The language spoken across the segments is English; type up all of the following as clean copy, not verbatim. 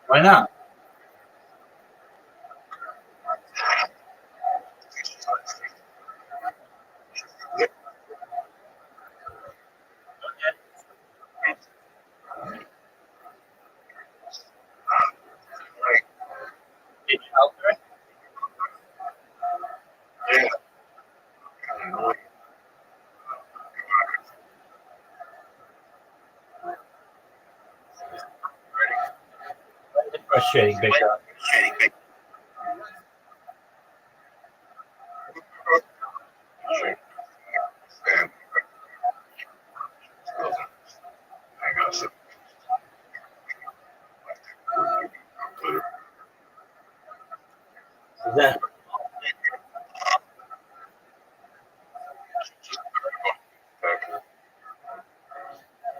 Why not? Did you help her? It's frustrating, Bishop. Is that?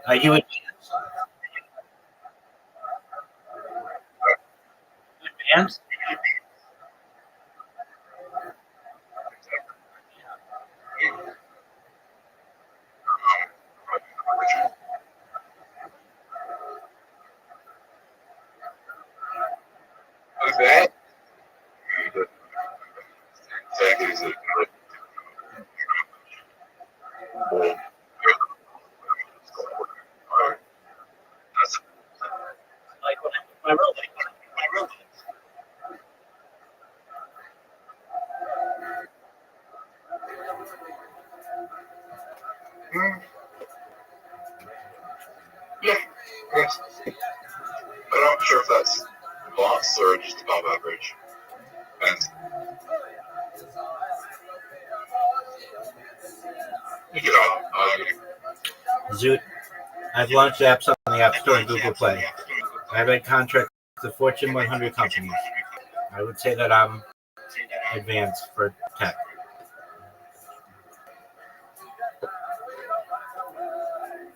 Are you advanced? Like when I wrote. Yes. I'm not sure if that's loss or just above average. And Zoot. I've launched apps on the App Store and Google Play. I've had contracts with Fortune 100 companies. I would say that I'm advanced for tech.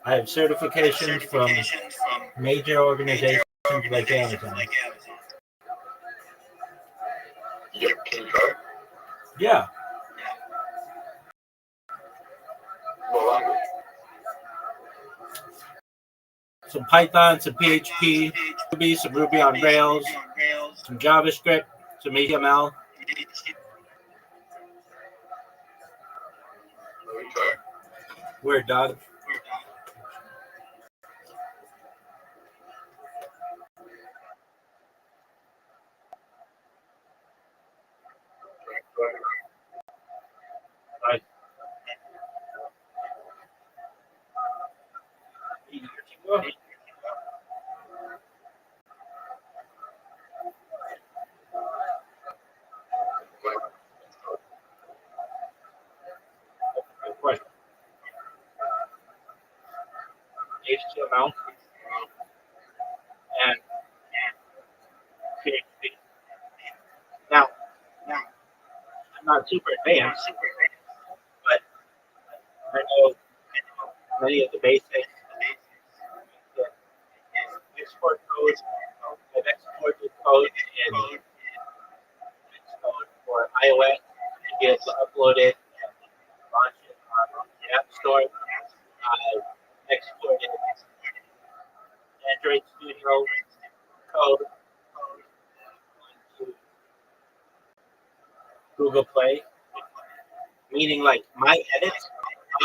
I have certifications from major organizations like Amazon. Yeah. Some Python, some PHP, some Ruby on Rails, some JavaScript, some HTML. Word, dog. Right. Good question. HTML and PHP. Now, I'm not super advanced, but I know many of the basics. code in code for iOS to be able to upload it and launch it on the App Store. I exported Android Studio code onto Google Play, meaning like my edits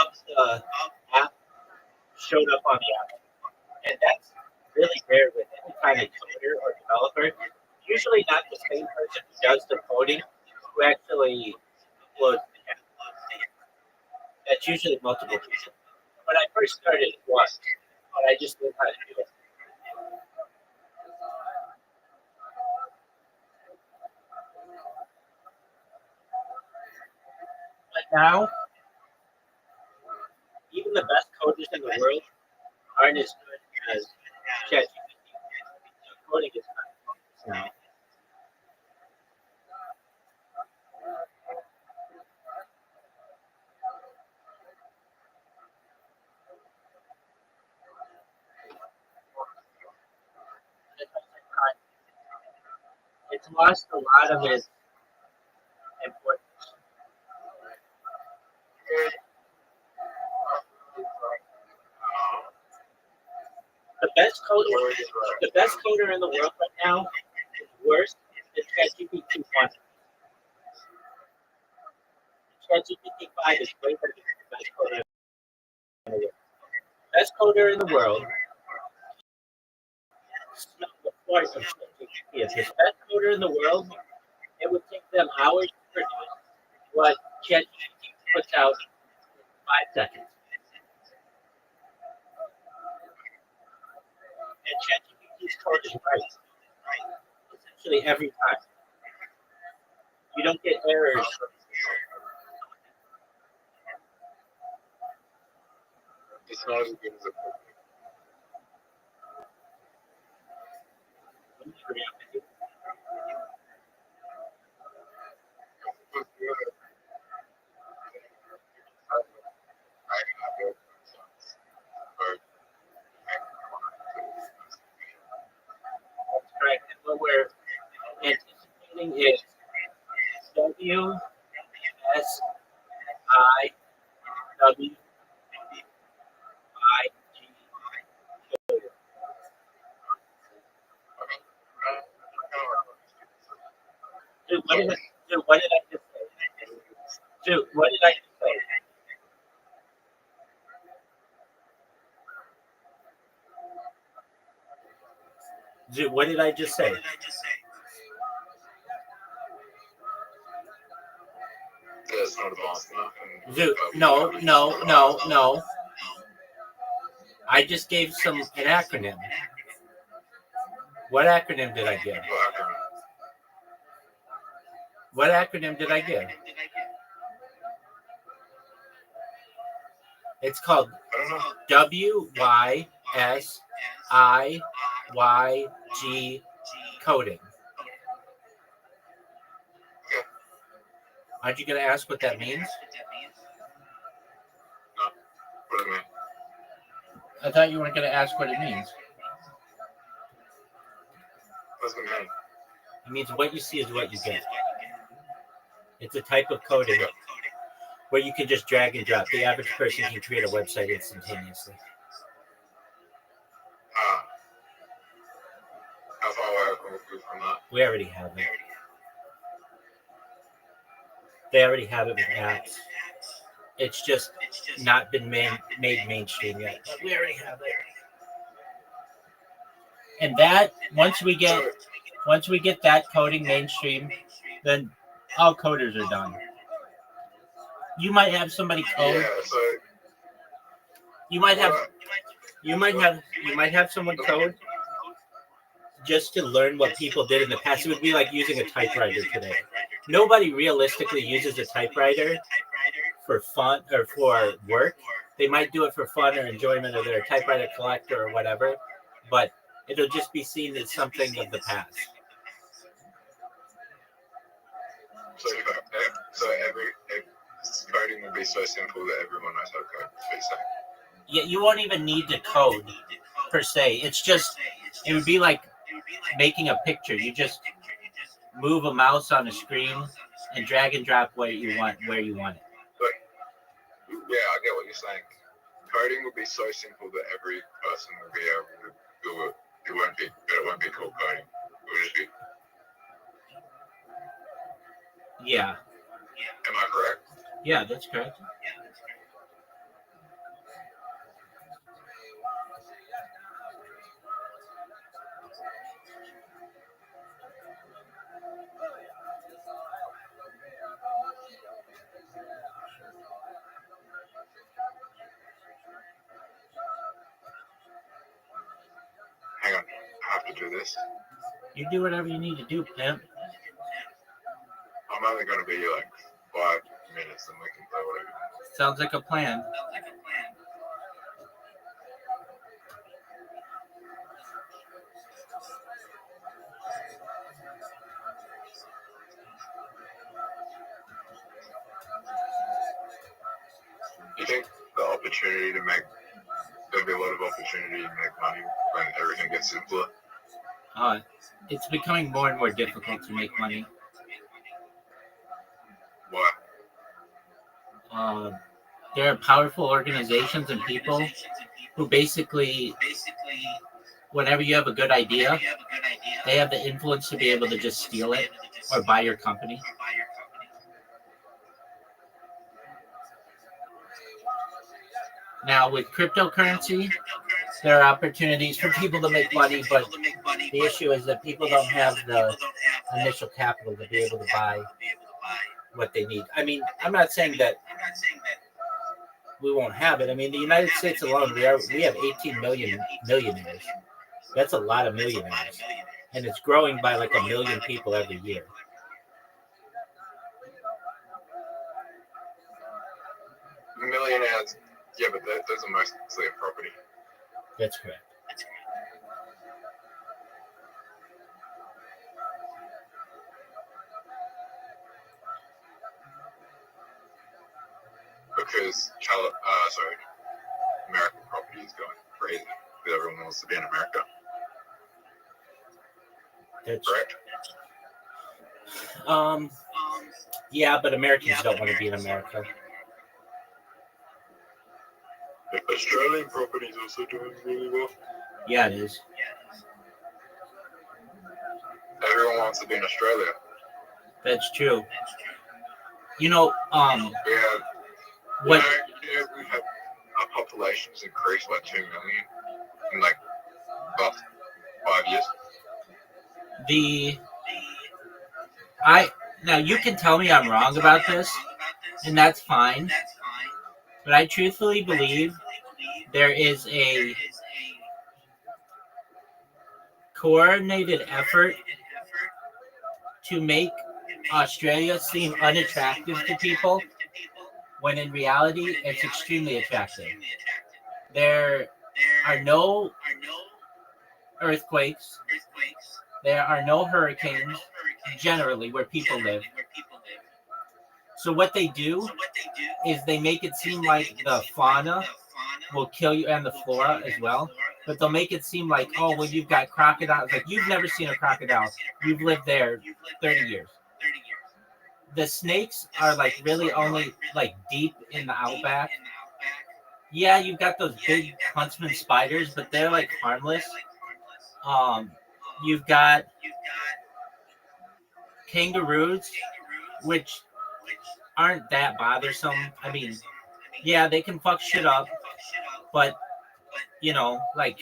of the app showed up on the app. And that's really rare with any kind of coder or developer. Usually not the same person who does the coding who actually uploads the app. That's usually multiple people. When I first started, it was, but I just learned how to do it. But now, even the best coders in the world aren't as good as ChatGPT. Coding is not now. It's lost a lot of its importance. The best coder in the world right now is worse than ChatGPT 1. ChatGPT 5 is way better than the best coder in the world. Best coder in the world smelled the force of ChatGPT. If the best coder in the world, it would take them hours to produce what ChatGPT puts out in 5 seconds. And ChatGPT's code is right. Essentially every time. You don't get errors. It's not as good as a That's correct. And what we're anticipating is WSIW Dude, what did I just say? Dude, what did I just say? Dude, what did I just say? That's not advanced enough. Dude, no. I just gave an acronym. What acronym did I give? What acronym did I give? It's called WYSIYG coding. Aren't you going to ask what that means? No. What do you mean? I thought you weren't going to ask what it means. What does it mean? It means what you see is what you get. It's a type of coding where you can just drag and drop. The average person can create a website instantaneously. How far away are we from that? We already have it. They already have it with apps. It's just not been made mainstream yet. But we already have it. And that once we get that coding mainstream, then all coders are done. You might have somebody code. Yeah, so You might have someone code just to learn what people did in the past. It would be like using a typewriter today. Nobody realistically uses a typewriter for fun or for work. They might do it for fun or enjoyment of their typewriter collector or whatever, but it'll just be seen as something of the past. So every coding will be so simple that everyone knows how to code. Yeah, you won't even need to code per se. It's just, it would be like making a picture. You just move a mouse on a screen and drag and drop where you want it. But yeah, I get what you're saying. Coding would be so simple that every person would be able to do it. It won't be called coding. It would just be. Yeah. Am I correct? Yeah, that's correct. Hang on, I have to do this. You do whatever you need to do, pimp. I'm only going to be like 5 minutes and we can play whatever. Sounds like a plan. You think there'll be a lot of opportunity to make money when everything gets simpler? It's becoming more and more difficult to make money. Why? There are powerful organizations and people who basically, whenever you have a good idea, they have the influence to be able to just steal it or buy your company. Now, with cryptocurrency, there are opportunities for people to make money, but the issue is that people don't have the initial capital to be able to buy what they need. I mean, I'm not saying that we won't have it. I mean, the United States alone, we have 18 million millionaires. That's a lot of millionaires, and it's growing by like 1 million people every year. Millionaires, yeah, but those are mostly a property. That's correct. Because American property is going crazy because everyone wants to be in America. That's correct. Yeah, but Americans don't want to be in America. Australian property is also doing really well. Yeah, it is. Everyone wants to be in Australia. That's true. You know, we have our population's increased by 2 million in like about 5 years. Now you can tell me I'm wrong about this, and that's fine. But I truthfully believe there is a coordinated effort to make Australia seem unattractive to people, when in reality it's extremely attractive. There are no earthquakes. There are no hurricanes, generally, where people live. So what they do is they make it seem like the fauna will kill you, and the flora as well. But they'll make it seem like, oh, well, you've got crocodiles. Like, you've never seen a crocodile. You've lived there 30 years. The snakes are like really only like deep in the outback. Yeah, you've got those big huntsman spiders, but they're like harmless. You've got kangaroos, which aren't that bothersome. I mean, yeah, they can fuck shit up, but you know, like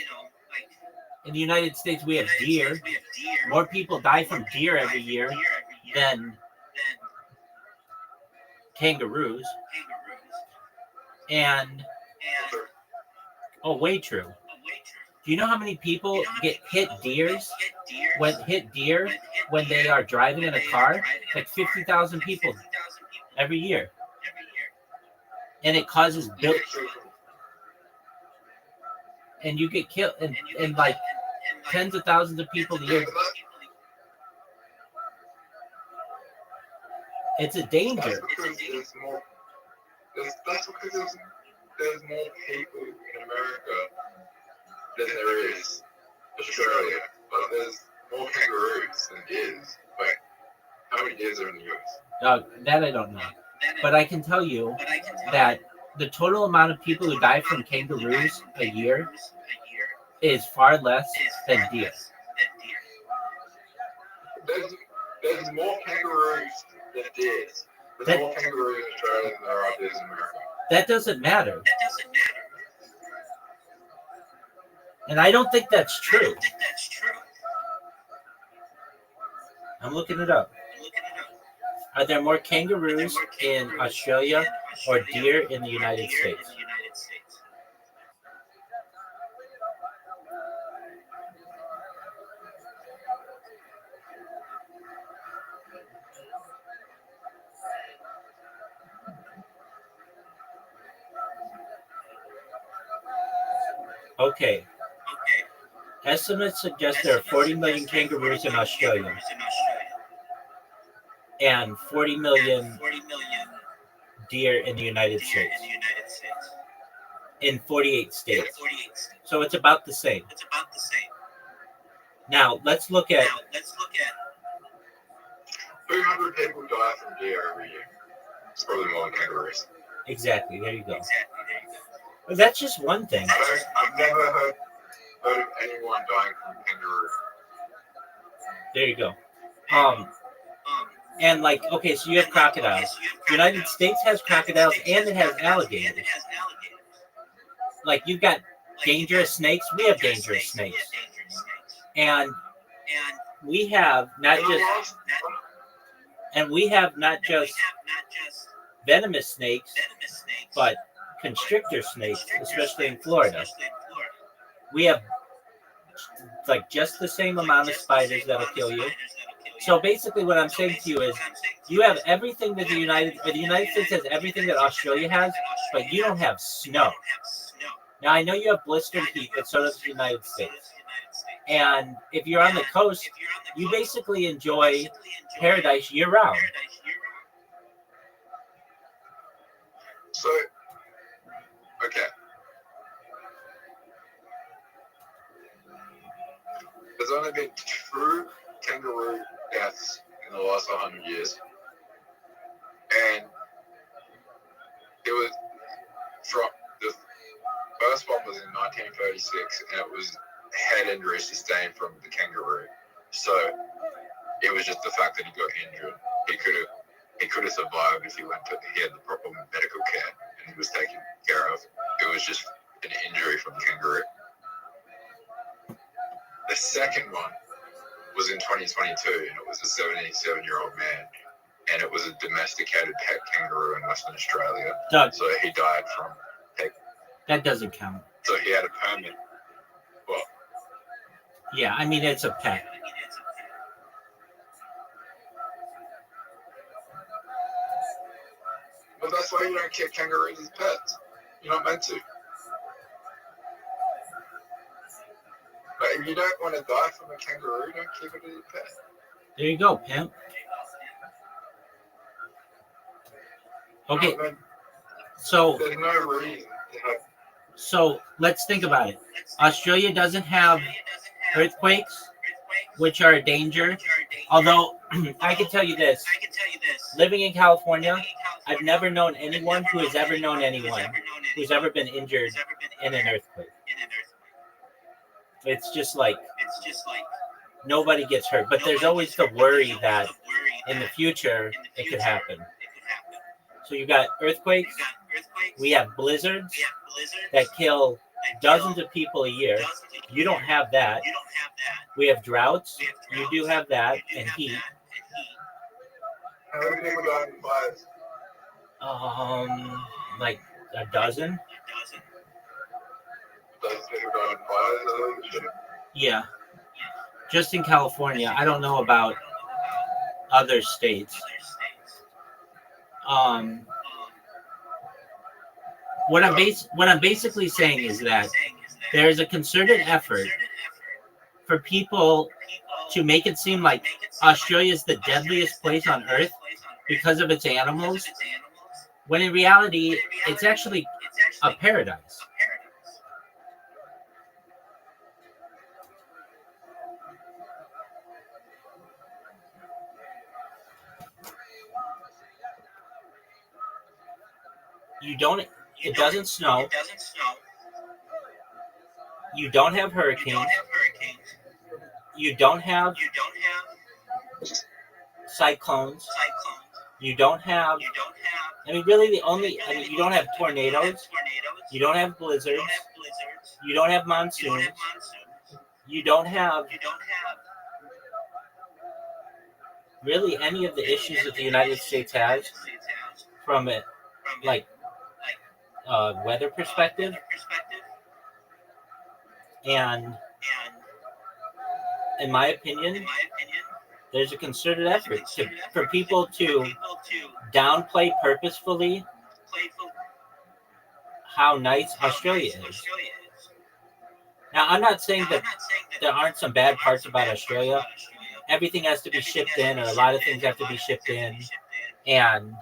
in the United States, we have deer. More people die from deer every year than kangaroos. And way true. Do you know how many people get hit deer when they are driving in a car? Like 50,000 people every year. And it causes and you get killed, and like tens of thousands of people a year. It's a danger. That's because there's more people in America than there is Australia. But more kangaroos than deers, but how many deers are in the US? That I don't know. But I can tell you that the total amount of people who die from kangaroos a year is far less than deer. There's more kangaroos than deers. There's more kangaroos in Australia than there are deers in America. That doesn't matter. And I don't think that's true. I'm looking it up. Are there more kangaroos in Australia or deer in the United States? Okay. Estimates suggest there are 40 million kangaroos in Australia and 40 million deer in the United States. In 48 states. So it's about the same. Now, let's look at 200 people die from deer every year. It's probably more than kangaroos. Exactly, there you go. But that's just one thing. I've never heard of anyone dying from kangaroo. There you go. And like, okay, so you have crocodiles. The United States has crocodiles and it has alligators. Like, you've got dangerous snakes. We have dangerous snakes. And we have not just venomous snakes, but constrictor snakes, especially in Florida. We have like just the same amount of spiders that'll kill you. So basically what I'm saying to you is you have everything that the United States has everything that Australia has, but you don't have snow. Now I know you have blistered heat, but so does the United States. And if you're on the coast, you basically enjoy paradise year round. So, okay. There's only been 2 kangaroo deaths in the last 100 years. And it was from the first one was in 1936, and it was head injury sustained from the kangaroo. So it was just the fact that he got injured. He could have survived if he had the proper medical care and he was taken care of. It was just an injury from the kangaroo. The second one was in 2022, and it was a 77-year-old man, and it was a domesticated pet kangaroo in Western Australia. Doug, so he died from that doesn't count. So he had a permit. Well, yeah, I mean, it's a pet. Well, that's why you don't keep kangaroos as pets. You're not meant to. But if you don't want to die from a kangaroo, don't keep it as a pet. There you go, pimp. Okay. So there's no reason to have. So let's think about it. Australia doesn't have earthquakes, which are a danger. Although I can tell you this, living in California, I've never known anyone who has ever known anyone who's ever been injured in an earthquake. It's just like nobody gets hurt, but there's always the worry that in the future it could happen. So you got earthquakes, we have blizzards that kill dozens of people a year. You don't have that. We have droughts. You do have that, and heat. How many people die in fires? Like a dozen. Yeah. Just in California. I don't know about other states. What I'm basically saying is that there is a concerted effort for people to make it seem like Australia is the deadliest place on earth because of its animals, when in reality, it's actually a paradise. It doesn't snow. You don't have hurricanes. You don't have cyclones. You don't have, really you don't have tornadoes. You don't have blizzards. You don't have monsoons. You don't have really any of the issues that the United States has from a weather perspective. And in my opinion, there's a concerted effort for people to downplay purposefully how nice Australia is. Now, I'm not saying that there aren't some bad parts about Australia. Everything has to be shipped in, or a lot of things have to be shipped in. And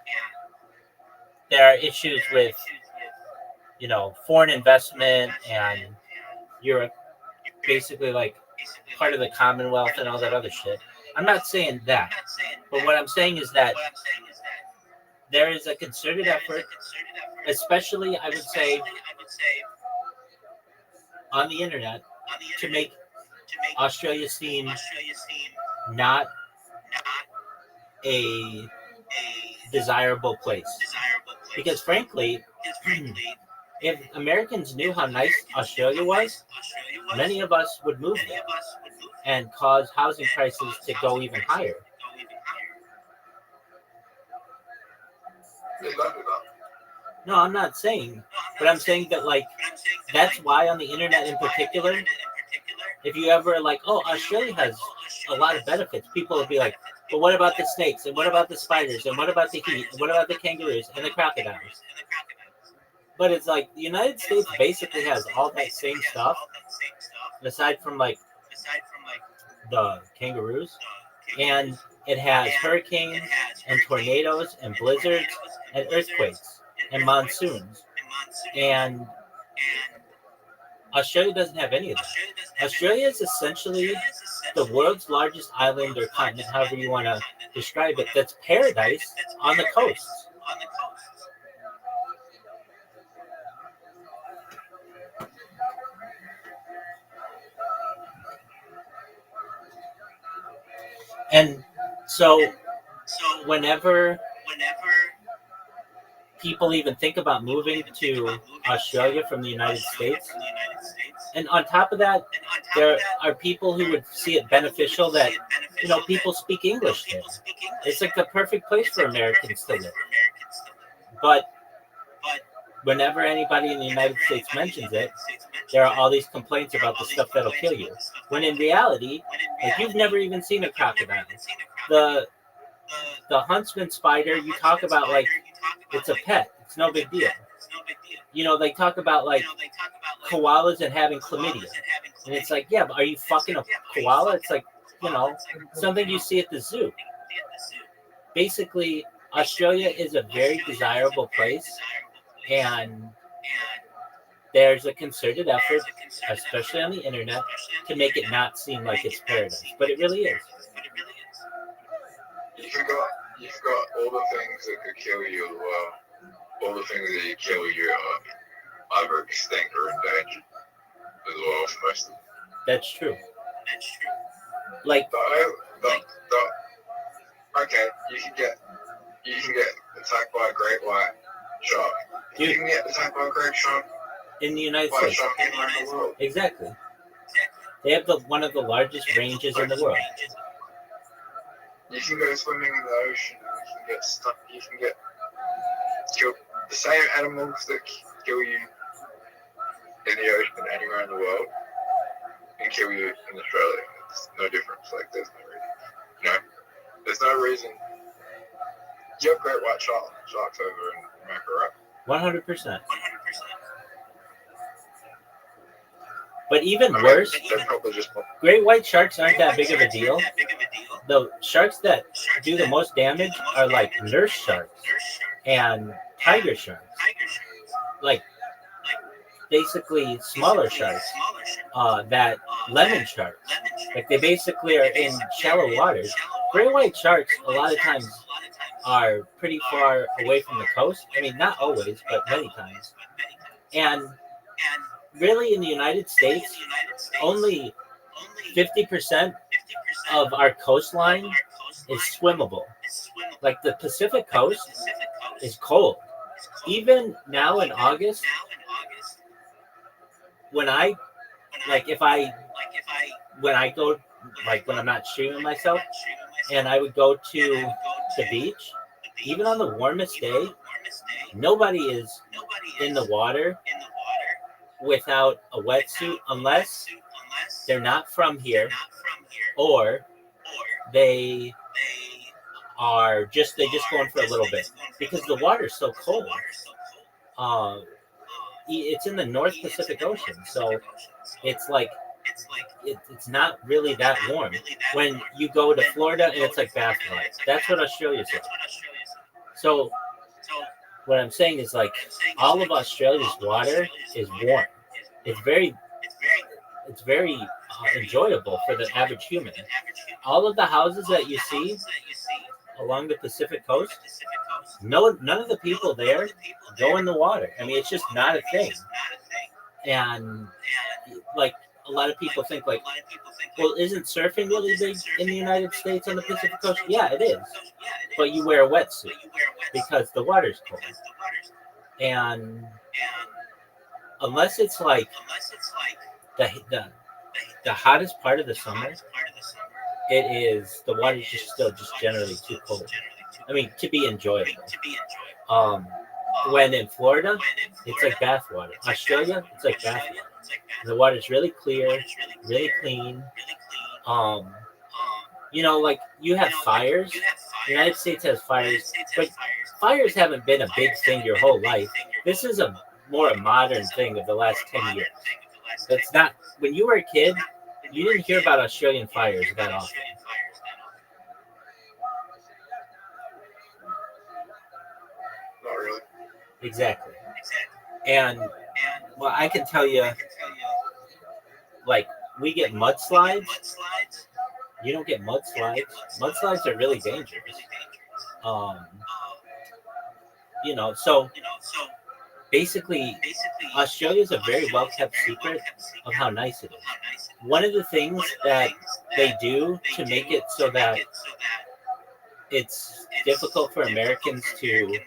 there are issues with, foreign investment, and Europe basically like part of the Commonwealth and all that other shit. I'm not saying that. But what I'm saying is that there is a concerted effort, especially, I would say, on the internet, to make Australia seem not a desirable place. Because frankly, if Americans knew how nice Australia was, many of us would move there and cause housing prices to go even higher. No, I'm not saying, but I'm saying that, that's why on the internet in particular, if you ever Australia has a lot of benefits, people will be like, but what about the snakes? And what about the spiders? And what about the heat? And what about the kangaroos and the crocodiles? But it's the United States basically has all that same stuff, aside from the kangaroos, and it has hurricanes and tornadoes and blizzards and earthquakes and monsoons. And Australia doesn't have any of that. Australia is essentially the world's largest island or continent, however you want to describe it, that's paradise on the coasts. And so whenever people even think about moving to Australia from the United States, and on top of that, there are people who would see it beneficial that, people speak English there. It's the perfect place for Americans to live. But whenever anybody in the United States mentions it, there are all these complaints about the stuff that'll kill you. When in reality, you've never even seen a crocodile. The huntsman spider, you talk about it's a pet. It's no big deal. They talk about koalas and having chlamydia. And it's yeah, but are you fucking a koala? It's something you see at the zoo. Basically, Australia is a very desirable place, and there's a concerted effort, especially on the internet, to make it not seem like it's paradise. But it really is. You've got all the things that could kill you as well. All the things that kill you are either extinct or endangered as well for most of them. That's true. Okay, you can get attacked by a great white shark. Dude, you can get attacked by a great shark in the United States. Shark anywhere in the world. Exactly. They have one of the largest ranges in the world. You can go swimming in the ocean and you can get stuck. You can get killed. The same animals that kill you in the ocean anywhere in the world can kill you in Australia. It's no difference. There's no reason. There's no reason. You have great white sharks over in America, right? 100%. But even worse, great white sharks aren't that big of a deal. The sharks that do the most damage are nurse sharks and tiger sharks. Basically smaller sharks, that lemon sharks. They basically are in shallow waters. Great white sharks, a lot of times, are pretty far away from the coast. I mean, not always, but many times. And really, in the United States, only 50% of our coastline is swimmable. Like the Pacific coast is cold. Even now in August, when I when I go, like when I'm not streaming myself, and I would go to the beach, even on the warmest day, nobody is in the water without a wetsuit unless they're not from here or they they just going for a little bit because the water's so cold. It's in the North Pacific Ocean, so it's like it's not really that warm. When you go to Florida and it's like bathwater, that's what Australia's like. So what I'm saying is like all of Australia's water is warm. It's very enjoyable for the average human. All of the houses that you see along the Pacific coast, none of the people there go in the water. I mean, it's just not a thing. And like a lot of people think like, well, isn't surfing really big in the United States on the Pacific coast? Yeah, it is. But you wear a wetsuit because the water's cold. And unless it's like the hottest part of the summer, the water's just generally too cold. I mean, to be enjoyable. When in Florida, it's like bathwater. Australia, it's like bathwater. The water's really clear, really clean. Like you have fires. The United States has fires, but fires haven't been a big thing your whole life. This is a modern thing of the last 10 years. It's not when you were a kid, you didn't hear about Australian fires that often. Not really. Exactly. And well, I can tell you, like we get mudslides. You don't get mudslides. Mudslides are really dangerous. So basically, Australia is a very well kept secret of how nice it is. One of the things that they do to make it so that it's difficult for Americans to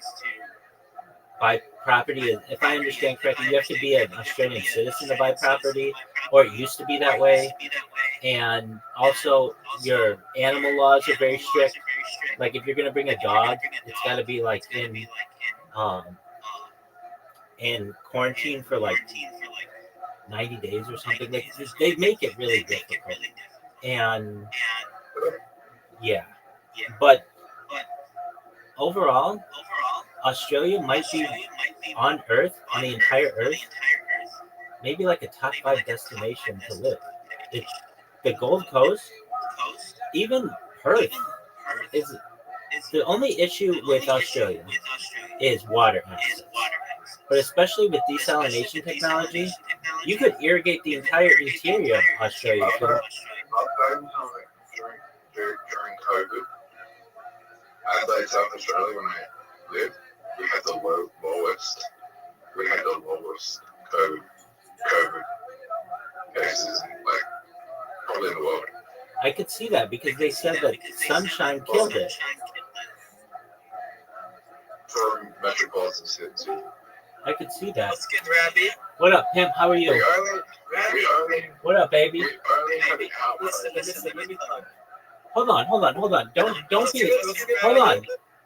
buy property is, if I understand correctly, you have to be an Australian citizen to buy property, or it used to be that way. And also, your animal laws are very strict. Like if you're gonna bring a dog, it's got to be like in quarantine for like 90 days or something. Like they make it really difficult. And yeah, but overall, Australia might be on Earth, on the entire Earth, maybe like a top 5 destination to live. It's the Gold Coast, even Perth is the only issue with Australia is water access. But especially with desalination technology, you could irrigate the entire interior of Australia. During COVID, Adelaide, South Australia, when I lived, we had the lowest COVID cases, like probably in the world. I could see that because they said that sunshine killed it. For metropolitan cities. I could see that. What's good, Rabbi? What up, pimp? How are you? We only What up, baby? have an outbreak. Listen, let me talk. Hold on. Don't be.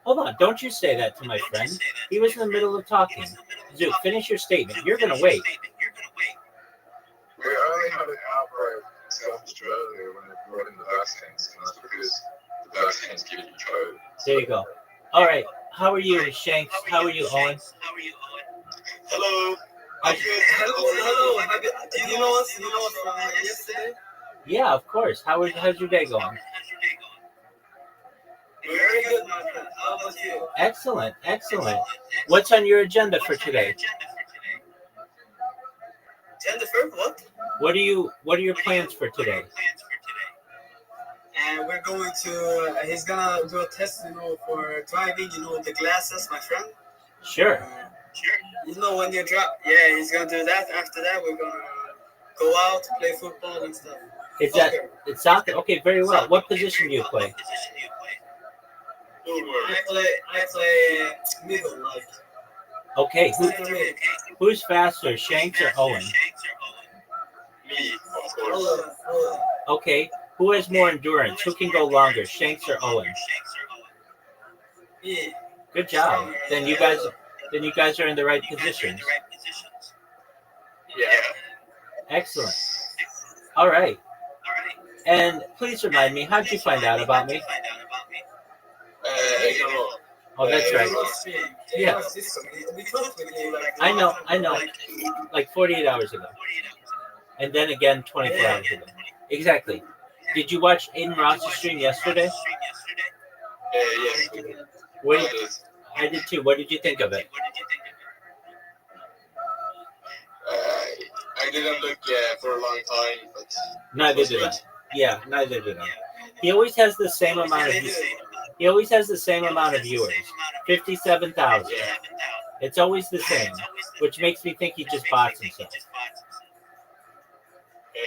Hold on. Don't you say that to my friend. He was in the middle of talking. Dude, finish your statement. You're gonna wait. We only had an outbreak in South Australia when they brought in the vaccines, and that's because the vaccines give you COVID. There you go. All right. How are you, Shanks? How are you, Owen? Hello. I'm good. Hello. Do you know us from yesterday? Yeah, of course. How's your day going? Very good, my friend. How about you? Excellent. What's on your agenda for today? Agenda for what? What are your plans for today? and we're going to. He's gonna do a test, for driving. The glasses, my friend. Sure. When you drive, yeah, he's gonna do that. After that, we're gonna go out, play football and stuff. It's soccer? Okay, very well. What position do you play? I play middle, like. Okay, who's faster, Shanks or Owen? Me, of course. Okay, who has more endurance? Who can go longer, Shanks or Owen? Me. Good job. Then you guys are in the right positions. Yeah. Excellent. All right. And please remind me, how'd you find out about me? I don't know. Oh, that's right. Yeah. I know. Like 48 hours ago. And then again 24 hours ago. Exactly. Did you watch Aiden Ross's stream yesterday? Yes. I did too. What did you think of it? I didn't look for a long time, but Neither did I. Yeah, neither did I. He always has the same amount of viewers. 57,000. It's always the same, which makes me think he just bots himself.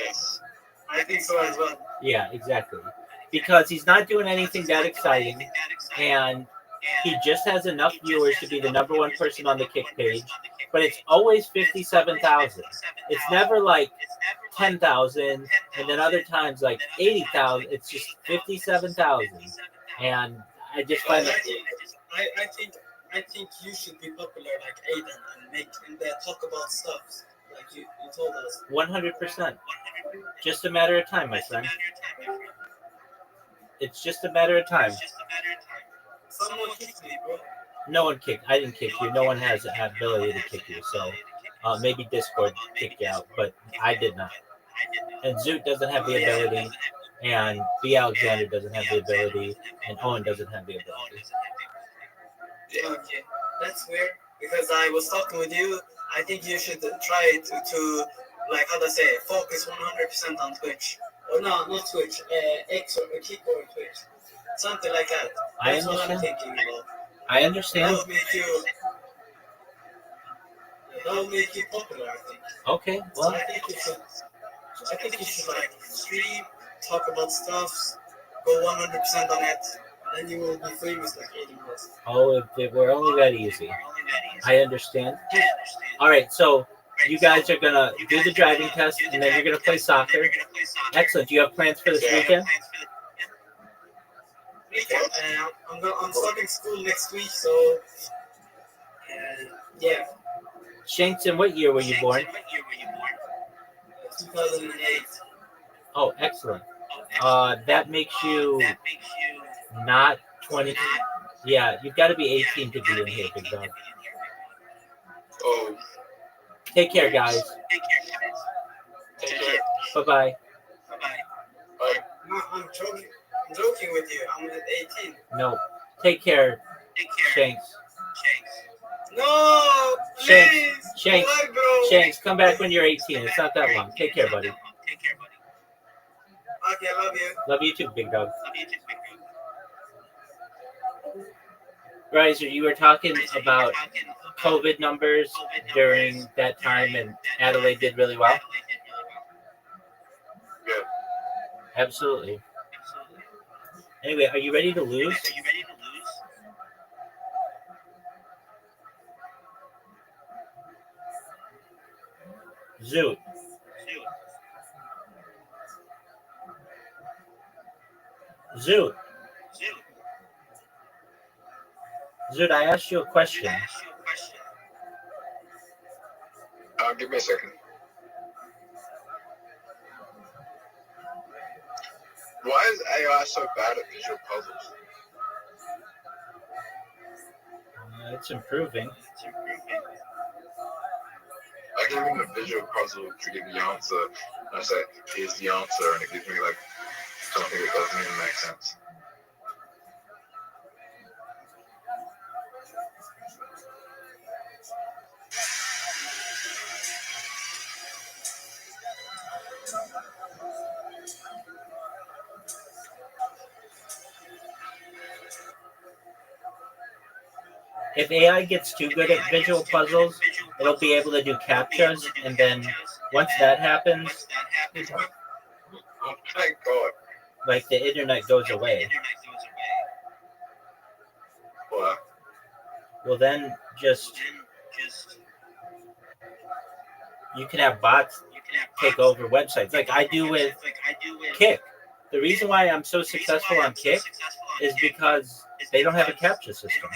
yes. I think so as well. Yeah, exactly. Because he's not doing anything that exciting, and he just has enough viewers to be the number one person on the kick page, but it's always 57,000. It's never like 10,000, and then other times like 80,000. It's just 57,000, and I just find that. I think you should be popular like Aiden and talk about stuff like you told us. 100%. Just a matter of time, my friend. It's just a matter of time. Someone kicked me, bro. No one kicked. I didn't kick you. No one has the ability to kick you. So maybe Discord kicked you out, but I did not. And Zoot doesn't have the ability, and B. Alexander doesn't have the ability, and Owen doesn't have the ability. Okay, that's weird because I was talking with you. I think you should try to like how to say focus 100% on Twitch. Or no, not Twitch. X or Kick or Twitch. Something like that. That's what I'm thinking about. I understand. That will make you popular, I think. Okay, well. So I think you should like stream, talk about stuff, go 100% on it, then you will be famous like Aiden was. Oh, if it were only that easy. I understand. All right, so you guys are going to do the driving test, and then you're going to play soccer. Excellent. Do you have plans for this weekend? I'm starting school next week, so yeah. Shanks, in what year were you born? 2008. Oh, excellent. That makes you not 20. Yeah, you've got to be 18 to be in here, big dog. Oh. Take care, guys. Take care. Bye-bye. Bye. No, I'm joking with you. I'm at 18. No. Take care, Shanks. No, please. Shanks, come back when you're 18. It's not that long. Take care, buddy. Okay, love you. Love you too, big dog. Riser, you were talking about COVID numbers during that time, and Adelaide did really well? Yeah. Absolutely. Anyway, are you ready to lose? Zoot. Zoot, I asked you a question. Give me a second. Why is AI so bad at visual puzzles? It's improving. I give him a visual puzzle to give the answer, and I say, here's the answer, and it gives me like something that doesn't even make sense. if AI gets too good at visual puzzles, it'll be able to do captchas, and then once that happens, Oh my God. like the internet goes away. Well, Well, then just you can have bots take over websites, like I do with Kick. The reason why I'm so successful on Kick is because they don't have a captcha system.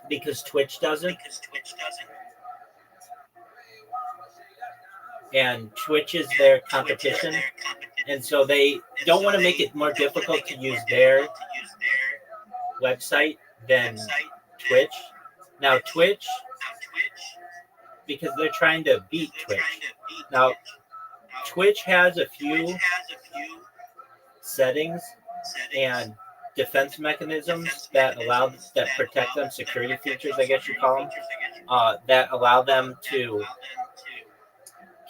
Because Twitch doesn't. And Twitch is their competition. And so they don't want to make it more difficult to use their website than Twitch. Now, Twitch, because they're trying to beat Twitch. Now, Twitch has a few settings and defense mechanisms that protect them, security features, I guess you call them, that allow them to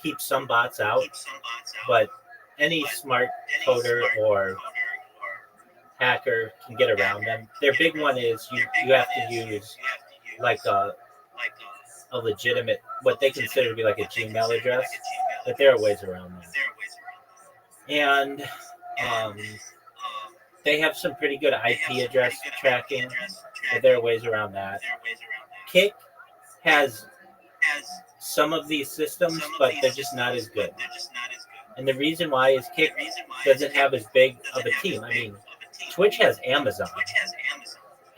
keep some bots out, but any smart coder or hacker can get around them. Their big one is you have to use like a legitimate, what they consider to be like a Gmail address, but there are ways around that. And they have some pretty good IP address tracking, but there are ways around that. Kick has some of these systems, but they're just not as good. And the reason why is Kick doesn't have as big of a team. I mean, Twitch has Amazon,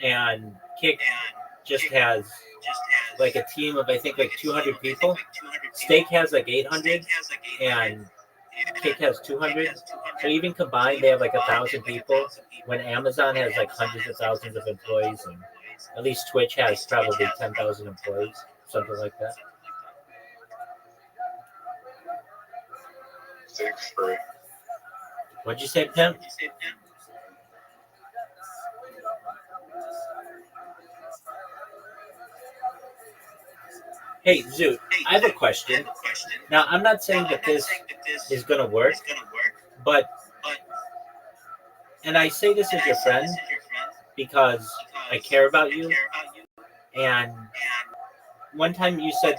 and Kick just has like a team of, I think, like 200 people. Steak has like 800, and Kick has 200. So even combined, they have like 1,000 people, when Amazon has like hundreds of thousands of employees, and at least Twitch has probably 10,000 employees, something like that. Steak's free. What'd you say, Pimp? Hey, Zoot, I have a question. Now, I'm not saying that this is going to work, but, and I say this as your friend because I care about you, and one time you said,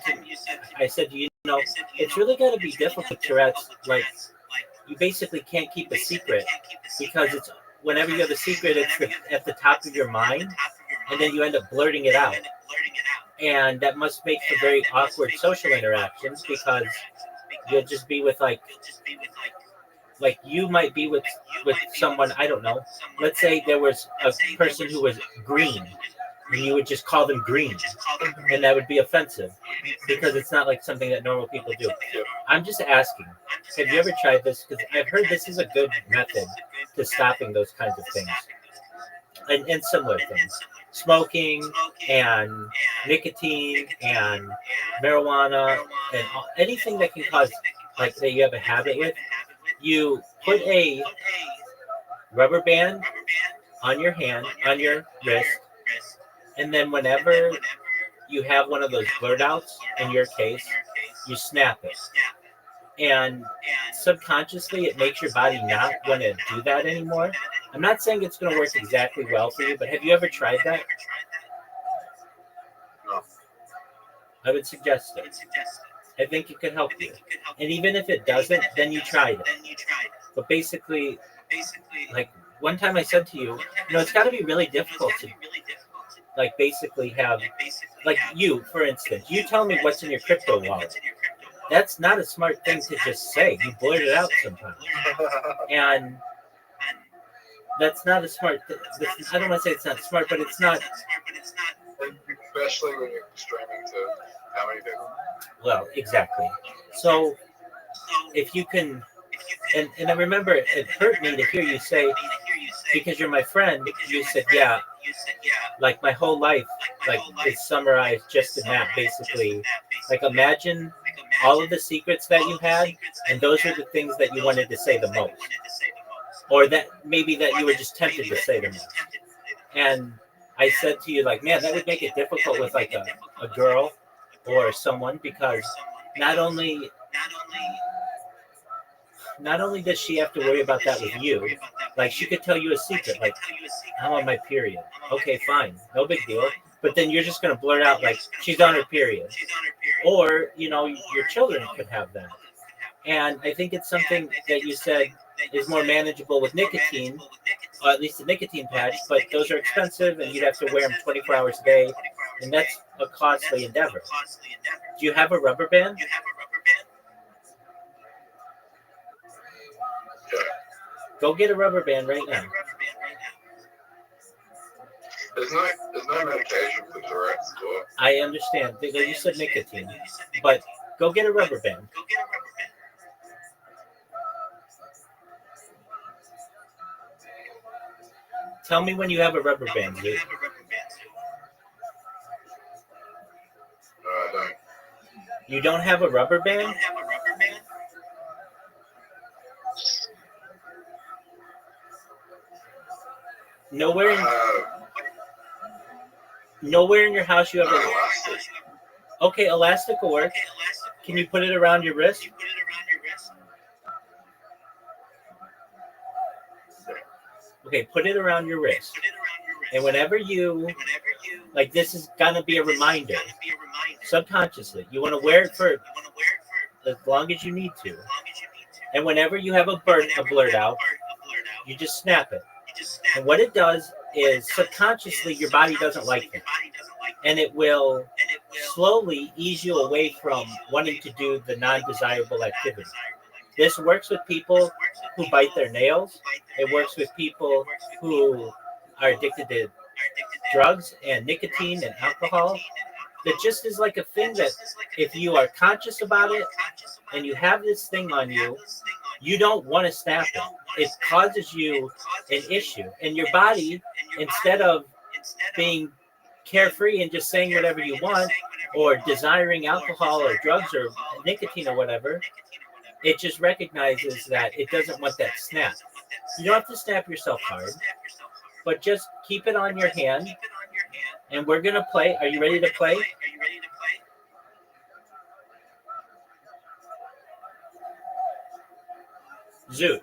I said, you know, it's really got to be difficult to Tourette's, like, you basically can't keep a secret, because it's, whenever you have a secret, it's at the top of your mind, and then you end up blurting it out. And that must make for very awkward social interactions, because you'll just be with like you might be with someone, I don't know. Let's say there was a person who was green, and you would just call them green, and that would be offensive, because it's not like something that normal people do. I'm just asking, have you ever tried this? Because I've heard this is a good method to stopping those kinds of things, and similar things. Smoking and nicotine and marijuana and anything that can cause, like, that you have a habit with, you put a rubber band on your hand, on your wrist, and then whenever you have one of those blurt outs, in your case, you snap it. And subconsciously, it makes your body not want to do that anymore. I'm not saying it's going to work exactly well for you, but have you ever tried that? No. I would suggest it. I think it could help you. And even if it doesn't, then you tried it. But basically, like, one time I said to you, it's got to be really difficult to, like, basically have, like, you, for instance, you tell me what's in your crypto wallet. That's not a smart thing to just say. You blurt it out sometimes. And that's not a smart thing. I don't want to say it's not smart, but it's not. Especially when you're streaming to how many people? Well, exactly. So if you can, and I remember it hurt me to hear you say, because you're my friend, you said, yeah, like my whole life, like, is summarized just in that, basically. Like, imagine all of the secrets that you had, and those are the things that you wanted to say the most. Or that maybe that you were just tempted to say the most. And I said to you, like, man, that would make it difficult with like a girl or someone, because not only not only does she have to worry about that with you, like she could tell you a secret, like I'm on my period. Okay, fine, no big deal. But then you're just gonna blurt out like she's on her period, or your children could have that. And I think it's something that you said is more manageable with nicotine, or at least the nicotine patch. But those are expensive, and you'd have to wear them 24 hours a day, and that's a costly endeavor. Do you have a rubber band? Yeah. Go get a rubber band right now. There's no medication for Tourette's. Or I understand. You said nicotine, but go get a rubber band. Tell me when you have a rubber band, dude. I don't. You don't have a rubber band? Nowhere in, nowhere in your house you have a... Elastic. Okay, elastic will work. Can you put it around your wrist? Okay, put it around your wrist. And whenever you... Like, this is going to be a reminder. Subconsciously. You want to wear it for as long as you need to. And whenever you have a blurt out, you just snap it. And what it does is subconsciously your body doesn't like that. And it will slowly ease you away from wanting to do the non-desirable activity. This works with people who bite their nails. It works with people who are addicted to drugs and nicotine and alcohol. It just is like a thing that if you are conscious about it and you have this thing on you, you don't want to snap it. It causes you an issue. And your body, instead of being carefree and just saying whatever you want or desiring alcohol or drugs or nicotine or whatever, it just recognizes that it doesn't want that snap. You don't have to snap yourself hard, but just keep it on your hand. And we're going to play. Are you ready to play? Zoot.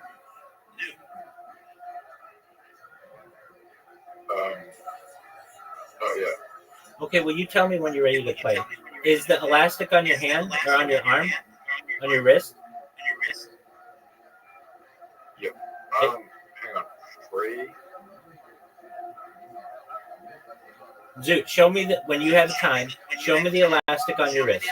Oh, yeah. Okay, well, you tell me when you're ready to play. Is the elastic on your hand or on your arm? On your wrist? Yep. Hang on. 3. Zoot, show me that when you have time, show me the elastic on your wrist.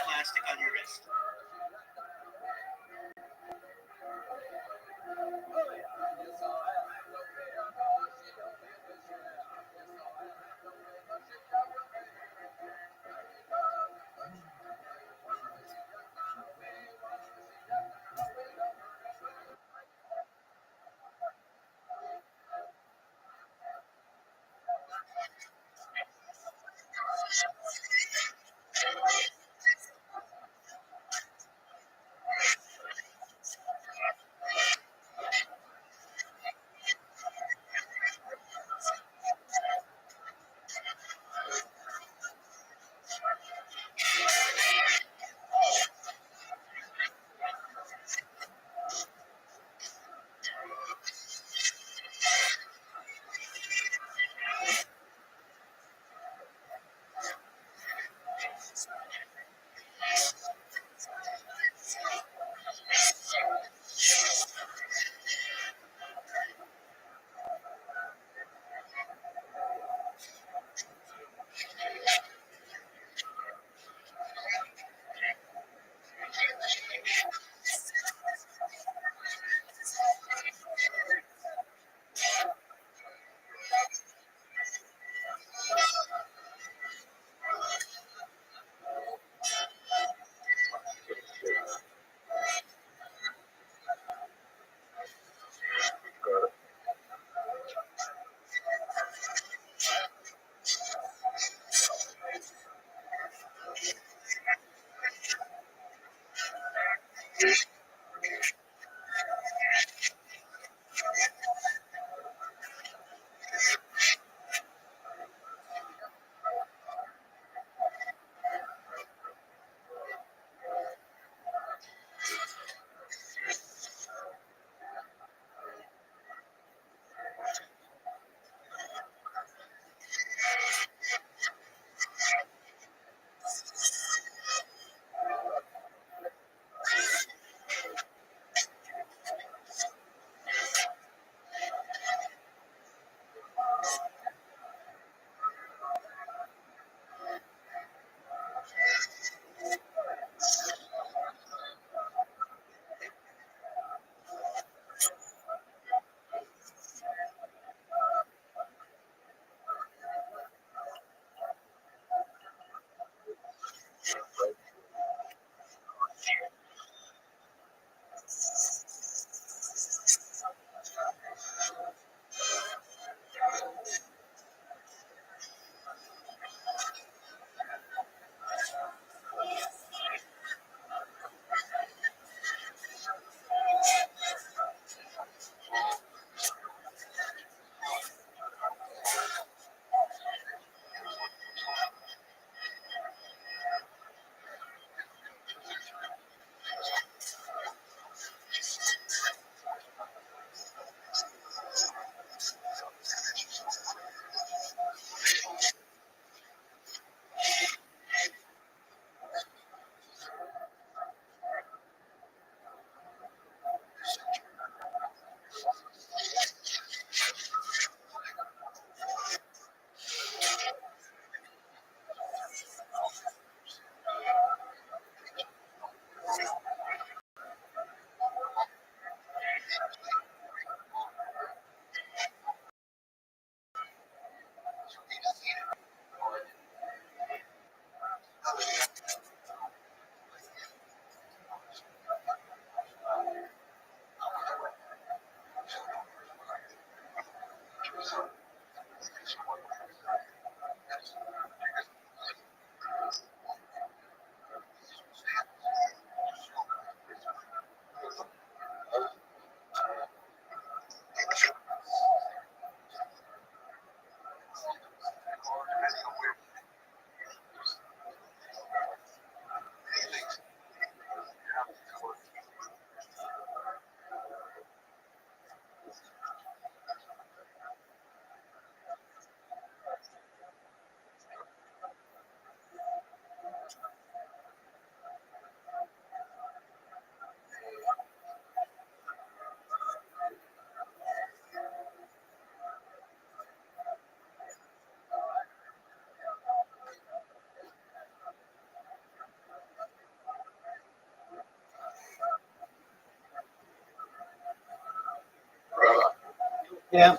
Yeah.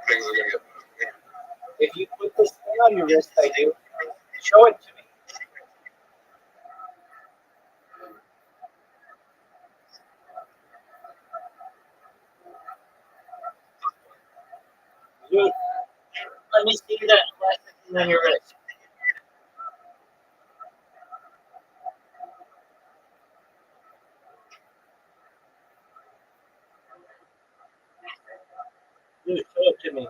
Things are gonna get. If you put this thing on your wrist, I do. Show it to me. Dude, let me see that plastic thing on your wrist. Dude, show it to me.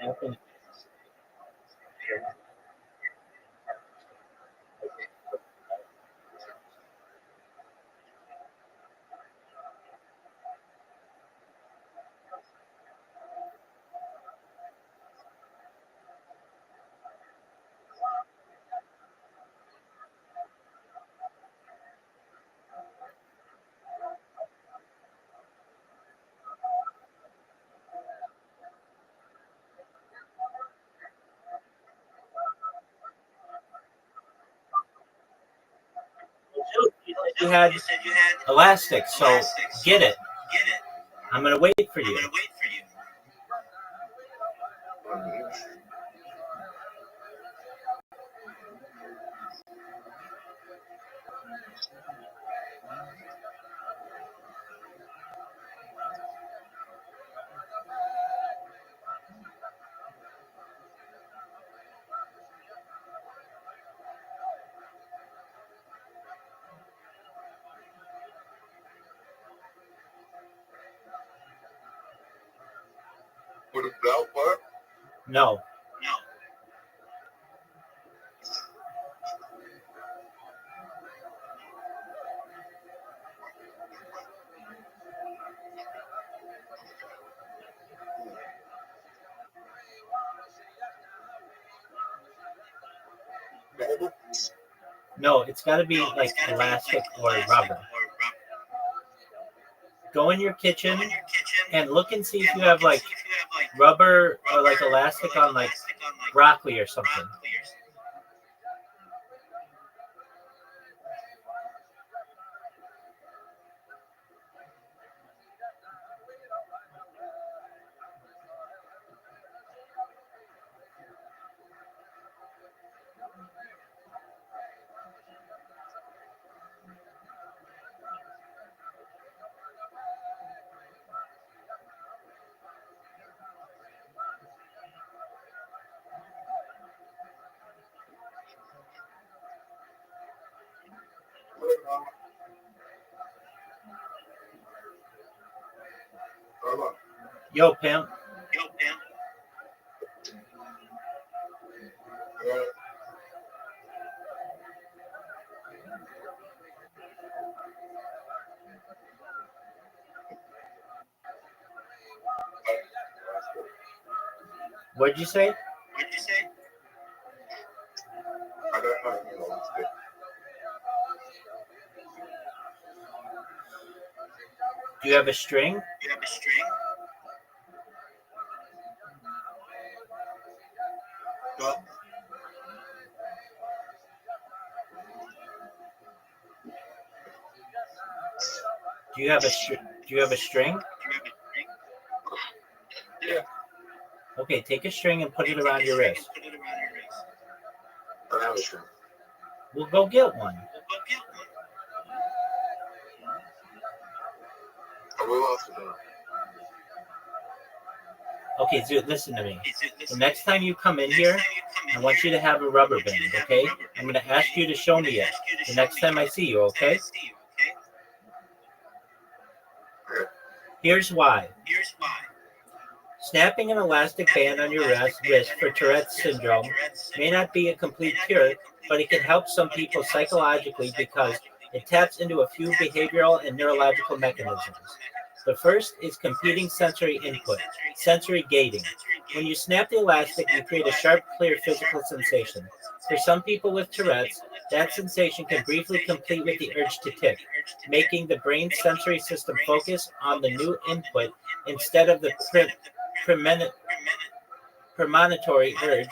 Snapping. Dude, you said you had Elastic, so get it. I'm gonna wait for you. Would a belt work? No. No, it's got to be like elastic or rubber. Go in your kitchen and look and see if you have like rubber or like elastic on like broccoli or something. Yo, pimp. What'd you say? I don't have any elastic. Do you have a string? No. Do you have a string? Okay, take a string and put it around your wrist. I don't have a string. We'll go get one. I will after dinner. Okay, dude, listen to me. The next time you come in here, I want you to have a rubber band, okay? I'm going to ask you to show me it the next time I see you, okay? Okay. Here's why. Snapping an elastic band on your wrist for Tourette's syndrome may not be a complete cure, but it can help some people psychologically because it taps into a few behavioral and neurological mechanisms. The first is competing sensory input, sensory gating. When you snap the elastic, you create a sharp, clear physical sensation. For some people with Tourette's, that sensation can briefly complete with the urge to tick, making the brain's sensory system focus on the new input instead of the premonitory urge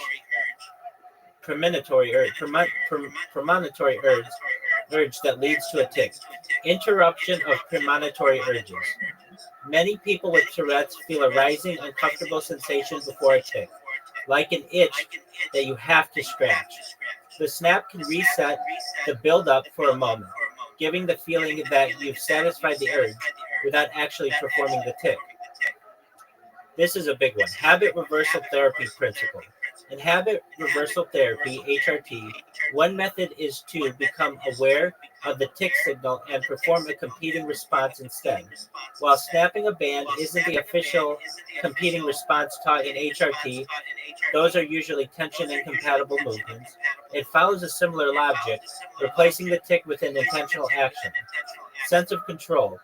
that leads to a tick. Interruption of premonitory urges. Many people with Tourette's feel a rising, uncomfortable sensation before a tick, like an itch that you have to scratch. The snap can reset the buildup for a moment, giving the feeling that you've satisfied the urge without actually performing the tick. This is a big one. Habit reversal therapy principle. In habit reversal therapy, HRT, one method is to become aware of the tick signal and perform a competing response instead. While snapping a band isn't the official competing response taught in HRT, those are usually tension incompatible movements. It follows a similar logic, replacing the tick with an intentional action. Sense of control.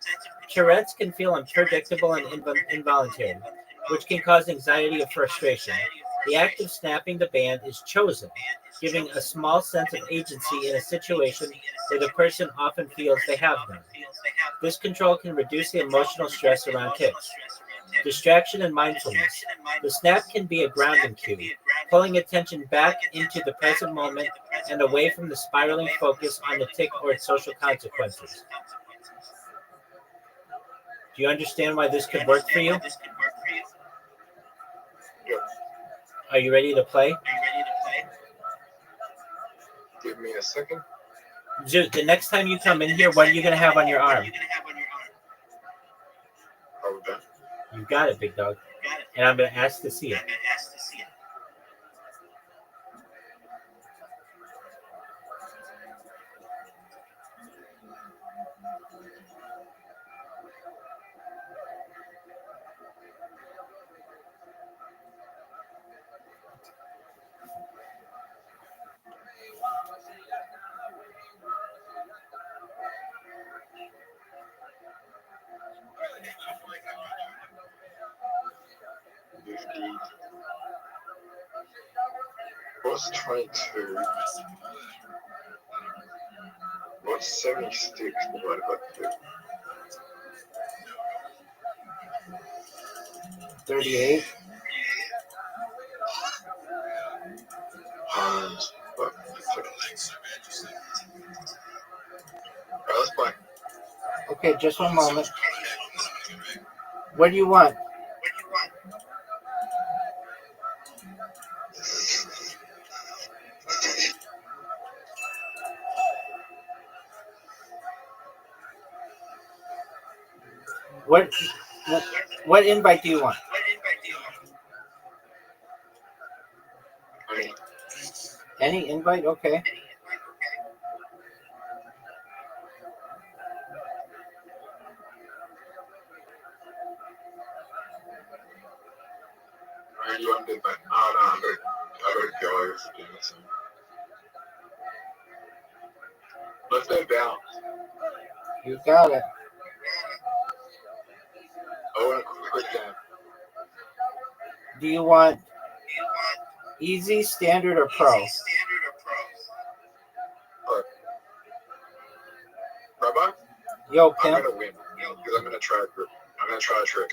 Tourette's can feel unpredictable and involuntary, which can cause anxiety or frustration. The act of snapping the band is chosen, giving a small sense of agency in a situation where the person often feels they have none. This control can reduce the emotional stress around ticks. Distraction and mindfulness. The snap can be a grounding cue, pulling attention back into the present moment and away from the spiraling focus on the tick or its social consequences. Do you understand why this could work for you? Yep. Are you ready to play? Give me a second. Dude, the next time you come in here, what are you going to have on your arm? Are we done? You got it, big dog. And I'm going to ask to see it. What's 22? What's 76 divided by 2? 38. Alright, let's play. Okay, just one moment. What do you want? What invite do you want? Any invite? Okay. You want to do that? Oh, no, I better go over for dinner. So. Let's go down. You got it. I want to quick down. Do you want easy, standard, or pro? Rabbi? Yo, I'm pimp. gonna win because I'm gonna try a trick.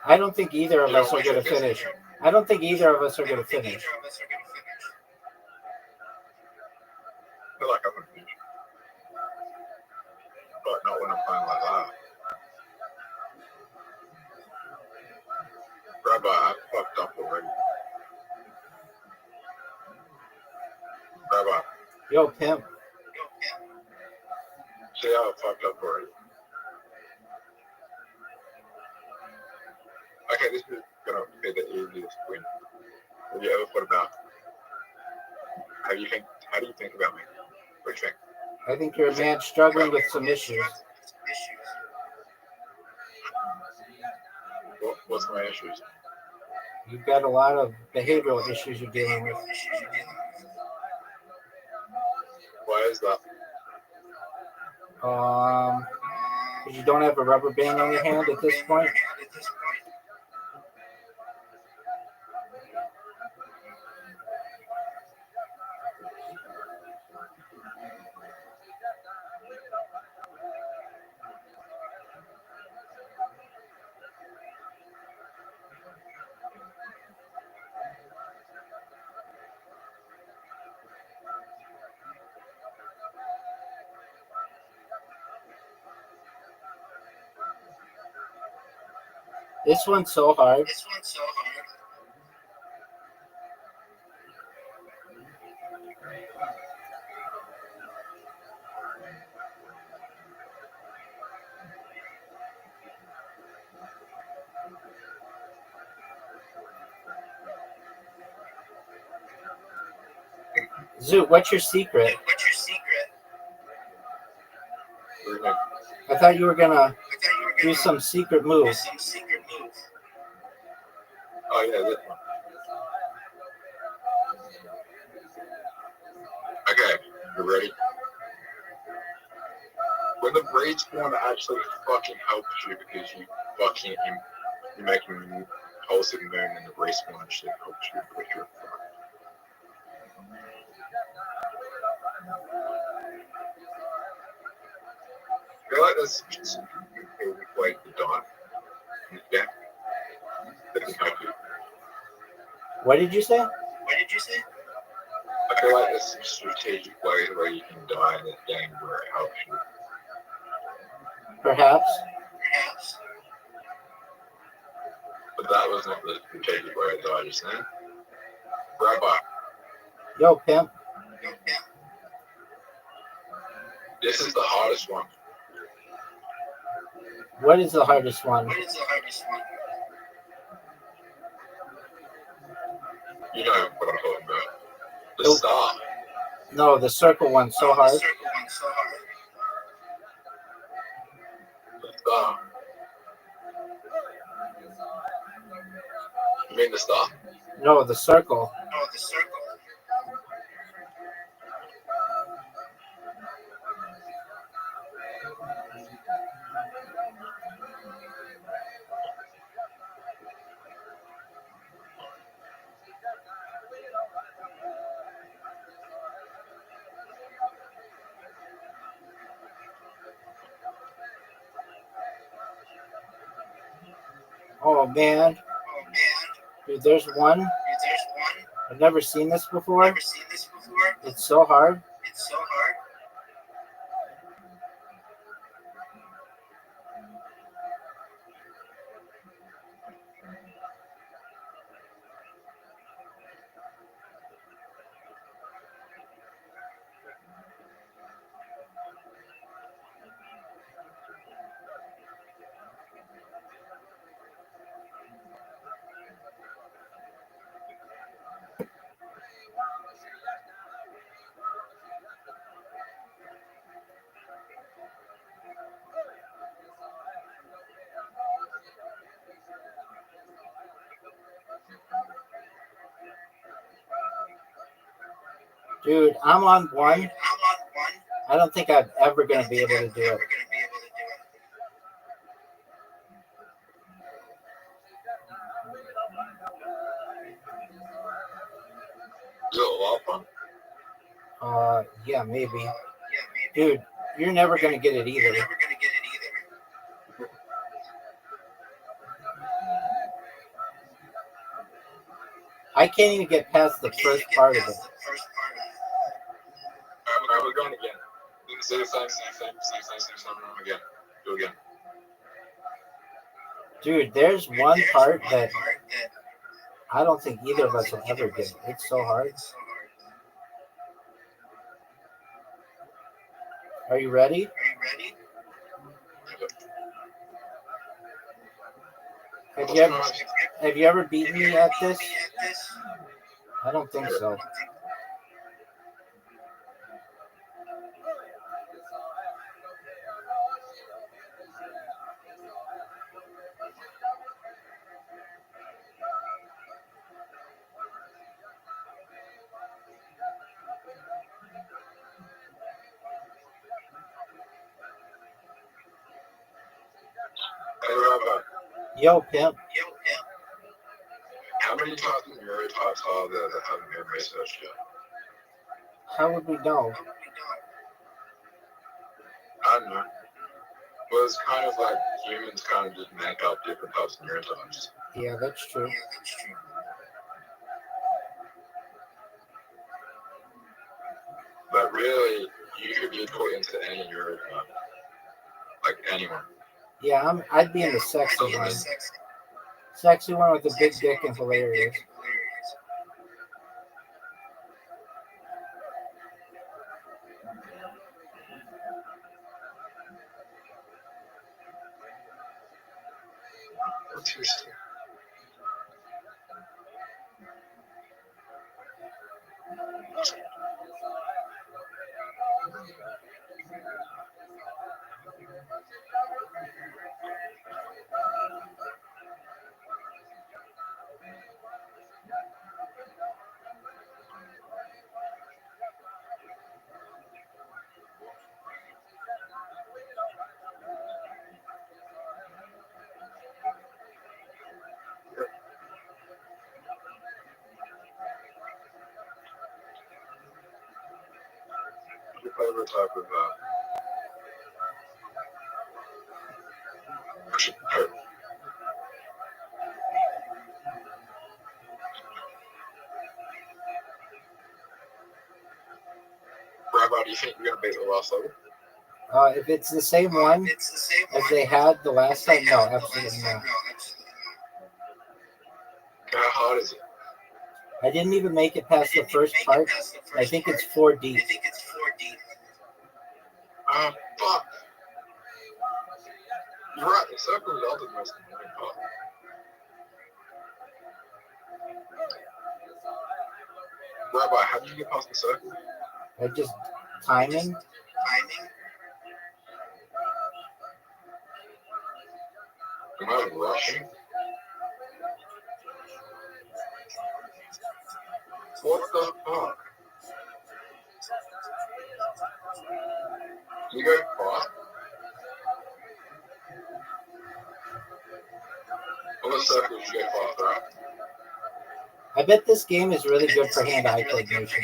I don't think either of You know us are what going to trick is? finish. I don't think either of us are going to finish. I feel like I'm gonna finish, but not when I'm playing like that. Rabbi, Yo, pimp. see how I fucked up already? Okay, this is gonna be the easiest win. Have you ever thought about how do you think about me? What do you think? I think you're a man struggling with some issues. What's my issues? You've got a lot of behavioral issues you're dealing with. Why is that? Because you don't have a rubber band on your hand at this point. This one's so hard. Zoot, what's your secret? I thought you were gonna do some secret move. Oh yeah, this one. Okay, you ready? When the braid spawn actually fucking helps you because you're making pulsive moon and the braid spawn actually helps you with your fuck. I feel like that's just a way to die. Yeah. That can help you. What did you say? I feel like there's some strategic way where you can die in this game where it helps you. Perhaps. But that was not the strategic way to die just now. Rabbi, Yo, pimp. this is the hardest one. What is the hardest one? You know what I'm talking about. The star. No, the circle one's so hard. The star. You mean the star? No, the circle. Oh man. Dude, there's one. I've never seen this before. It's so hard. Dude, I'm on one. I don't think I'm ever going to be able to do it. Is it a lot of fun? Yeah, maybe. Dude, you're never going to get it either. I can't even get past the first part of it. Alright, we're going again. Say the same again. Do it again. Dude, there's one part that I don't think either of us will ever get. It's so hard. Are you ready? Have you ever beaten me at this? I don't think so. Hey, Rabbi, Yo, pimp. how many types of neurotypes are there that haven't been researched yet? How would we know? I don't know. Well, it's kind of like humans kind of just make up different types of neurotypes. Yeah, that's true. But really, you could be put into any neurotype. Like anyone. Yeah, I'd be in the sexy one. Sexy one with a big dick and hilarious. Interesting. Your favorite type of Rabbi, do you think you're gonna beat the last level? If it's the same one as they had the last time, no, absolutely not. How hard is it? I didn't even make it past the first part. I think it's 4D. Fuck. You're right, the circle is the most annoying part. Rabbi, how do you get past the circle? I just timing. Am I rushing? What the fuck? You go fast? On the circles, you go fast, right? I bet this game is really good for hand-eye coordination.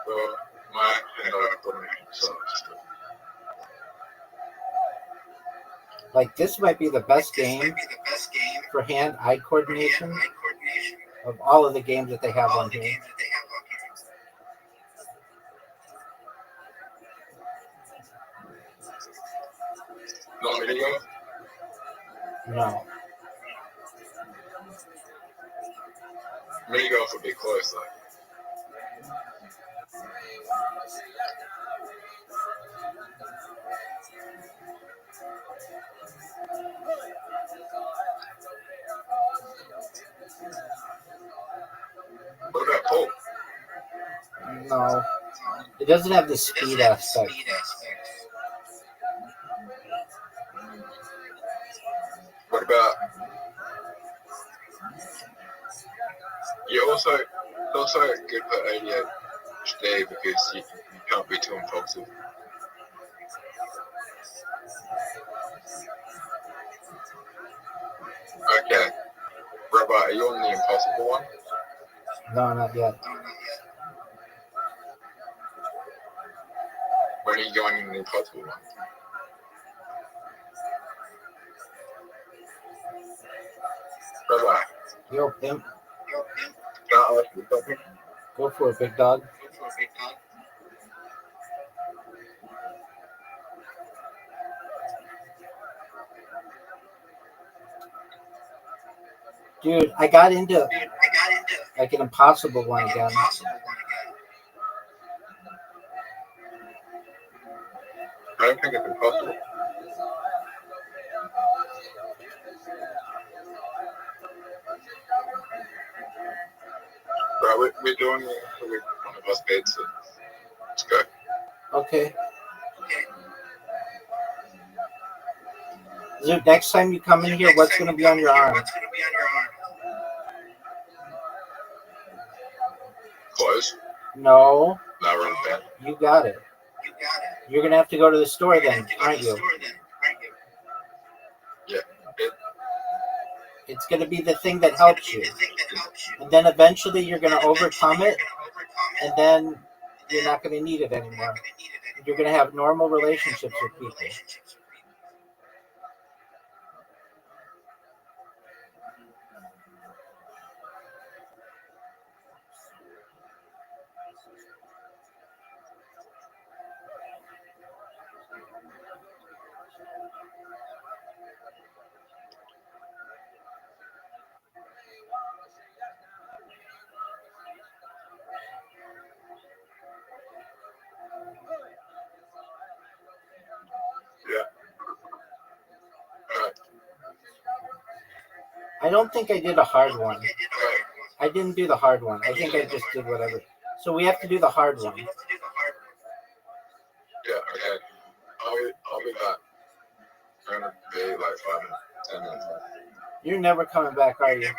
Well, my hand-eye coordination sucks. Like, this might be the best game for hand-eye coordination of all of the games that they have on here. Not mini golf? No. Mini golf would be close, though. What about pool? No. It doesn't have the speed aspect. What about... It's also good for ADHD because you can't be too impulsive. Okay. Rabbi, are you on the impossible one? No, not yet. When are you going in the impossible one? Rabbi, Yo, pimp. can I ask you something? Go for it, big dog. Dude, I got into like an impossible one again. I don't think it's impossible. But we're doing it with one of us beds, so let's go. Okay. Zoot, next time you come in here, what's going to be on your arm? Close. No, No, we're on the bed. you got it. You're going to have to go to the store then, aren't you? Yeah. It's going to be the thing that helps you. And then eventually you're going to overcome it, and then you're not going to need it anymore. You're going to have normal relationships with people. Yeah. All right. I don't think I did a hard one. I didn't do the hard one. I think I just did whatever. So we have to do the hard one. Yeah, okay. I'll be back. I'm going to be like 5 minutes, 10 minutes. You're never coming back, are you?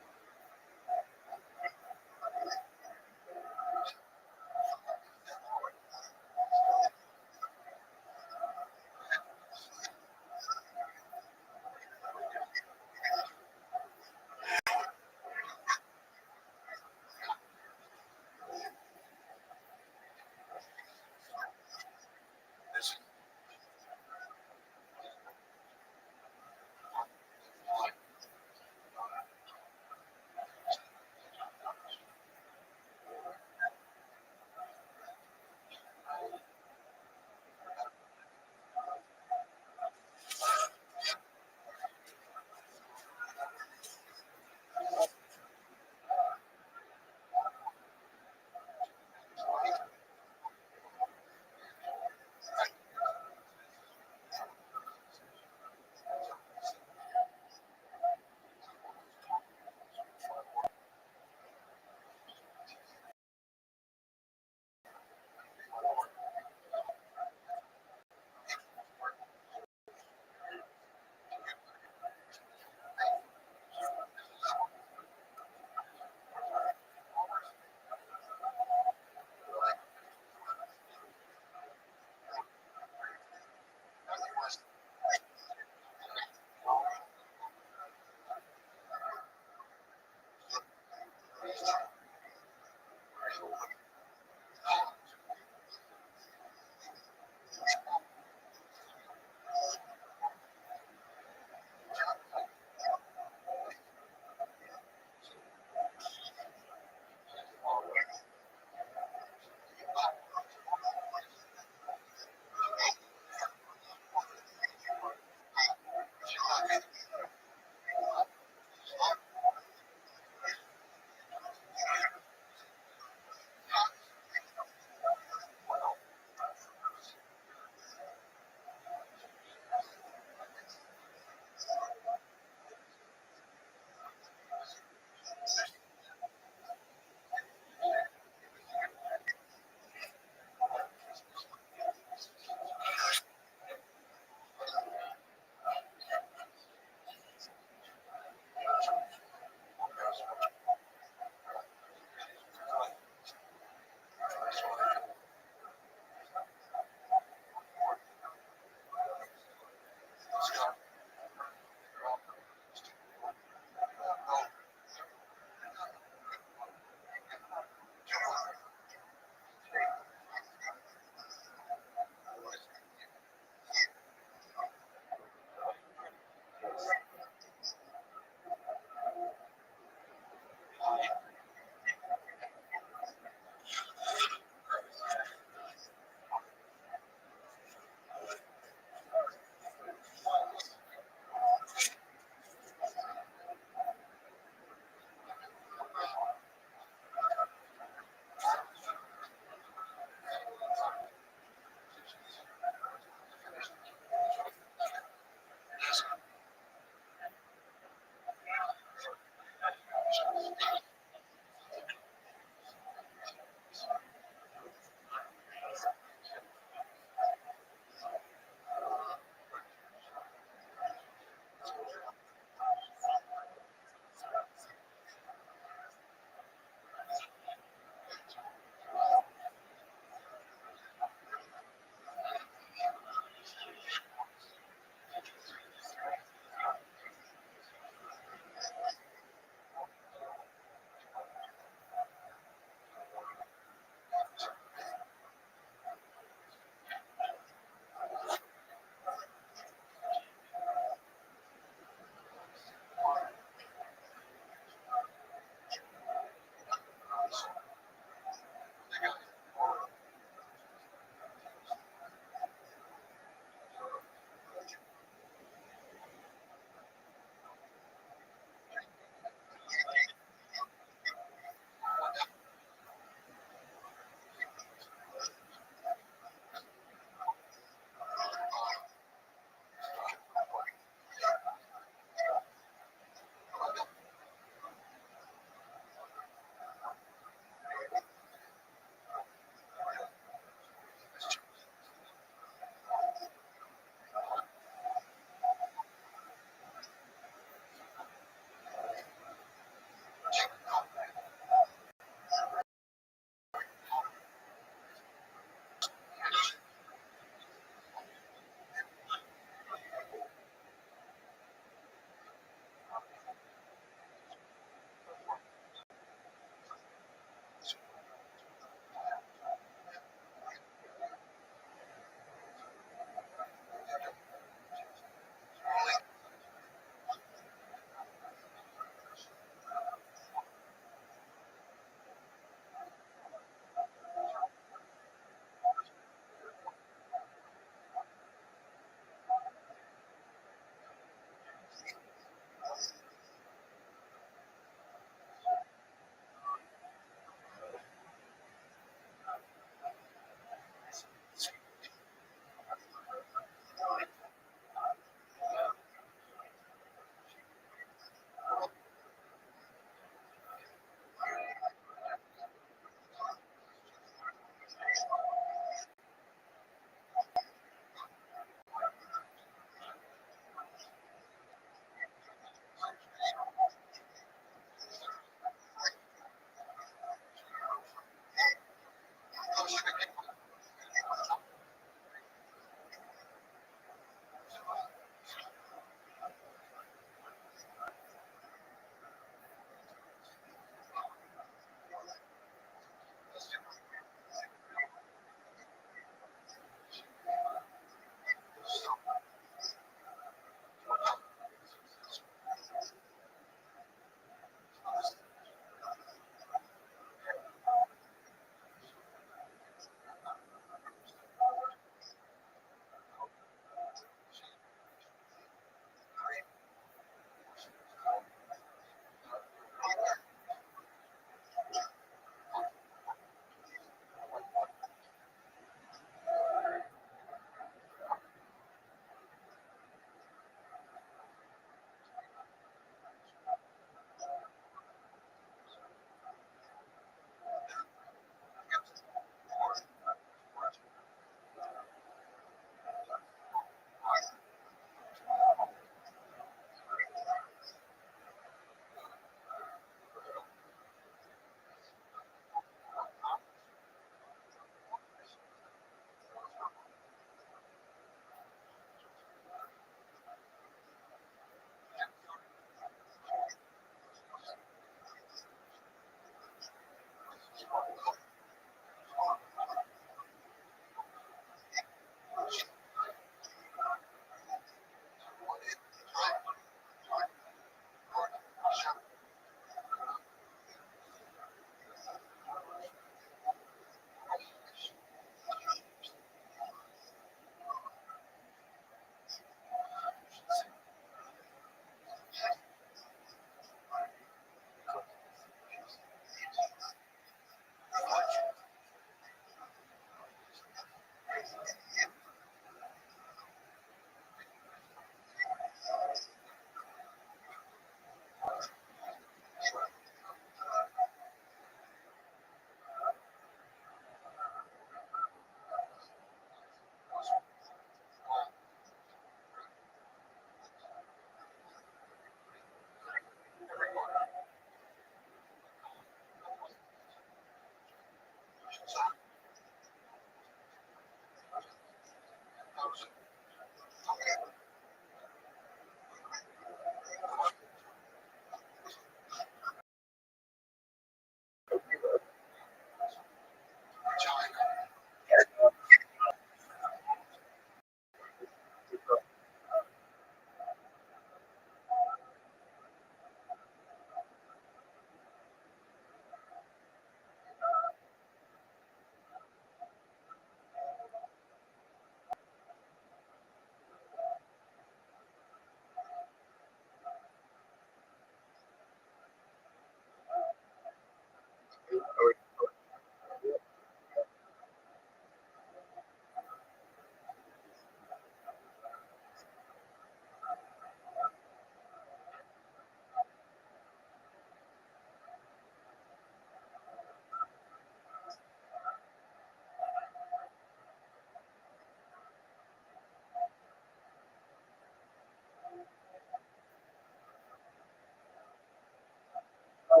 I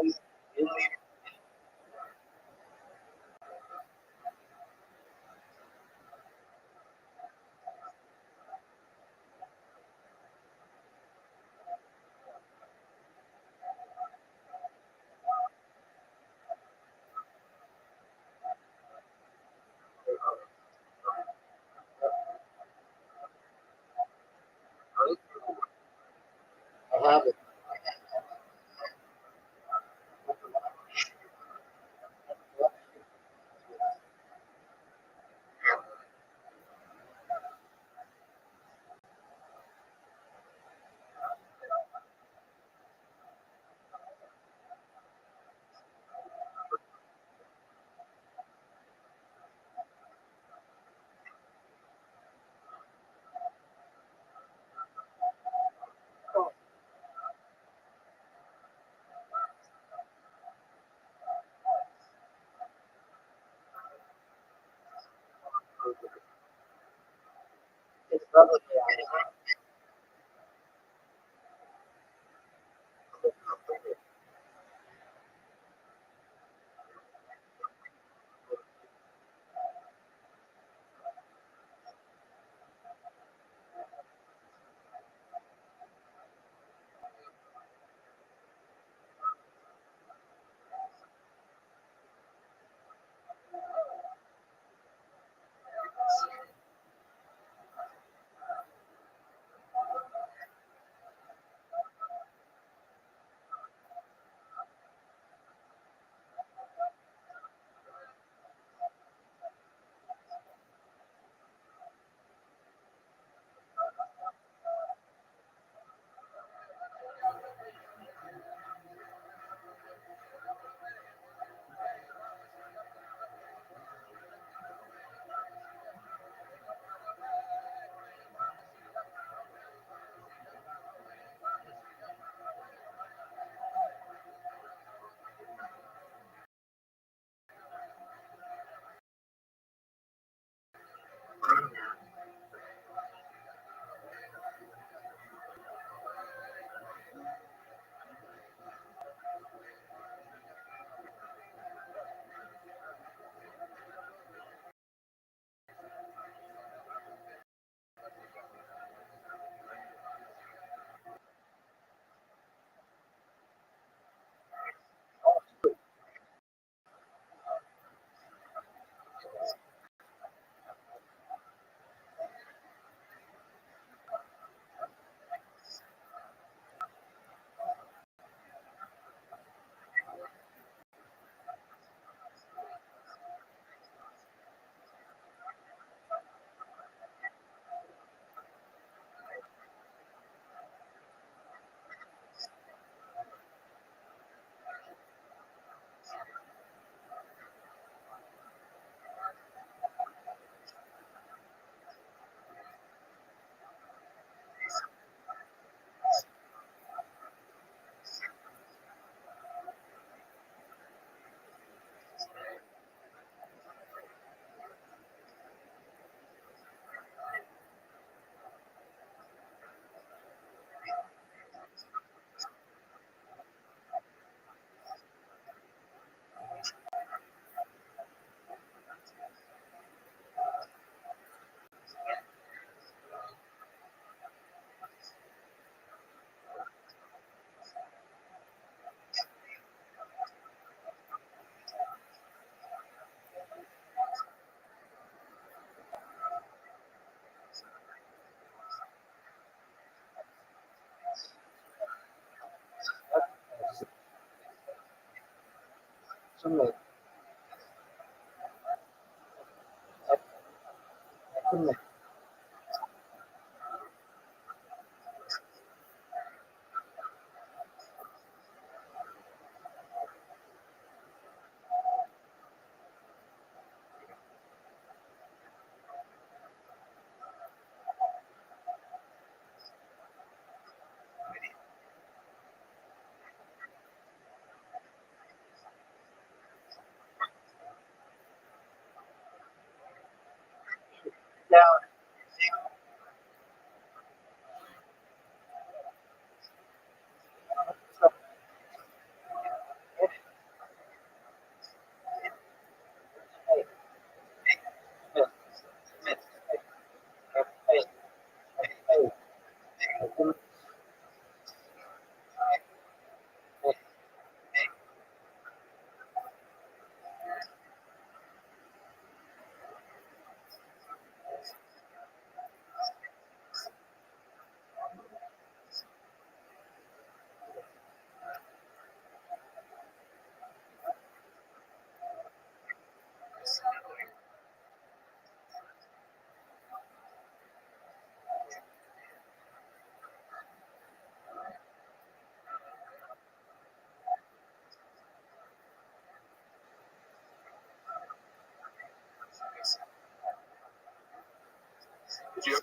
have it. It's probably something. I couldn't. Now, Did you?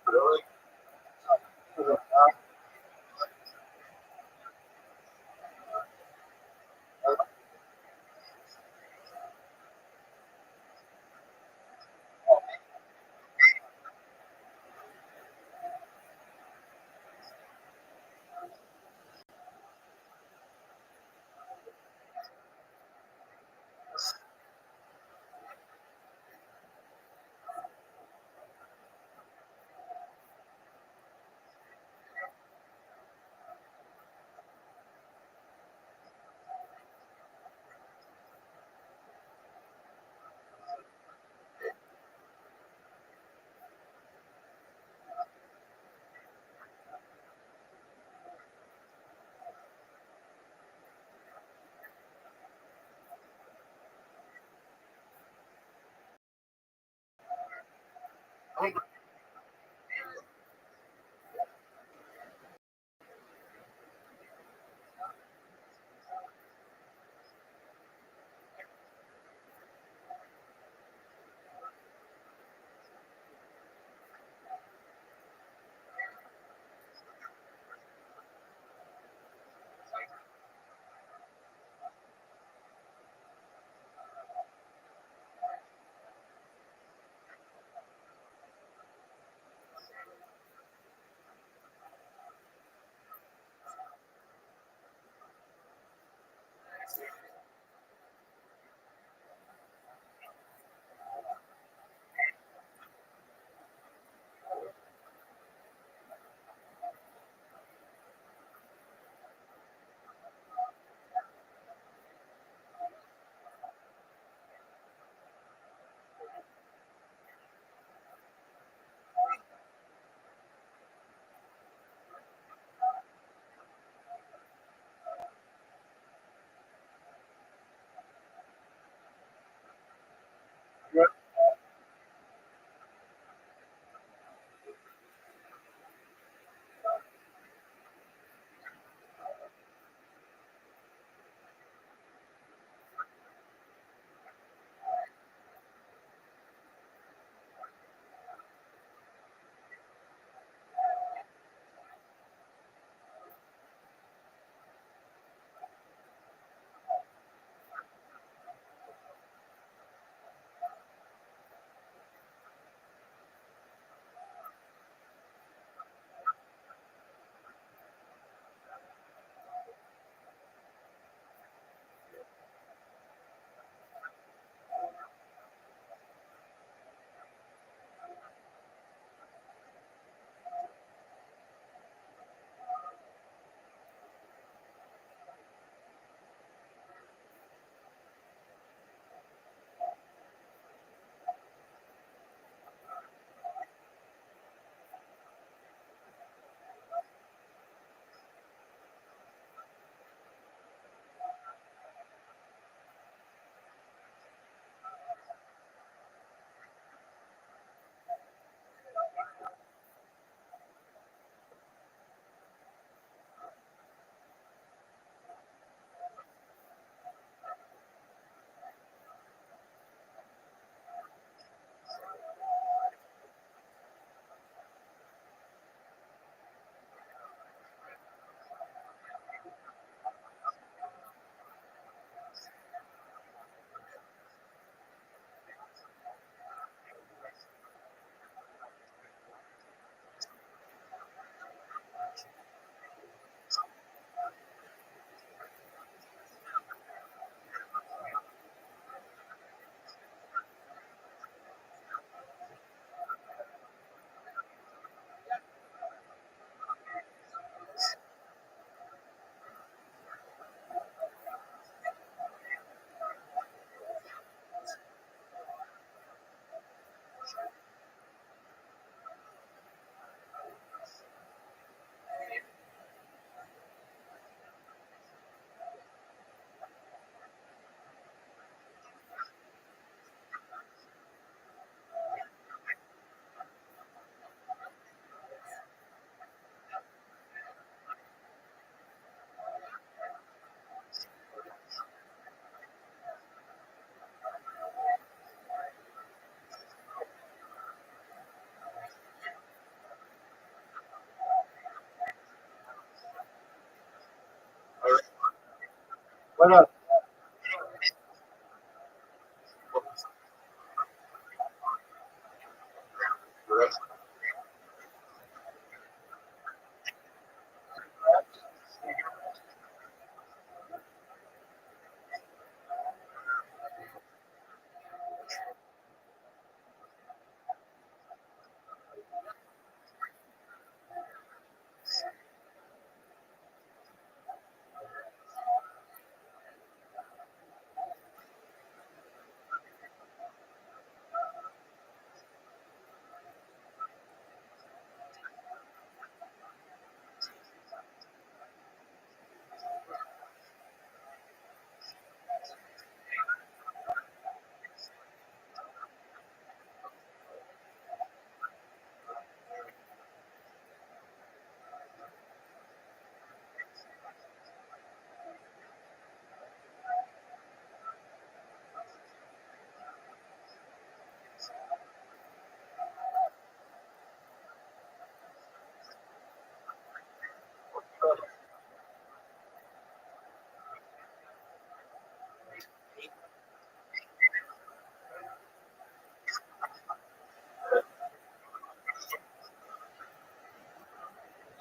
Really?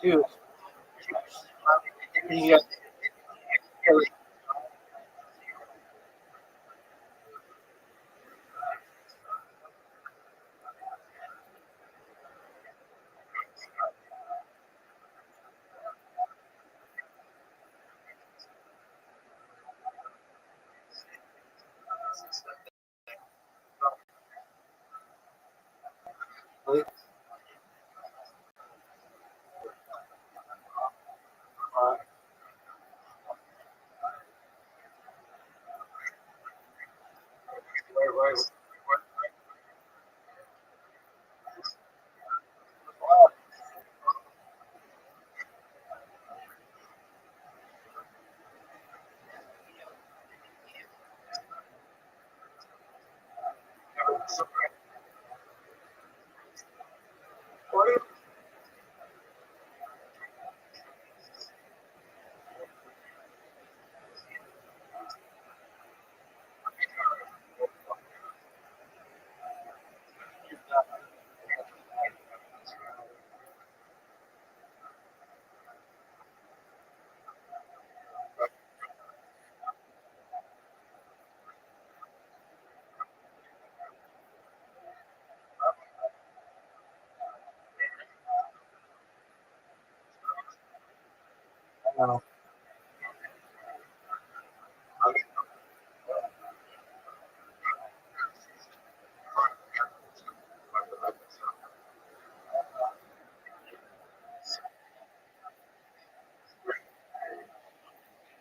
Dude, you got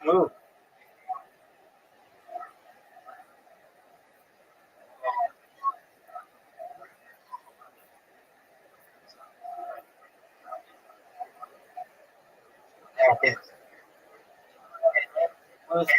move. Yeah, move.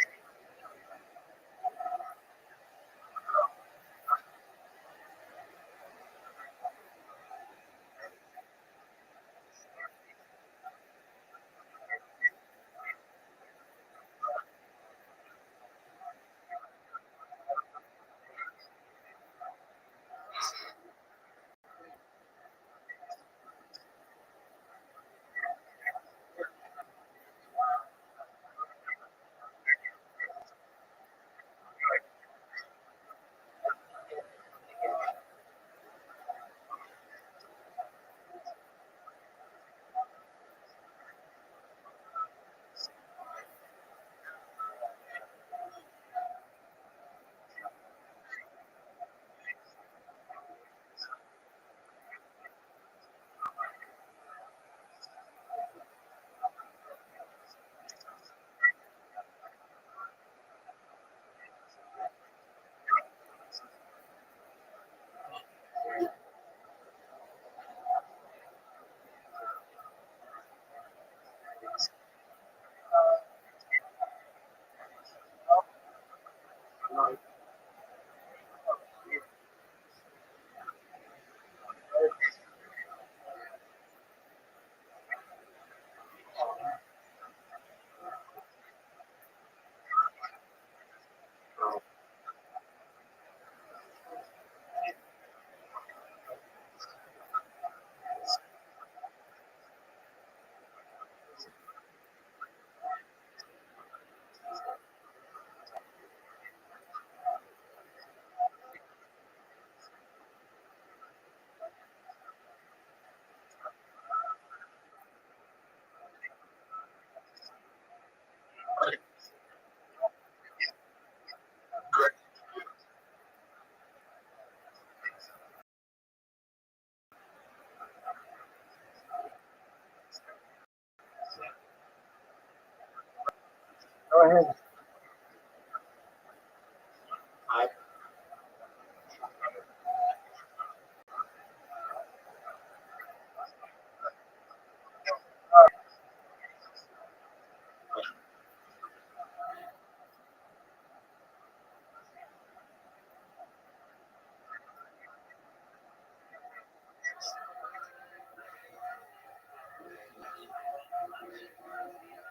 Go ahead.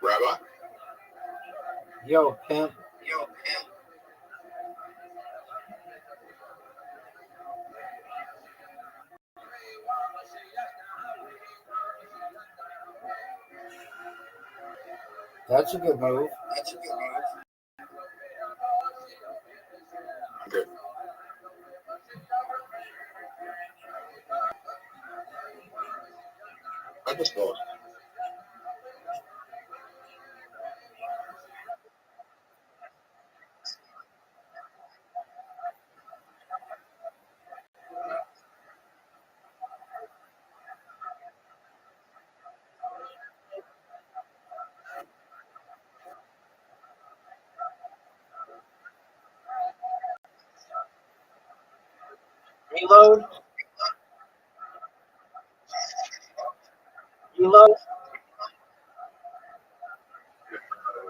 Rabbi? Yo, pimp. That's a good move. Okay. I just lost. Reload. Reload.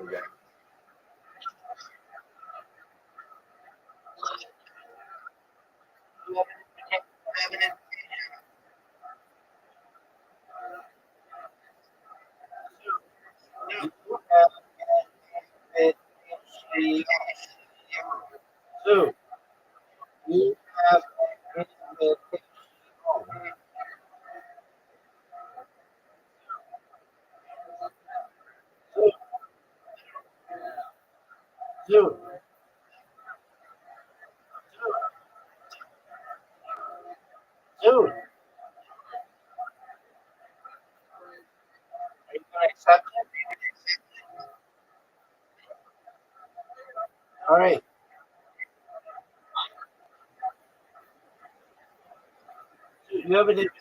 Okay. Sue, you have invitation. Sue, Sue, Sue. Are you going to accept it? All right. Sue, you have an invitation.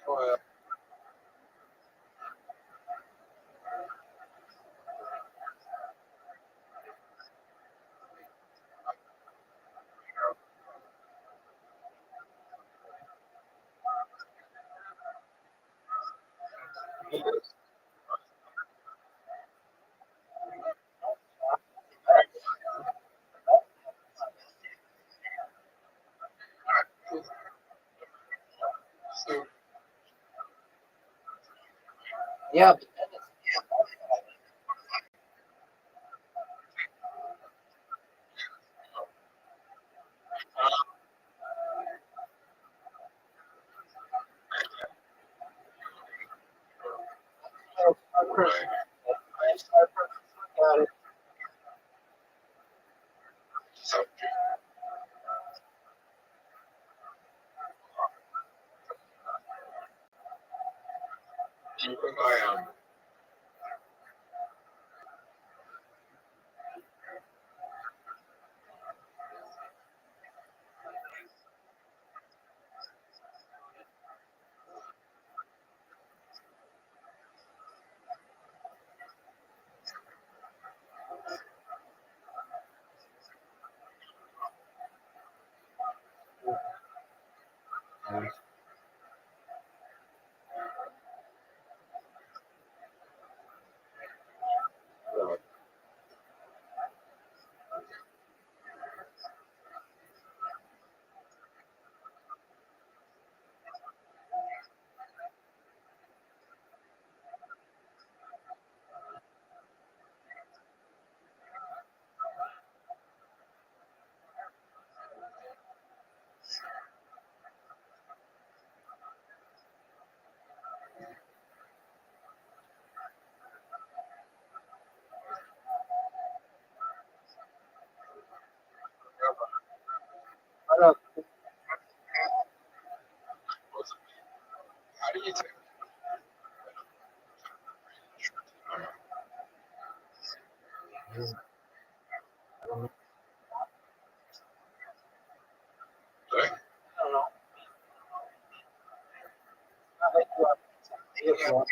Oh, so, Yeah. right. Got it. So, I What up? how do you take? Sorry? I don't know. Not like you are. If you want.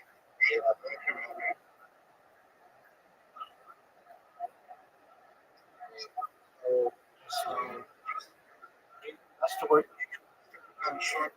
That's the word. I'm sure.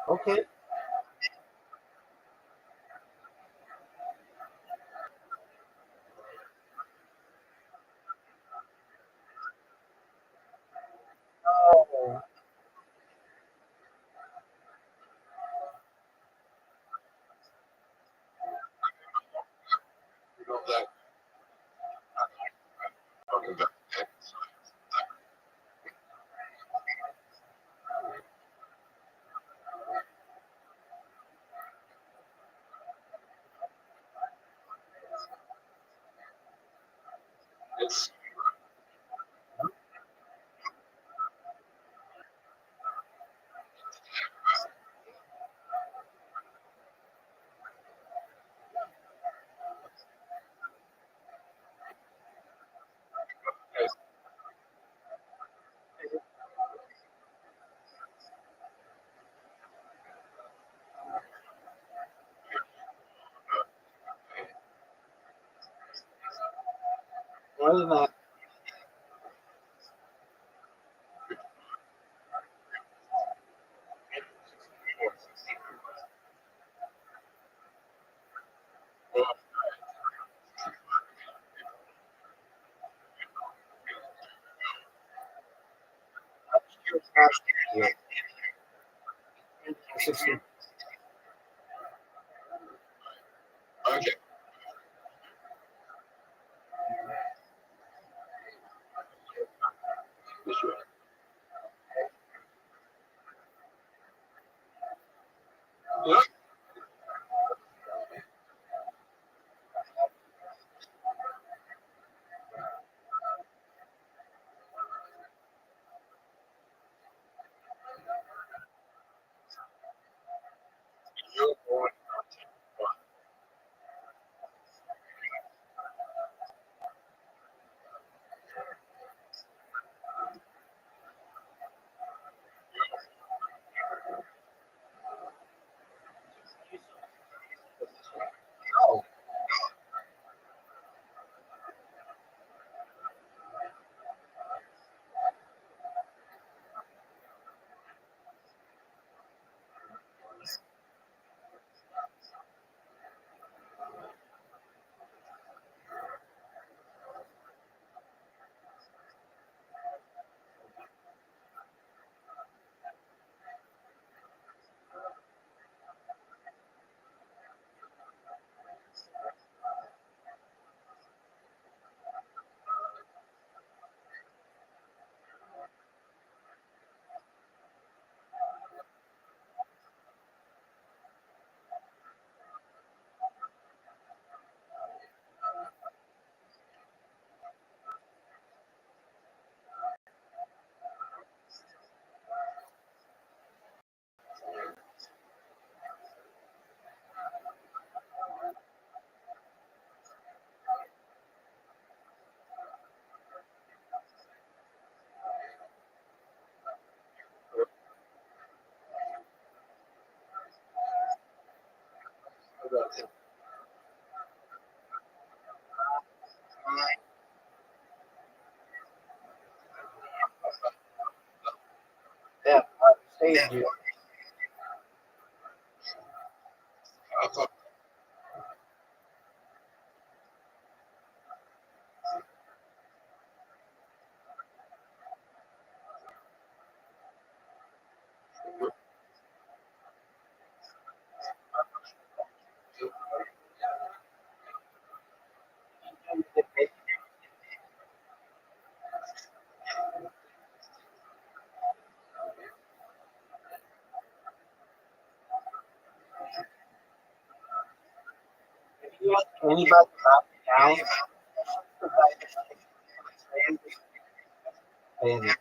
Okay. Oh, You know that talking about that. It's more than that. okay. Yeah. You're born. Oh, yeah. Saved you. I thought If you ask anybody about the down, and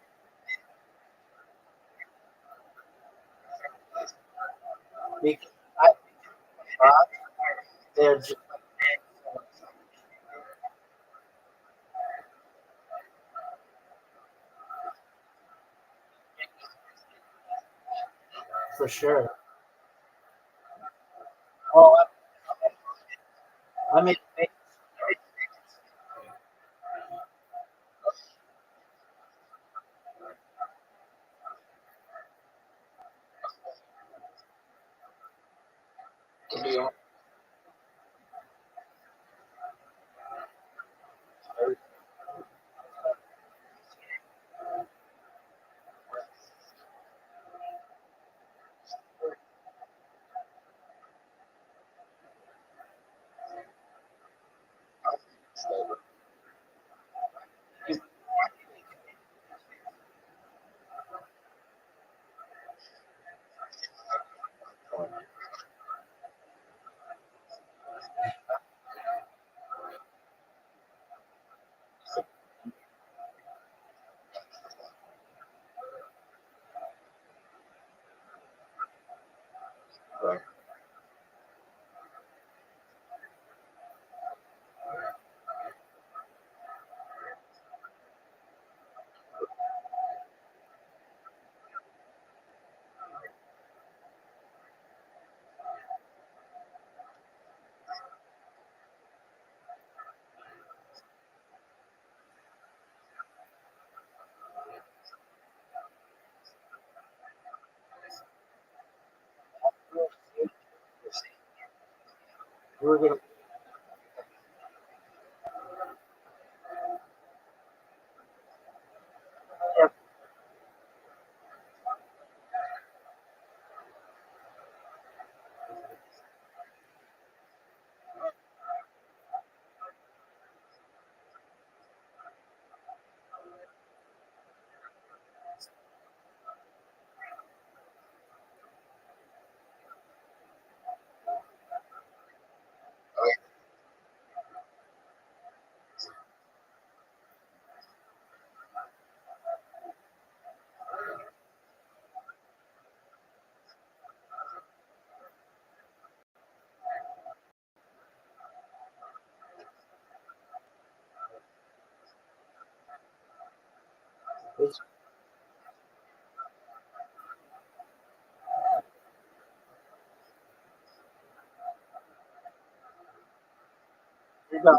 because I thought they're just for sure. Oh, I mean, We're gonna. It's, you're done.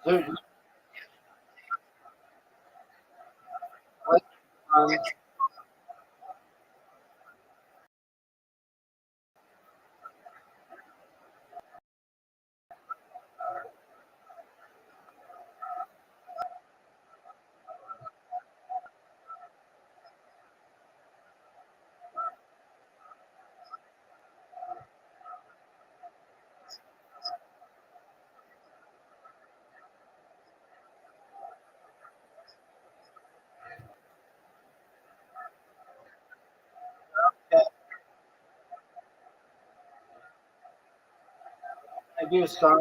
Dude, what, um, I do some.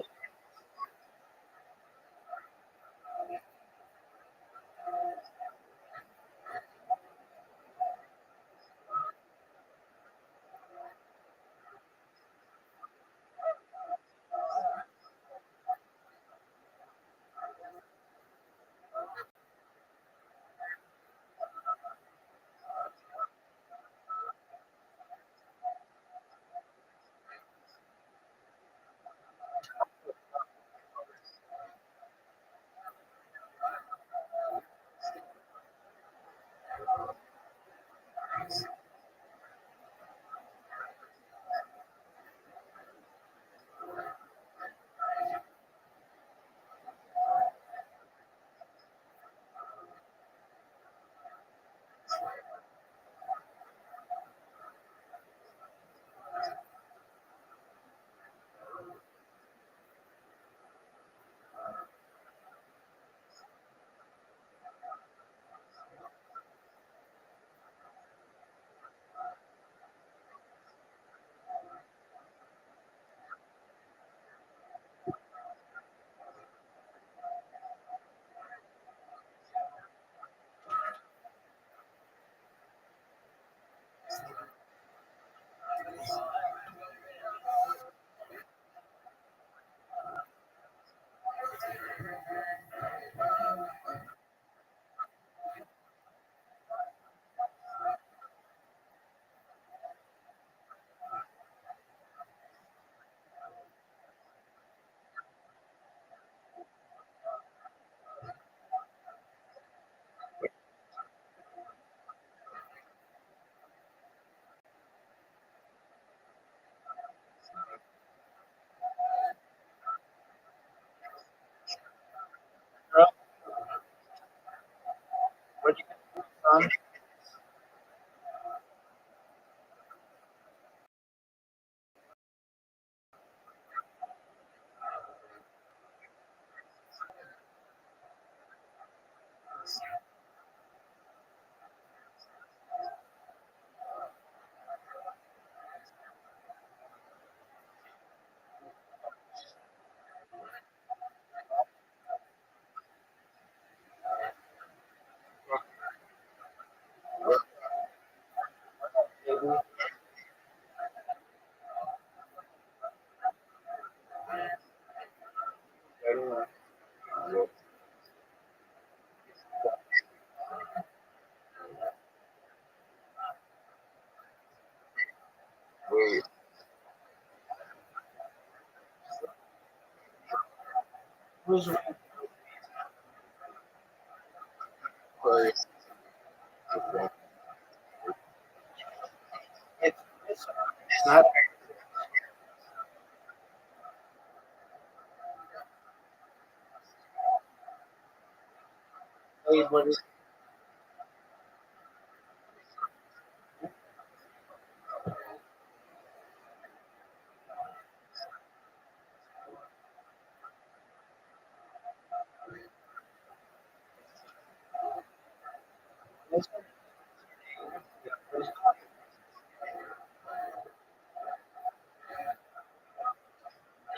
What you can do, son? Who's Very it's not what is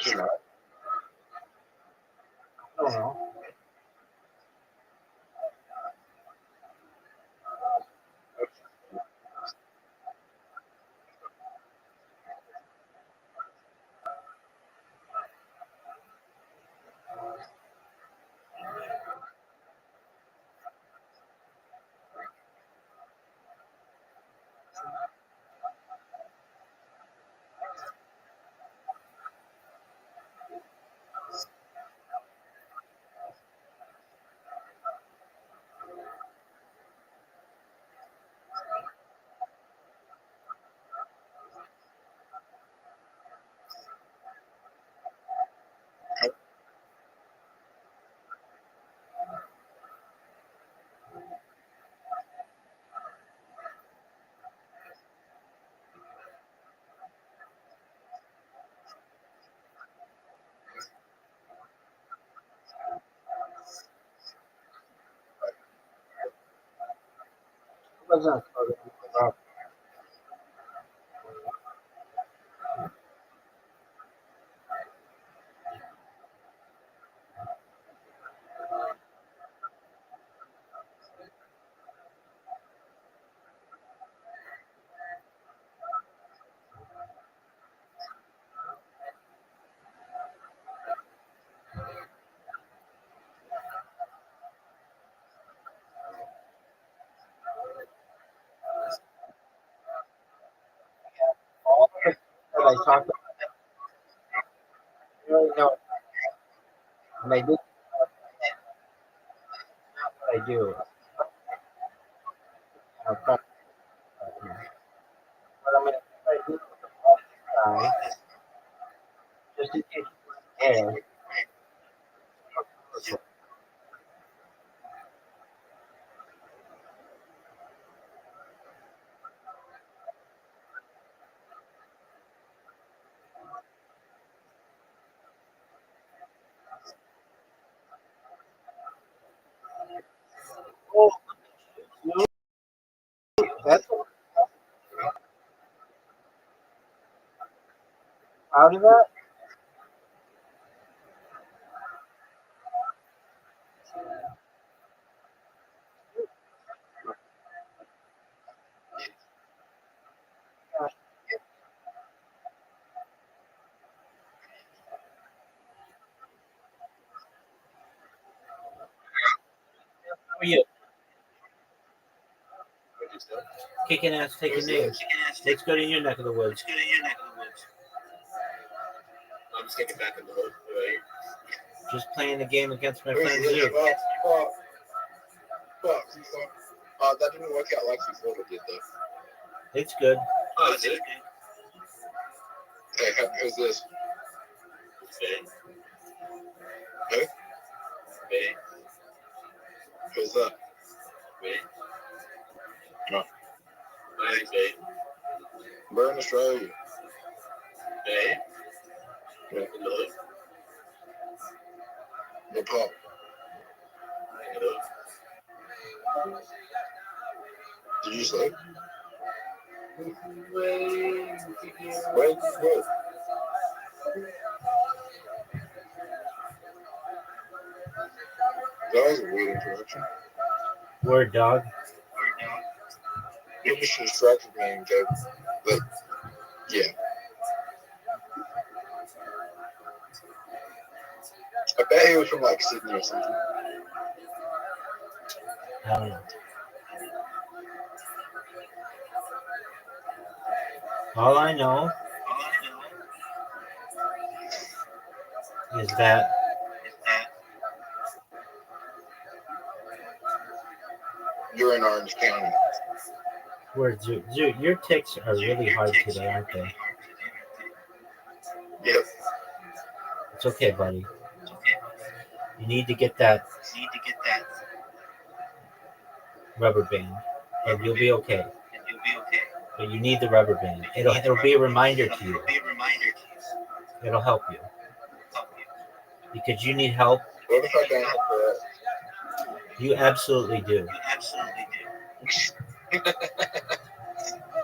this? I don't know. It wasn't about all the that I talked about. You really know, and I did what I do. But I'm gonna try to do guy just in case and oh, that's out of that. How are you? Kicking ass, taking names. Let's go to your neck of the woods. I'm just getting back in the hood. Right? Just playing the game against my friend Yeah, Zoo. that didn't work out like we thought it did, though. It's good. Oh, is it? Hey, who's this? Hey. Who? Hey. Who's that? Me. No. My name's Hey. We're in Australia. Hey. Yeah. Hello. Nepal. Hello. Did you sleep? Wait. That was a weird interaction. Word dog. You just distracted me and gave, but yeah. I bet he was from like Sydney or something. I don't know. All I know is that You're in Orange County. Where Zoo, your ticks are really hard today, aren't they? Yep. It's okay, buddy. You need to get that rubber band, and you'll be okay. But you need the rubber band. It'll be a reminder to you. It'll help you because you need help. What if I don't have that? You absolutely do.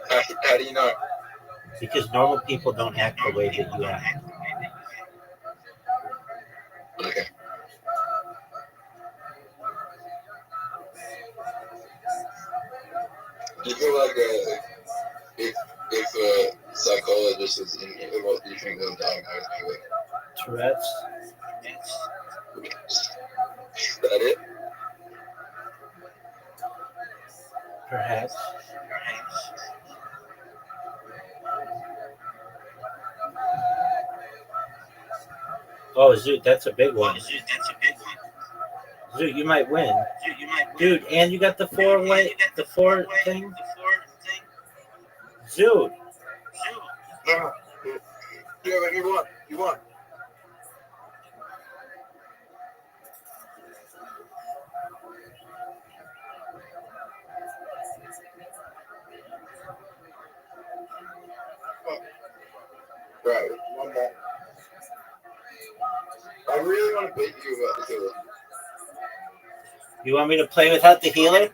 How do you know? Because normal people don't act the way that you act. Okay. Do you feel like if a psychologist is in here, what do you think they'll diagnose me with? Tourette's? Is that it? Perhaps. Oh, Zoot, that's a big one. Zoot, you might win. Dude, and you got the four thing? Zoot. No. Yeah, but you won. You won. Right, one more. I really want to beat you about the killer. You want me to play without the healer?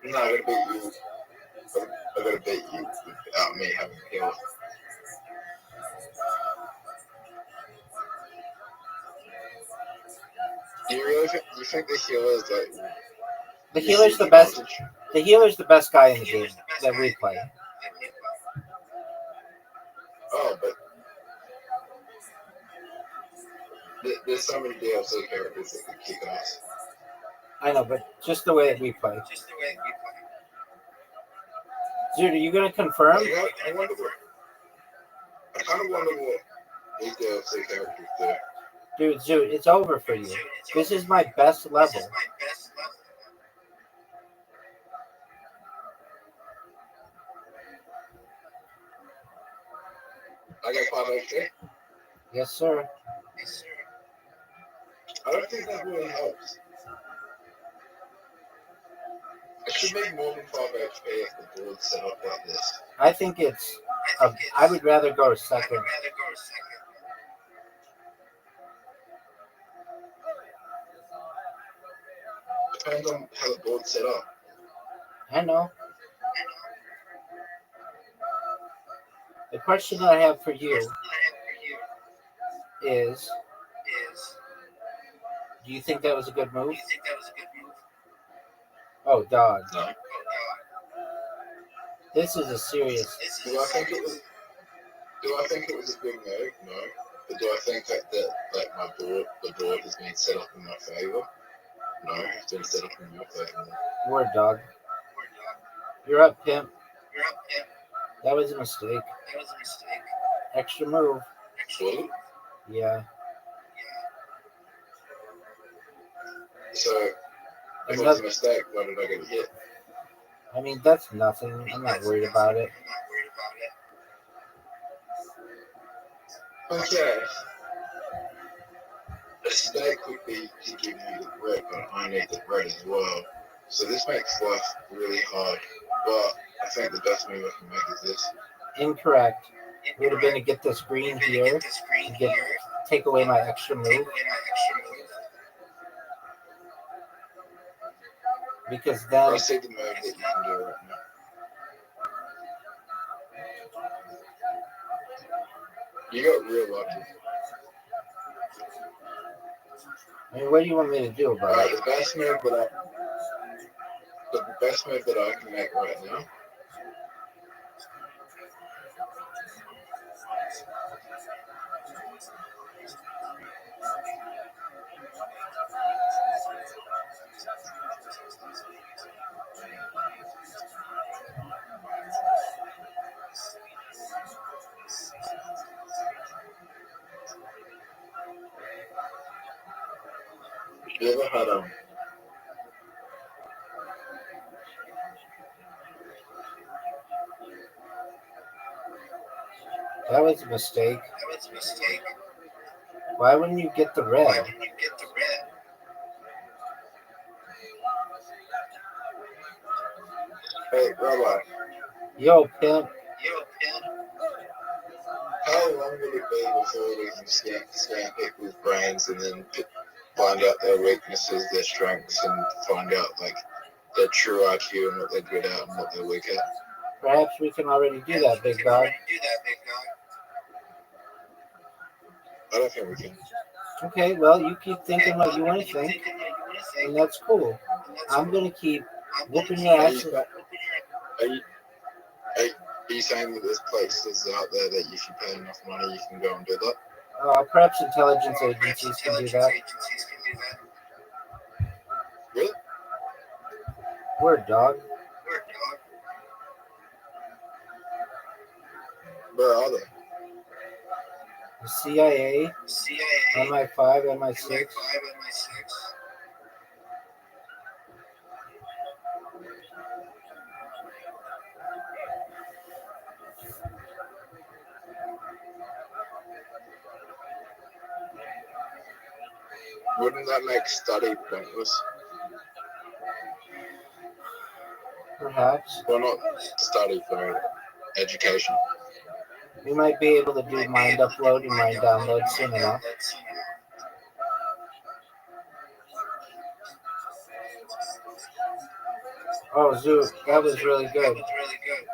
No, I'm gonna beat you. I'm gonna beat you without me having a healer. Do you really think the healer is like? The healer's the best. The healer's the best guy in the game that we play. Oh, but there's so many DLC characters that could kick ass. I know, but just the way that we play. Dude, are you gonna confirm? I wonder what. I kind of wonder what these DLC characters do. Dude, Zoot, it's over for you. This is my best level. I got 5 HP. Yes, sir. I don't think that really helps. I should make more than 5 HP if the board's set up like this. I think it's. I would rather go second. Depends on how the board's set up. I know. The question that I have for you is, do you think that was a good move? Oh, dog. No. This is a serious. Do I think it was? Do I think it was a good move? No. But do I think that the board has been set up in my favor? No, it's been set up in your favor. Word, dog. You're up, pimp. That was a mistake. Extra move. Was it? Yeah. So, if it was a mistake, why did I get hit? I mean, that's nothing. I'm not worried about it. Okay. A mistake would be to give you the bread, but I need the bread as well. So this makes life really hard. But I think the best move I can make is this. Incorrect. It would have been to get this green here to take away my extra move. Because then I see the move that you can do right now. You got real lucky. I mean, what do you want me to do about Alright, it? the best move that I can make right now. You ever had That was a mistake. That was a mistake. Why wouldn't you get the Why red? didn't you get the red? Hey, Rabbi, Yo, pimp. Yo, Pim, how long would it be before we can scan people's brains and then find out their weaknesses, their strengths, and find out like their true IQ and what they're good at and what they're weak at? Perhaps we can already do that, big We can dog. already do that, big dog. I don't think we can. Okay, well, you keep thinking what you want to Keep think, thinking what you want to think, and that's cool. and that's I'm going to keep I'm gonna whooping keep- your Are ass. you, are you saying that there's places out there that if you pay enough money, you can go and do that? Perhaps intelligence agencies can do that. Agencies can do that. Really? Word, dog. Word, dog. Where are they? The CIA, CIA, MI5, MI6. MI5, MI6. Wouldn't that make study pointless? Perhaps. Well, not study for education. We might be able to do mind upload and mind download soon enough. Oh, Zoo, that was really That good. was really good.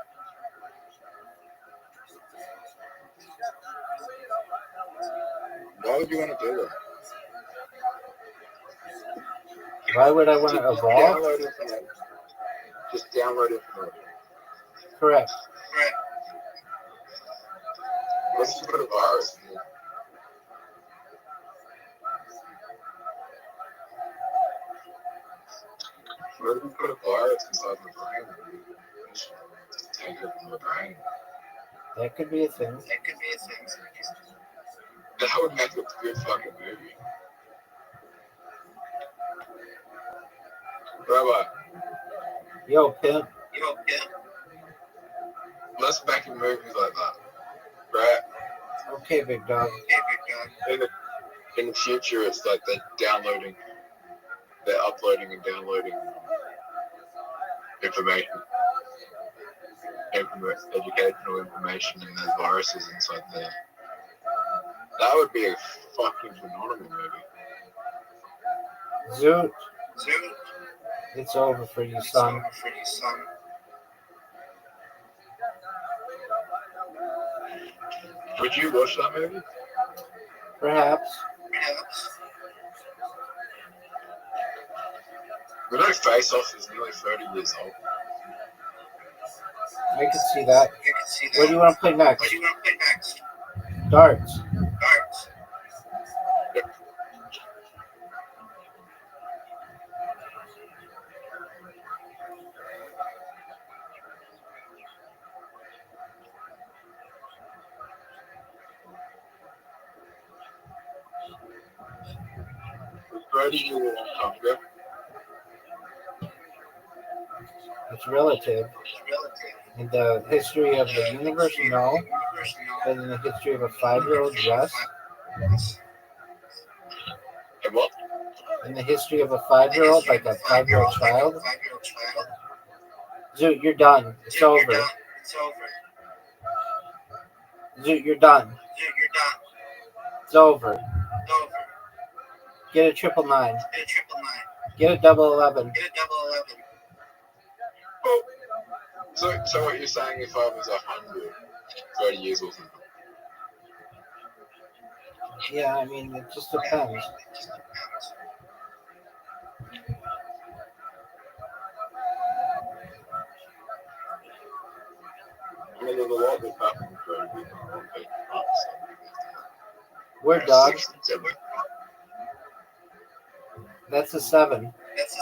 Why would you want to do that? Why would I want to evolve? Download information. Just download information. Correct. Right. Let's just put a virus in there. What if we put a virus inside the brain? Just take it from the brain. That could be a thing. That could be a thing. That would make a good fucking movie. Rabbi, Yo, pimp. Yo, Pim, let's make a movie like that. Right? Okay, big dog. In the future, it's like they're uploading and downloading information, educational information, and there's viruses inside there. That would be a fucking phenomenal movie. Zoot, Zoom, it's over for you, it's son. over for you, son. Would you watch that movie? Perhaps. Perhaps. We know Face Off is nearly 30 years old. I could see that. You can see that. What do you want to play What next? do you want to play next? Darts. Darts. Was 30 years a long time ago? It's relative. It's relative. In the history of the universe, no. But in the history of a 5-year-old, yes. And what? In the history of a 5-year-old, like a 5-year-old child. 5-year-old child. Zoot, you're done. It's Dude, you're over. done. It's over. Zoot, you're done. Dude, you're done. It's over. It's over. Get a 999. Get a 999. Get a 1111. Get a 1111. Oh, so what you're saying if I was 100, 30 years or something? Yeah, I mean, it just depends. It just depends. I mean, there's a lot that's happened for people. Word, dog. That's a 7.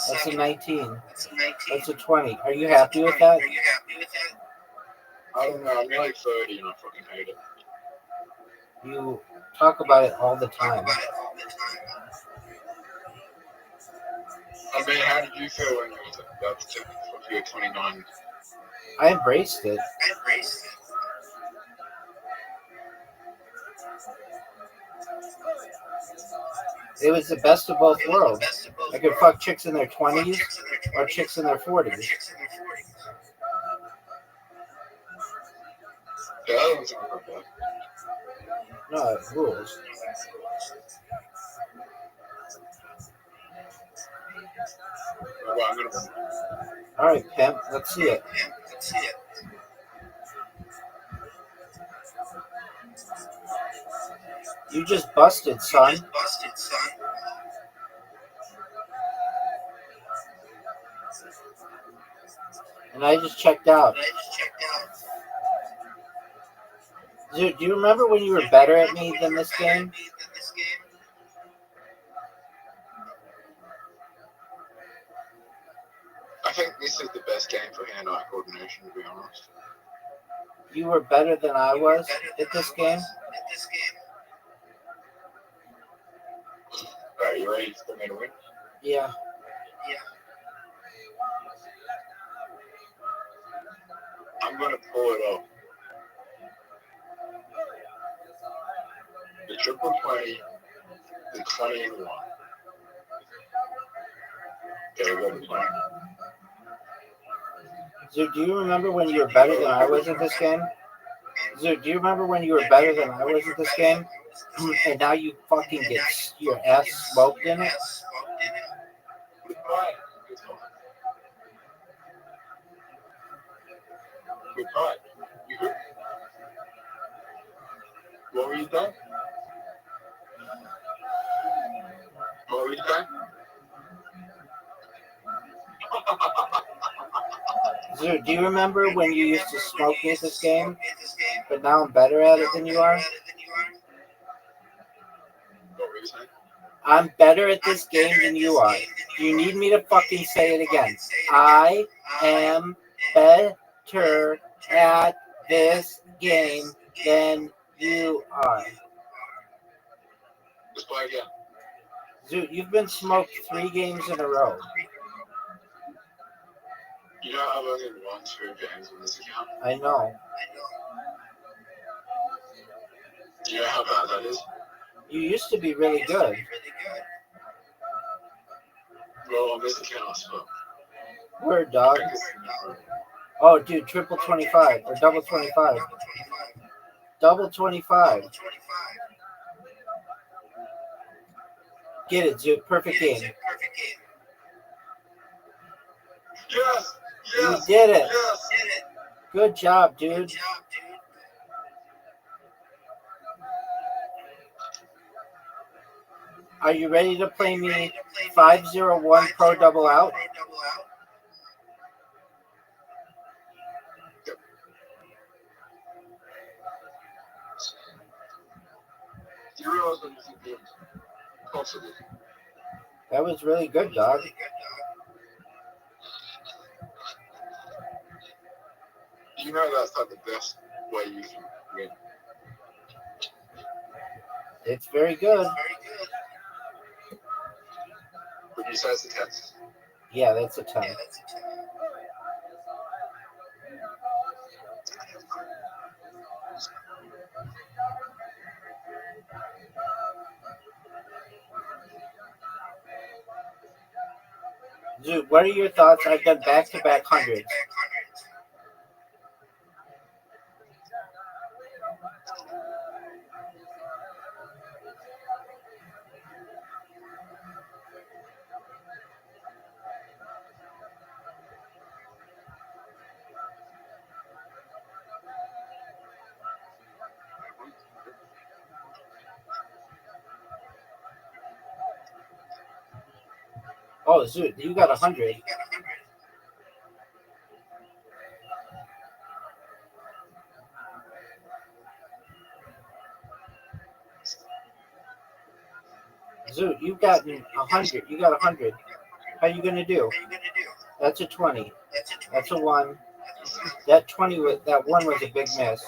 That's a 19. That's a 19. That's a 20. Are you happy with that? Are you happy with that? I don't know. I'm nearly 30 and I fucking hate it. You talk about it all the time. I mean, how did you feel when you were 29? I embraced it. I embraced it. It was the best of both worlds. I could fuck chicks in their 20s or chicks in their 40s. Yeah, that doesn't sound like that. No, it rules. Well, I'm gonna run. All right, pimp, let's see it. You just busted, son. And I just checked out. Dude, do you remember when you were better at me than this game? I think this is the best game for hand-eye coordination, to be honest. You were better than I was at this game? Alright, you ready for me to win? Yeah. I'm gonna pull it up. The triple 20, the 20 and 1. Okay, we're gonna play. Dude, do you remember when you were better than I was at this game? Dude, do you remember when you were better than I was at this game? And now you fucking get your ass smoked in it? Goodbye. Goodbye. You heard? What were you saying? What were you saying? Dude, do you remember when you used to smoke me at this game? But now I'm better at it than you are? What were you saying? I'm better at this game than you are. Do you need me to fucking say it again? I am better at this game than you are. Just play again. Dude, you've been smoked 3 games in a row. You know I've only won 2 games on this account. I know. Do you know how bad that is? You used to be really good. Well, on this account I spoke. Word, dog. Oh, dude, triple 25 or double 25. Double 25. Get it, dude. Perfect game. Yes! You did it. Yes! Good job, dude. Are you ready to play me 501 Pro Double Out? Do you realize when you think games possible? That was really good, dog. You know that's like the best way you can win. It's very good. Would you say it's a test? Yeah, that's a 10. Dude, what are your thoughts? I've done back-to-back hundreds. Oh, dude, you got 100. Zoot, you got 100. You got 100. How you gonna do? That's a 20. That's a 1. That 20 was, that 1 was a big miss.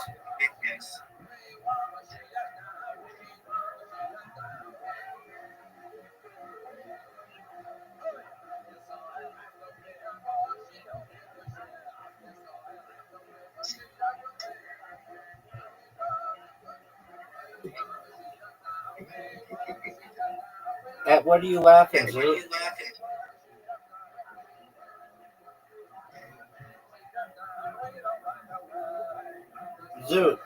At what are you laughing, Zoot? Zoot,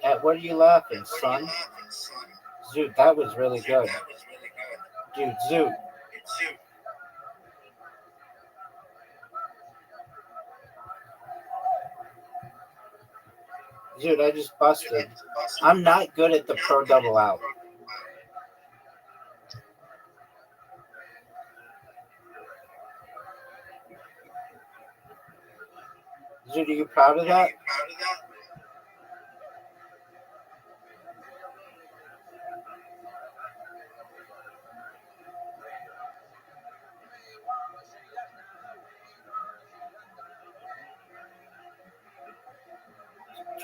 at what are you laughing, son? Zoot, that was really good. Dude, Zoot. Zoot, I just busted. I'm not good at the pro double out. Zoot, are you proud of that?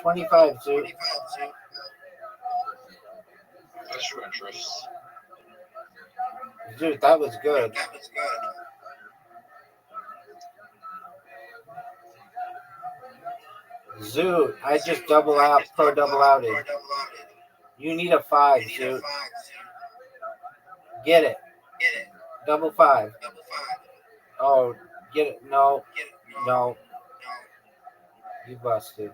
$25, Zoot. Special interests. Zoot, that was good. Zoot, I just pro double outed. You need a 5, Zoot. Get it. Double 5. Oh, get it. No. No. You busted.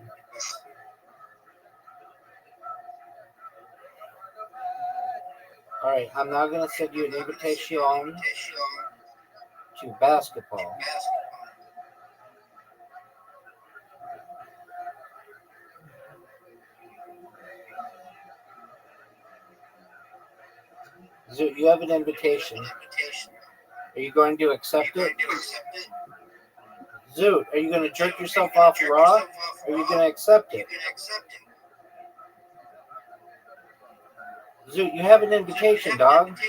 Alright, I'm now going to send you an invitation to basketball. Zoot, you have an invitation. Are you going to accept it? Zoot, are you going to jerk yourself off raw? Or are you going to accept it? Zoot, you have an invitation, dog.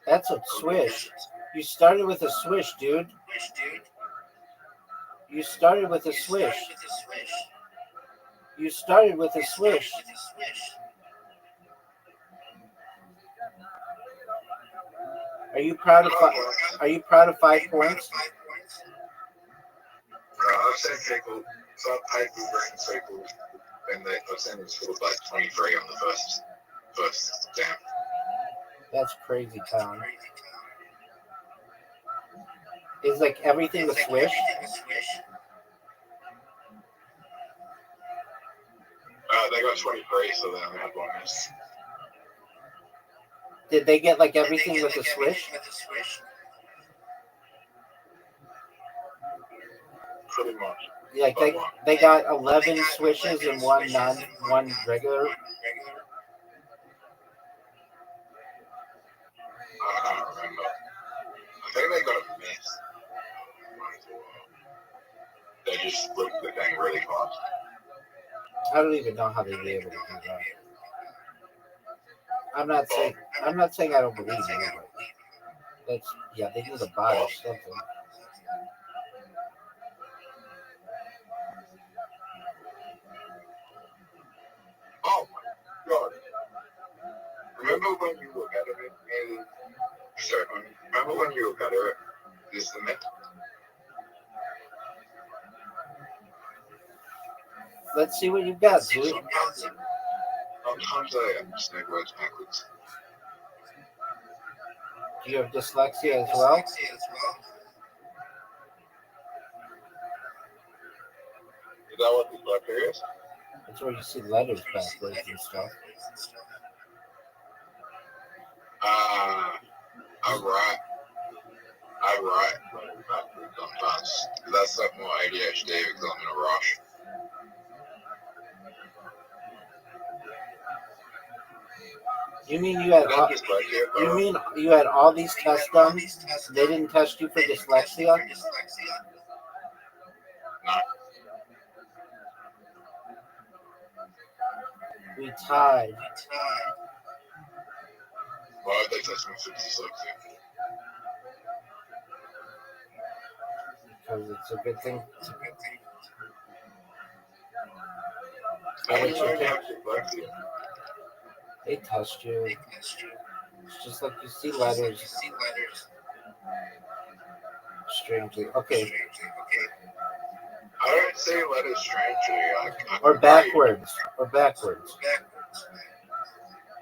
That's a swish. You started with a swish, dude. You started with a swish. You started with a swish. Are you proud of 5 points? I've seen people, so I've paid for brain cycle, and I've seen them score like 23 on the first down. That's crazy, Tom. Is like everything a swish? They got 23, so they only had one miss. Did they get like everything with a swish? Pretty much. Like they got 11 swishes and one regular. I can't remember. I think they got a miss. They just flipped the thing really fast. I don't even know how they'd be able to do that. I'm not saying I don't believe you, but they need a buy or something. Oh my god. Remember when you were better at it? Sorry, remember when you were better at this than that? Let's see what you've got, dude. Sometimes I say words backwards. Do you have dyslexia as well? Is that what dyslexia is? That's where you see letters backwards and stuff. I write backwards sometimes. That's like more ADHD because I'm in a rush. You mean you had all these tests done? They didn't test you for dyslexia? No. We tied. Why would they test me for dyslexia? Because it's a good thing. They test you. It's just like you see letters strangely. Okay. I don't say letters strangely. Or backwards. Or backwards.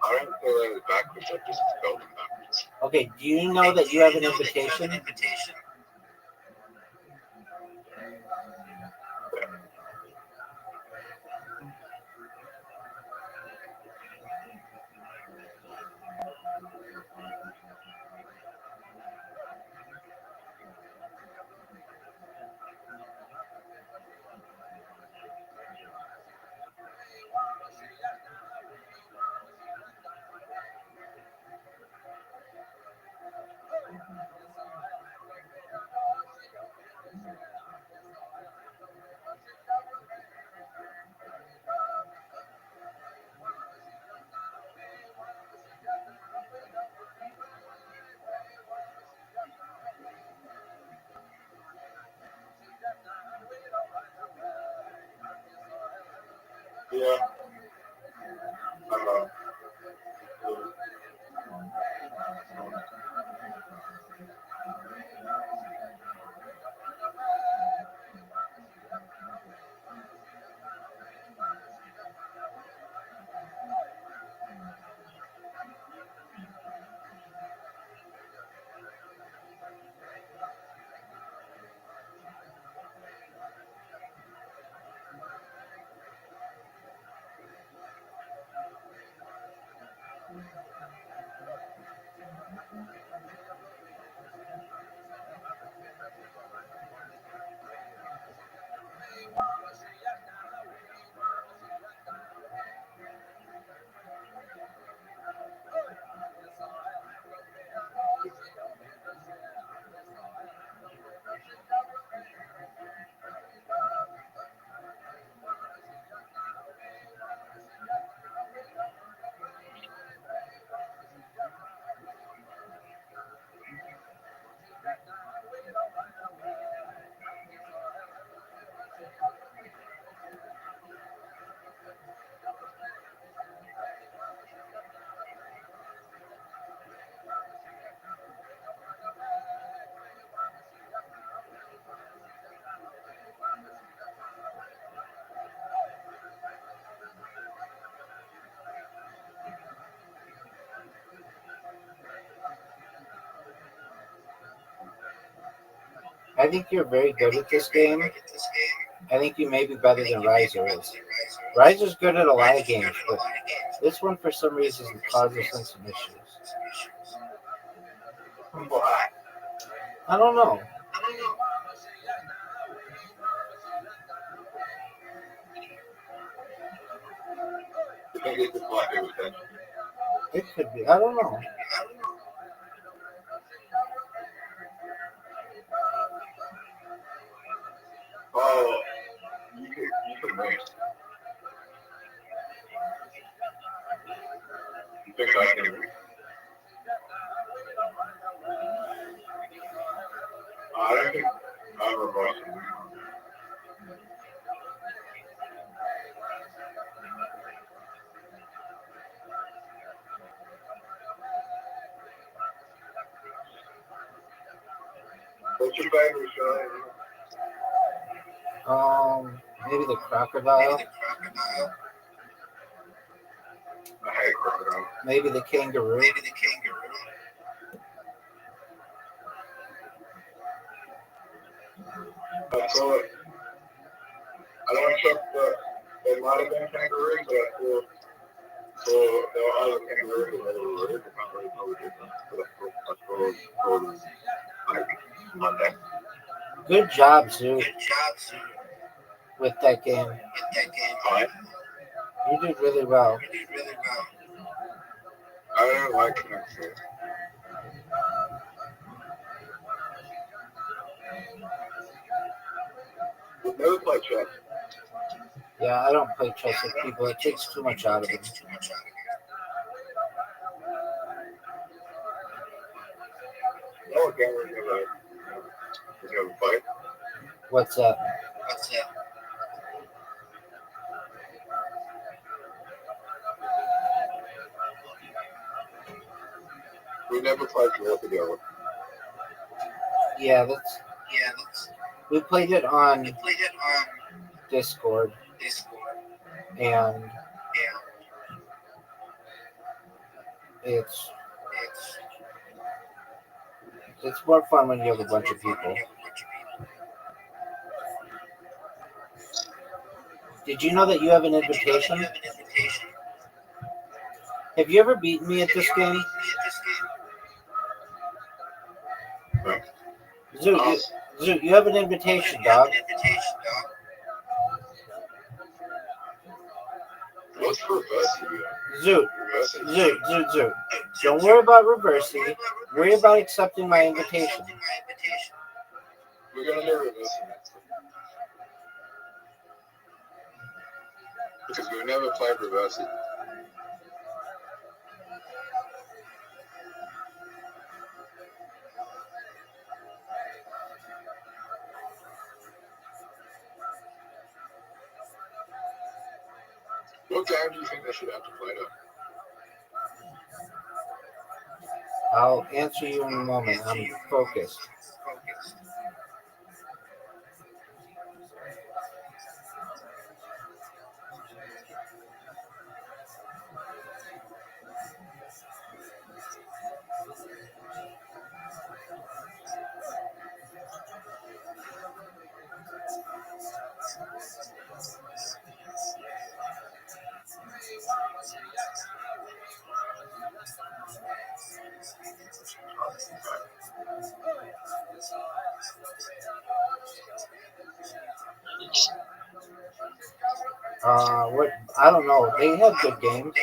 I don't say letters backwards. I just spell them backwards. Okay, do you know that you have an invitation? Yeah. I think you're very good at this game. I think you may be better than Riser is. Riser's good at a lot of games, but this one for some reason causes some issues. Why? I don't know. I think it's a black extension. It could be. I don't know. Oh, you can wait. You think I can wait? I don't think I'm reversing. What's your favorite show? Maybe the crocodile. I hate crocodile. Maybe the kangaroo. I saw it. I don't trust the might have been kangaroos, but I saw there were other kangaroos that were really not really know the difference. But I saw them like Monday. Good job, Zoo, with that game. Fine. You did really well. I don't like Connecticut. We've never played chess. Yeah, I don't play chess with people. It takes too much out of them. No game we're gonna fight. What's that? played Dwarf together. Yeah, we played it on We played it on Discord, Discord, and and it's it's it's more fun when you have a bunch more of fun people. when you have a bunch of people. Did you know that you have an Did you know that invitation? you have an invitation? Have you ever beaten me at this game? Me at this game? Zoot, you have an invitation, You have dog. an invitation, dog. What's reversing? Zoot, Reversing. Zoot. Don't worry about reversing. Worry about accepting my invitation. We're gonna do reversing next time. Because we've never played reversing. What game do you think they should have to play though? I'll answer you in a moment. I'm focused. What? I don't know. They have good games.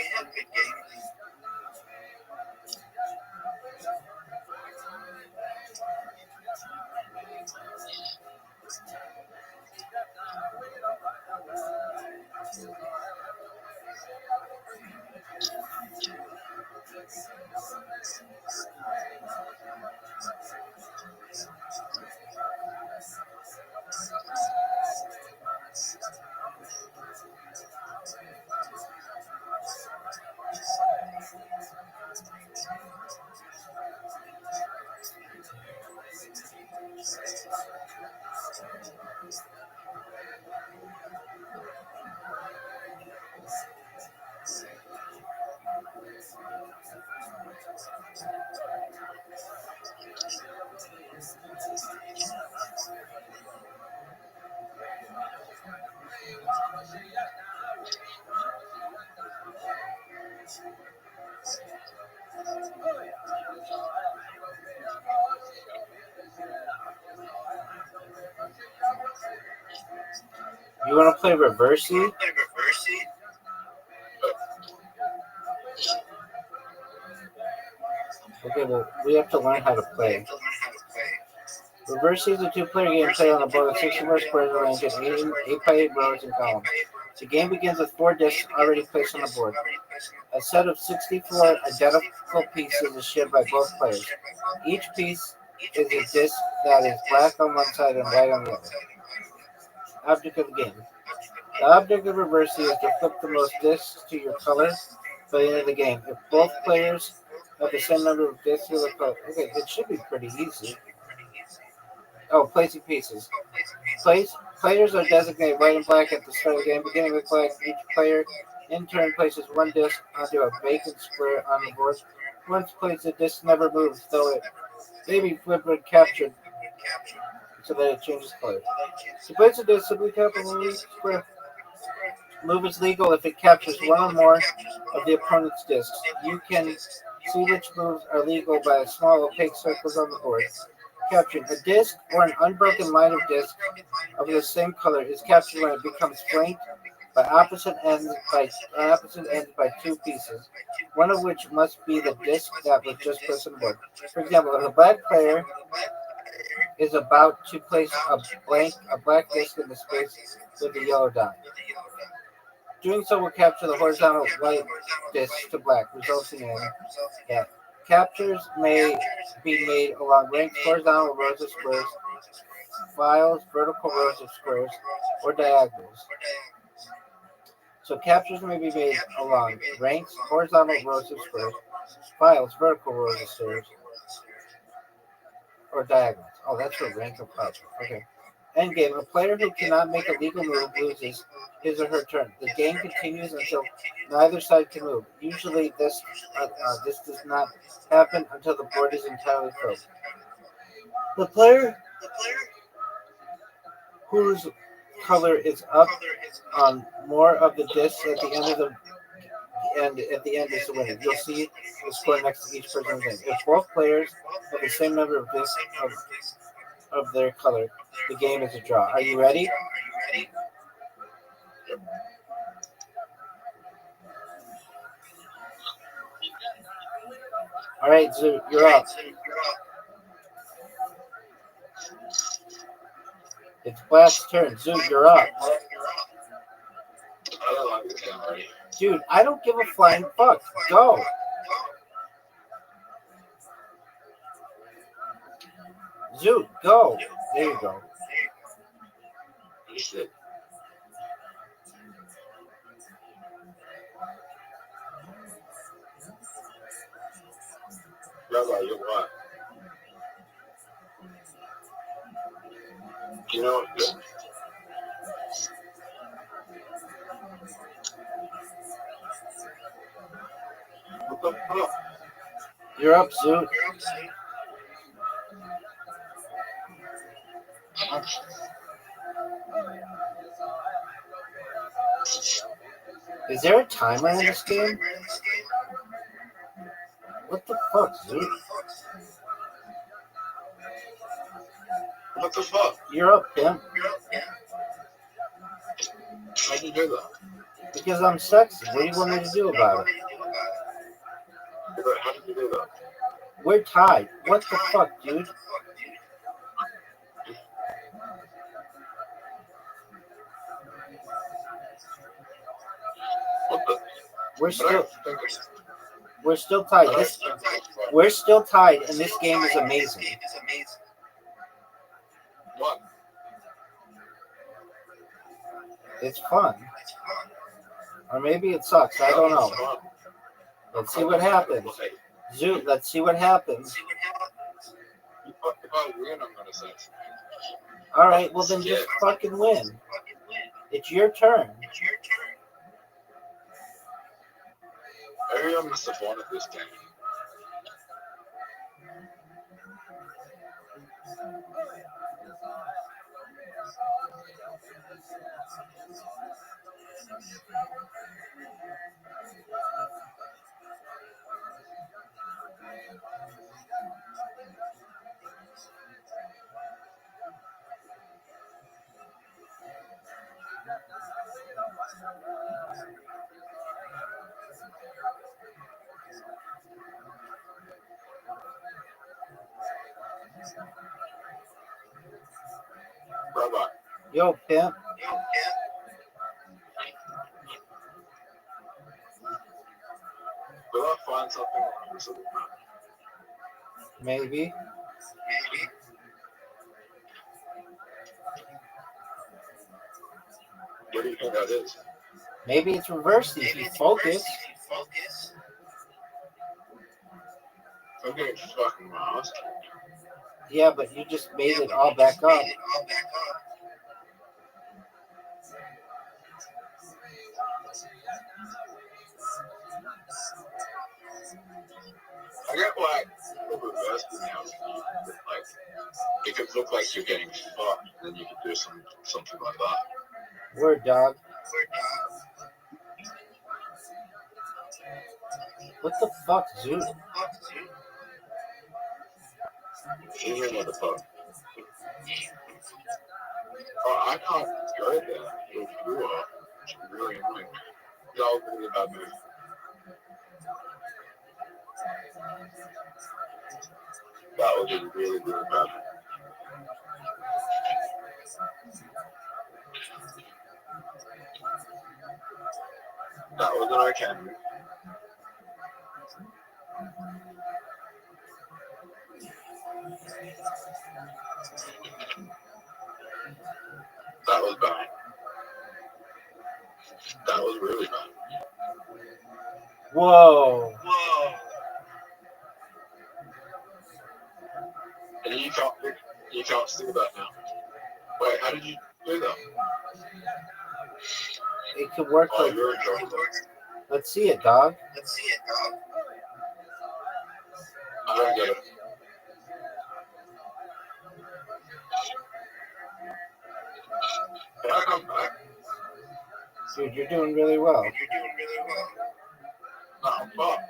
You want to play Reversey? Okay, well, we have to learn how to play. Reversey is a two-player game played on a board of 64 squares arranged in 8x8 rows and columns. The game begins with 4 discs already placed on the board. A set of 64 identical pieces is shared by both players. Each piece is a disc that is black on one side and white on the other. Object of the game. The object of Reversey is to flip the most discs to your color by the end of the game. If both players have the same number of discs with a color, okay, it should be pretty easy. Oh, placing pieces. Players are designated white and black at the start of the game. Beginning with black, each player in turn places one disc onto a vacant square on the board. Once placed, the disc never moves, though it may be flipped when captured so that it changes color. To place a disc, simply tap on the square. Move is legal if it captures one or more of the opponent's discs. You can see which moves are legal by the small opaque circles on the board. Captured. A disc or an unbroken line of discs of the same color is captured when it becomes flanked by opposite ends by 2 pieces, one of which must be the disc that was just placed on the board. For example, if a black player is about to place a black disc in the space with the yellow dot. Doing so will capture the horizontal white disc to black, resulting in that captures may be made along ranked horizontal rows of squares, files, vertical rows of squares, or diagonals. So captures may be made along ranked horizontal rows of squares, files, vertical rows of squares, or diagonals. Oh, that's for rank of clouds. Okay. Endgame. A player who cannot make a legal move loses his or her turn. The game continues until neither side can move. Usually, this does not happen until the board is entirely filled. The player whose color is up on more of the discs at the end of the and at the end is the winner. You'll see the score next to each person's name. If both players have the same number of discs of their color, the game is a draw. Are you ready? All right, Zoo, you're up. It's Black's turn. Zoo, you're up. I don't like this game already. Dude, I don't give a flying fuck. Go. Zoo, go. There you go. You should. Rabbi, you what? You know what? What the fuck? You're up, Zoo. Is there a timer in this game? What the fuck, Zoo? What the fuck? You're up, pimp. How'd you do that? Because I'm sexy. What do you want me to do about it? How did you do that? We're tied. What the fuck, dude? What the? We're still tied. We're still tied, and this game is amazing. What? It's fun. Or maybe it sucks. I don't know. Let's see what happens. Zoo, let's see what happens. If I win, I'm gonna say. All right, well then just fucking win. It's your turn. Maybe I'm disappointed this game. Rabbi. Yo, pimp. Will I find something wrong with it? Maybe. What do you think that is? Maybe it's reversed if you focus. I'm getting fucking lost. Yeah, but you just made it all back up. I get like reversed now. Like it could look like you're getting fucked, then you could do something like that. Word, dog. What the fuck, Zoo? You mean what the fuck? Oh, I can't go there. It flew off. It's really annoying. That was really bad move. That was a really, really bad move. That was an okay move. That was bad. That was really bad. Whoa. And you can't. Just think about it now. Wait, how did you do that? It could work Oh, like. you're in trouble. Let's see it, dog. I don't get it. Can I come back? Dude, you're doing really well. No, I'm fucked.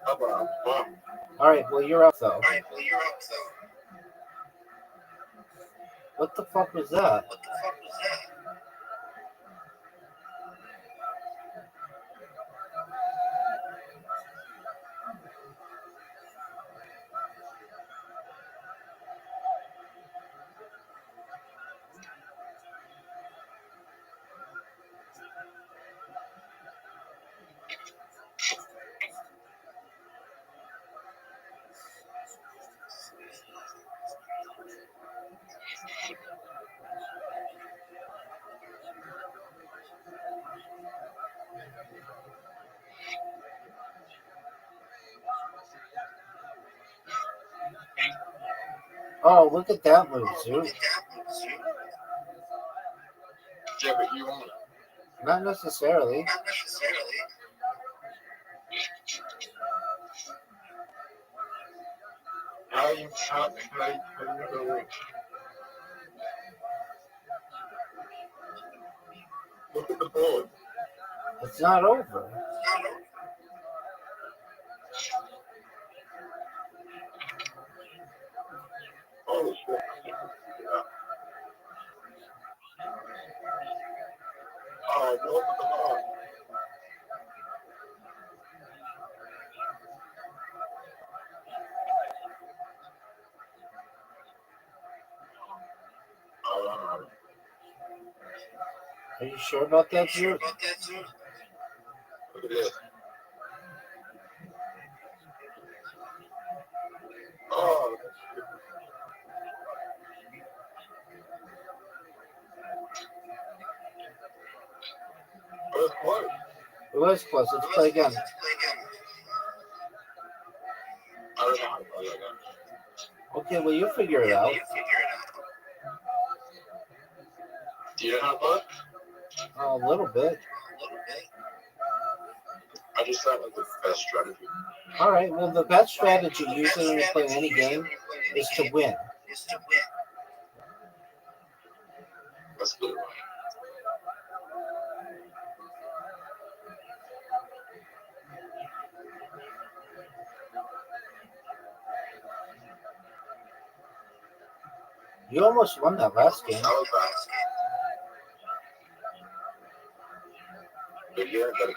How about I'm fucked? All right, well, you're up, though. What the fuck was that? Oh, look at that move, Zoo. Yeah, but you want it. Not necessarily. How you look at the board. It's not over. Oh, shit. Oh, look at the board. Oh, Are you sure about that, Zoo? look at this. Oh, it's close. It was close. Let's play again. I don't know how to play that. Okay, well, you figure it out. Do you know how to play? A little bit. I just thought like the best strategy. All right, well, the best strategy usually when you play any game is to win. That's good. You almost won that last game. That was bad. But yeah, but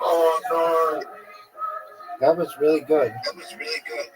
oh no. That was really good. That was really good.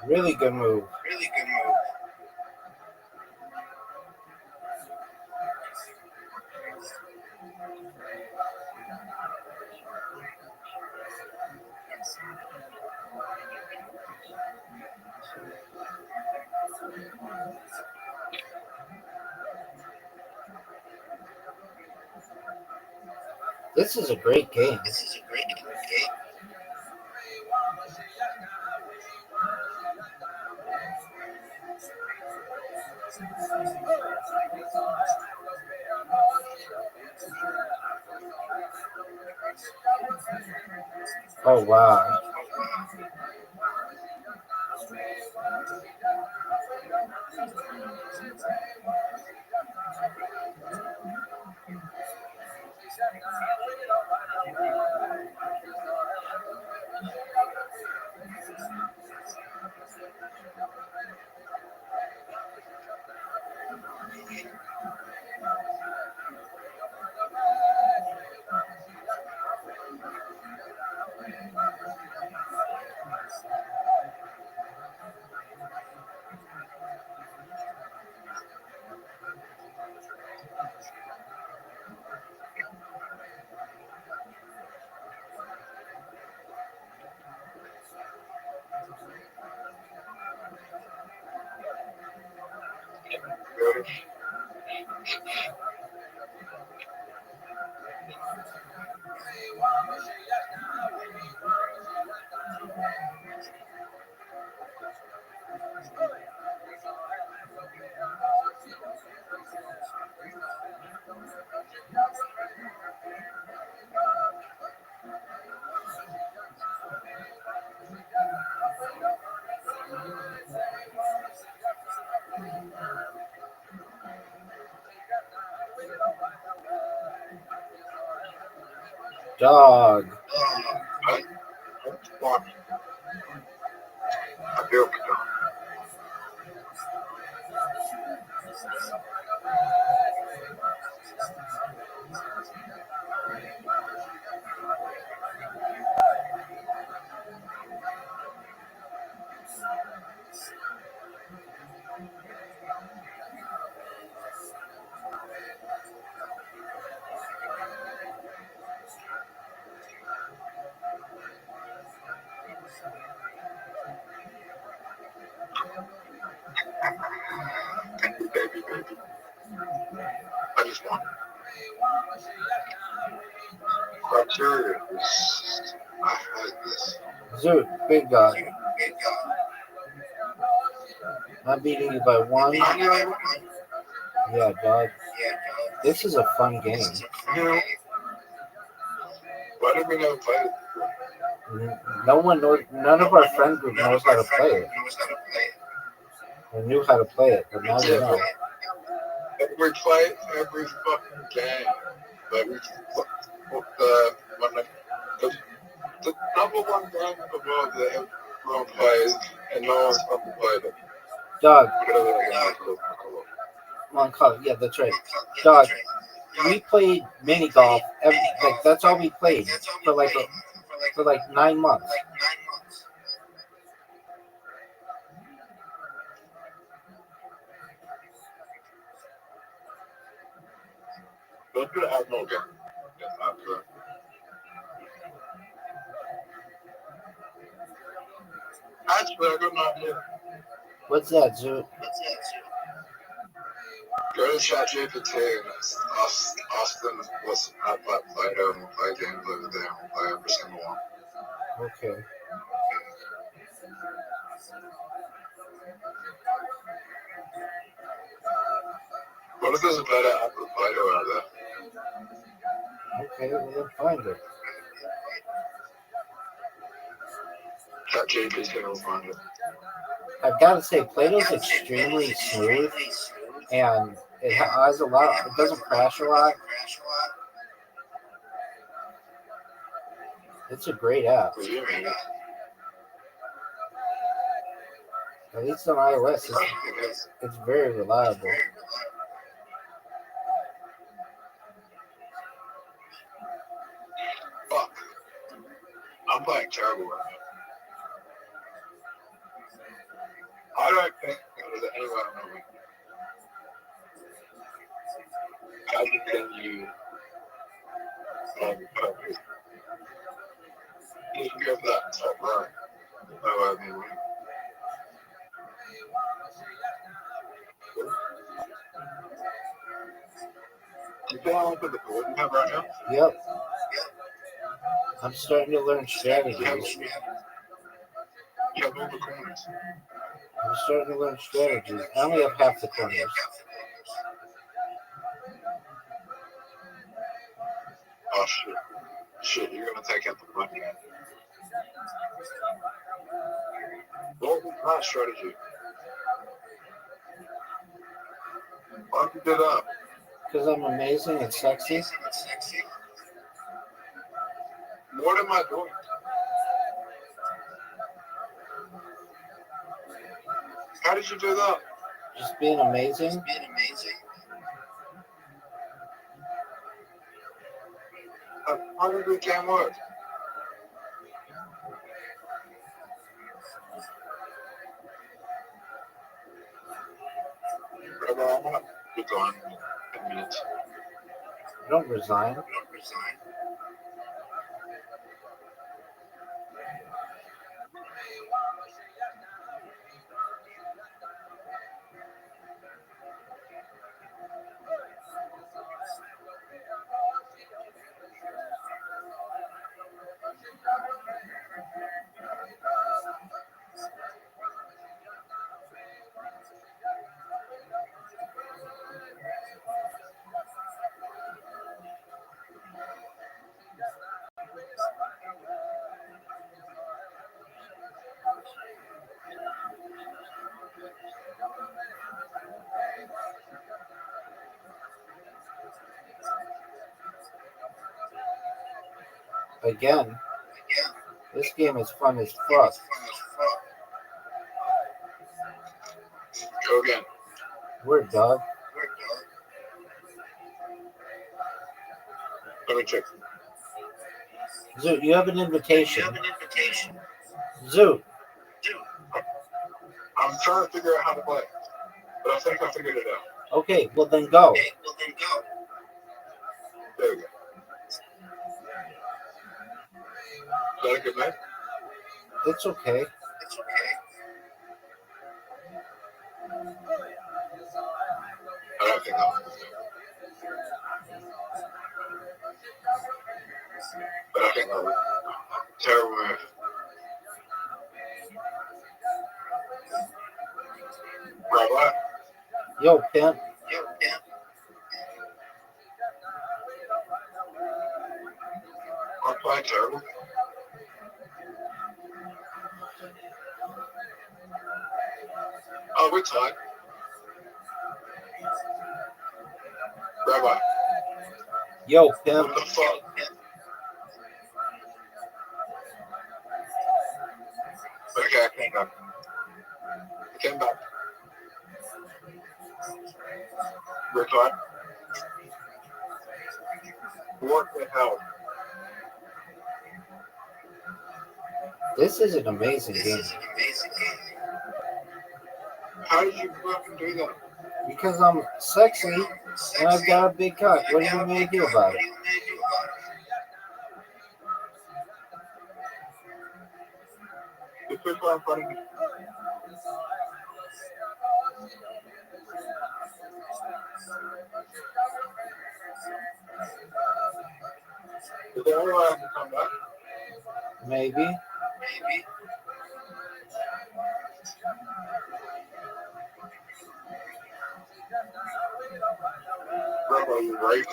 Really good move. This is a great game. Oh wow. Good. Dog. One. I feel good. Baby. I just want criteria. I had this. Zoot, big guy. I'm beating you by one. Yeah, dog. This is a fun game. You know, why did we never play it? No one knows. None of our friend group knows how to play it. They knew how to play it, but now they know. We play it every fucking game. Like the number one game in the world that everyone plays, and no one's fucking played it. Dog. Whatever that game is. Long call. Yeah, that's right. Dog. We played mini golf. That's all we played for like 9 months. Let's do the Admiral game. Actually, I got an idea. What's that, Zoot? Go to ChatGPT and ask them what's how to play them and play games over there and play every single one. Okay. What if there's a better app of Play-Doh out there? Okay, well then find it. ChatGPT will find it. I've got to say, Play-Doh's extremely smooth, and it has a lot. It doesn't crash a lot. It's a great app. At least on iOS, it's very reliable. Fuck. I'm playing terrible right now. I don't think there's anyone on me. I can you purpose. You can go for that top right. Oh, I mean, you feel like the board you have right now? Yep. I'm starting to learn strategies. You have all the corners. I'm starting to learn strategies. I only have half the corners. Oh shit. Shit, you're gonna take out the money. What was my strategy? Why did you do that? Because I'm amazing and sexy. What am I doing? How did you do that? Just being amazing. How did it can't work? Rabbi, I'm gonna be gone in minutes. Don't resign. Again, this game is fun as fuck. Go again. Word, dog. Let me check. Zoot, you have an invitation. Zoot, I'm trying to figure out how to play, but I think I figured it out. okay, well then go. There we go. Is that a good night? It's okay. I don't think I'll. But I think I'll. Terrible move. Rabbi, Yo, pimp. I'm playing terrible. Oh, we're tied. Rabbi, Yo, pimp. what the fuck? Okay, I came back. We're tied. What the hell? This is an amazing game. How did you fucking do that? Because I'm sexy and I've got a big cock. What do you want me to do about it? The first one I'm fighting. Is there anyone I can come back? Maybe. Rabbi, you right?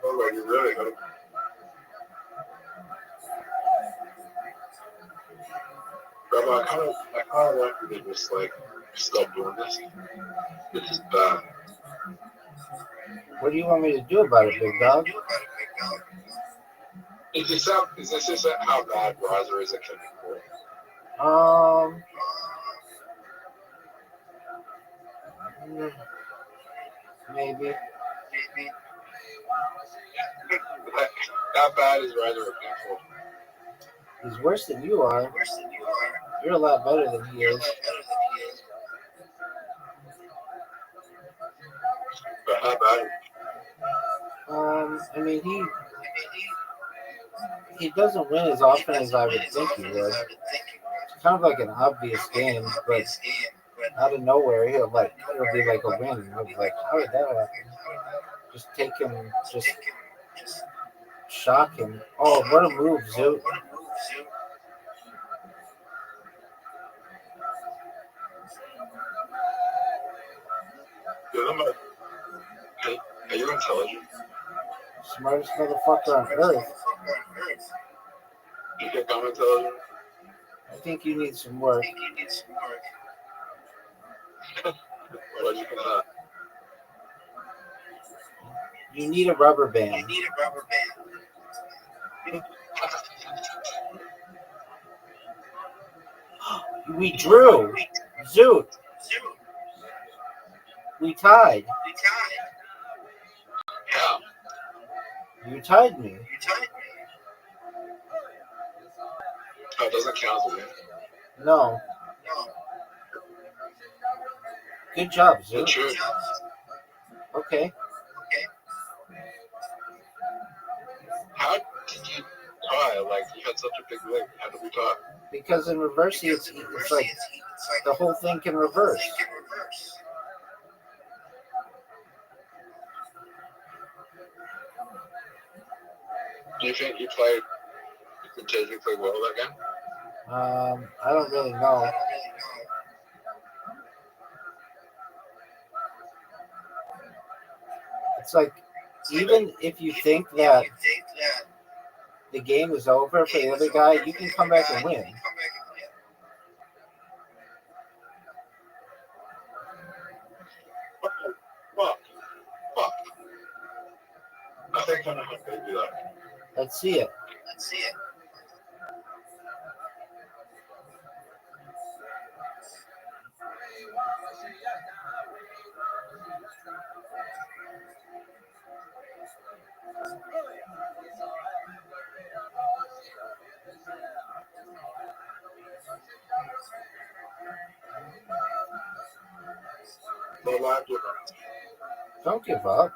Rabbi, you really got it. Rabbi, I kind of want you to just like stop doing this. This is bad. What do you want me to do about it, big dog? Is this just how bad Riser is at killing people? Maybe. How bad is Riser at people? He's worse than you are. You're a lot better than he is. But how bad? I mean, he doesn't win as often as I would think he would. It's kind of like an obvious game, but out of nowhere, it'll be like a win. It'll be like, how did that happen? Just take him, just shock him. Oh, what a move, Zoot. intelligent? Smartest motherfucker on earth. Do you think I'm intelligent? I think you need some work. Why do you think that? You need a rubber band. We drew. Zoot. We tied. How? You tied me. Oh, it doesn't count as a win. No. Good job, It Zoot. should. Okay. How did you tie? Like, you had such a big leg. How did we tie? Because in reverse, it's like the whole thing can reverse. Do you think you played strategically well that game? I don't really know. It's like, even if you think that the game is over for the other guy, you can come back and win. Fuck. I think I know how to do that. Let's see it. No live difference. Don't give up.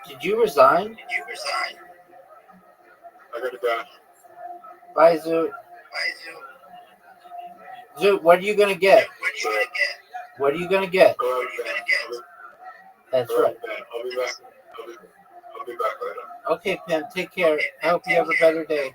Did you resign? I got to go. Bye, Zoot. Zoot, what are you going to get? What are you going to get? That's right. I'll be back. I'll be back later. Okay, Pam, take care. I hope you have a better day.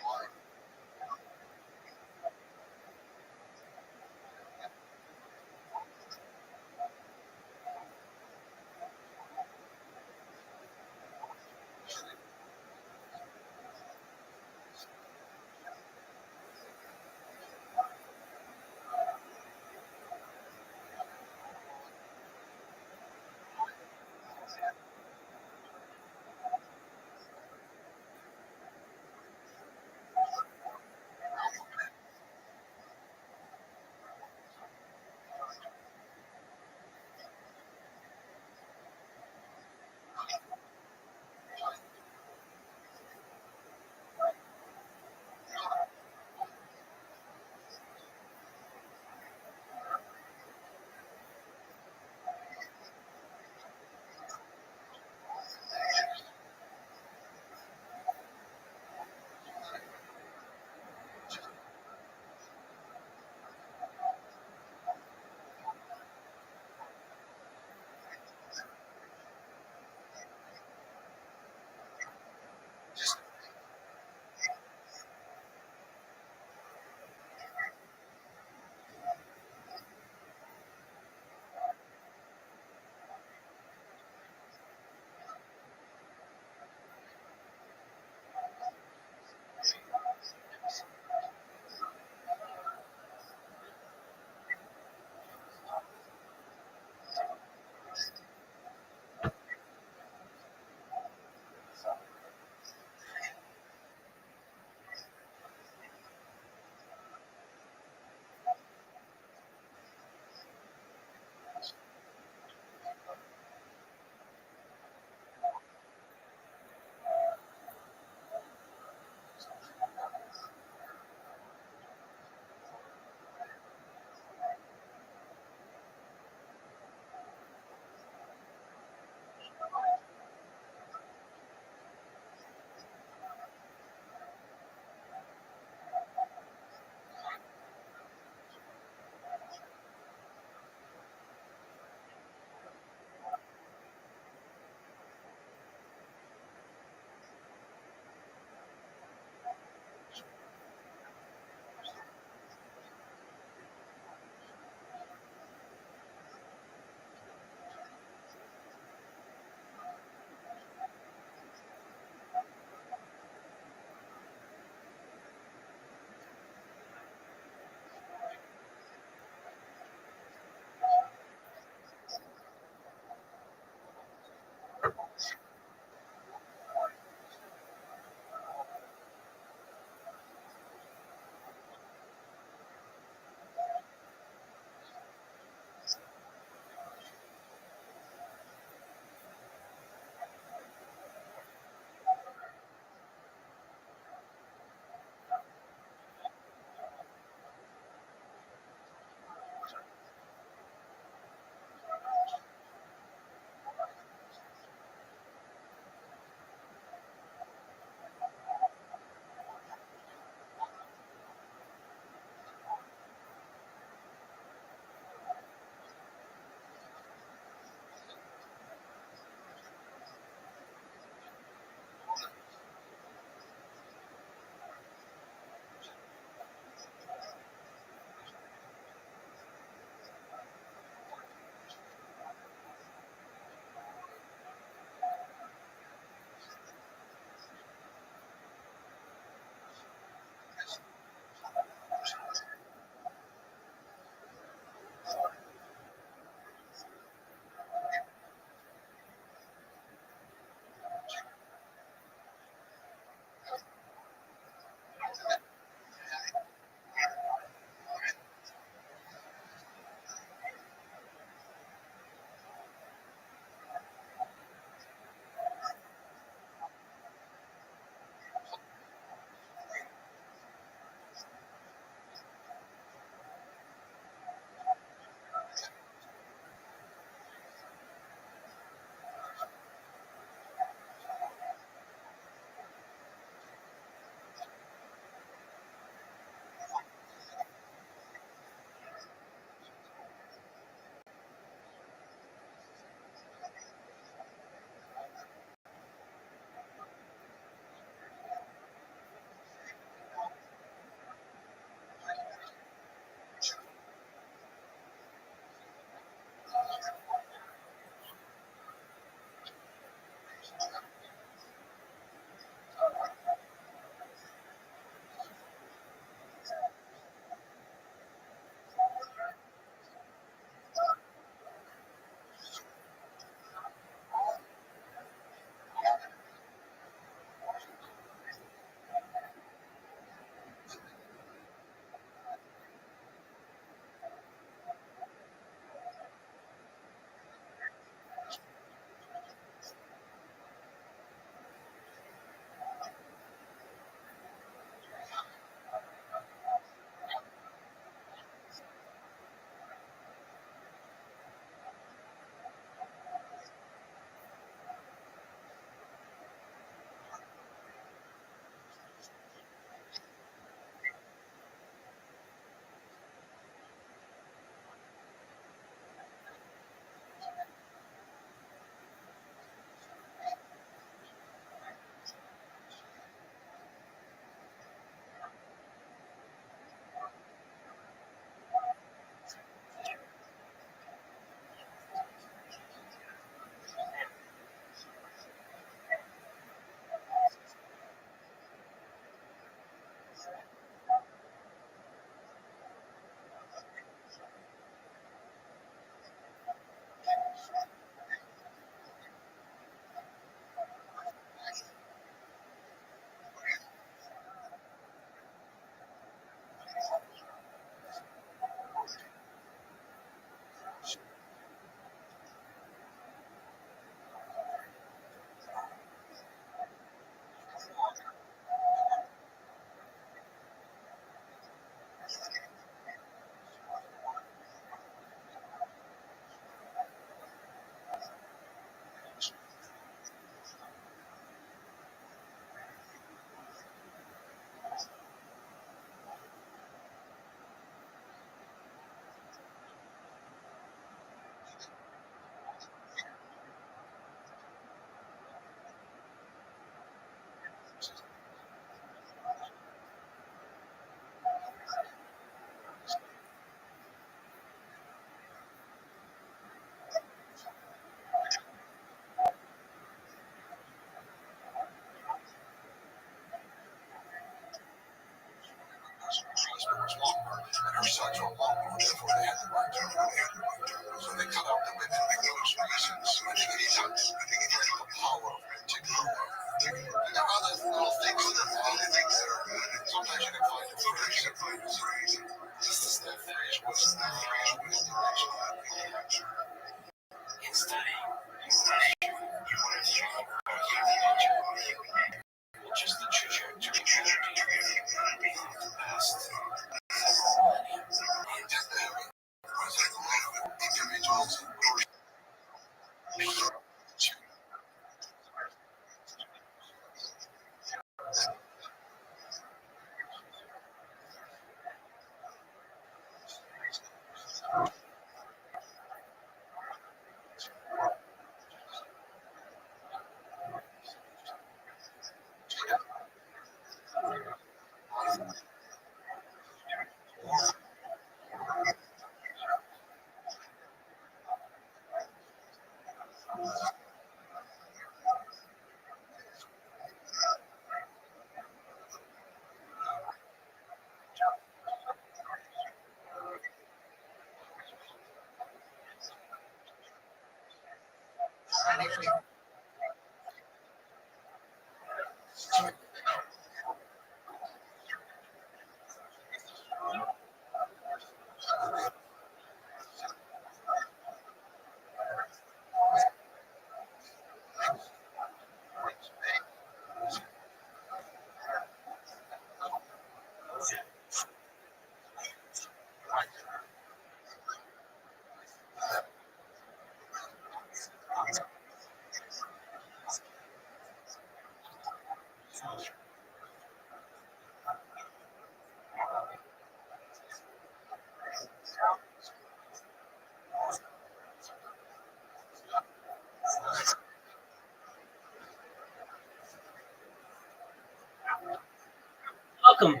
Welcome.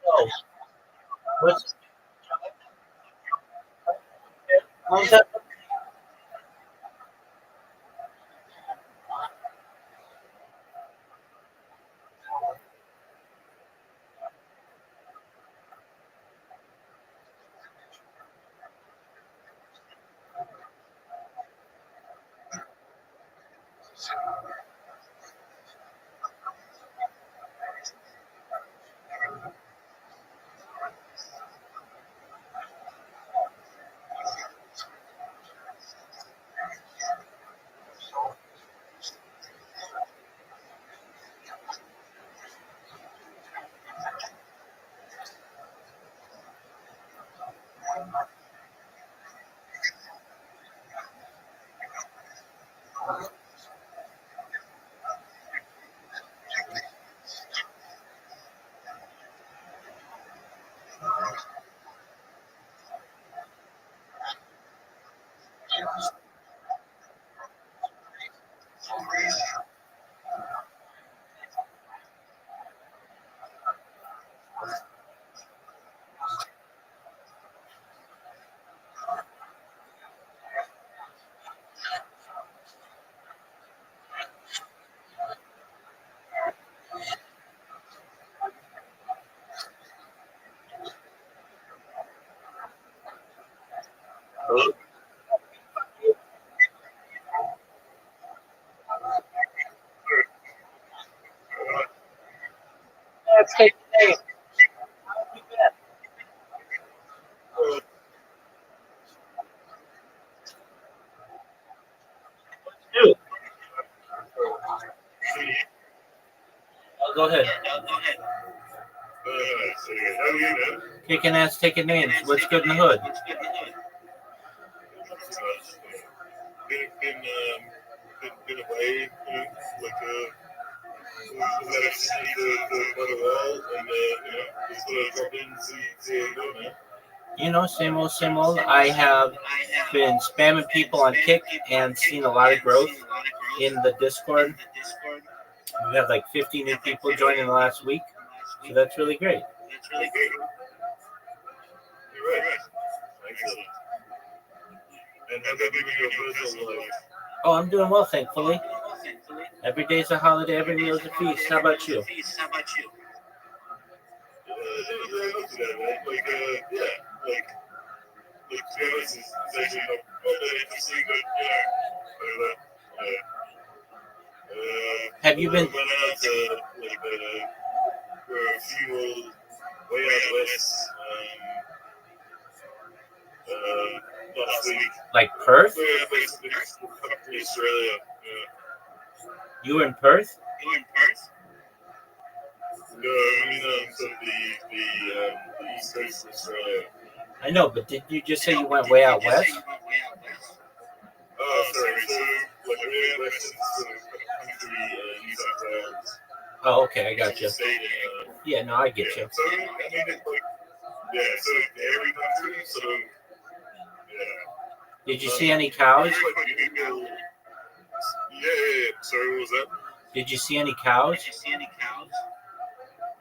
Oh, what's that? Let's take the name. Dude, go ahead. Kicking ass, taking names. What's good in the hood? Been away, like You know, same old, same old. I have been spamming people on Kick and seen a lot of growth in the Discord. We have like 50 new people joining the last week, so that's really great. You're right. Excellent. And how about your personal life? Oh, I'm doing well, thankfully. Every day's a holiday, every meal's a feast. How about you? Like to be honest, it's actually not that interesting, but Have you been? I went out to for a funeral way out west last week. Like Perth? We're basically country Australia. You were in Perth? No, I mean sort of the east coast of Australia. I know, but did you just say you went way out west? Oh, sorry. So like way out west is sort of country New South Wales. Oh, okay, I got you. State, Yeah, no, I get you. So I mean, it's like sort of every country, sort of Did you see any cows? Yeah. Sorry, what was that? Did you see any cows?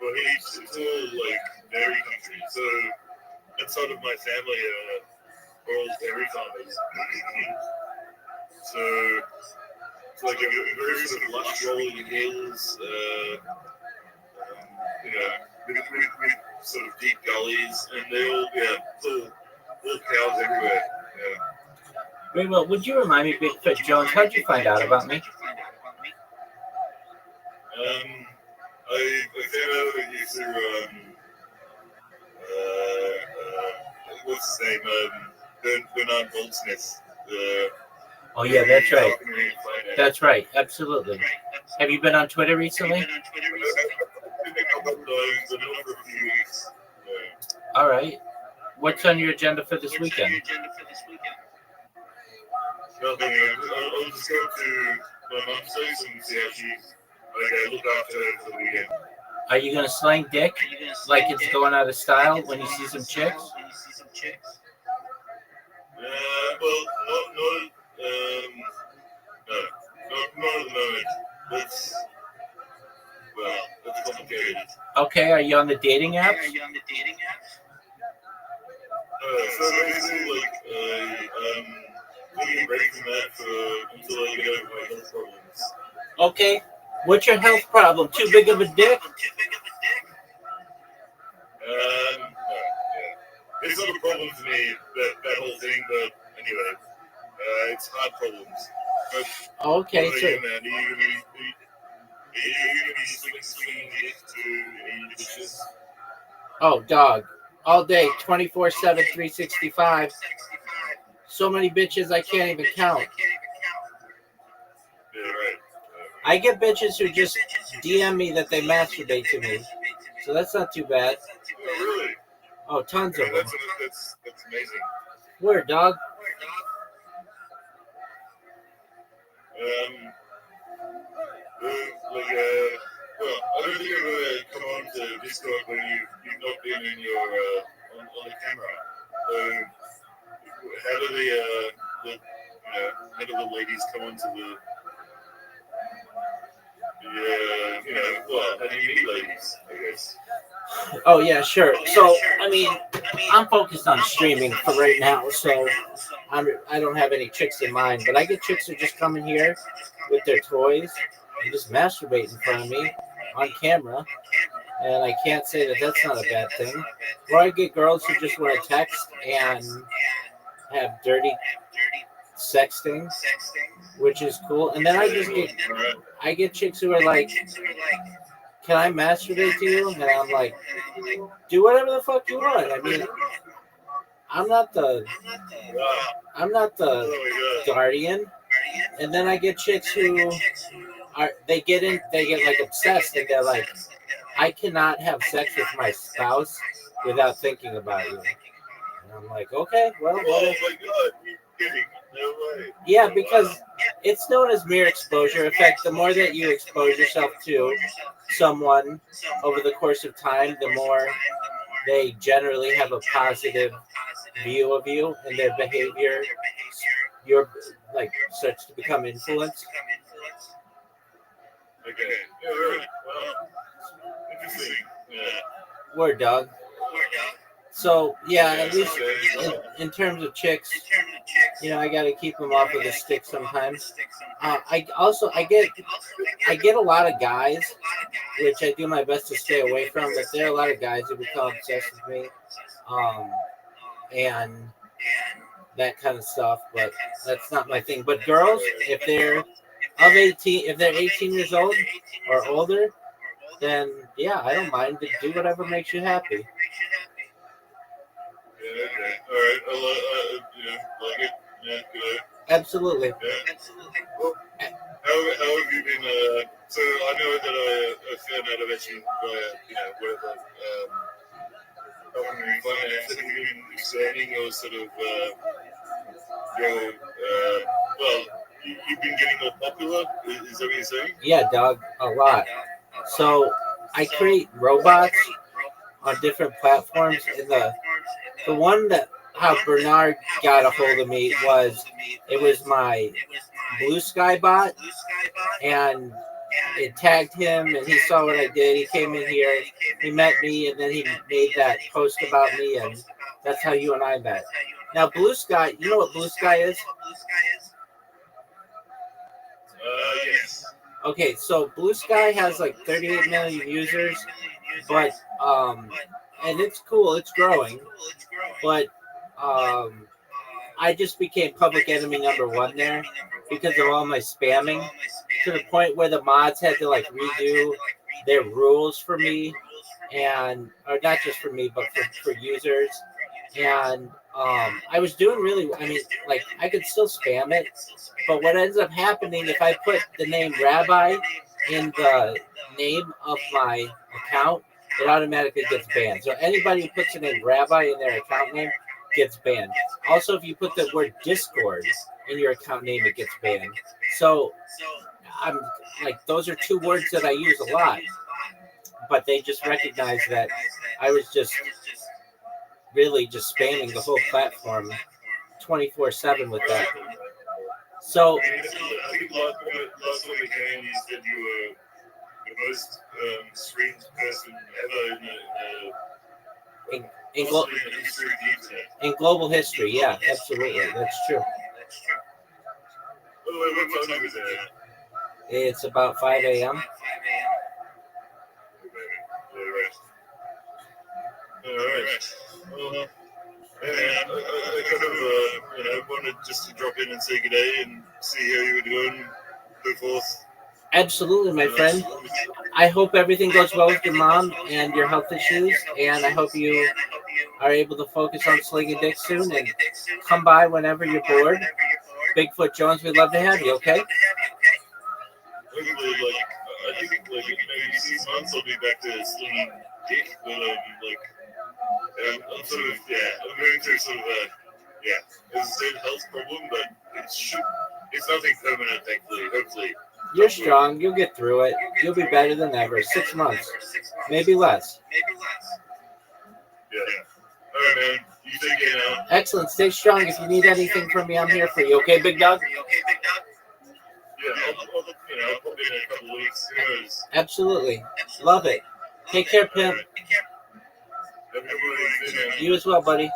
Well, it's all like dairy country. So that side of my family are all dairy farmers. So it's like a very sort of lush rolling hills, with sort of deep gullies, and they all little cows everywhere. Yeah. Very well. Would you remind me, Bigfoot Jones, how'd you find out about me? I found out about you through what's his name? Bernard Goldsmith. Oh, yeah, that's right. That's right. Absolutely. Have you been on Twitter recently? All right. What's on your agenda for this weekend? Nothing. I'll just go to my mom's place and see how she's. I look after her for the weekend. Are you going to slang dick like it's going out of style when you see some chicks? Well, not at the moment. That's complicated. Okay, are you on the dating apps? So basically, taking a break from that until I get over my health problems. Okay. What's your health problem? Too big of a dick? It's not a problem for me, that whole thing, but anyway, it's hard problems. But Okay, what so are you, man? Are you going to be swinging it to any dishes? oh, dog. All day, 24/7, 365. So many bitches I can't even count. Yeah, right. I get bitches who just DM me that they masturbate to me. So that's not too bad. Oh, really? Oh, tons of them. That's amazing. Word, dog. Well, I don't think I've ever come on to Discord when you've not been in your on the camera. So how do how do the ladies come onto the how do you meet ladies, I guess? Oh, yeah, sure. So, I mean, I'm focused on streaming for right now, so I don't have any chicks in mind, but I get chicks who just come in here with their toys and just masturbate in front of me on camera, and I can't say that that's not a bad thing. Or I get girls who just want to text and have dirty sexting, which is cool, and then I get chicks who are like, can I masturbate to you? And I'm like, do whatever the fuck you want. I mean, I'm not the guardian. And then I get chicks who they get like obsessed, and they're like, I cannot have sex with my spouse without thinking about you. And I'm like, okay, well, oh my God, you're kidding. No way. Yeah, because it's known as mere exposure. In fact, the more that you expose yourself to someone over the course of time, the more they generally have a positive view of you, and their behavior starts to become influenced. Okay. Yeah, right. Well, interesting. Yeah. Word, dog. So, yeah, at least in terms of chicks, I got to keep them off of the stick sometimes. I get a lot of guys, which I do my best to stay away from, but there are a lot of guys who become obsessed with me, and that kind of stuff, but that's not my thing. But girls, if of 18, if they're 18 years old or older, then yeah, I don't mind to do whatever makes you happy. Yeah, okay. All right. Like it. Yeah, good. Absolutely. Yeah. Well, how have you been? So I know that a fair amount of it, whatever, helping me finance. Have you been expanding or sort of, well, you've been getting more popular? Is that what you're saying? Yeah, dog, a lot. So I create robots on different platforms, and the one that how Bernard got a hold of me was it was my Blue Sky bot, and it tagged him, and he saw what I did. He came in here, he met me, and then he made that post about me, and that's how you and I met. Now, Blue Sky, you know what Blue Sky is? Yes. Okay, so Blue Sky has like 38 million users, but and it's cool, it's growing, but I just became public enemy #1 there because of all my spamming, to the point where the mods had to like redo their rules for me, and or not just for me, but for users. And I was doing really, I mean, like I could still spam it, but what ends up happening if I put the name Rabbi in the name of my account, it automatically gets banned. So anybody who puts the name Rabbi in their account name gets banned. Also, if you put the word Discord in your account name, it gets banned. So I'm like, those are two words that I use a lot, but they just recognize that I was just really just spamming the whole platform 24/7 with that. So I think last time we came, you said you were the most streamed person ever in the history of the internet. in global history, yeah, absolutely, that's true. What time was it? It's about 5 a.m. All right. Well, I kind of wanted just to drop in and say good day and see how you were doing, so forth. Absolutely, my friend. I hope everything goes well with your mom and your health issues, and I hope you are able to focus on slinging dick soon, and come by whenever you're bored. Bigfoot Jones, we'd love to have you, okay? Hopefully, I think, maybe 6 months I'll be back to slinging dick, but, I'm sort of, I'm going through sort of it's a health problem, but it's nothing permanent, thankfully, hopefully. You're strong. You'll get through it. You'll be better than ever. 6 months. Maybe less. Yeah. All right, man. You take care now. Excellent. Stay strong. If you need anything from me, I'm here for you. Okay, big dog? Yeah, I'll pop in a couple of weeks. Who knows? Absolutely. Love it. Take care, pimp. Have a good one. You as well, buddy. Bye.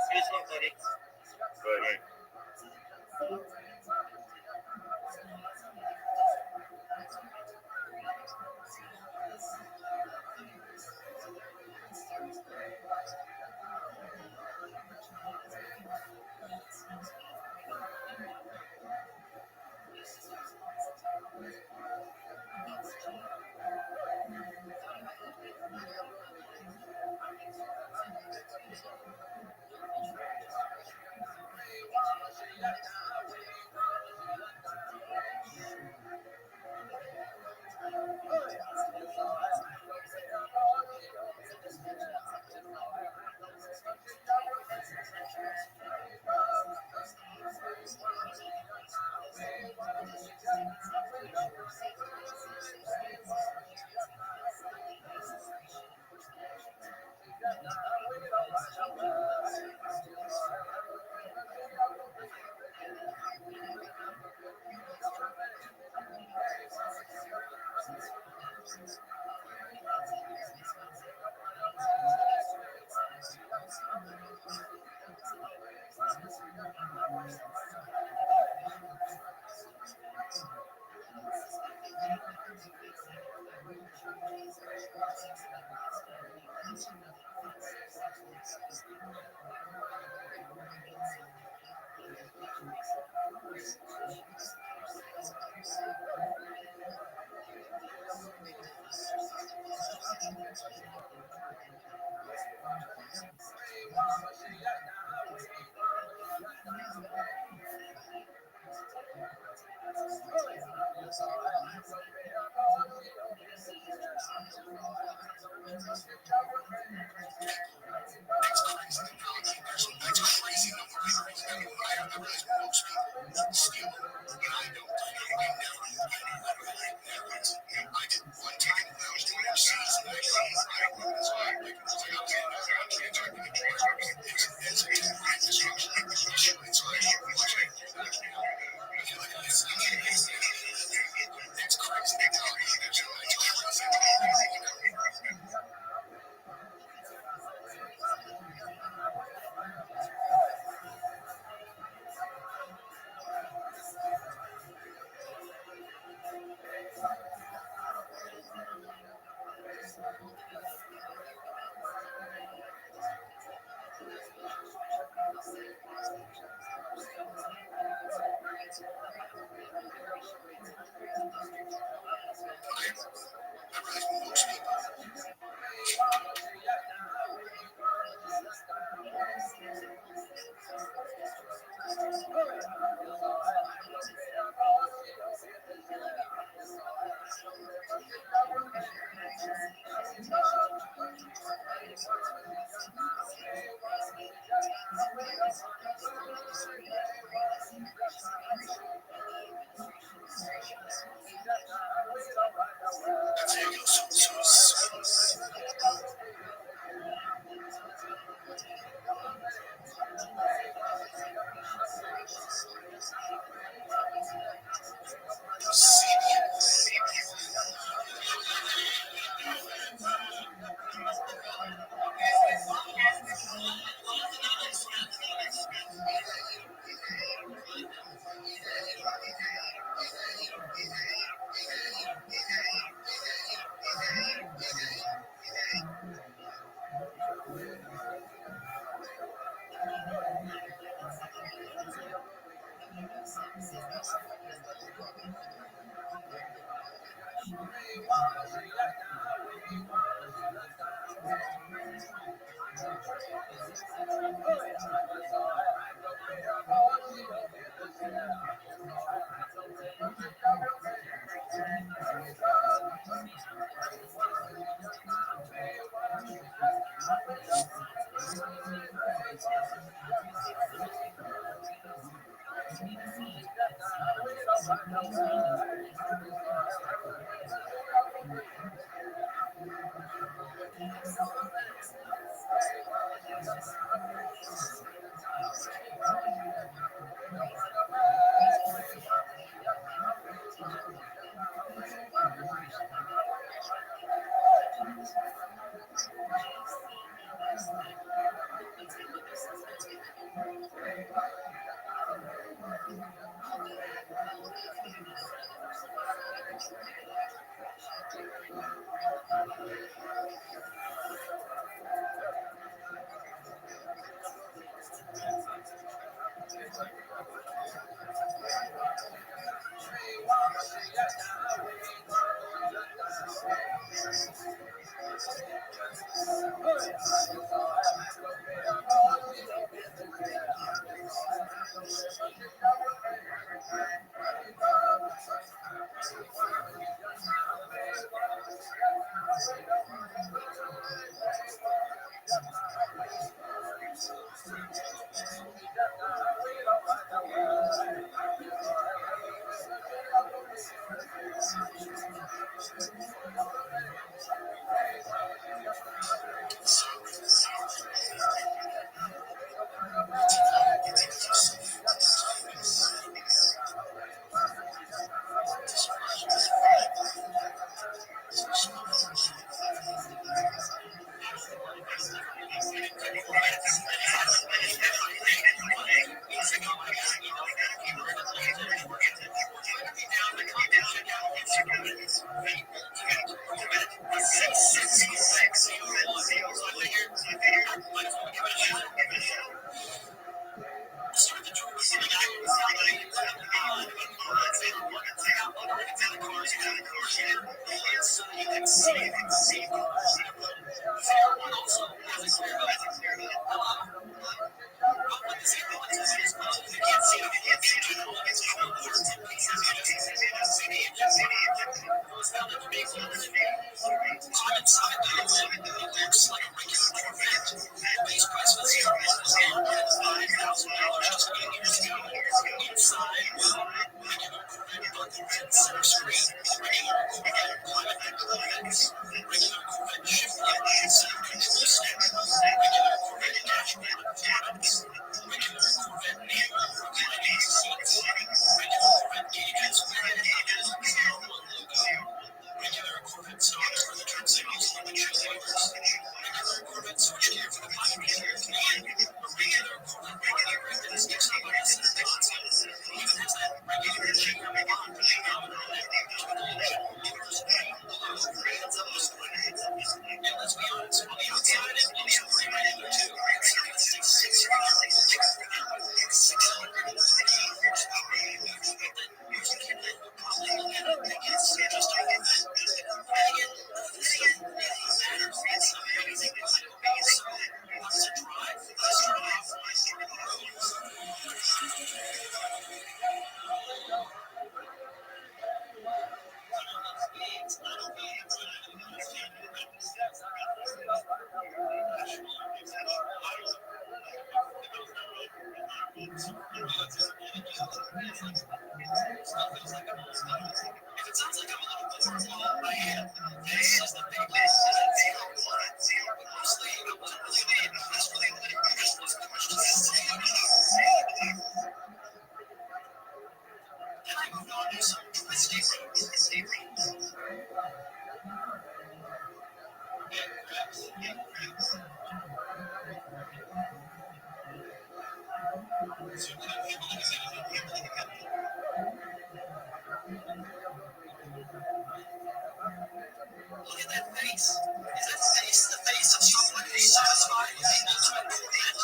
face the face of someone who's satisfied with the ultimate command?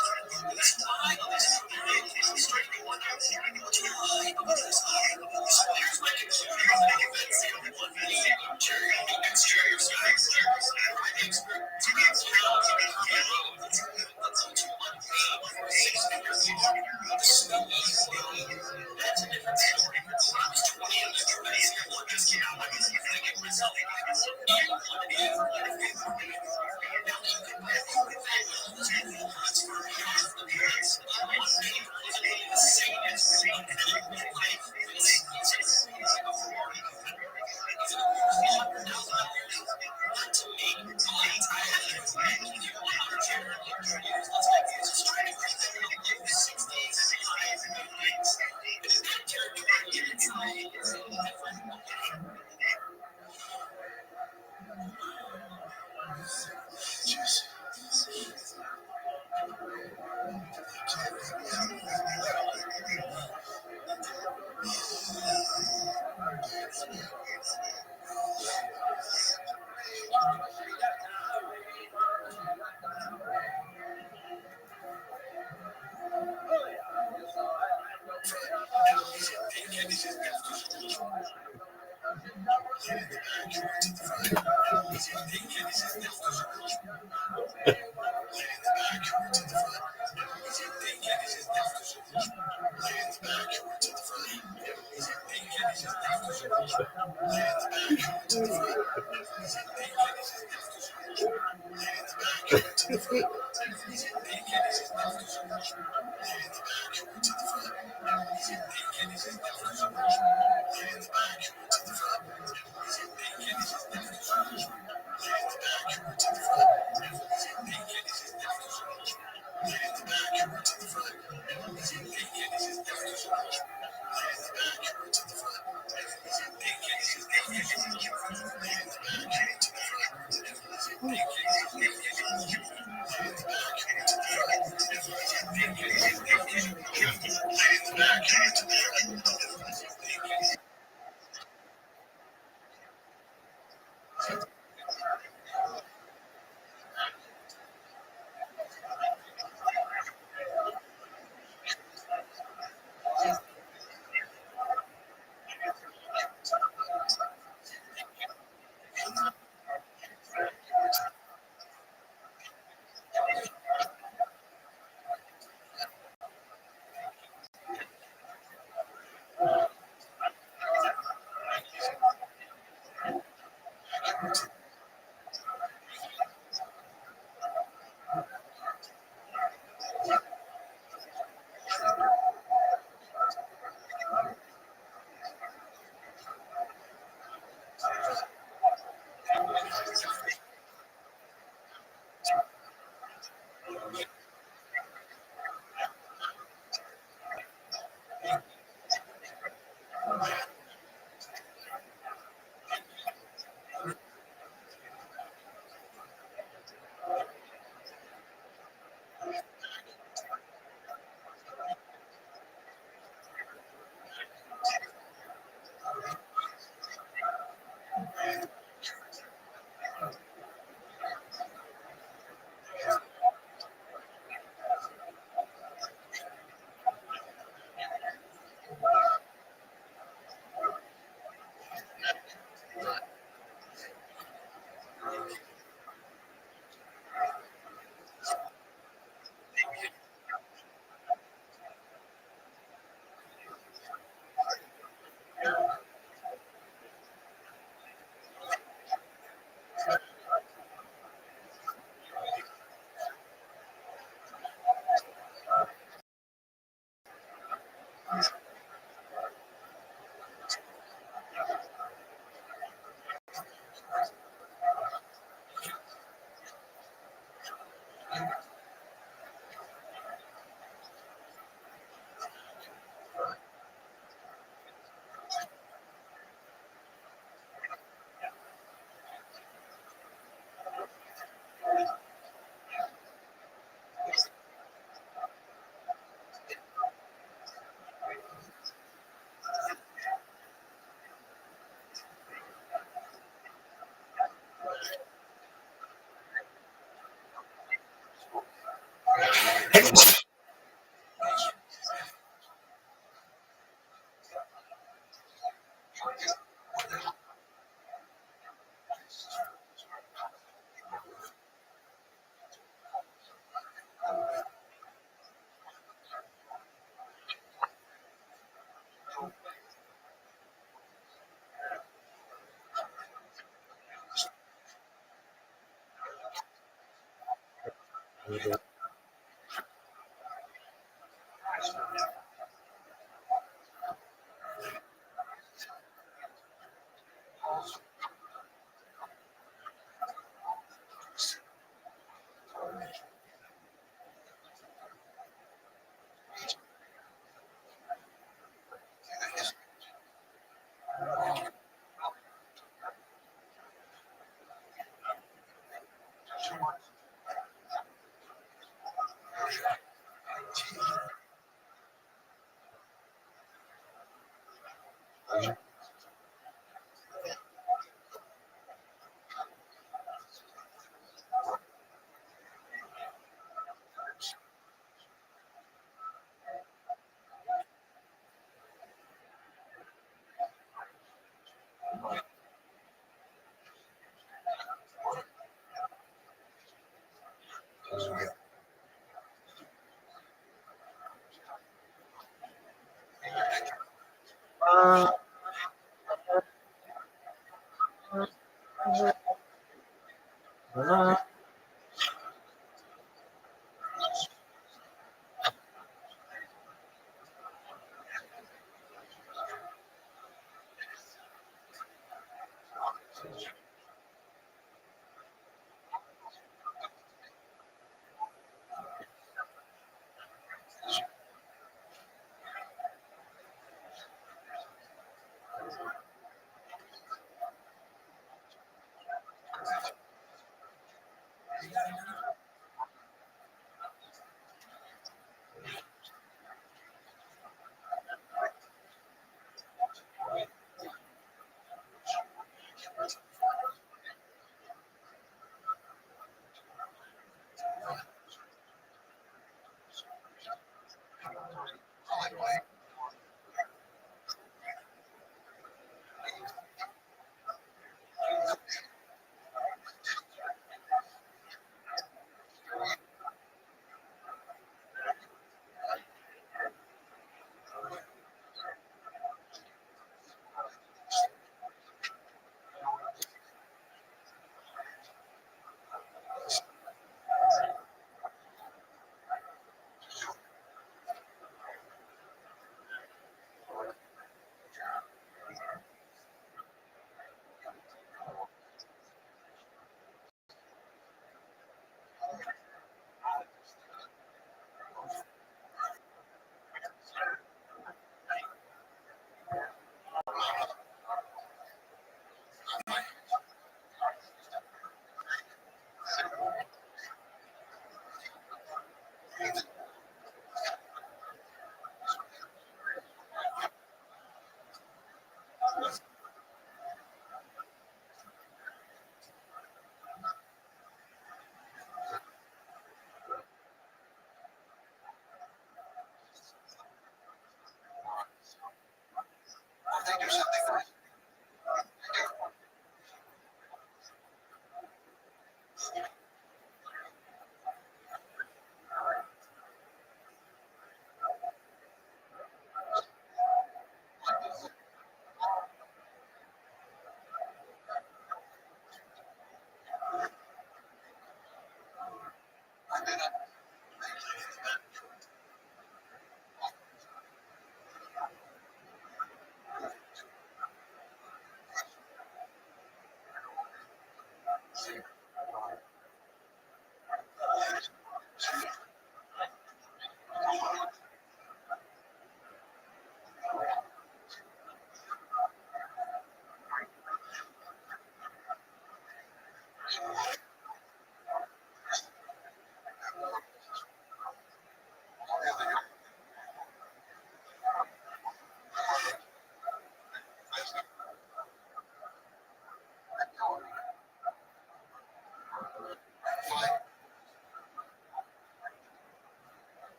This lie of this striking one out, what's the lie of this lie? So here's my conclusion. That's the only one interior, exterior skies, I'm expert to get around to be alone. That's all too much. 6 figures. That's a different story. When I was 20 and Mr. Base, I just came out like this. I get myself.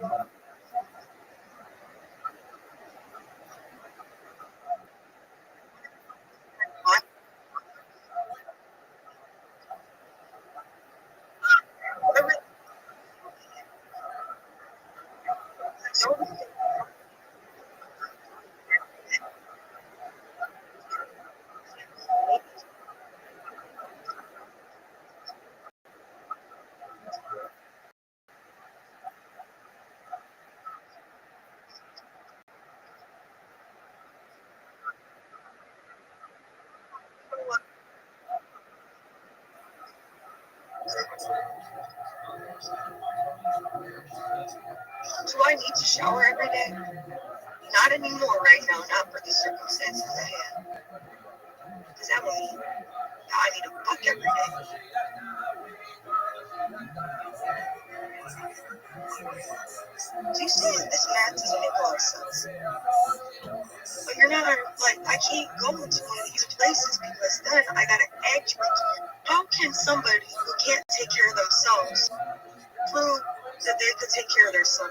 Do I need to shower every day? Not anymore right now, not for the circumstances I have. Does that mean I need to fuck every day? Do you see that this math doesn't make a lot of sense? But you're not, like, I can't go into one of these places because then I gotta act. How can somebody who can't take care of themselves prove that they could take care of their son?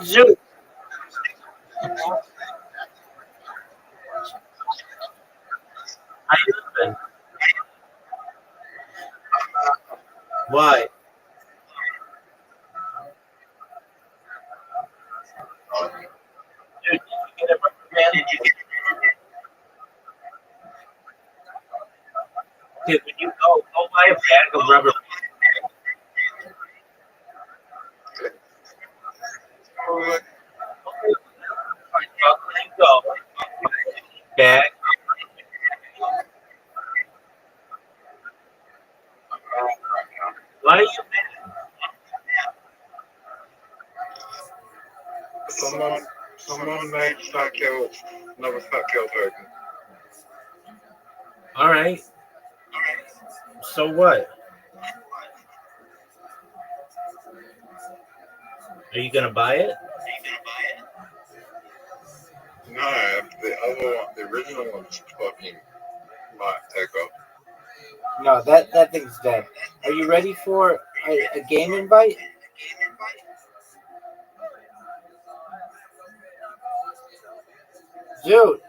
Zoo. How you doing? Why? Dude, did you get a reprimand? Dude, when you go buy a bag of rubber. Okay, go. Bag. Why are you mad? Someone made Fat Kill, another Fat Kill token. All right. So what? Are you gonna buy it? No, the other one, the original one's fucking might take off. No, that thing's dead. Are you ready for a game invite? Dude,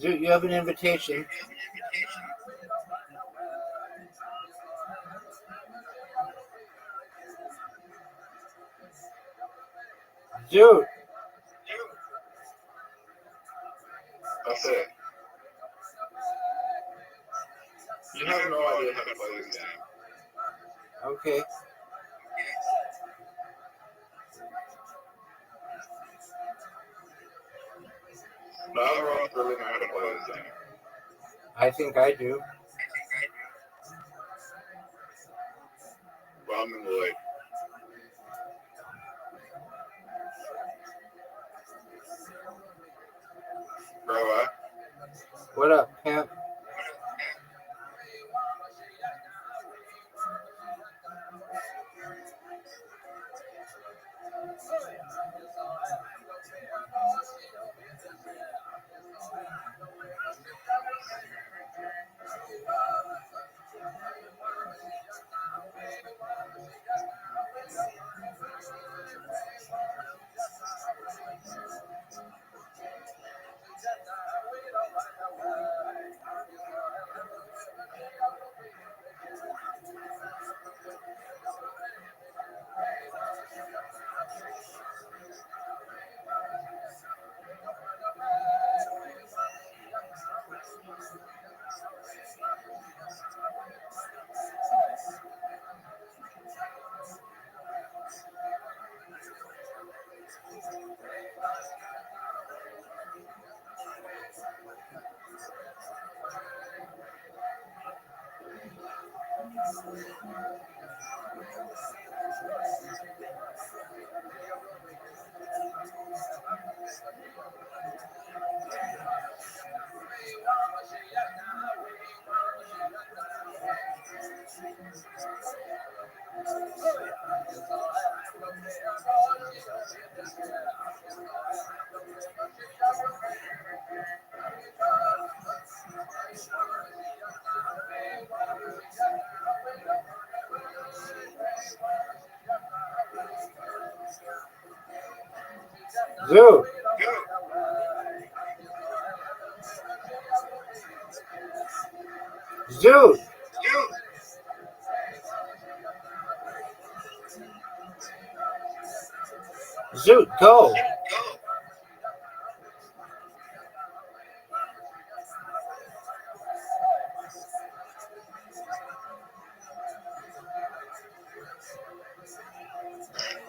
dude, you have an invitation. Dude, That's it. You have no idea how to play this game. okay. Neither of us really know how to play this game. I think I do. But I'm in the lead. Bro, What up, pimp? Dude, dude, dude, go.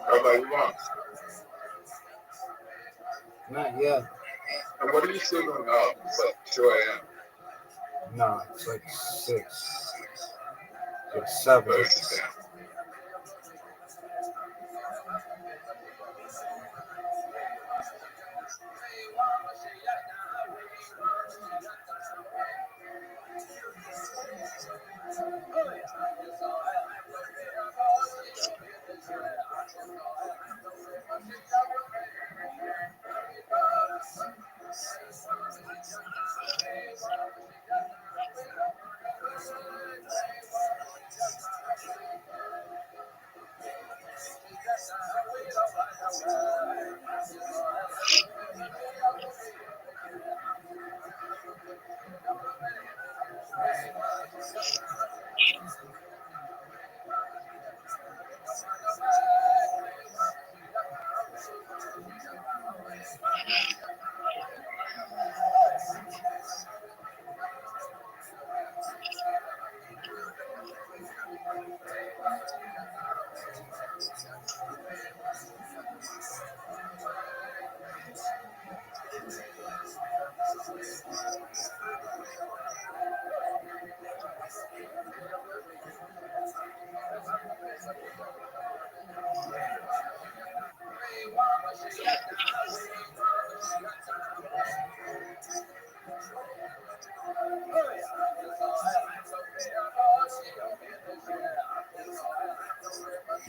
how about you want? Not yet. And what are you still doing up? It's like 2 a.m. No, it's like 6. It's 7. But it's just down.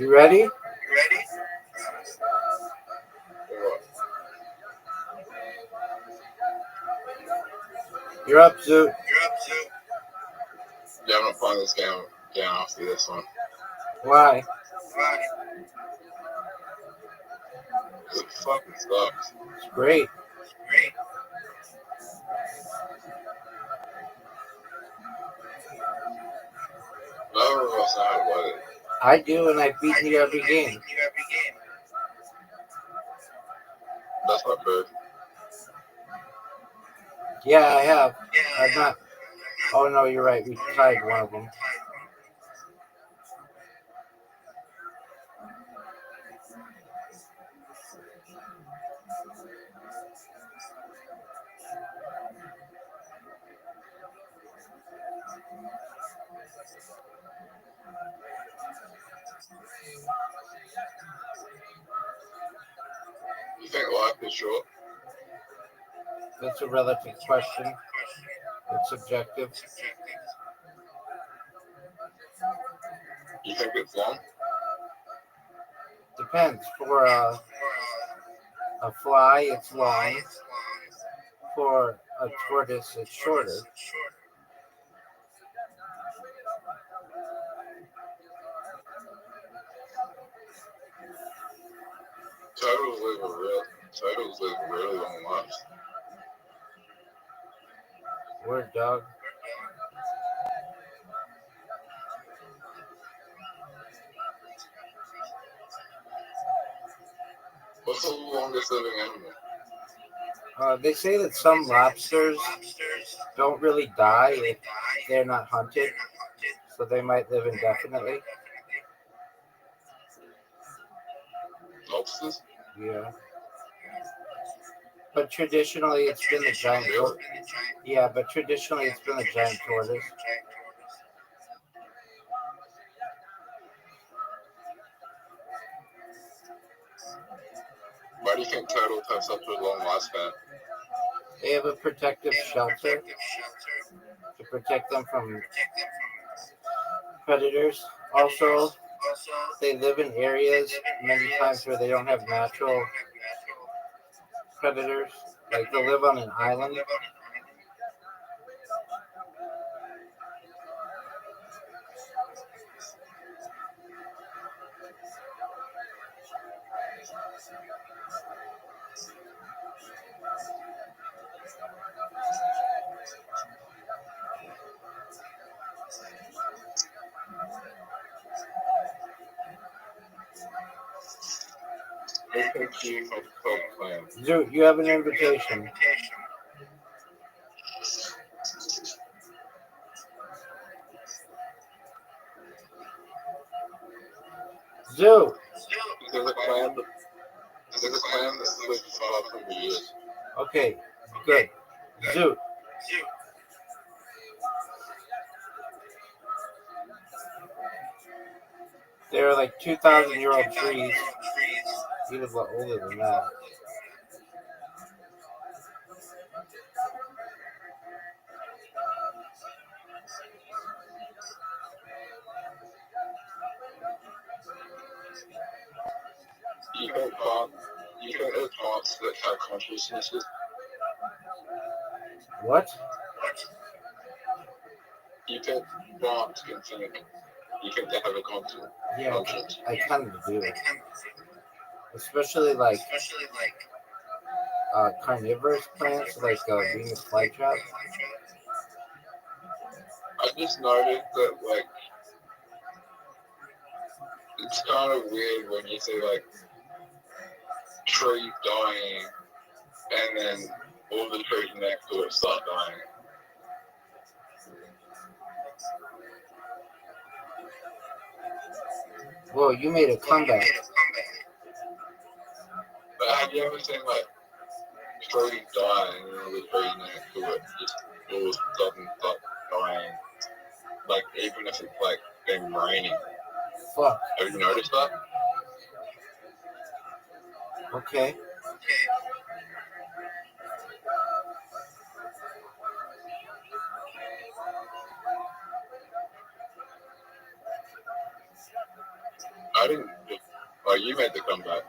You ready? You're up, Zoo. Yeah, I'm gonna find this down after this one. Why? Because it fucking sucks. It's great. I don't know else how to play it. I do, and I've beaten you every game. That's not fair. Yeah, I have. I've not. Oh, no, you're right. We tied one of them. You think life is short? That's a relative question. It's subjective. You think it's long? Depends. For a fly, it's long. For a tortoise, it's shorter. Turtles live really long lives. Word, dog. What's the longest living animal? They say that some lobsters don't really die if they're not hunted, so they might live indefinitely. Lobsters? Yeah. But traditionally, it's been the giant tortoise. Yeah, but traditionally, it's been the giant tortoise. Why do you think turtles have such a long lifespan? They have a protective shelter to protect them from predators. Also, they live in areas many times where they don't have natural predators. Like they'll live on an island. Zoo, you have an invitation. Zoo. There's a clan that lives for 500 years. Okay, good. Zoo. They're like 2,000-year-old trees. Even a lot older than that. You think there's plants that have consciousnesses? What? You think plants can think? You think they have a conscience? Yeah, I kind of do. Especially like carnivorous plants like Venus flytrap. I just noticed that like it's kind of weird when you say like tree dying and then all the trees next to it start dying. Whoa, you made a comeback. But have you ever seen like trees dying and all the trees next to it just all of a sudden start dying? Like even if it's like been raining. Fuck. Have you noticed that? Okay. I didn't Oh, you made the comeback.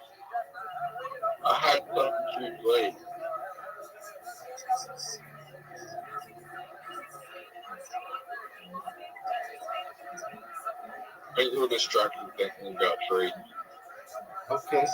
I had something huge late. Maybe we're distracted thinking we got free. Okay.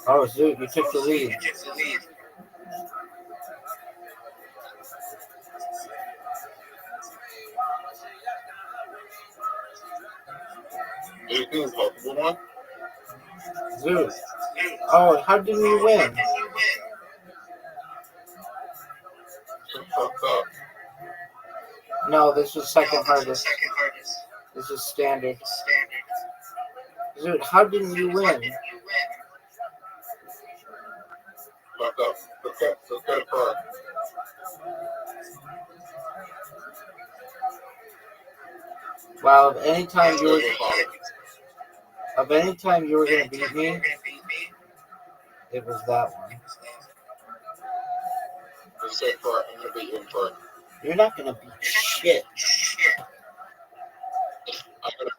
Oh, Zoot, you took the lead. Do you think Pokemon won? Zoot. Oh, how did we win? Some fucked up. No, this was second hardest. This is standard. Zoot, how didn't you win? Fucked up. Look at her. Wow, of any time you were gonna beat me, it was that one. Let's say for I'm gonna beat you in front. You're not gonna beat shit. I'm gonna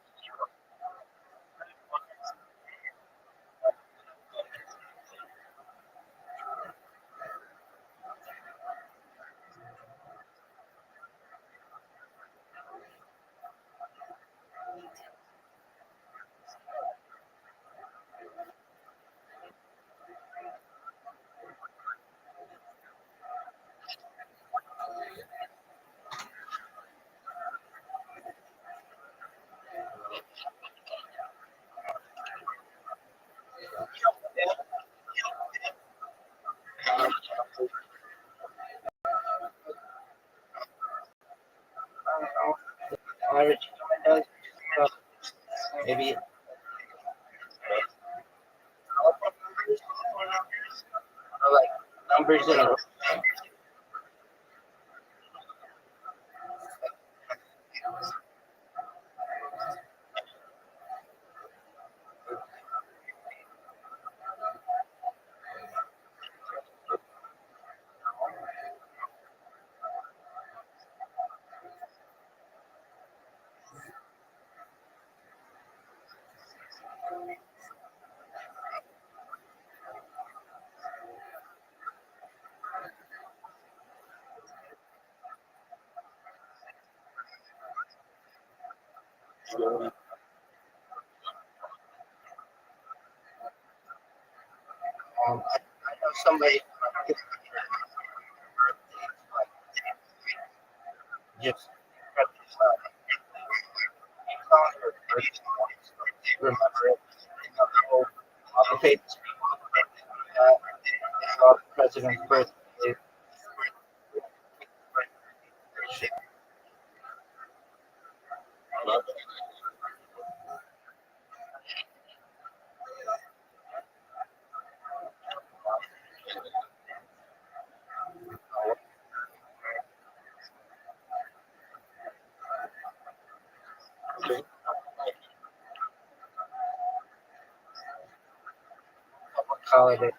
Maybe like numbers in a row. I know somebody just remember it. All the famous people, the president's birthday. Holiday.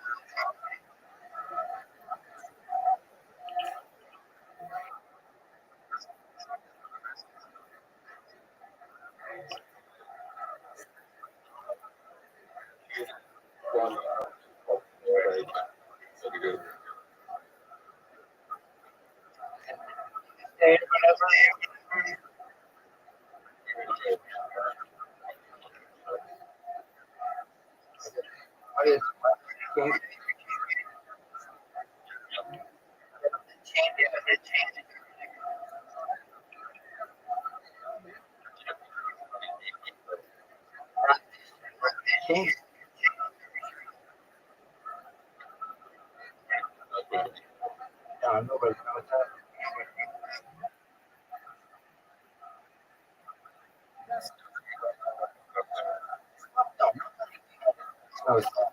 That'd be good. What is change? No, nobody knows that. No, it's not.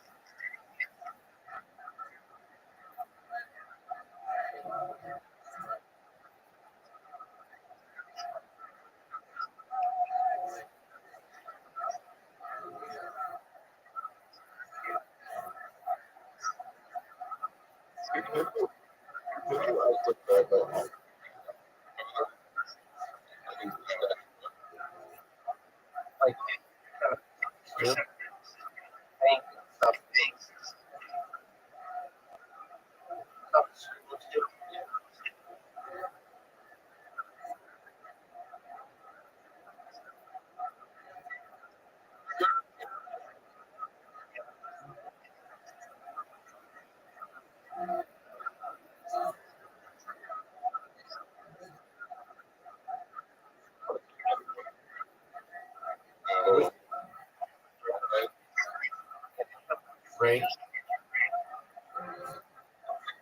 break.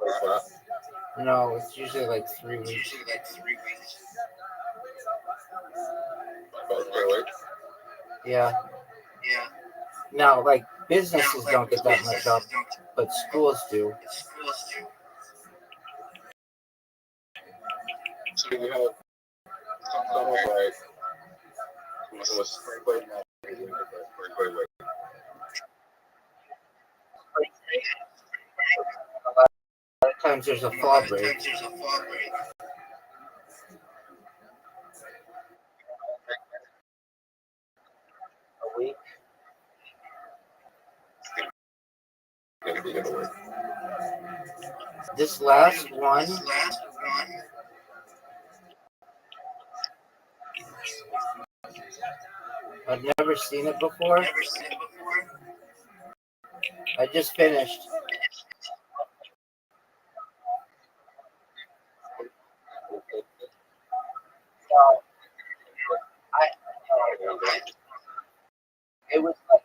Like that. No, it's usually like 3 weeks. Okay, wait. Yeah. Now, like businesses don't get that much off, but schools do. So you have some of like was spring break now. Spring break. Sometimes there's a fall break. A week. Gonna be gonna work. This last one, I've never seen it before. I just finished. It was like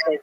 That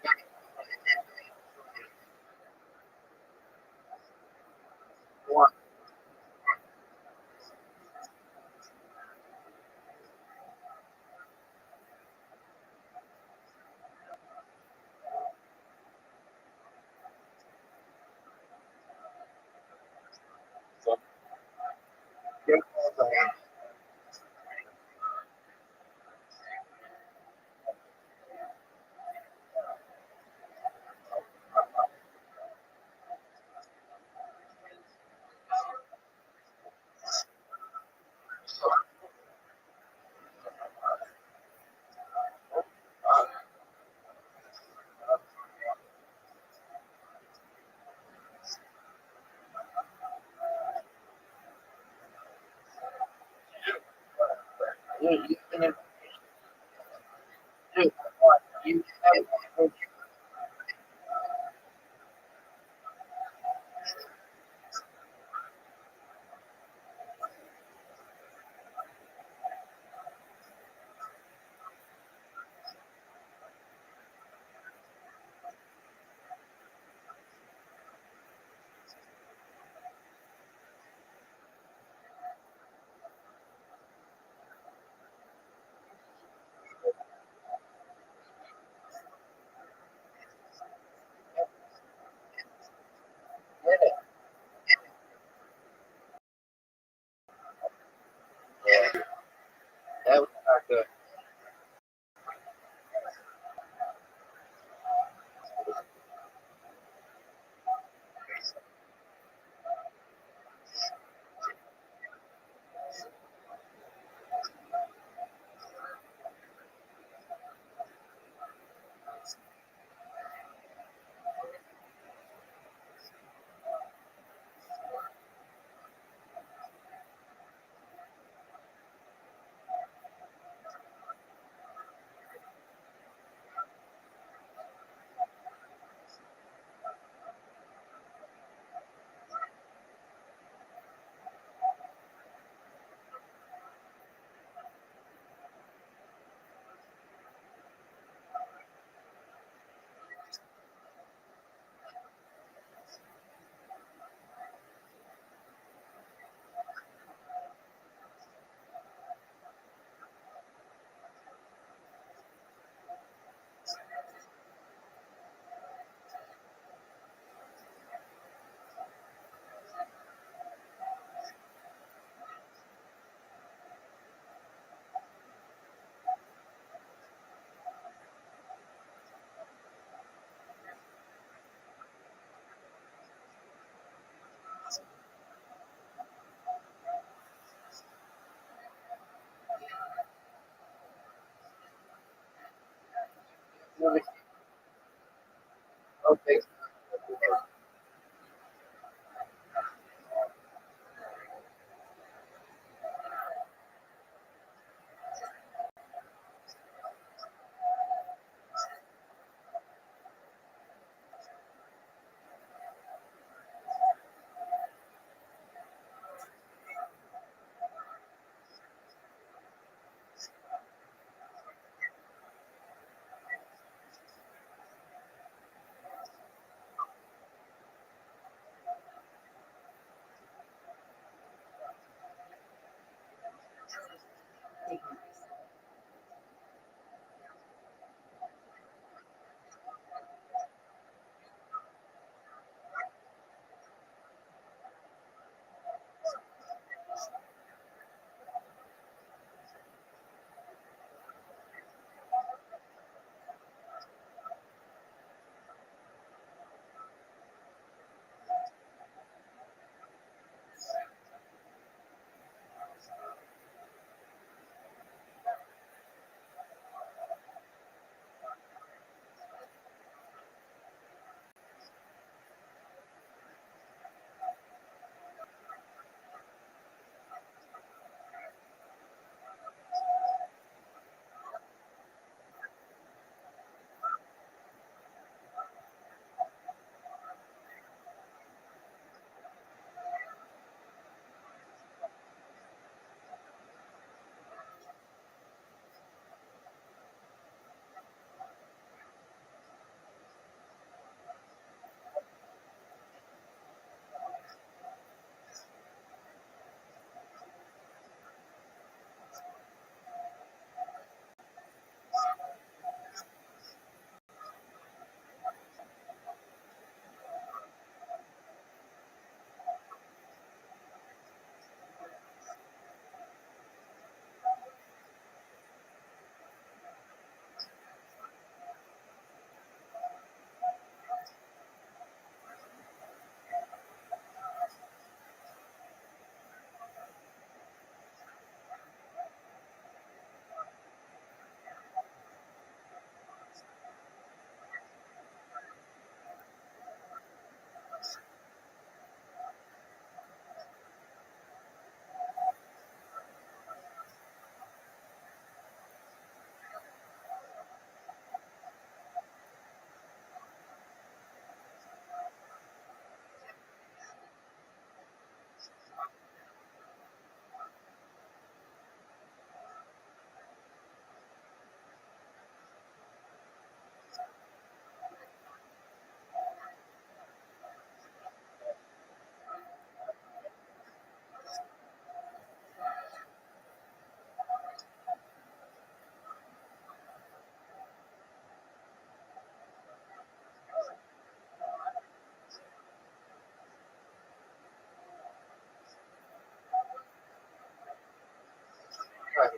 was not good. Okay.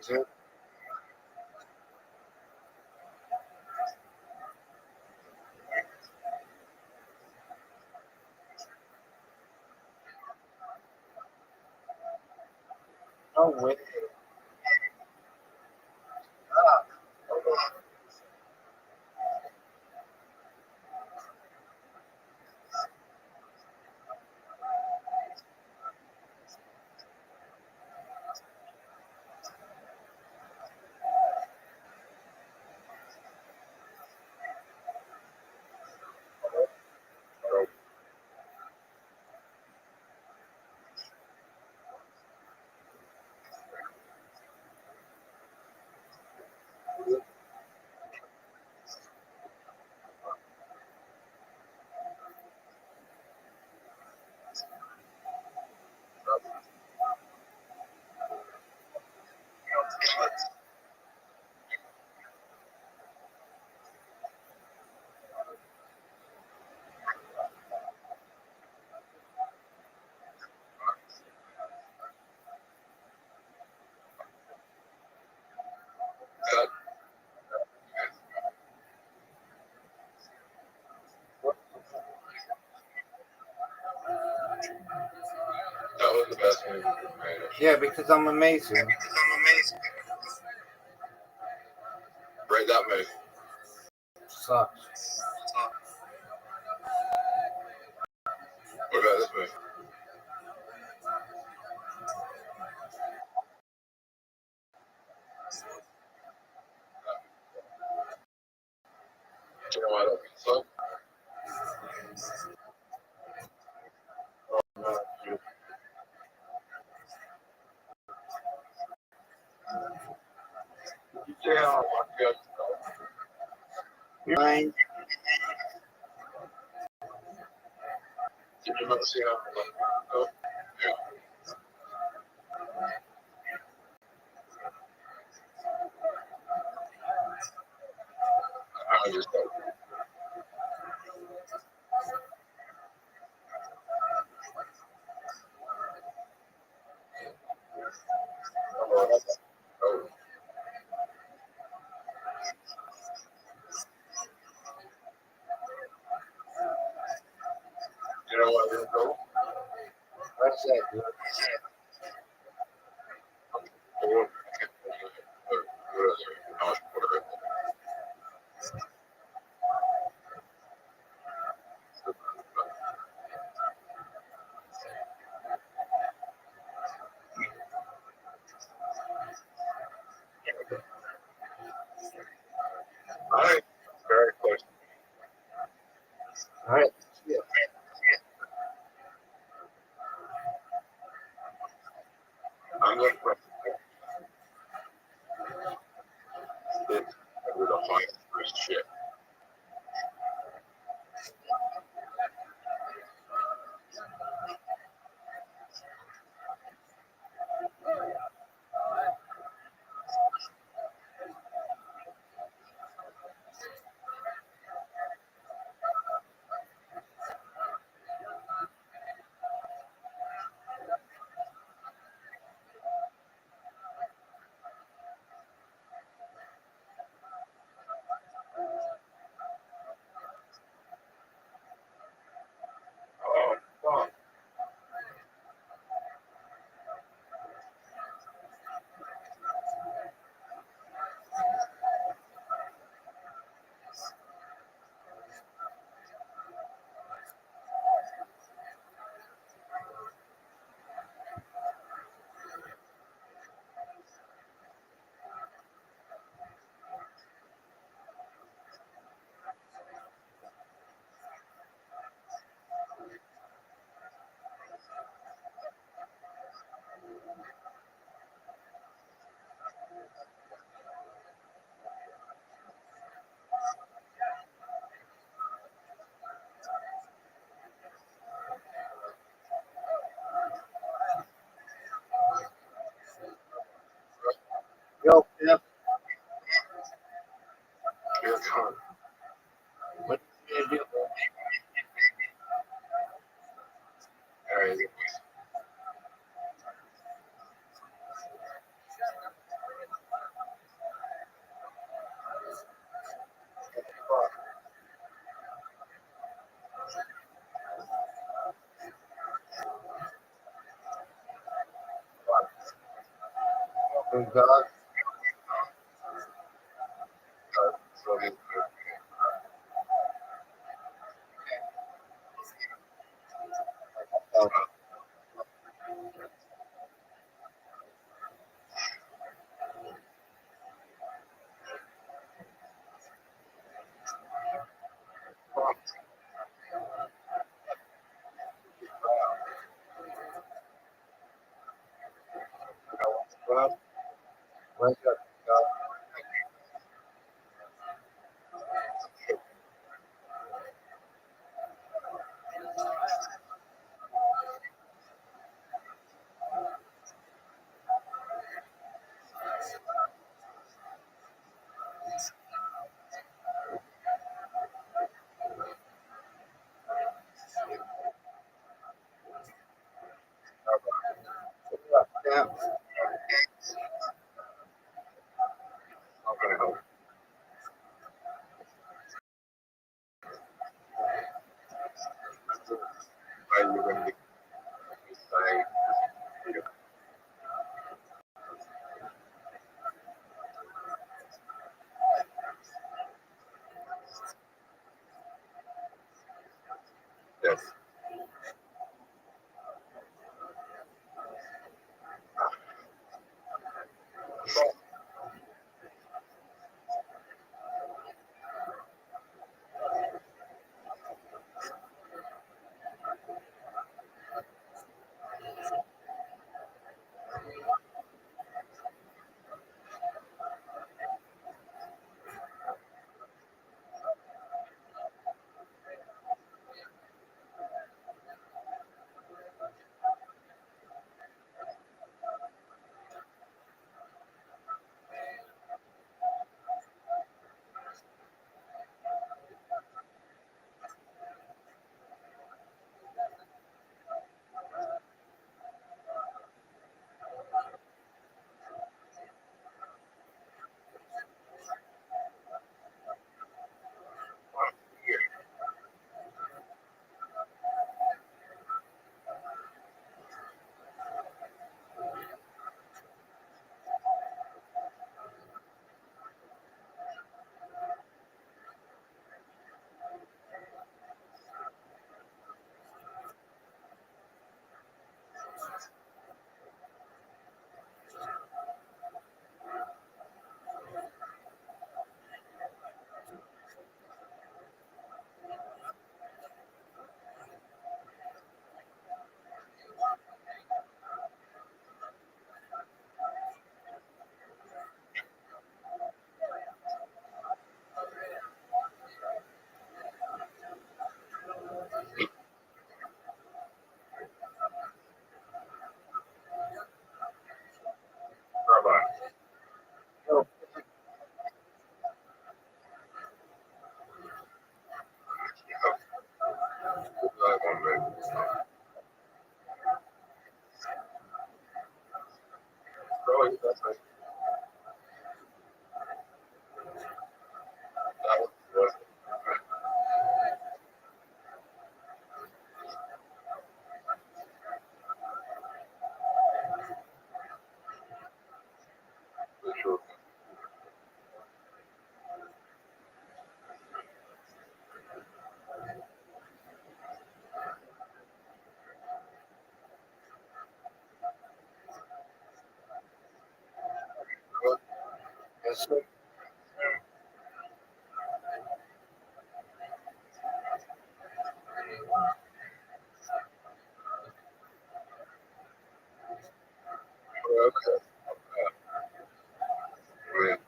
too. Oh, wait. That, that was the best movie ever made. Yeah, because I'm amazing. Rate that movie. Sucks. What about this movie? Do you know why I don't think so? Yeah, good. Mine. Did you not see how? Oh, yeah. I just don't. Oh, you know what I didn't know? That's it. What other? How much water? All right. Very close. All right. Yeah. I'm going to put it with a high first ship. Oh, fuck. Yo, Pip, Here it comes. what are you gonna do? All right. And God, so this God, wake up, God, yeah, I'm gonna help. Why you gonna be saying, yes, Rabbi. No, I won't make it. Oh, that's right. That was the truth. Yes, sir. Okay. Wait,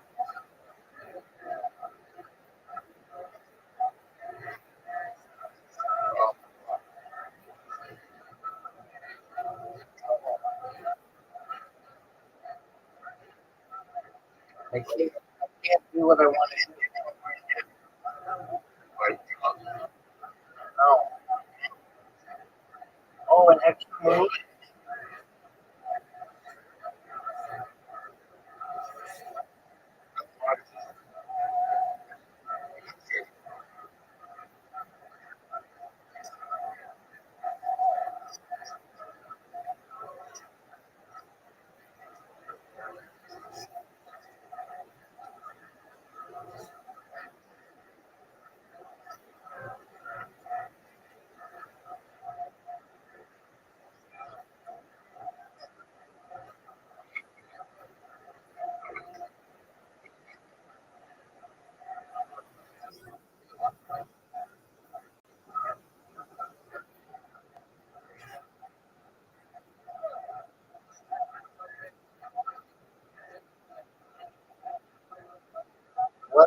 I can't do what I want to do. Like, no. Oh, an extra move?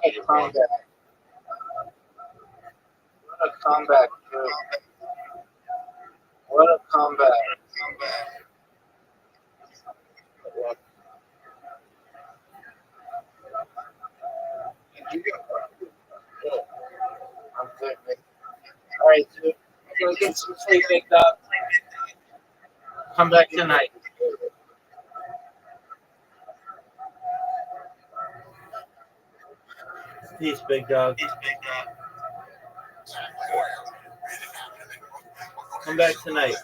What a comeback. What a comeback, Drew. What a comeback. I'm good, man. All right, dude. I'm going to get some sleep, big dog. Come back tonight. Peace, big dog. Come back tonight.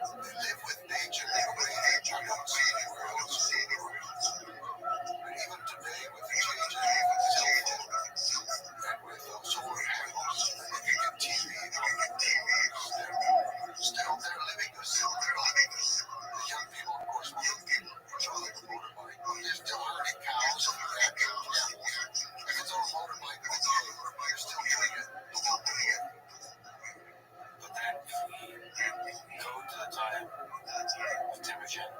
live with nature in a way that you don't see anywhere else. And even today, with the changes with cell phone and with solar panels, looking at TV, still they're living a similar life. The young people, of course, will enjoy the motorbike, but they're still herding cows and cattle. If it's on a motorbike, you're still doing it. But then, if we go to the time of Temujin,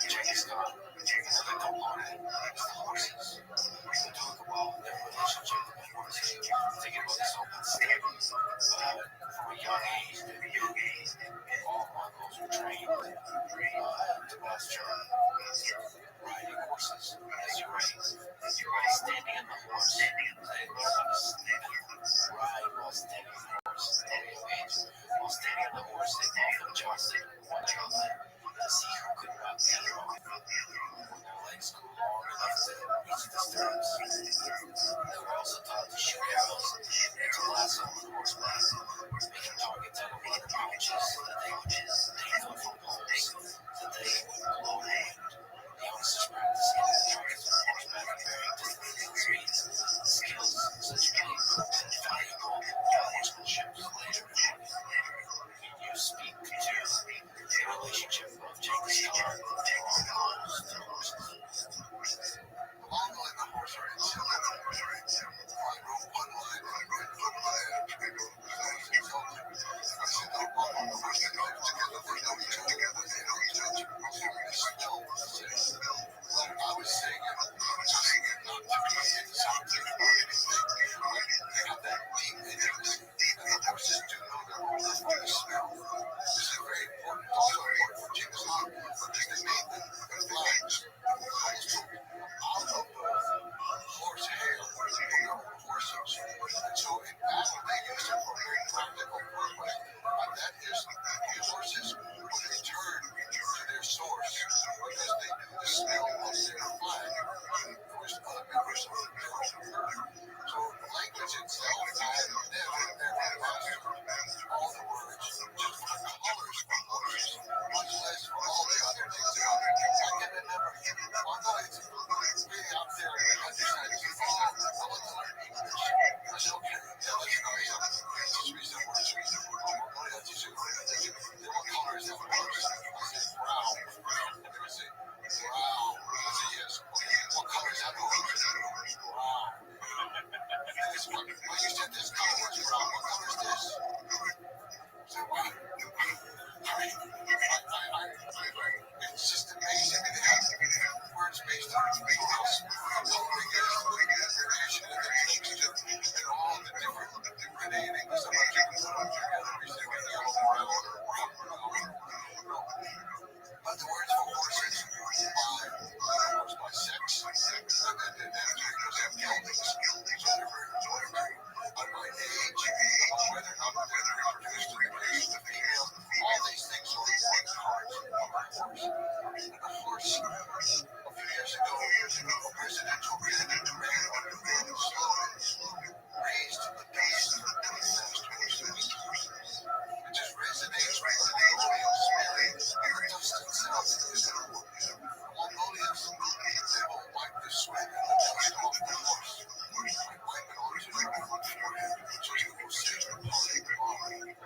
Genghis Khan, another component is the horses. We talk about their relationship with the horses. Thinking about this open step. From a young age, all Mongols were trained to pasture, riding horses, as you ride, standing on the horse. They learn how to ride while standing on the horse. While standing on the horse, they often jostled one another to see who could run the other off. When their legs grew long enough to reach the stirrups, they were also taught to shoot arrows and to lasso on horseback, making targets out of leather pouches so that they would dangle from poles so that they wouldn't blow the wind. The youngsters practiced hitting targets on horseback at varying distances and speeds, skills such as being invaluable for horsemanship later in life. You speak to the relationship of Genghis Khan and Mongols to horses. The Mongol and the horse are inseparable. I wrote one line on the I said, the Mongol and the horse live together, they know each other, they don't judge. Well, I was saying it, not to be insulting or anything. They have that deep intimacy, and the horses do know their olfactory smell. This is very important, also important for Genghis Khan, because they made them with flags. Out of horse hair, they are horses. And so in battle, they use it for a very practical purpose. And that is, the horses would return to their source because they knew the smell of their flag was other members of the military. So language itself, I have never mastered all the words, just for the colors of horses, much less for all the other things. I can never, although it's really out there in the countryside, I want to learn English. I said, okay, let's try it. Teach me some words. What did I teach you? What color is that horse? I said, brown. And they would say, brown. I said, yes. What color is that horse? Brown. Well, you said this color was brown. What color is this? I said, wow. It's just amazing. They have words based on how coloring is, variation in the texture, and all the different innings of what you can put on together. We say with yellow, brown, or brown. But the words for horses by sex, and then because they have geldings, so they're very on my age, whether or not they're reproduced in the case of the female, all these things are important parts of a horse. And a horse, a few years ago, a presidential candidate ran under the slogan, raised to the base of the best horses. It just resonates with the spirit. The dust itself is Mongolians, they will wipe the sweat and the dust off the horse. Wipe it onto their own forehead, so you will see the body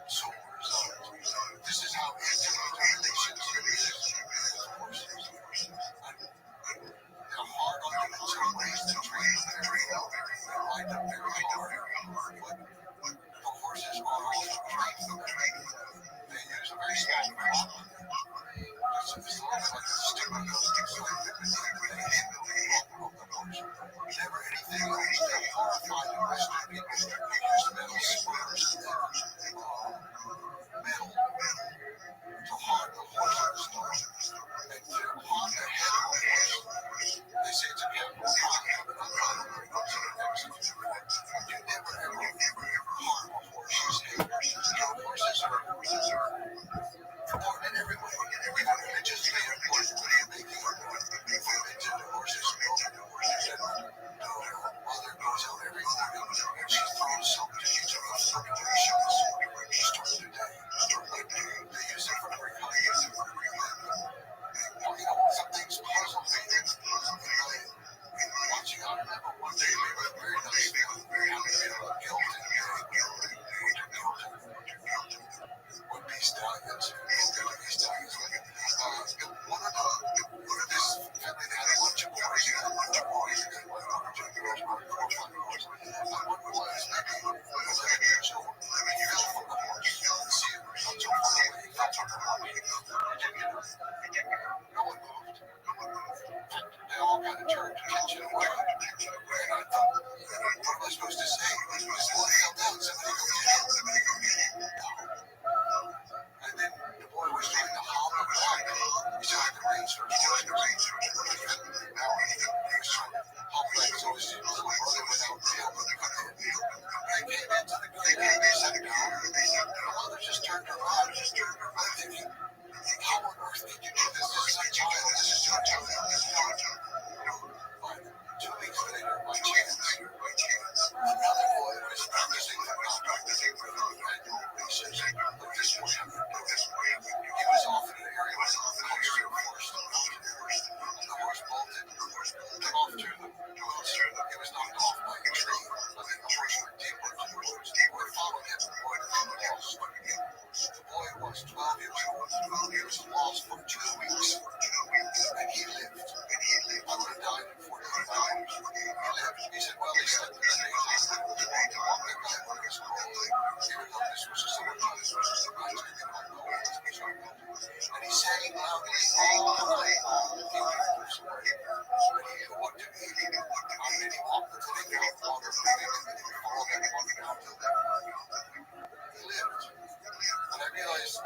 sores on it. This is how intimate the relationship is with horses. They're hard on them in some ways to train very well. They ride them very hard. But the horses are also trained. They use a very small crop. It's almost like a stick of milk. So they hit the of the horse. Never anything else. They're horrified in Western people. They use metal spurs metal to hard the horse's stomach and to hard the head of the horse. They say it's a capital crime, but I'm not very much of an executive for that. You never ever harm a horse's head. Horses are important in every way. Even religiously important. Making religion to horses. No, mother goes out every morning and she throws something to each of us. She starts the day. They use it for lost for 2 weeks, and he lived. I would have died in 48 hours. He lived. He said, well, they slept in the daytime. They wanted to walk that guy when it was cold. Even though this was a summertime, this was a surprise. They didn't know what it was. And he sang loudly all night long. He lived this way. And he knew what to do. I mean, he walked the thing out, water moving, and then he followed that water down to the he lived. And I realized,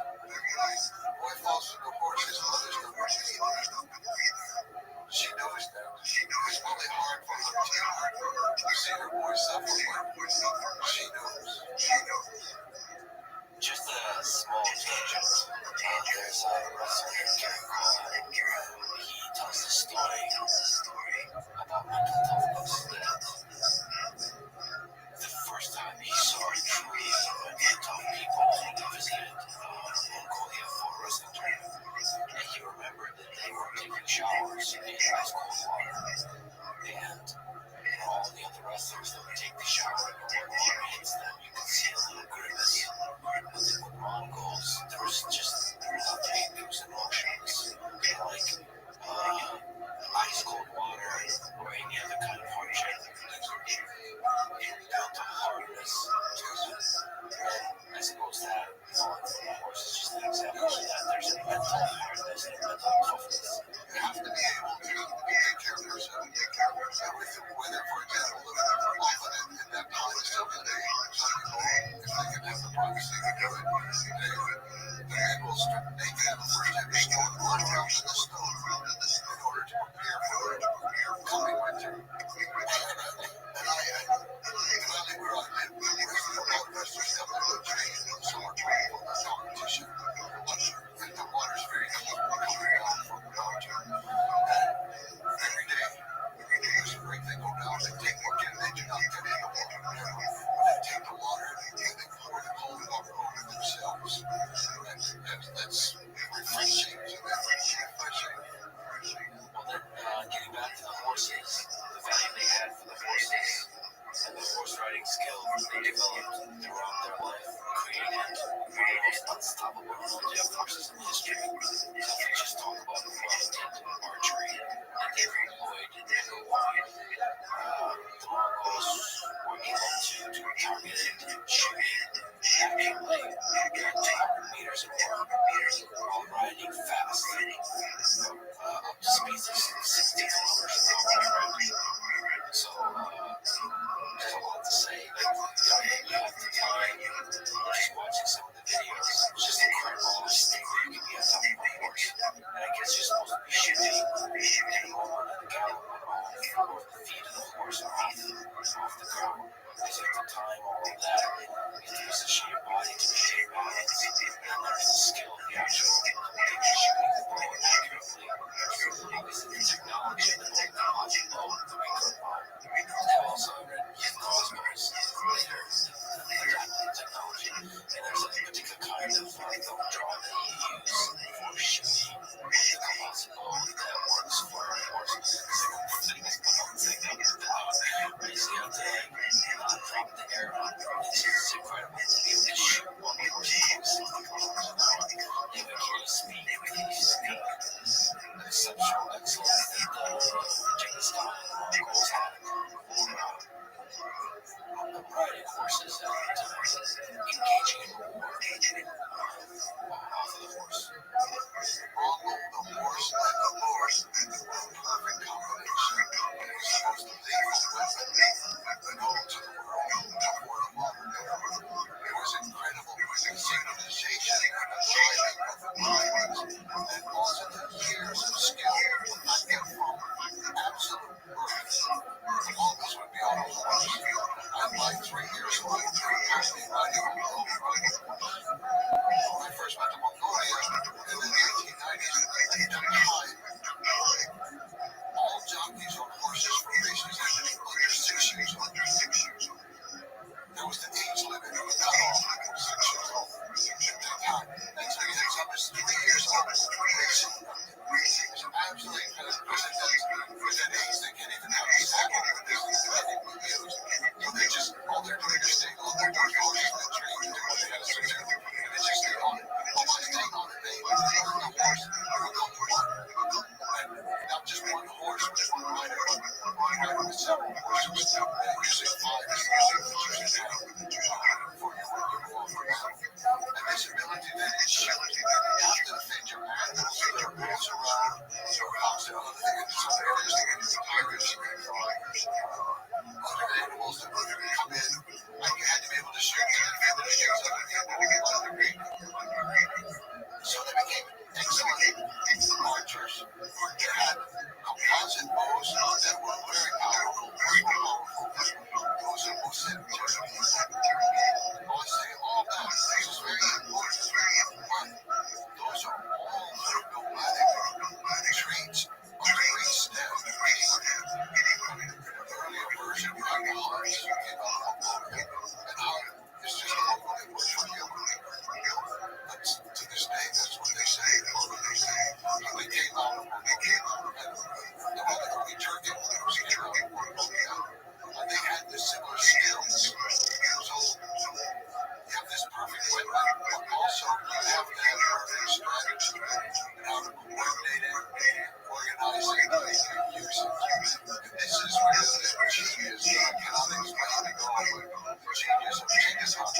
boy falls into a horse, his mother's no good either. She knows that. It's really hard for her to see her boy suffer, but she knows. Just a small tangent. There's a wrestler named Gary. He tells the story about mental toughness that the first time he saw truly mental tough people he visited Mongolia for a wrestling tournament. And he remembered that they were taking showers in ice cold water. And all the other wrestlers that would take the shower and the water hits them, you could see a little grimace. But then with Mongols, there was nothing. There was emotions. Like ice cold water or any other kind of hardship. It built a hardness to it. And I suppose that falling from a horse is just an example of that. There's a mental hardness and a mental toughness. You have to be able to take care of yourself. Whether, for example, often in that time is something they some people, if they can have the privacy to do it, the men will strip naked in the first time they go and run around in the snow in order to prepare for coming winter. And I finally where I live, the dog wrestlers have a little train in the summer train for the competition. And the water's very clean coming down from the mountain. And every day in the spring they go down and take the water, they do not get in the water. They take the water and they pour the cold water over themselves. And that's refreshing to them. Refreshing. Well, then, getting back to the horses, the value they had for the horses, and the horse riding skill they developed throughout their life, created one of the most unstoppable military forces in history. So if you just talk about mounted archery that they employed in the war, the Mongols were able to target it, shoot it, accurately at 200 meters while riding fast, up to speeds of 60 kilometers an hour. So, there's a lot to say. Like, you have the time, just watching some of the videos, it's just incredible. bows. They had composite bows that were very powerful, very powerful. Those are most cemetery. I say all that. This is very important. But those are all nomadic traits on the great stem. The earlier version, Rabbi Rothschild came out of Bulgaria, and it's just a local English for you. To this day, that's what they say. They came out of Bulgaria, and the early Turkic leaders came out of Bulgaria, and they had the similar skills. So you have this perfect weapon, but also you have to have perfect strategy and how to coordinate it, organize it, and use it. And this is where the genius, I cannot explain it all, but the genius of Genghis Khan.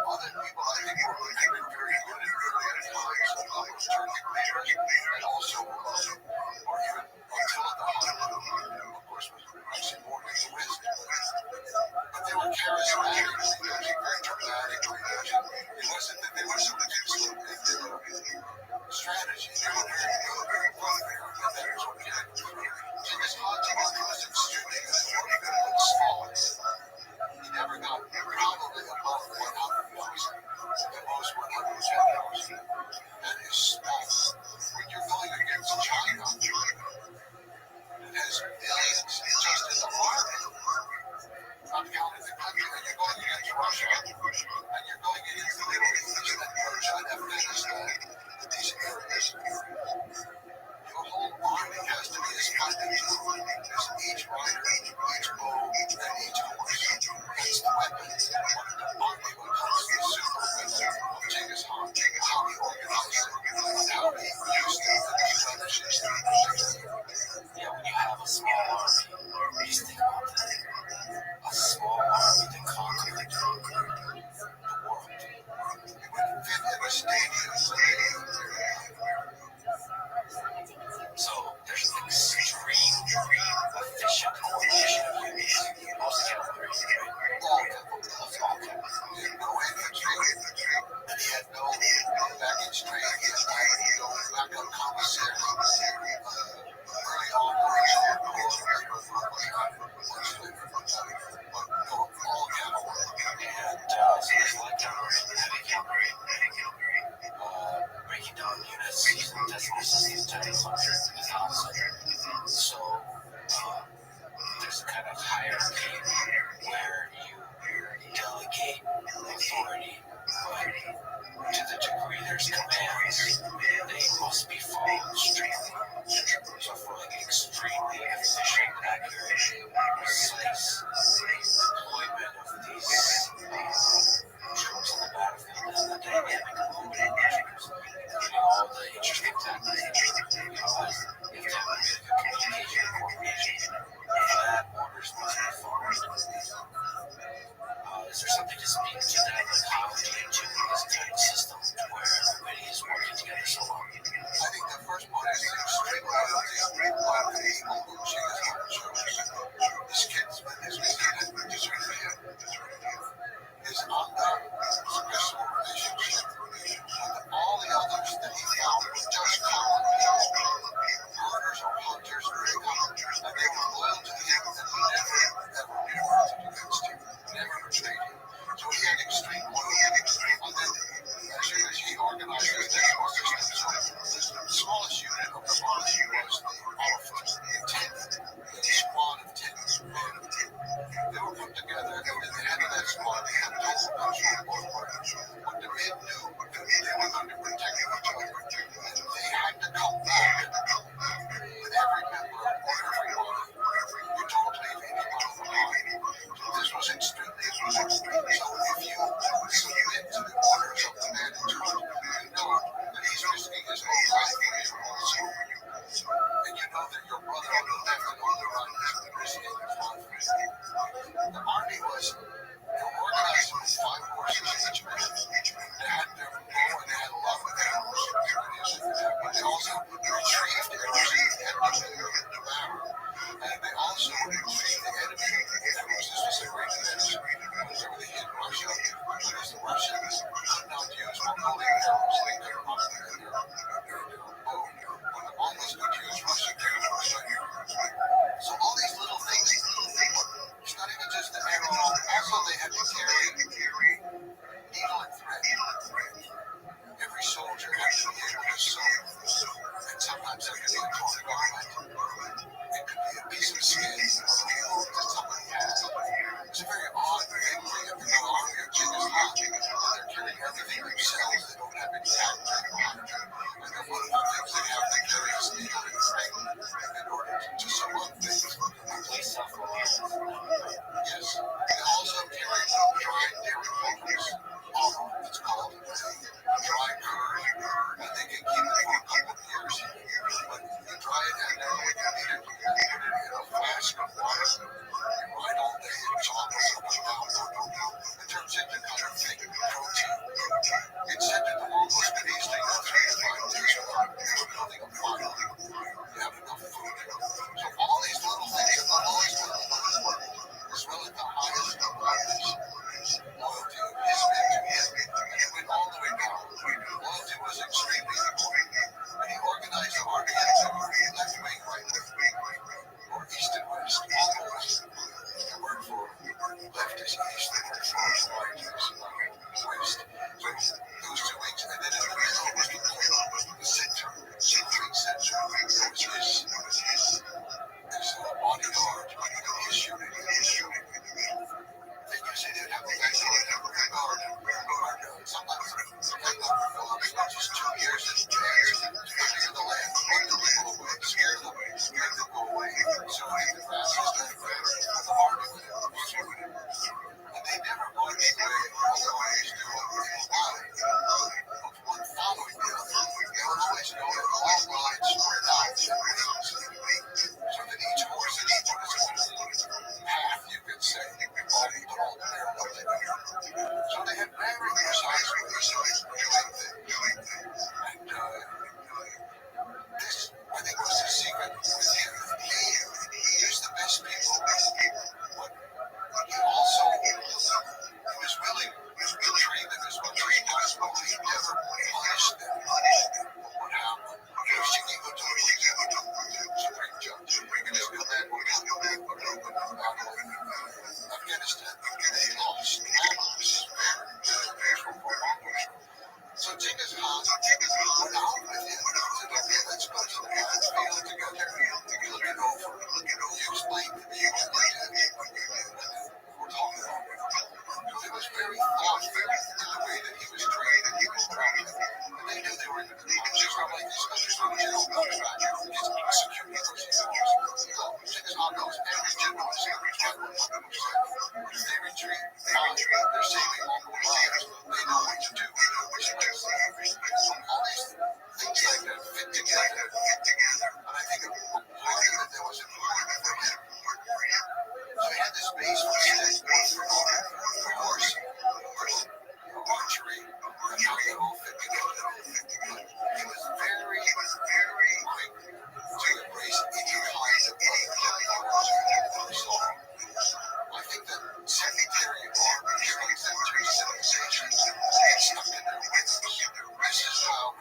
Other people, I think, were very good in earlier times with those Turkic leaders, and also, or even Attila the Hun, of course, was actually born in the West. But they were charismatic leaders, very dramatic leaders. It wasn't that they were so excellent in their strategy. They were very warfare, and that is what we had to do. Genghis Khan was extremely good at warfare, but small. He never got probably above 100,000, at most 110,000. That is small. When you're going against China, it has millions just in the army. Not counting the country, and you're going against Russia, and you're going against the Middle East, and Persia, and Afghanistan, and these areas. Your whole army has to be as funded as each rider, each bow, and each horse. That's the weapon. The army becomes the super weapon of Genghis Khan. How he organized it, and how he used it for the strategies. Yeah, when you have a small army, just think about that. A small army that conquered the world. It would fit in a stadium. So there's an extreme efficient coordination of units. Most cavalry, All cavalry. He had no infantry, and he had no baggage train. He had no backup commissary. Early operational but no, all cavalry. and so there's light cavalry, heavy cavalry, breaking down units using decimal systems, tens, hundreds, and thousands. So there's a kind of hierarchy where you delegate authority, but to the degree there's commands, they must be followed strictly. So for like extremely efficient, accurate, precise deployment of these troops on the battlefield and the dynamic movement of troops, and all the interesting tactics, you have to have really good communication and coordination. For that, orders must be followed. Is there something to speak to that? Like, how do you tune this kind of system where everybody is working together so well? I think the first one is extreme loyalty of the people who Genghis Khan chose. His kinsmen, his lieutenant, his command, his honor, his personal relationship with all the others that he found were just common people, herders or hunters or hunters, and they were loyal to him and never, ever revolted against him, never betrayed him. So he had extreme loyalty. And then, as soon as he organized his national system, the smallest unit of the army was the elephant, the 10th, the squad of 10 men. They were put together, and at the head of that squad, they had total control over what the men knew, they were under protecting each other. And sometimes there can be a torn garment. It could be a piece of skin that somebody has. It's a very odd thing where you have to go out here, Genghis Khan, they're carrying everything themselves. They don't have any help. And then one of the things they have to carry is needle and thread in order to sew up things. Complete self-reliance. Yes. They also carry dried dairy products. It's called dry curd, and they can keep it for a couple of years. But you dry it, and then when you need it, you put it in a flask of water. Right all day, and chocolate down. It turns into kind of fake protein. It's said that the world was could easily go 3 to 5 years without building a fire. You have enough food. So all these little things, as well as the highest of loyalty, loyalty went all the way down. Loyalty was extremely important. And he organized the army into left wing, right wing, or east and west, east and west. The word for left is east, the word for right is west. So those 2 wings, and then in the middle was the center, big center. That was his bodyguard, his unit. They usually didn't have a guard. Sometimes they go for just 2 years in jail to clear the land, run the people away, scare them, make them go away. So he the fastest the army with him. And they never marched away all the way to a line of one following the other. They were always going a long line spread out in wings, so that each horse and each path, you could say, all their nothing. So they had very precise doing things. And this, I think, was the secret with him. He used the best people, but he also he was willing to train them as much as possible. He never punished them. But what happened? Supreme Judge, and his command was Afghanistan. They lost. So Genghis Khan went out with him and said, okay, let's go to the field together. Look it over. You explain to me what you did. We're talking about it. Because it was very thoughtful in the way that he was trained. And they knew they were just not like these countries where they don't know about his security forces. Genghis Khan knows every general is every tribal if they retreat, fine. They're saving local lives. They know what to do. All these things like that fit together. And I think part of that was important for him. So he had this base for horse, archery, and how they all fit together. He was very quick to embrace any kind of I think that secretary of army civilizations stuck in their ways. This is how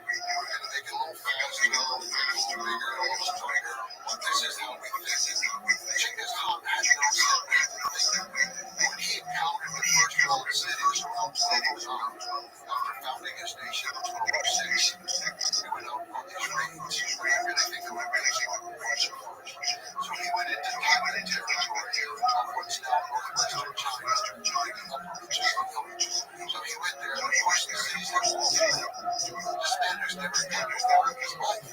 we're going to make it a little faster, a little bigger, a little stronger. This is how we think. Genghis Khan had no separate. When he encountered the first world cities after founding his nation in 1206, he went out on these raids. He really think they were raids. So he went into Tibetan territory of what's now northwestern China, the upper reaches of villages. So he went there and forced the cities that walled in. The Spaniards never came to war in his life.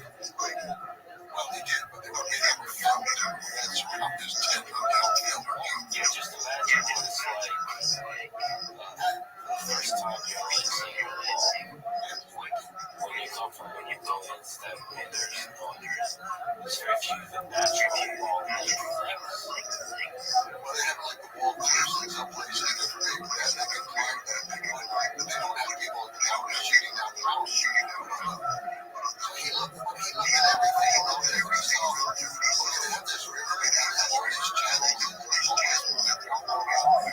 Well, they did, but they were founded and surrounded this tent downhill. Yeah, just imagine what it's like the first time you ever see your wall. Where you come from, when you go instead of there's very few of natural wall things. Well, they have like the wall cliffs in some places that they can climb that, but they don't have people shooting down the mountain. So he looked at everything, he looked at every song. We're going to have this river, we're going to have all these channels, and all this movement all around.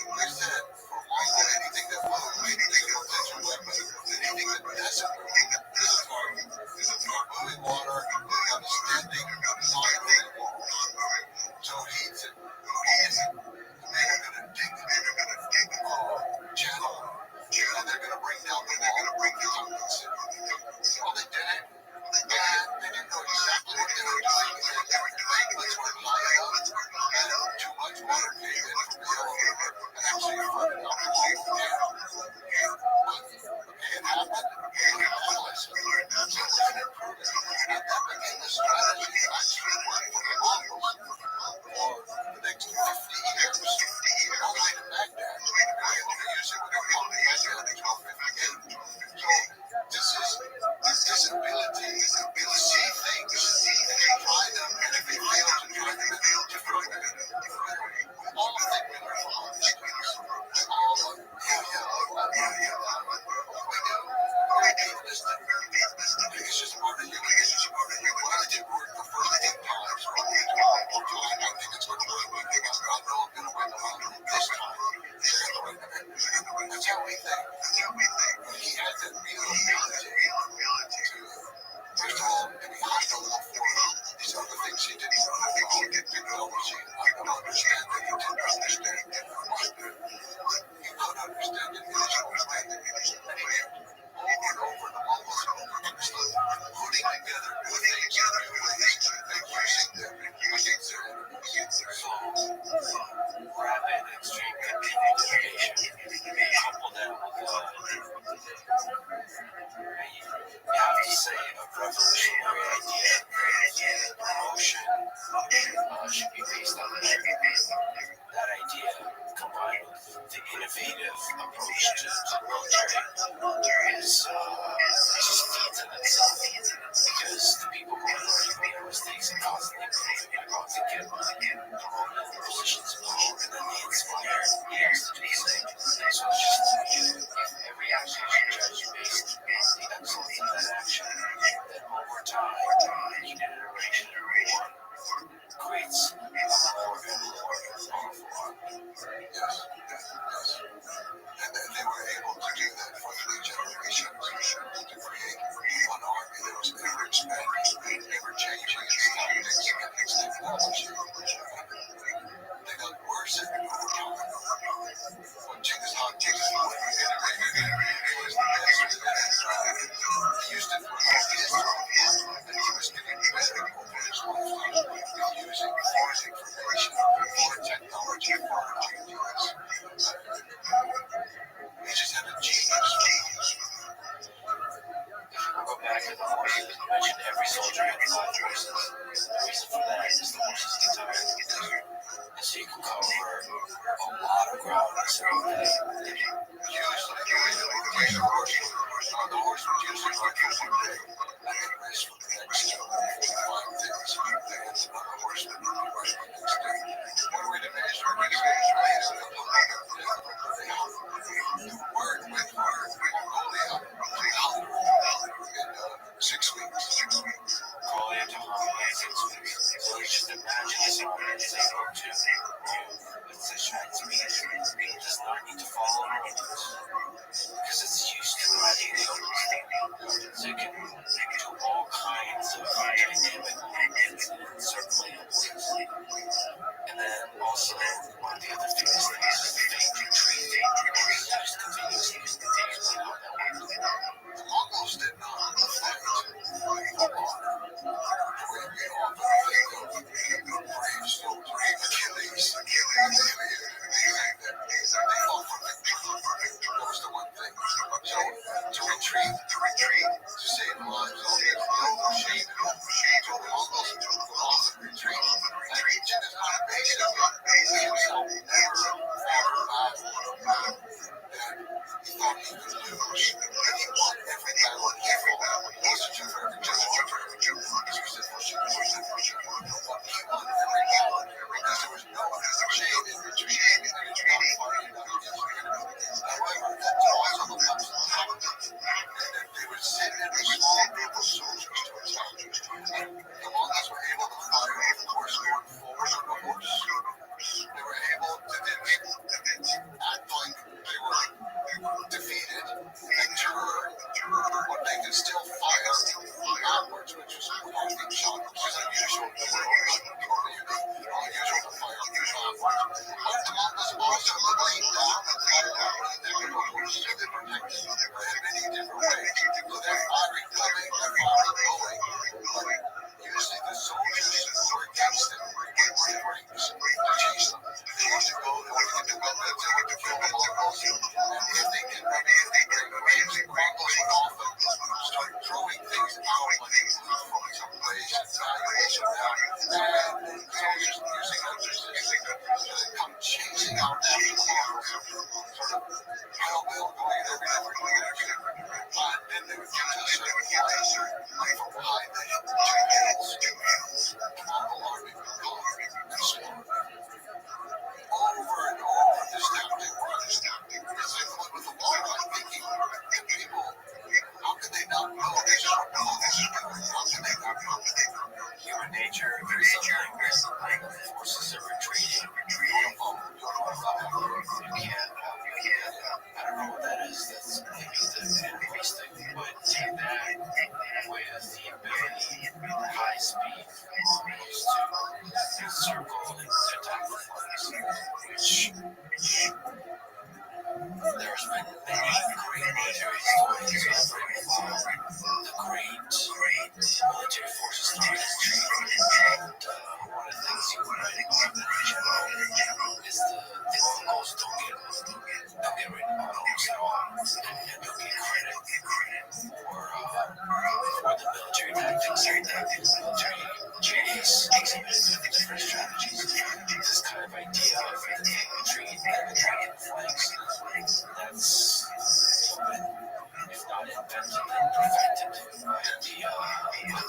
Like I said, for all of anything that moves, anything that flies your weapon, anything that doesn't move, is a target. There's a moving water, they got a standing, non-moving wall. So he said, they're going to dig a channel, and they're going to bring down the wall. fatalistic. I think it's just part of you. Well, I did work the first 8 times. I think it's going to work. I know I'm going to win the lottery this time. That's how we think. He had that real ability to, first of all, to be hostile for these other things he didn't know. Technology. I don't understand that he didn't understand it. He could understand it in his own way. Over and over and almost continuously putting together good things and using them against their souls. Rapid, extreme communication. Couple that with you have to say a revolutionary idea. Emotion should be based on that idea combined with the innovative approach to military is just feeds in itself because the people who are learning their mistakes and constantly improving are going to get promoted in positions of power and then they inspire others to do the same. So it's just if every action is judged based on the excellence of that action, then over time, each generation creates more and more powerful army. Yes. And then they were able to do that for 3 generations to create one army that was never expanding, never changing its tactics and its technology. They got worse at it over time. When Genghis Khan innovated, he was the best at it. He used it for all his and he was getting better over his lifetime using foreign information, foreign technology, foreign ideas. He just had a genius. Go back to the horses. You mentioned every soldier had 5 horses. The reason for that is the horses get tired. And so you can cover a lot of ground in a single day. Usually, the horse would usually run for 1 day and then rest for the next 4 or 5 days. And another horse would run for the next day. One way to measure it is a couple of the word with Mongolia in 6 weeks. Mongolia to Hong Kong in 6 weeks. So you just imagine this army is able to move with such speed. It does not need to follow orders because it's used to riding the open. So it can do all kinds of dynamic movements and circling upwards. And then also, one of the other famous things is the fake retreat. It's used continuously how that works. The Mongols did not fight for honor. We often think of the brave soldiers, Achilles. They fought for victory. That was the one thing. So to retreat, to save lives, no shame. So the Mongols often retreat. And Genghis Khan basically himself never fought a battle that he thought he could lose. And he won every battle he fought. He wasn't too for every general. He won every battle because there was no shame in retreating and not fighting against the enemy. However, that also becomes the habit. And they would sit in a small group of soldiers to attack. And the Mongols were able to fire, of course, going forward on the horse. They were able to then act like they were defeated and but they could still fire backwards, which was quite a shot, which is unusual. Unusual to fire backwards. But the Mongols also laid down the horses so they protected in many different ways. So they're firing coming, they're firing going. Usually the soldiers were against them with rings to chase them. They used to go to the weapons and to kill the Mongols. And if they did bring the rings, the Mongols would often start throwing things out like someplace, valuation, and Human nature or something. Forces of retreat. You can't. I don't know what that is. That's maybe the enemies thing, but take that with the ability, high speed, almost to circle and attack the flags, which there's been many great military stories about the great military forces throughout history. And one of the things you write about that in general is the locals don't get rid of locals at all, and don't get credit for the military tactics and the military genius exhibited in different strategies. This kind of idea of the infantry and the flanks, that's been, if not invented, then perfected by the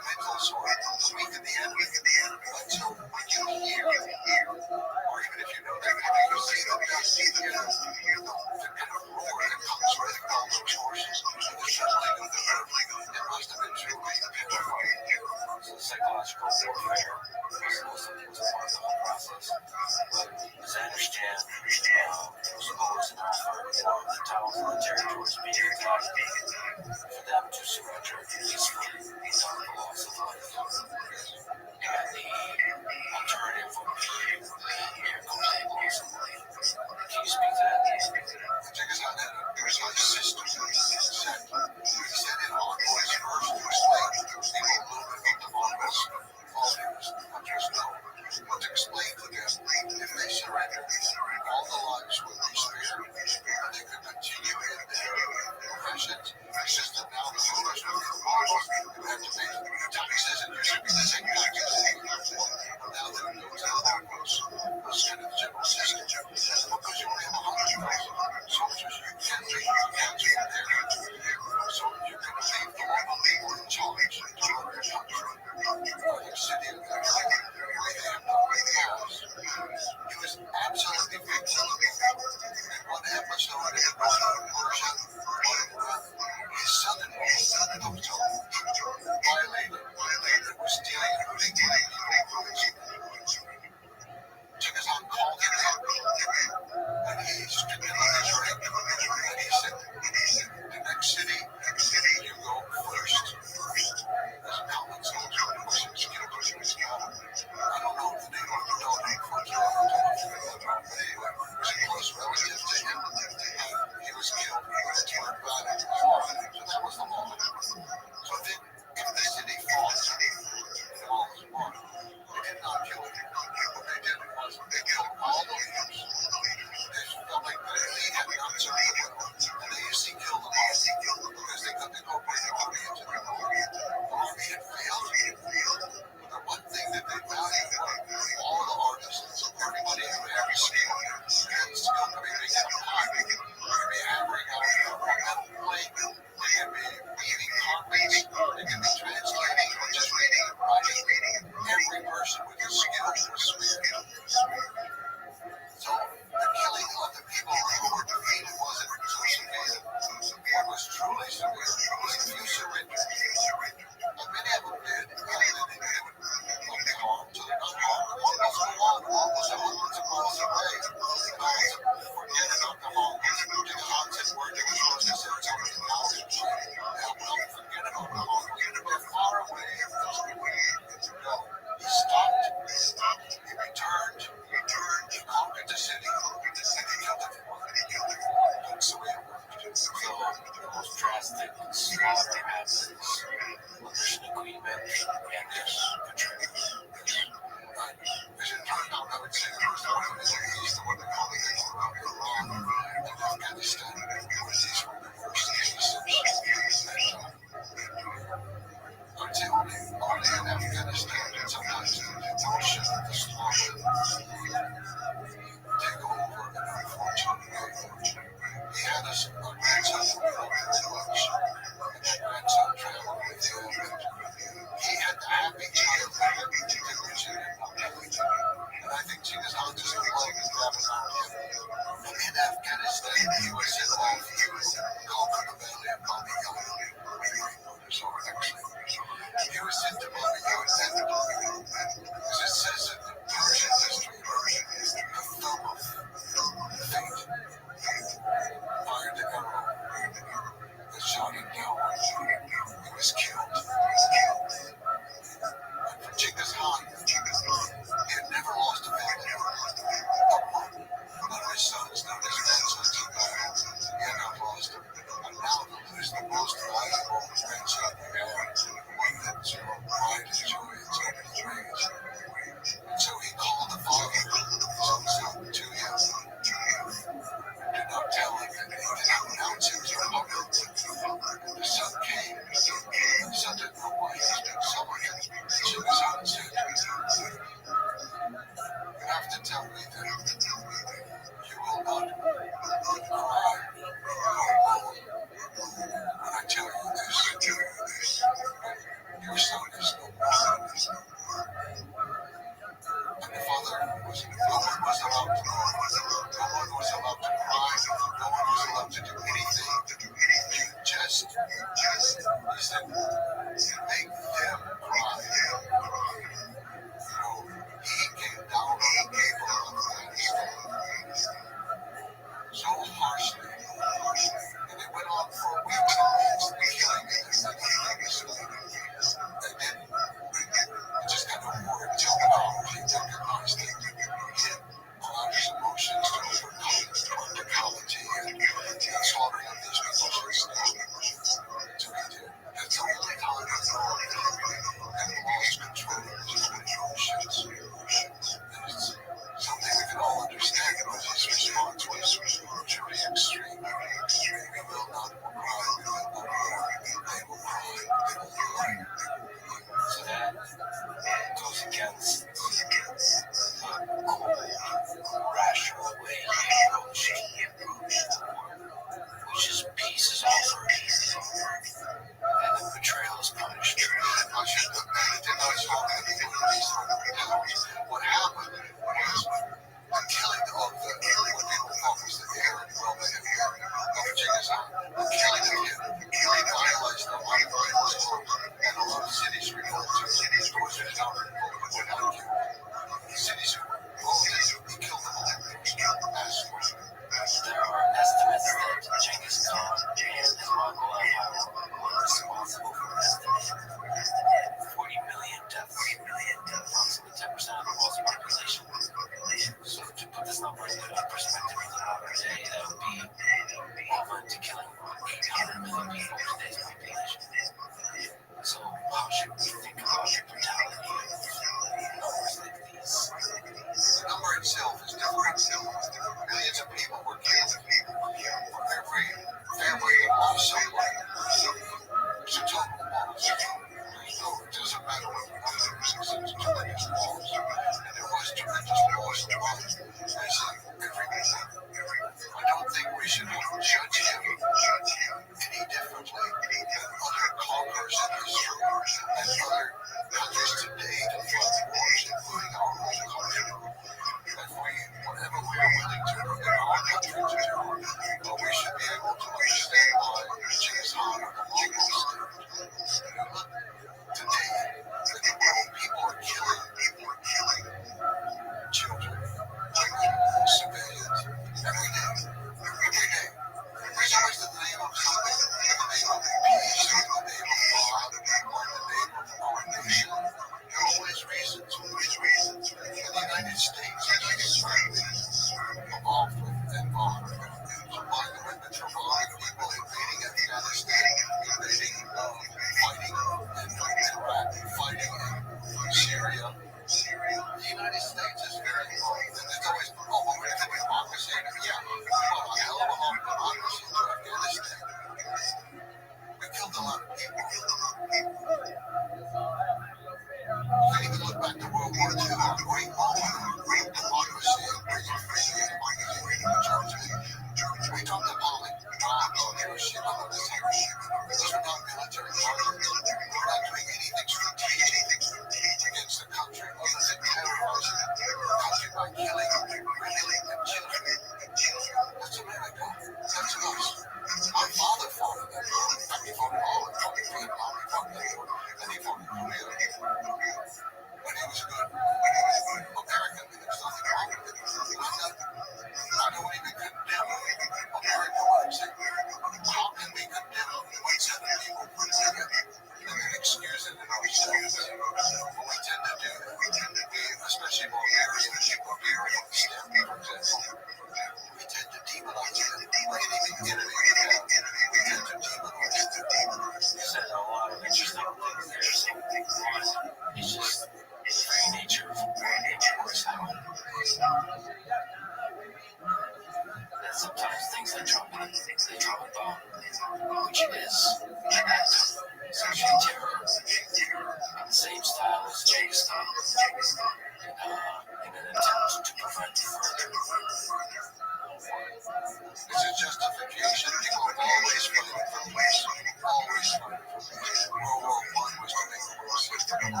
In World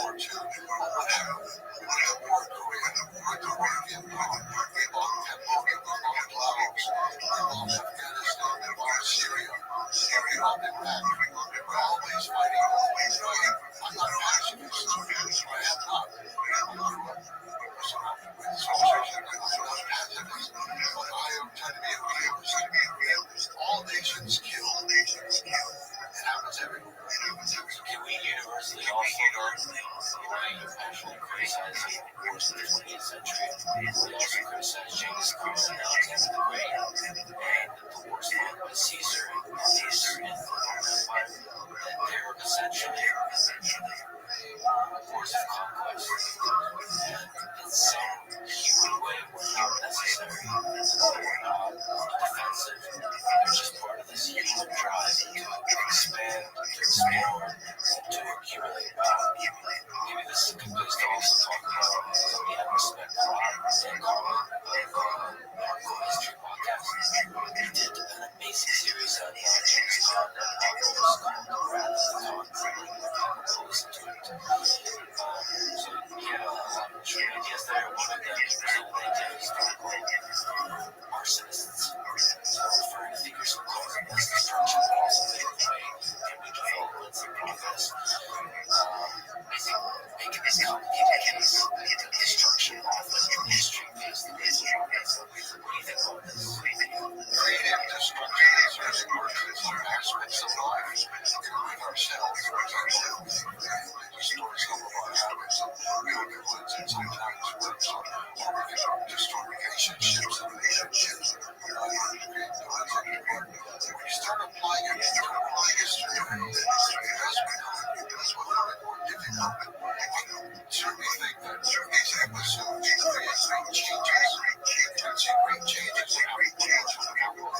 War II, what happened? North Korea, North Korean bomb, Cambodia, Laos, Afghanistan, Syria, Iraq, we're always fighting. I'm not a pacifist. I am not. I'm not a pacifist. But I am trying to be a realist. All nations kill. It happens everywhere. Can we universally passionately criticize wars of the 20th century? We also criticize Genghis Khan and Alexander the Great, and the wars fought by Caesar and the Roman Empire. They're essentially wars of conquest. And in some human way, were not necessary. They're not defensive. They're just part of this human drive to expand, to explore, and to accumulate power. Maybe this is a good place to also talk about we have respect for and Carmen of History Podcast. We did an amazing series on James Bond and Marcos called Wrath of the Khan. Listen to it. So yeah, true ideas there. One of them presented the historical arsonists, referring to figures who cause mass destruction, but also the way human developments and progress. Making this complicated case of destruction often in history based on its progress. What do you think about this? Creative destruction is really some aspects of life, including ourselves. Destroy some of our habits, influence, and sometimes works, or we can destroy relationships and relationships. When you start applying it to history, it does become more difficult. Certainly think that these episodes create great changes. And see great changes in how we change the world.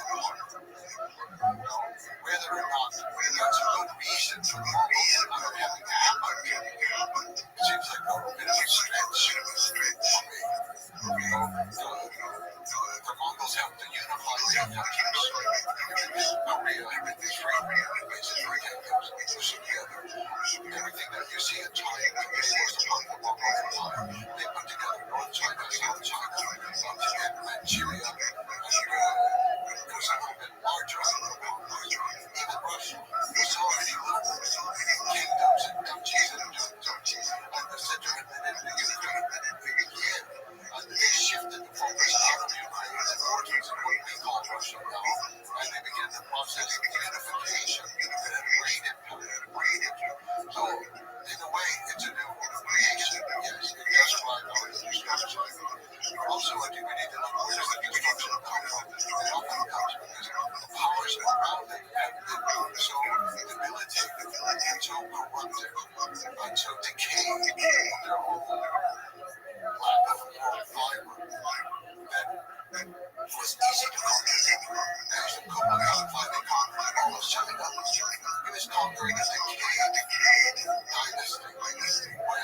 Whether or not that's a good reason for normal not having to happen, seems like a bit of a stretch for me. The Mongols have to unify their countries. Korea, basically together. Everything that you see in China is supposed to come from the Mongol Empire. They put together North China, South China, and Manchuria, and there's a little bit larger. Even Russia. There's so many little kingdoms and duchies and the center and then the Ukraine. Again, they shifted the focus out of Ukraine and towards what we call Russia now. And they began the process of unification and great impact. So, in a way, it's a new creation. Yes, that's why I know it's destruction. Also, I think we need to look where does the destruction come from? It often comes because the powers around it have been so debilitated and so corrupted and so decayed their whole lack of moral fiber that it was easy to conquer. There's a couple of finally conquered almost China. He was conquering a decayed dynasty when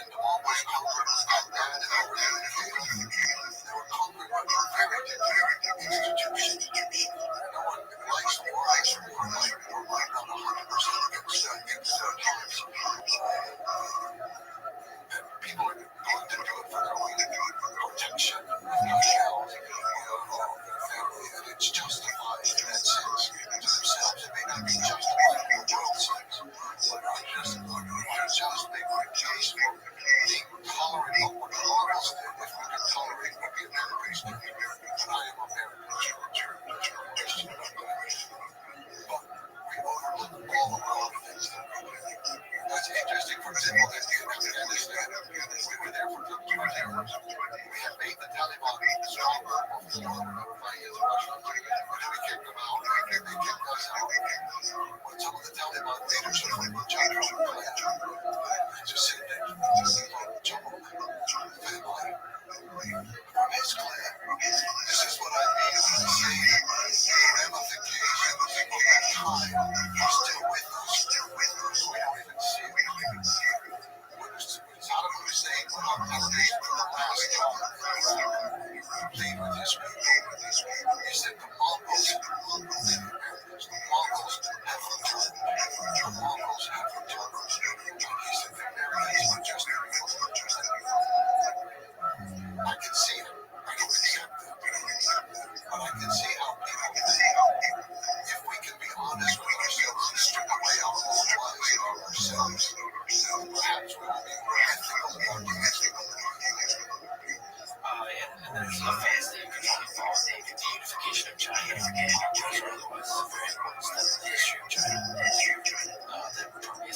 the Mongols conquered Afghan and over there they were conquering a very decayed institution. No one likes war, we're not 100% against times. And people are going to do it for their own protection of themselves, of their family, and it's justified in that sense. To themselves, it may not be justified in the world sense, but I just make my case for being tolerant of what the Mongols did. If we could tolerate what the Americans did, and I am American, Christian, but we overlook all the wrong things that we did. That's interesting, for example, that in Afghanistan, we were there for 20 years. We have made the Taliban stronger against Russia. But we kicked them out, they kicked us out. But some of the Taliban leaders are from China, and just said that some of them, family, from his clan. This is what I mean when I say the ramifications over time are still with us. We don't even see it. Saddam Hussein went on television for the last time, played with history. He said the Mongols have returned. The Mongols have returned.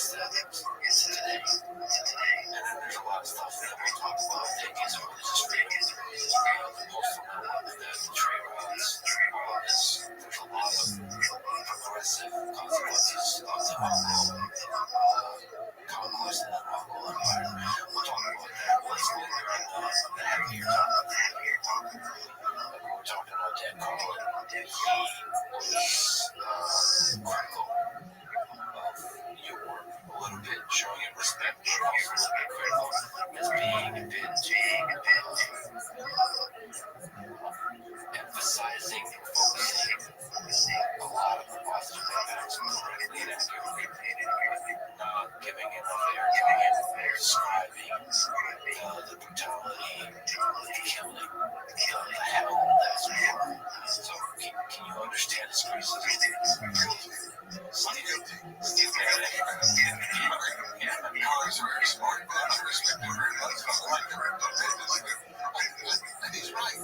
least that today. And then there's a lot of stuff that we talk about that is really just real. Most of the trade routes, there's a lot of progressive consequences of the conquest of the Mongol Empire. We'll talk about that once we're on the happier topic. We're talking about Dan Carlin. He was critical of your work a little bit, showing it respect, but also critical as being a bit emphasizing and focusing a lot of the positive impacts correctly and accurately, not giving enough airtime, describing the brutality, the killing, the hell that's war. So can you understand his criticism? Steve, yeah, he's very smart. I respect him very much. And he's right.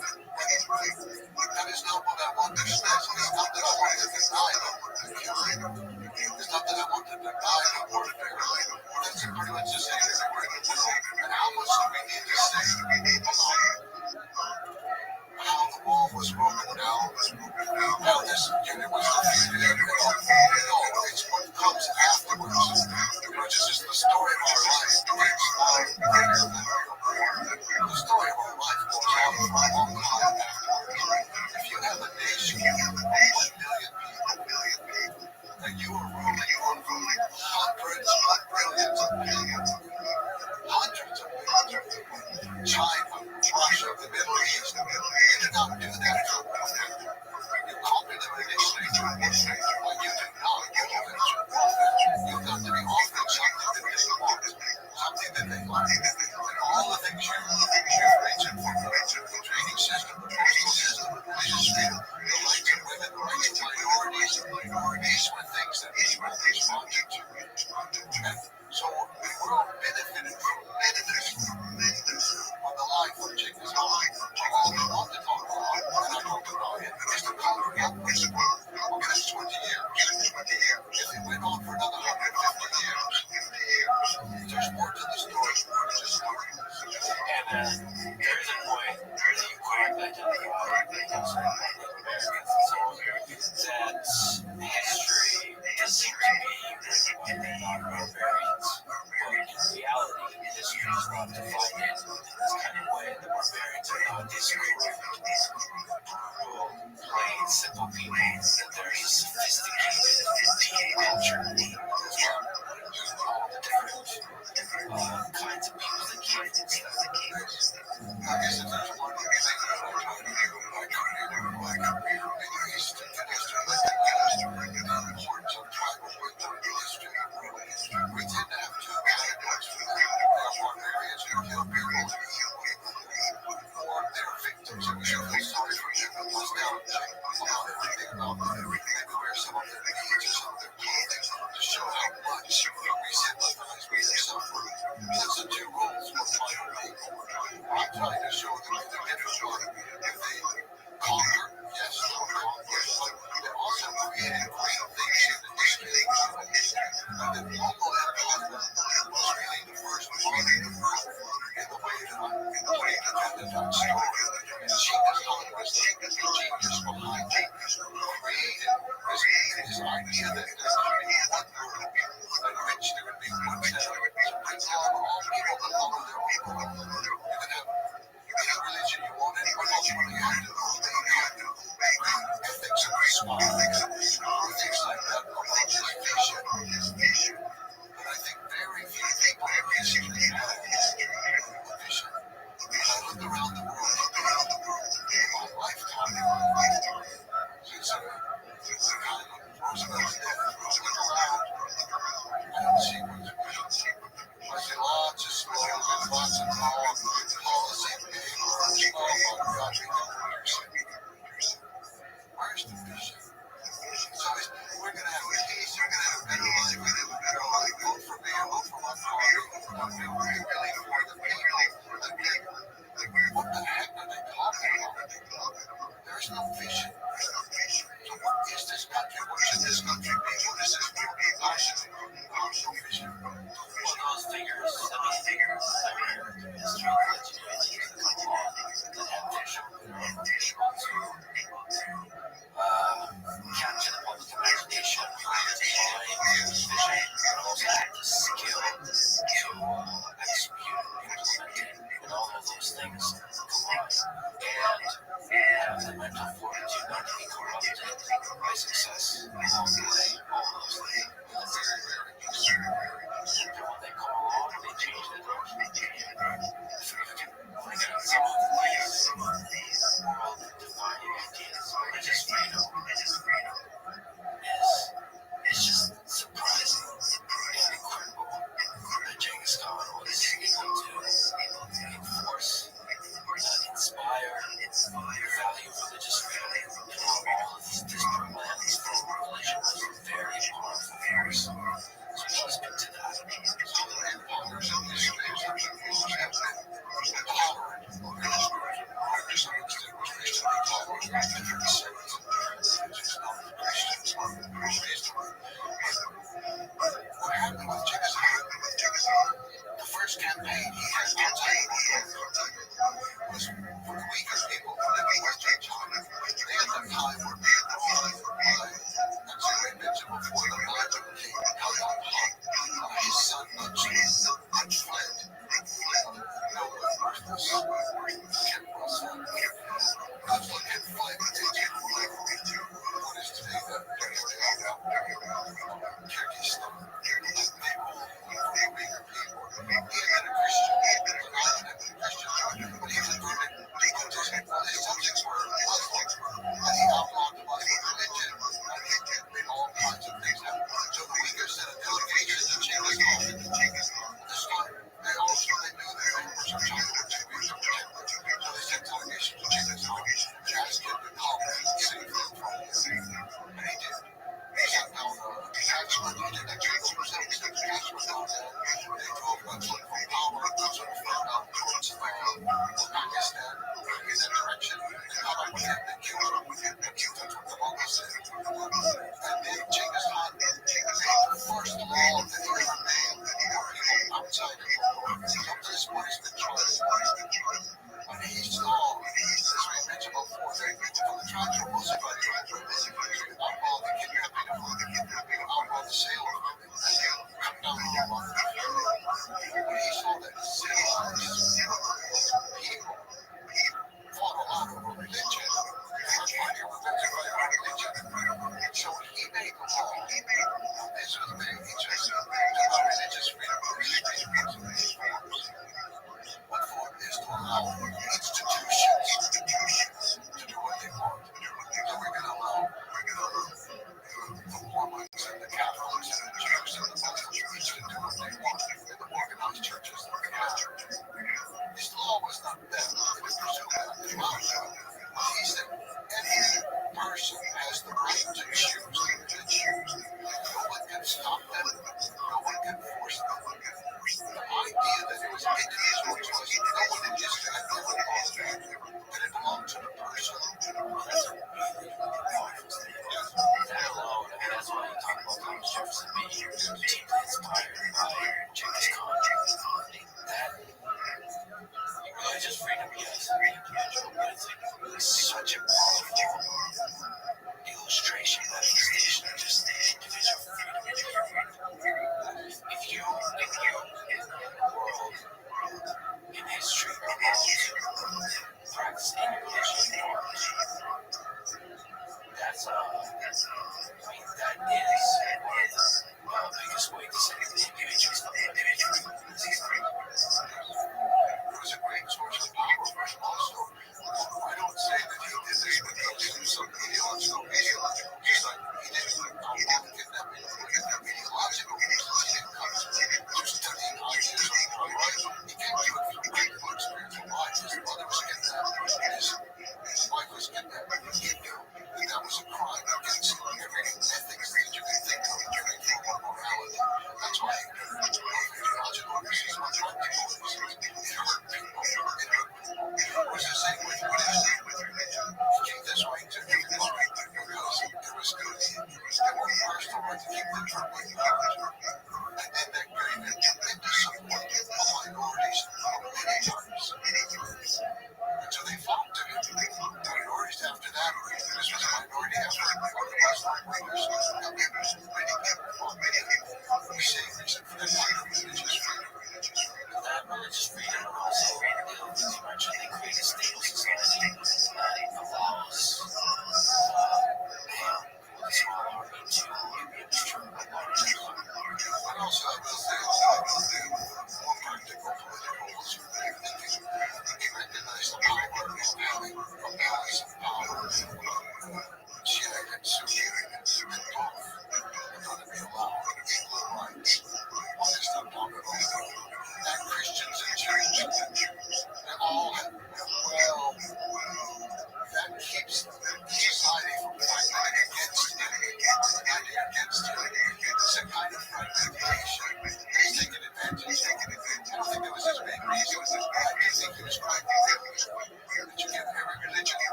That is not what I want to say. It's not that I want to deny it. It's not that I want to deny it. That's pretty much the same. And how much do we need to say how the wall was broken down, how this unit was defeated, no, it's what comes afterwards, which is just the story of our life. The story of our life goes on for a long time afterwards. If you have a nation of 1 billion people, and you are ruling hundreds of billions, China, Russia, the Middle East, you did not do that for warfare. You copied them initially, but you did not do it for warfare. You got to be offered something that they want, something that they like. And all the things you mentioned for the training system, the postal system, the religious freedom, the rights of women, the rights of minorities, these were things that they responded to. And so we were benefited from many things. On the line for Chickens, I want to talk about it, and I talked about it. It's the color gap, which is 20 years. If it went on for another 150 years, there's more to the story. And there's a point that you correctly identified as Americans and so that history does seem to be not barbarians. But in reality, history is not defined in this kind of way. The barbarians are not these corrupt, brutal, plain, simple people. That there's a sophisticated, deep culture as well. All the different kinds of people that came from stuff. I guess if there's one thing that I told you, my career in the East, it is to recognize the importance of tribal wisdom in history. We tend to have two categories for that. There are barbarians who kill people, or they're victims, and we should feel sorry for them. It was damaging about everything about them. They would wear some of their beads or some of their clothing to show how much we sympathize with their suffering. That's the two roles we're trying to make. I'm trying to show them that they're different. If they conquer, yes, they'll conquer, but they also created great things in the history. And the Mongol Empire was really the first modern in the way that that story. And Genghis Khan was the genius behind it. Created this idea that there's going to be one world, and rich there would be one set of rich all people that follow their people. You could have any religion you want, any religion you had to obey. Ethics and response, things like that, religious vision. But I think very few people have history have a vision. I looked around the world in my lifetime, since the time of Roosevelt's death, Roosevelt around, I don't see much. I see a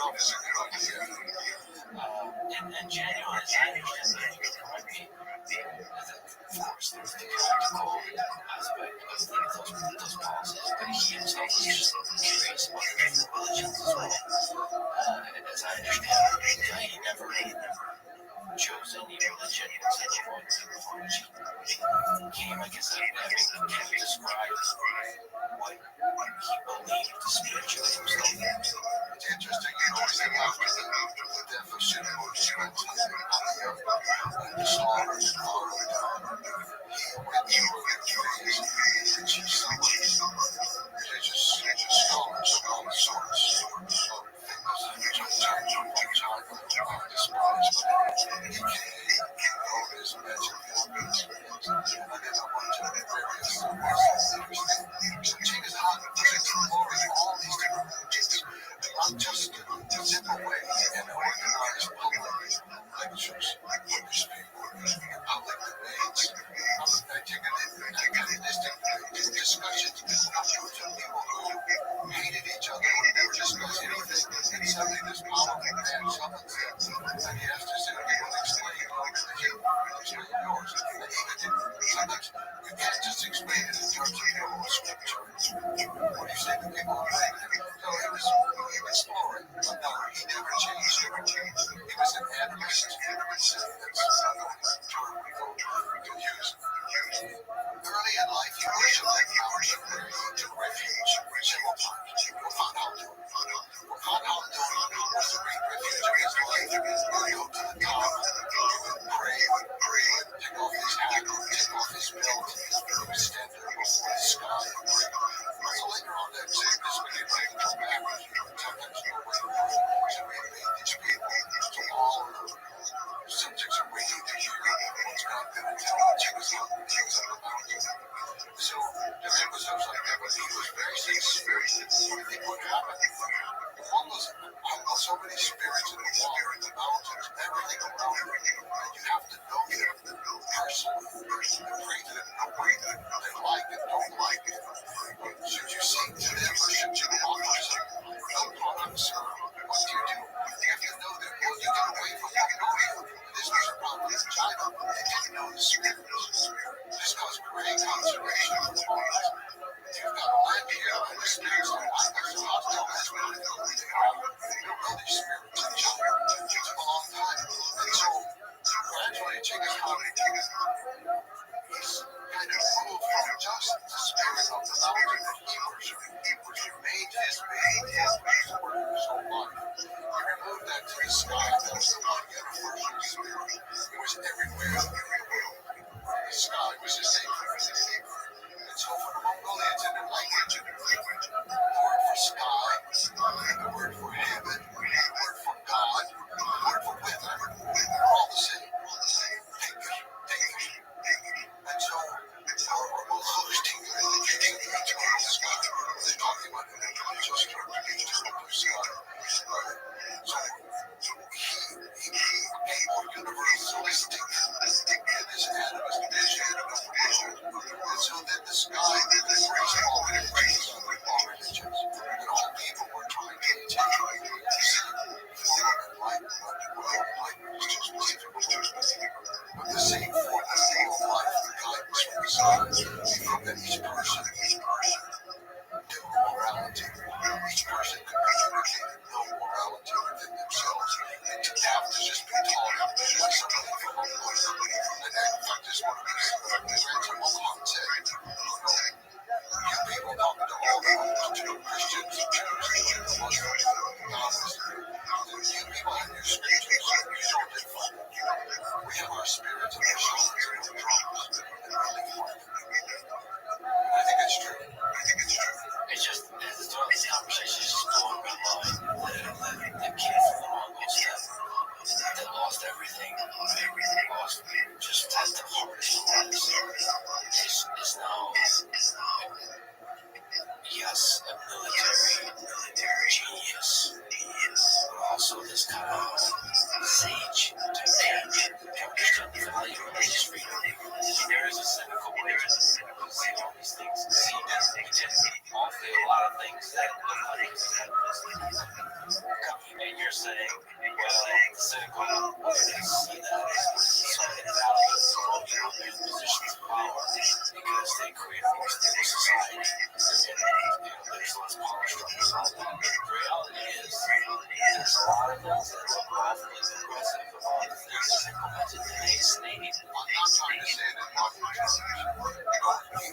off is a good idea. And genuinely, as I understand it, you can correct me. Of course, there's the practical aspect of those policies, but he himself was just curious about the different religions as well. As I understand it, he never chose any religion as a point. He came, I guess, having kind of described what he believed spiritually himself. It's interesting, you know, that after the death of Shimon, the slaughter, he went through a phase in which some of the religious scholars of sorts of despised, aka known as magic philosophies. And then I want to various so Genghis Khan was exploring all these different religions, not just in a way and organized public lectures, public public debates, public antagonistic discussions with people who hated each other when they were discussing anything, and suddenly this powerful man summons them, and he has to sit there and explain explain yours. And even sometimes you can't just explain it in terms of your own scripture. What do you say to people who think that? No, he was exploring. No, he never changed. He was an animist. That's the term we go use. Early in life, he worshiped like powers of refuge, several times. Without was the great refuge of his life. He would go to the Kaaba, he would pray, take off his hat, take off his belt, he would stand there before the sky and pray. So later on that day, this would get ready to come back, sometimes no way, so we made these people to all subjects are waiting to hear what's God going to tell Genghis Khan about you. So there was episodes like that, but he was very sincere. What do you think would happen? So many spirits in the water, in the mountains, everything around you. And you have to know them personally and pray to them in a way that they like and don't like it. Should you sing to them or should you offer some products or what do you do? You have to know them. Well, you get away from what you know. This was a problem in China. They didn't know the spirit. This caused great conservation of the forest. You've got land here and the spirits don't like us. So hostile as well. They don't know these spirits. It took a long time. And so gradually Genghis Khan he's kind of moved from just the spirit of the mountain that he worshipped. He made his word of his whole life. He removed that to the sky. That was the one universal spirit. It was everywhere in the world. The sky was the same for everything. And so for the Mongolians in their language, the word for sky, the word for heaven, the word for God, the word for weather, they're all the same. And so we're both hosting the case of the total sky. They're talking about the just the sky. So he became more universalistic in his animist vision of the world. And so then the sky embraced all religions. And all people were trying to see form and light of the world. Light was too specific. But the same form, the same life, the guidance from the sky. From that each person knew morality. Each person could communicate and know morality within themselves. They didn't have to just be taught by somebody from a voice. And in fact, this one of these Mohammed said, you people talking to all the Christians, Jews, Muslims, Muslims, you people have your scriptures, you don't define it. We have our spirits and our souls and our drums and really fight. I think it's true. It's just, this conversation is just going real long. The kid from the Mongols that lost everything, lost just the hardest times, is now, yes, a military genius, but also this kind of sage to understand the value of religious freedom. There is a cynical way to see all these things. See that we did awfully a lot of things that look like it's happening. And saying, well, the cynical wouldn't see that as sort of value of their positions of power because they create a more stable society and there's less polished representatives. The reality is, there's a lot of things that look awfully progressive about the things that are implemented in today's state. I'm not trying to say that not much is,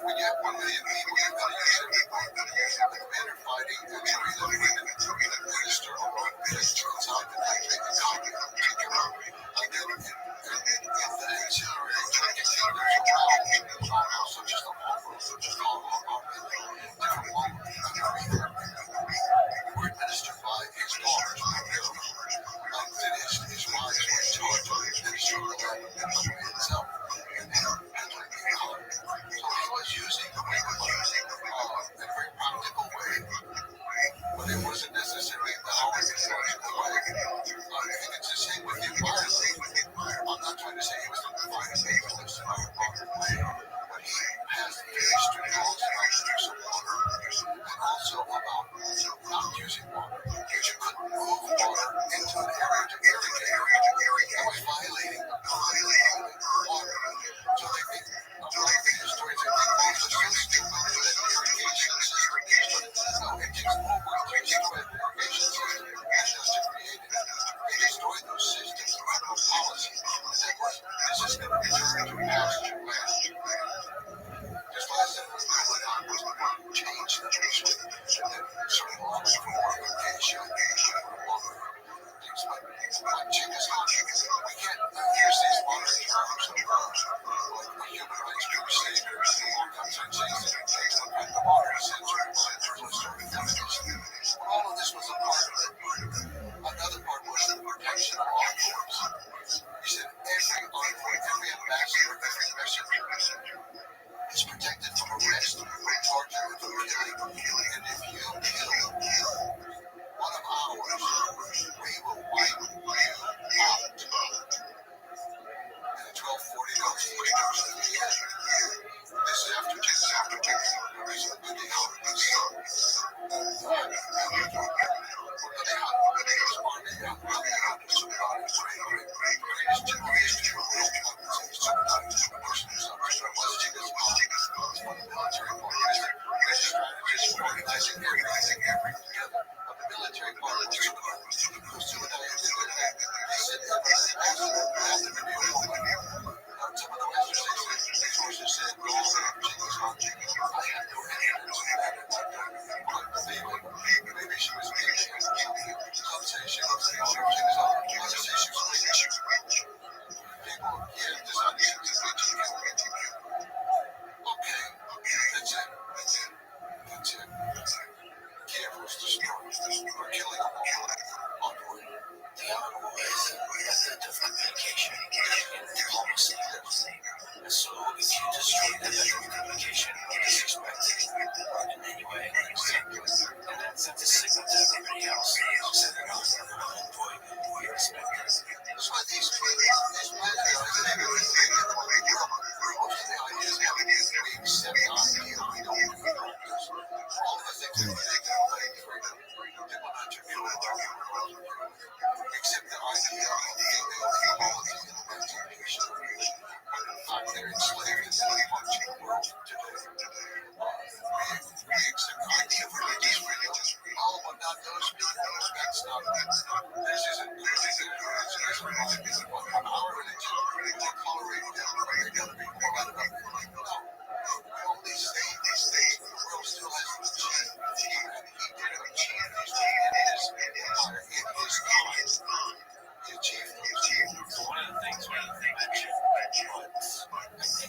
when you have 1 million people, you've got to use everybody. Like men are fighting and trying to minister or minister outside the country and copy them. And then if the ancillary trying to take those around, so just a whole, so just all different one, were administered by his daughters, unfinished, his wives were in charge of administering the land itself. And so he was using the money in a very practical way, but it wasn't necessarily the always logical way. I think it's the same with the environment. I'm not trying to say he was the finest evangelist in our way, but he has finished laws about the use of water and also about not using water, because you couldn't move water into an area to irrigate. That was violating water. So I think a lot of the historians are like, oh, so stupid with an irrigation system. No, it takes more work to get to an irrigation system than just to create it. They destroyed those systems, those policies. This is going to return to pasture land. Just last time was change the sort of laws for irrigation, things like chickens. We can't use these modern terms of human rights crusaders and all kinds of things that look at the modern century. All of this was a part of it. Another part was the protection of envoys. He said every envoy, every ambassador, every messenger is protected from arrest, from torture, and from killing. And if you kill one of ours, we will wipe you out. In 1240, this is after Jesus. So if you destroy the method of communication or disrespect it in any way, and that sends a signal to everybody else, sending out an envoy, you respect it. That's why these plans are we accept the idea, we don't all the things that we think are right for them, they will not except the idea of female equality in the Constitution. They're enslaved in the functional world today. We accept the idea of religious freedom. Oh, but not those people. That's not this isn't our religion. We're tolerating them. They're going to be forgotten about. No. All these things, the world still has to achieve. And he did achieve these things in his empire, in his time. He achieved those. So one of the things we mentioned, I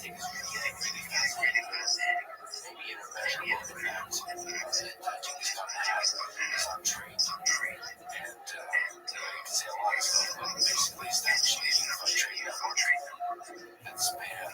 think is really fascinating, maybe in a measurable effect, that Genghis Khan has is on trade. And you can say a lot of stuff about basically establishing a unified trade network and Japan.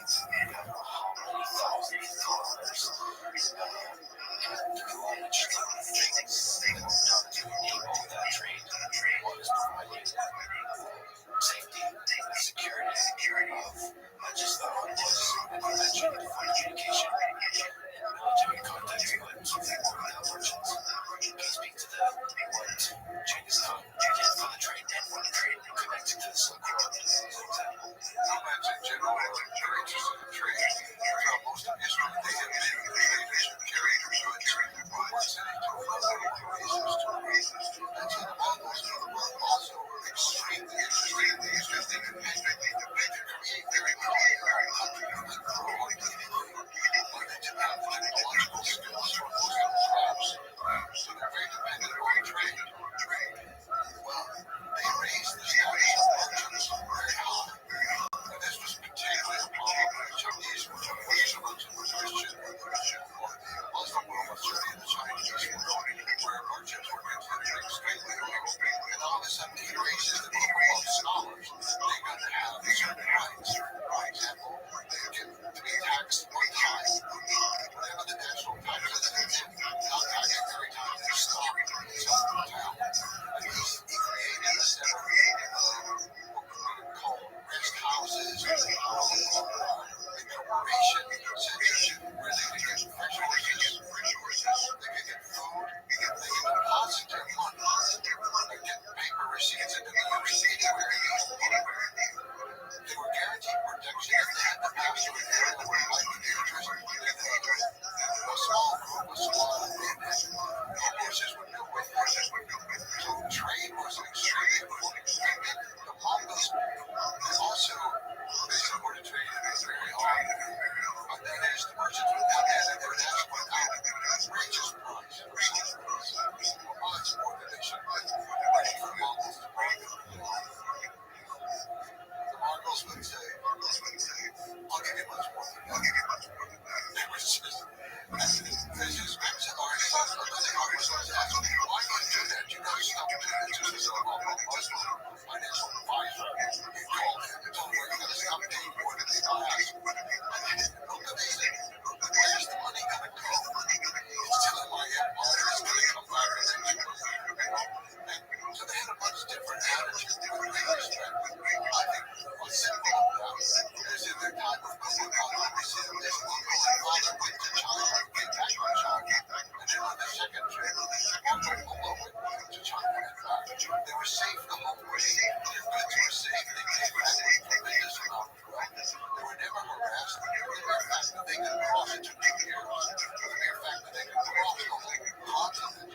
They were safe the whole way. Their goods were safe. They came back with tremendous amount of wealth. They were never harassed. The mere fact that they could cross it took 2 years. The mere fact that they could cross the whole continent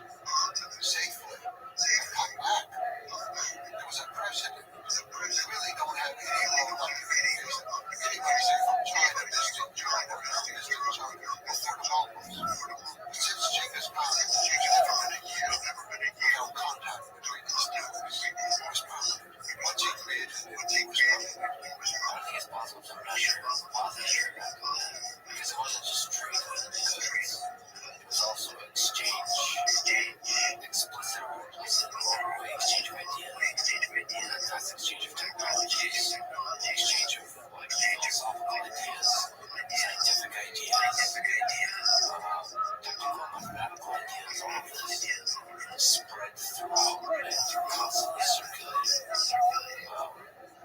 safely and come back. There was a precedent. They really don't have any role like anybody say from China, distant China, distant China, the third problems. Since Genghis Khan, there's never been a year without contact between these two. It was permanent. Once he created it, it was permanent. I don't think it's possible to measure because it wasn't just trade with goods. It was also exchange, explicit or implicit, or exchange of ideas, that's exchange of technologies, exchange of like philosophical ideas, scientific ideas, technical mathematical ideas, all of this spread throughout and constantly circulating.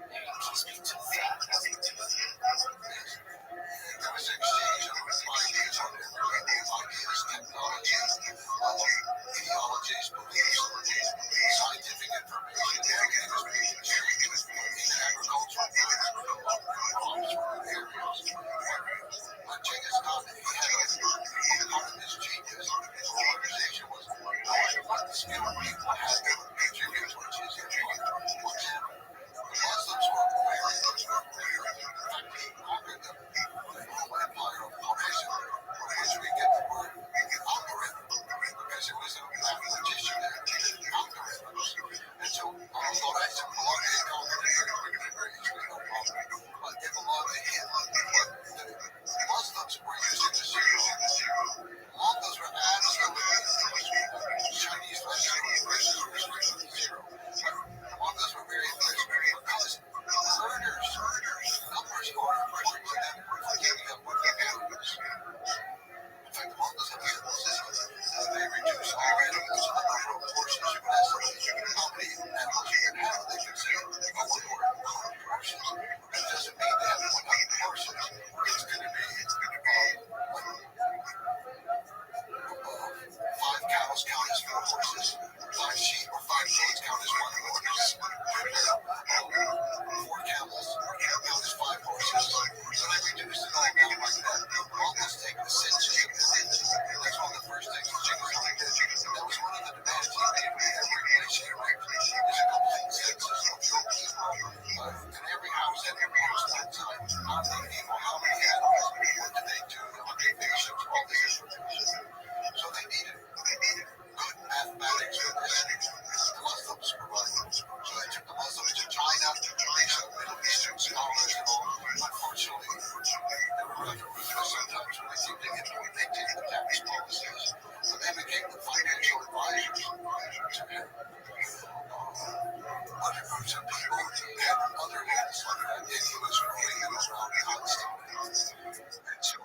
Maybe can you speak to that? There was exchange of ideas on ideas, technologies, ideologies, beliefs, scientific information, everything was being exchanged. In agriculture, crops were areas. But Genghis Khan, he had part of his genius, his organization was what skilled people had to contribute towards his empire. For example, the Muslims were very much aware. In fact, he conquered them. The Roman Empire of Persia, from which we get the word algorithm, because it was a mathematician that created algorithms. And so, although that's a lot of very easily, no problem. But it belonged to him. But the Muslims were using the zero. Mongols were absolutely Chinese versions were using the zero. Mongols were very impressed because murders, numbers are important to them for keeping up with their animals. In fact, the Mongols have a simple system. They reduce all animals to the number of horses you can estimate. How many animals you can have, they can say, oh, we're more than 100 horses. That doesn't mean they have 100 horses. It's going to be 5 cows count as 4 horses, 5 sheep or 5 goats count as 1 horse, 4 camels count as 5 horses. So they reduced it all down like that. Mongols take the census of the That's one of the first things that Genghis Khan did. That was one of the demands he made with every place he went. Is a complete census of your people. And every house had every house that time. How many people, how many animals, what did they do, occupations, all this information. So they needed good mathematics for this. The Muslims provided. So they took the Muslims to China, they took Middle Eastern scholars and all. Unfortunately, they were rather ruthless sometimes when they seemed to dictate the tax policies. So they became the financial advisors to him. Other groups of people had other heads like that, and he was ruling them around constantly. And so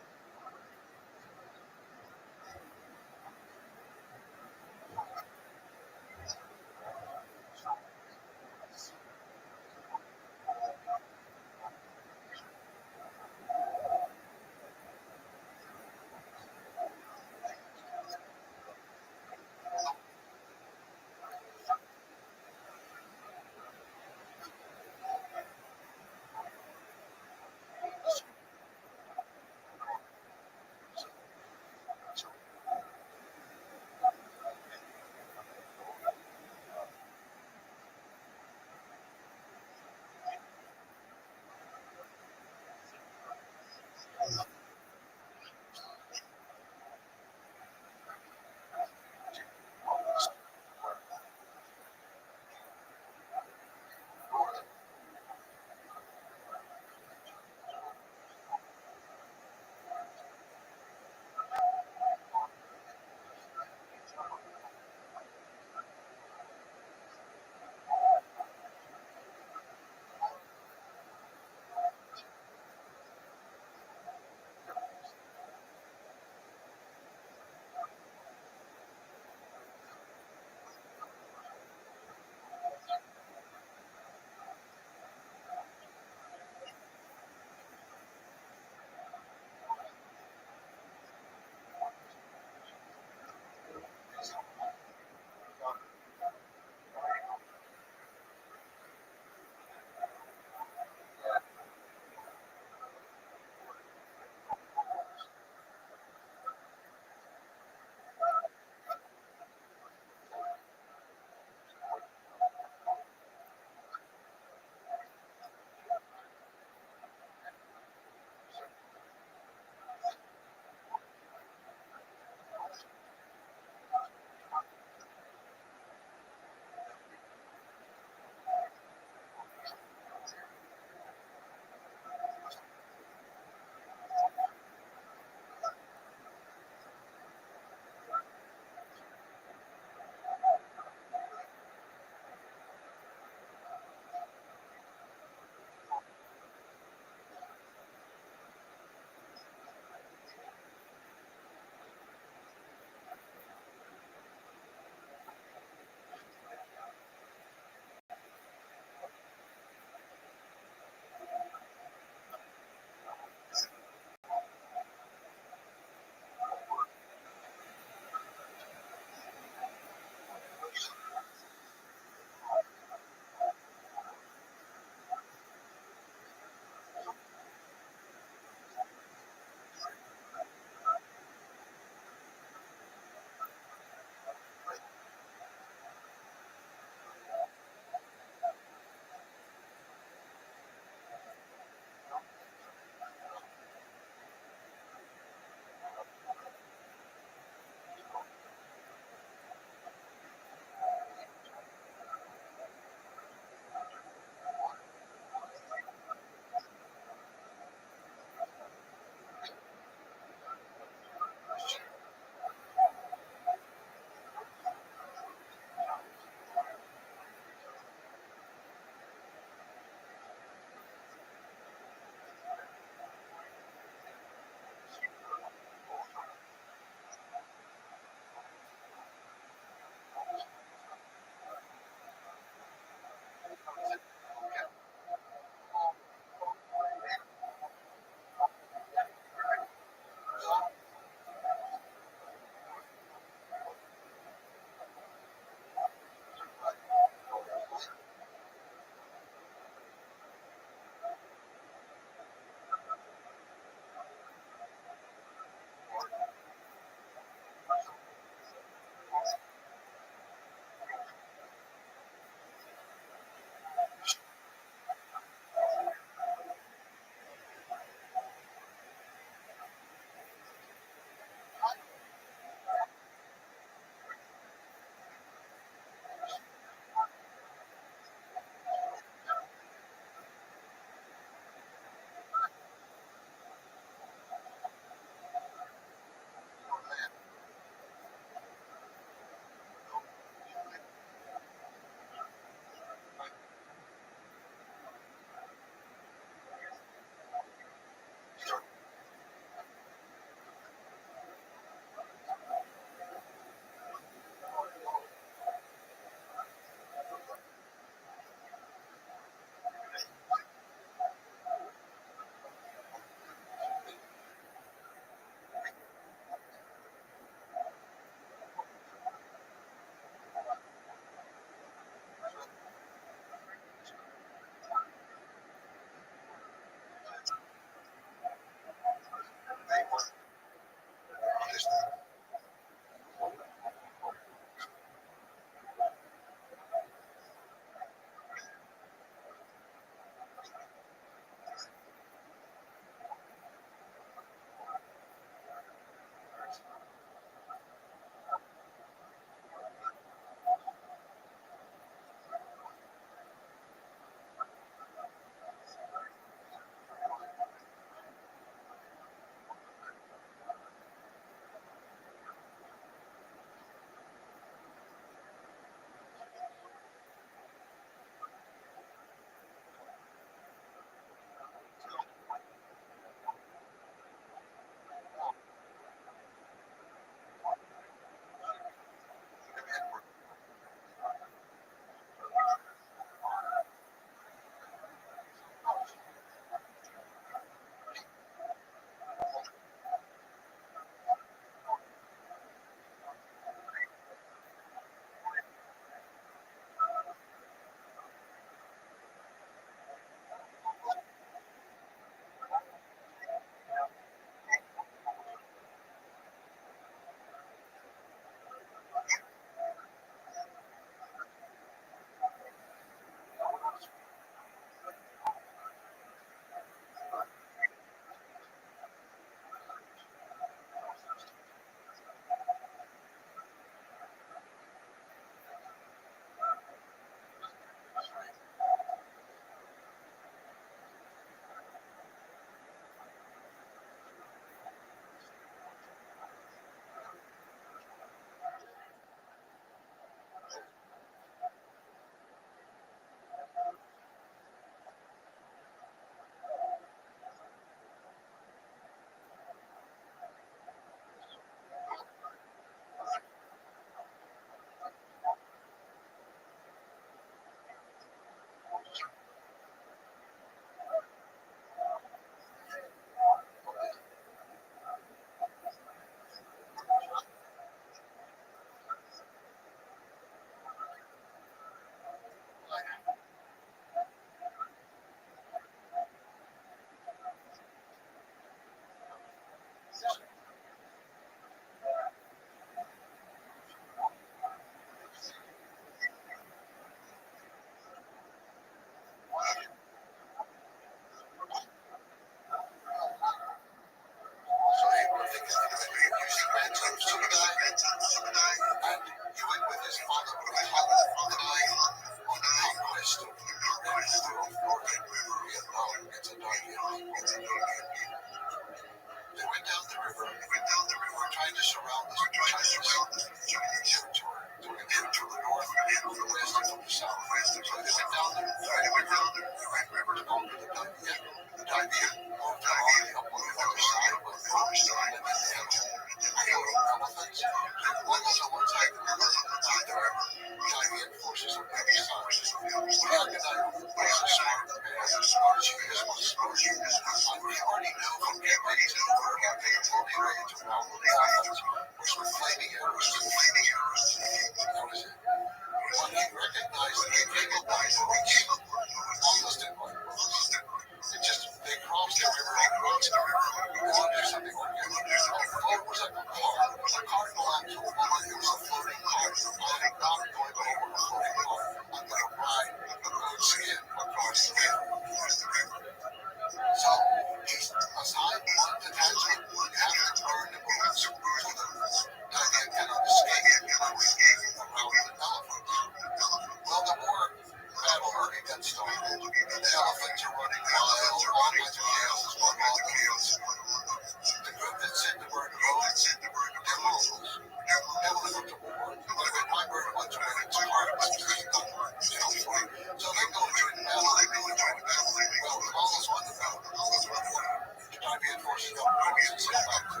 forces up north and sent back to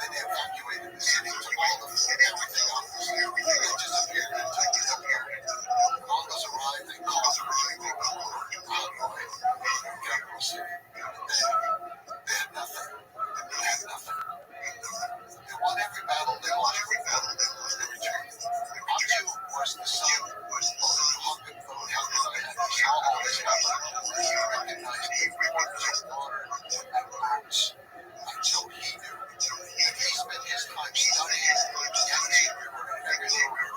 then they evacuated the city, took all the food, everything out of the city. They disappeared into the disappeared. Mongols arrived, they conquered Hanoi, the capital city. They had nothing. They had nothing. They won every battle, they lost every battle, they lost every retreat. Up to, of course, the son of Hawken from Helmstein, he saw all this happen. He recognized every one of his daughter and words until he knew. And he spent his time studying the Yangtze River and figured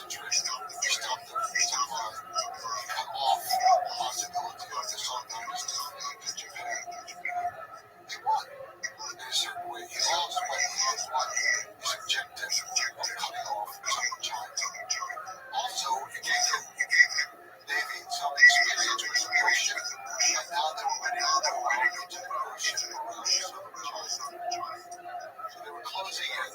the trip. He stopped them from he cut off the possibility of the Song Dynasty to Japan. He won. In a certain way, he lost, but he had won his objective of cutting off southern China. Also, it gave him Navy some experience with the ocean, and now they were ready to go out into the ocean around southern China. So they were closing in.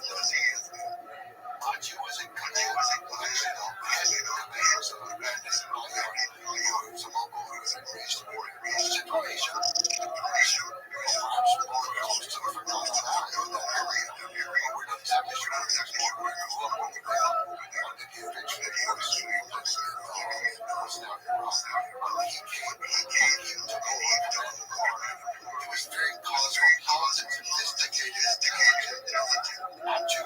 Machu was in command. Actually, no, the head in command was a man named Maya, who was a local who had been raised more in Central Asia, perhaps more close to the forgotten valley in that area. We're not exactly sure where he was born, where he grew up over there, and then he eventually was replaced in what's now Iraq. He came and he took over command of the army. He was very cosmopolitan, sophisticated, intelligent. Machu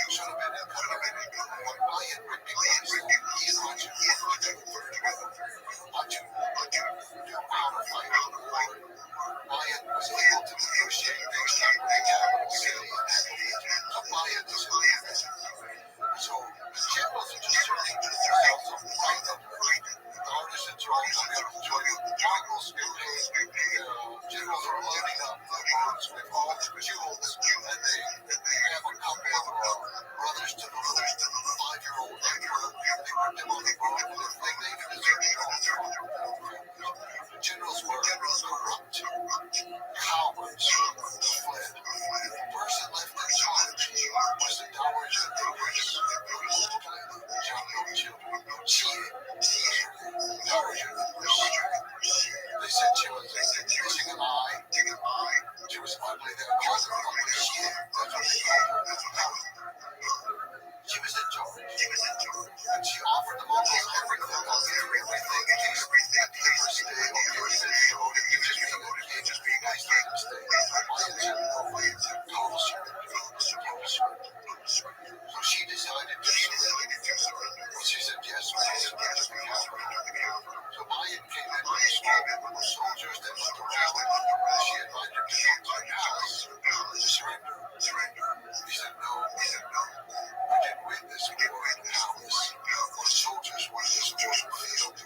should have been in command. What Mayan recognized that he and Machu worked together. Machu knew how to fight a war. Mayan was able to negotiate things like the capital city and handle the Mayan was so the generals are just turning themselves up right up. The artisans are all coming up, joining the generals are loading up the boats with all the jewels, and they have a couple of brothers to the 5-year-old emperor. They put them on the boat, and they made a desert. Generals were corrupt, cowards who fled. The person left in charge was the Dowager Empress, who multiplied the young children. Dowager Empress. They said she was missing an eye. She was ugly. They called her ugly. That's what they called her. She was in charge. And she offered the Mongols everything. Everything. At least stay over here. Showed if you just be nice, let them stay. Total surrender. So she decided to surrender. She said yes, just be happy. So Mayan came in with the soldiers that looked around. She invited her to come to the palace to surrender. He said no. We didn't win this war in the palace. The soldiers won this war in the field.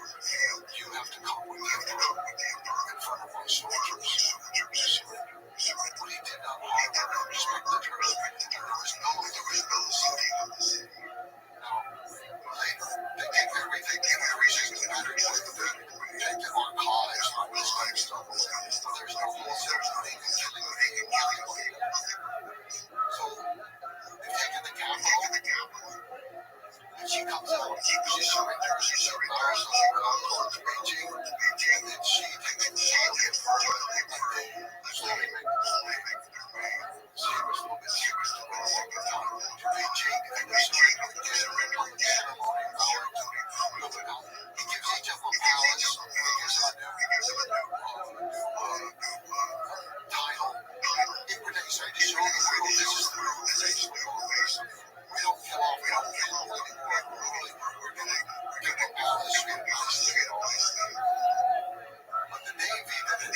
You have to come with the emperor in front of our soldiers to surrender. But he did not harm her and respected her. There was no city. Now, later, they take everything that matters with them. Take them on cause, on this kind of stuff. There's no wholesale looting and killing of anybody. So, they've taken the capital. And she comes out, she surrenders, she bows around to Beijing, and then she takes the child in front of her, and they slowly make their way. She was the second time to Beijing, and they surrender again, ceremony, he gives each of them a palace, he gives them a new title. It protects her to show the world this is the organization we all face. We don't kill off, we don't kill anymore. We're going to give a palace, we have and all this stuff. But the Navy did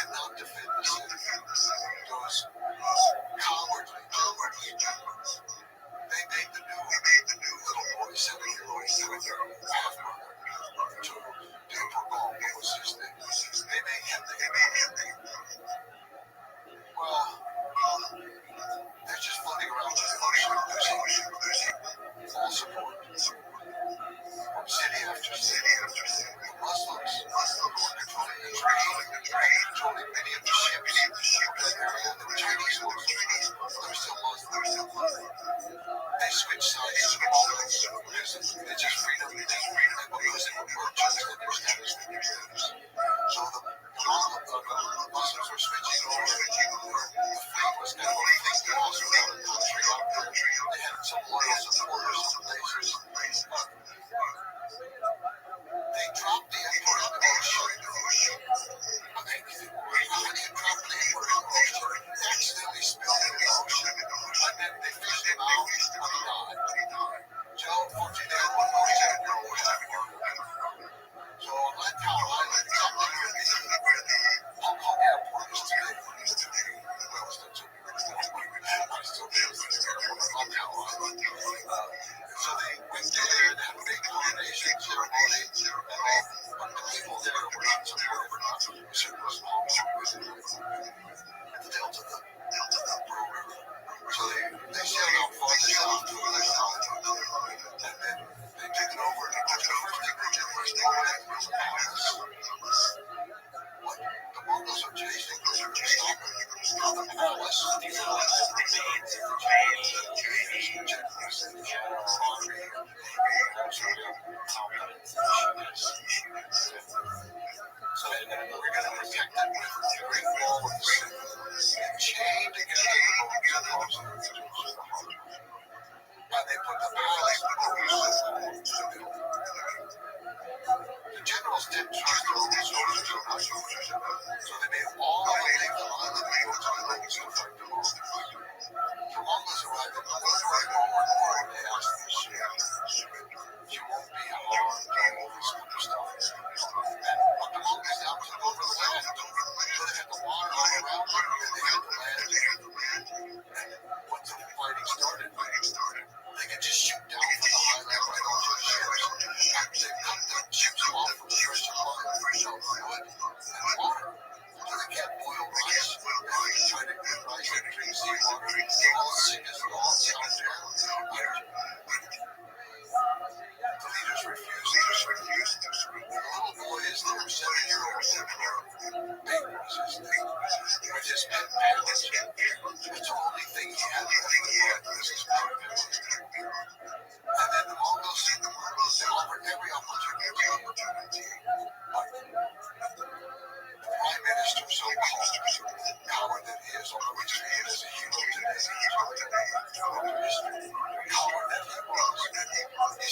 not defend the city. Those cowardly generals. They made the new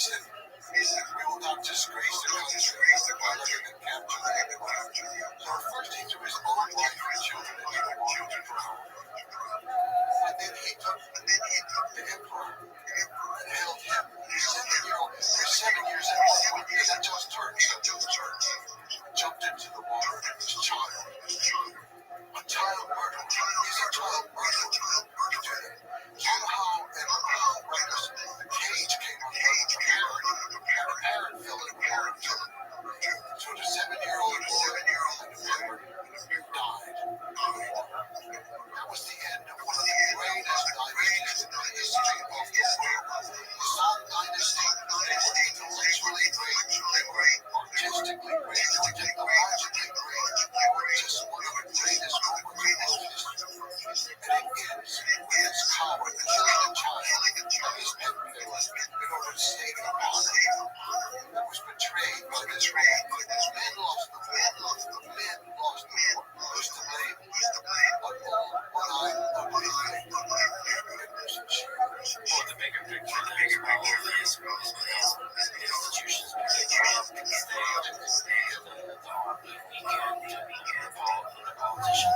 said, we will not disgrace the country by letting them capture you. So first he threw his own wife and children into the water to drown. And then he took the emperor and held him. He's 7 years old. He's a just church. Jumped into the water and his child. A child murder. He's a child murder. Somehow and miraculous, the cage came undone. The parent fell in the water. So the 7-year-old boy died. That was the end of one of the greatest dynasties in the history of the world. The Song Dynasty, they were intellectually great, artistically great, technologically great. They were just one of the greatest in history. And it ends with this coward killing a child of his parents in order to save the honor. That was betrayed by this man. Men lost the war. Who's to blame? Well, the bigger picture there is probably institutions stay on the weekend, the politician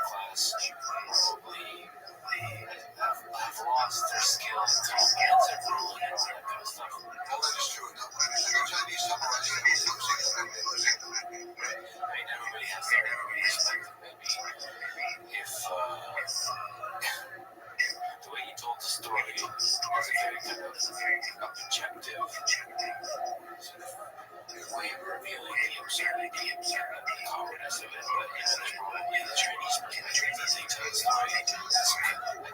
class probably have lost their skill and confidence and ruling and all that kind of stuff. Well, that is true. The Chinese samurais are losing the movie. I mean, everybody has their perspective. Maybe if the way you told the story was a very kind of objective way of revealing the absurdity and the cowardice of it. But in the Chinese perspective, as they tell the story, it's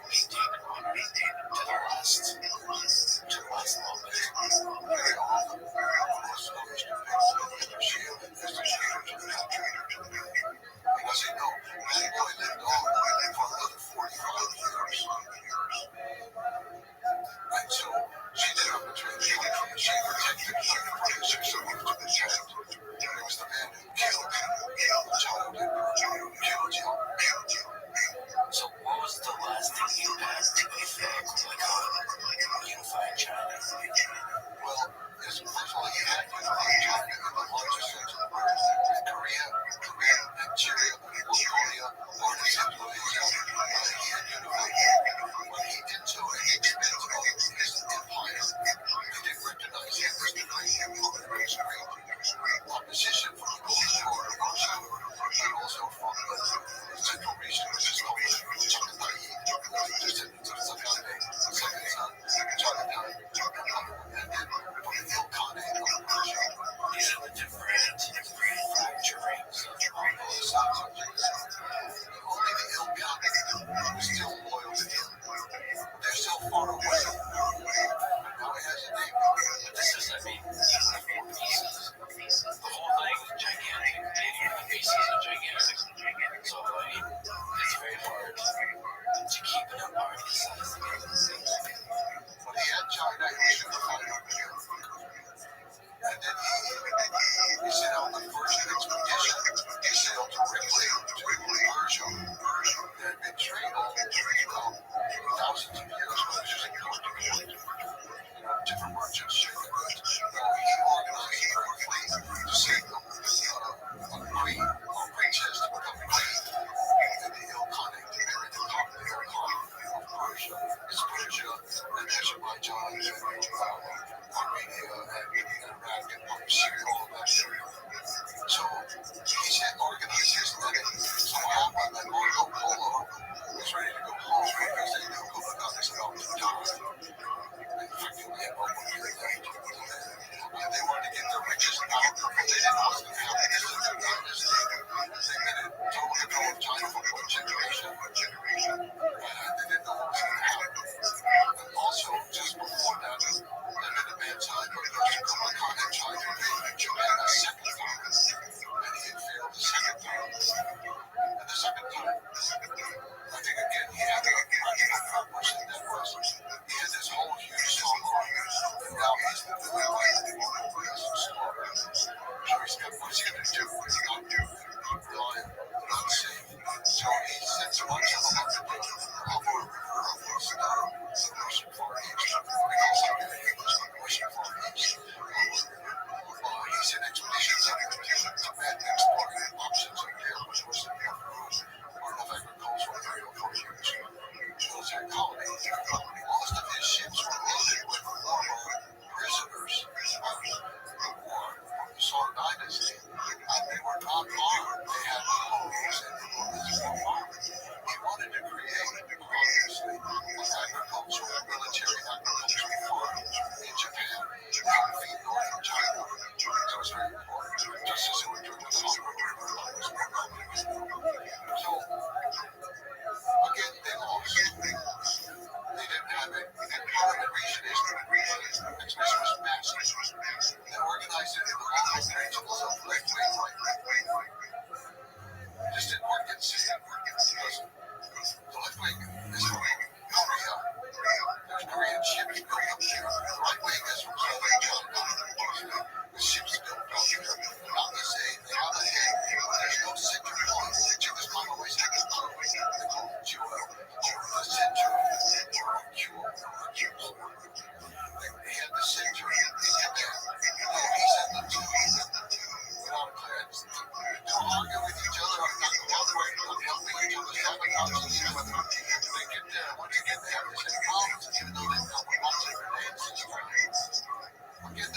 maintain honor to the last moment. Very often, stories depict the shield as the traitor to the country. Because they know this boy lived on for another 45 years. And so she did her betrayal. She protected her from the child. It was the man who killed the child and killed you. So what was the last thing you had to unify China? Well, first of all, he had unified China in the larger sense of the word. Korea, Nigeria, Mongolia, all these Indonesia. He had unified. But he did so at the expense of his empire. He didn't recognize him as the great opposition from the Golden Horde of Rothschild, and also from the central region, which is called Chagatai, descendants of second son, Chagatai, and then from the Ilkhanate of Persia. These are the different fracturings of Both sides of things. Only the Ilkhanate is still loyal to him. They're so far away. Now he has a name. this is, I mean, four pieces. The whole thing is gigantic. The pieces are gigantic. So, I mean, it's very hard to keep an empire this size together. When he had China, he was unified over here. And then he sent out the first expedition. He sailed directly to Persia. There had been trade all thousands of years, but it was just important. Different merchants shipping goods. He organized a fleet to save them. A queen or princess to become queen. And the Ilkhanate, the Ilkhan of Persia, is Persia and Azerbaijan, Armenia, and Iraq, and Syria, all of that Syria. So he said organize this thing. So what happened that Marco Polo was ready to go home because they knew Copenhagen was about to die. Effectively, at one point they left. And they wanted to get their riches out, but they didn't know what was going to happen. This is their dynasty. They made it total control of China for one generation. And they didn't know what was going to happen. And also, just before that, there had been a man signed by Copenhagen and China invaded Japan a second time. And he had failed the second time. And the second time, I think again, he had a practical purpose, and that was he had this whole huge song, and now he's the villain of the slaughter. So he's got, what's he going to do? What's he going to do? Rely on safe. So he sends a bunch of them up to the Alpha River of Sudan, the Russian Far East. They also do the Russian Far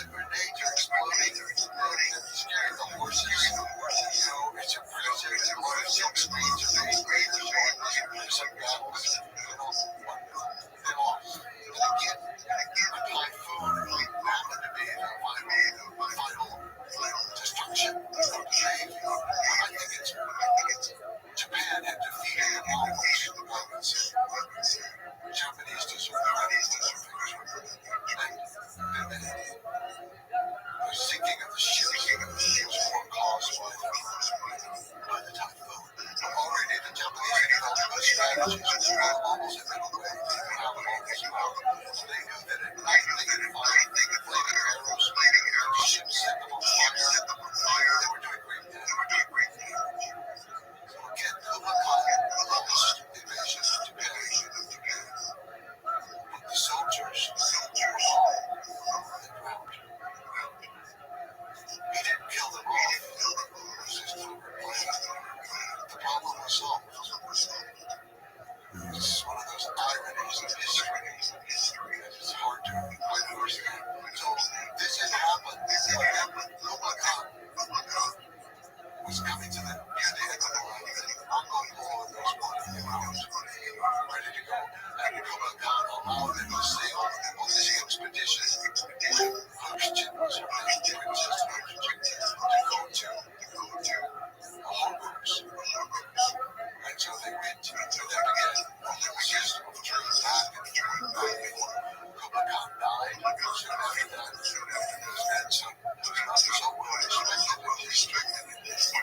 the grenades are exploding and scaring the horses. You know, it's impressive. And a lot of silk screens are being made to show some battles. You know, they lost. And again, a typhoon happened to be the final destruction of the Navy. I think it's Japan had defeated the Mongols. Japanese deserved and the sinking of the ships was more caused by the typhoon. Already the Japanese had developed good strategies for almost a middle way. They knew that at night they could fire flaming arrows, and the ships set them on fire. They were doing great things. So again, Kublai lost the invasion of Japan. But the soldiers were all on the ground. He didn't kill them all. The problem was solved. This is one of those ironies of history that is hard to quite understand. So this had happened. Kublai Khan was coming to the end of the line. Mongol Poland was one of the rounds ready to go. And Kublai Khan allowed them to sail on this expedition with Christian was her princess to go to the harbors. And so they went to them again. There was system of turning back and turning back. Kublai Khan died soon after that. And so it was not so well restricted.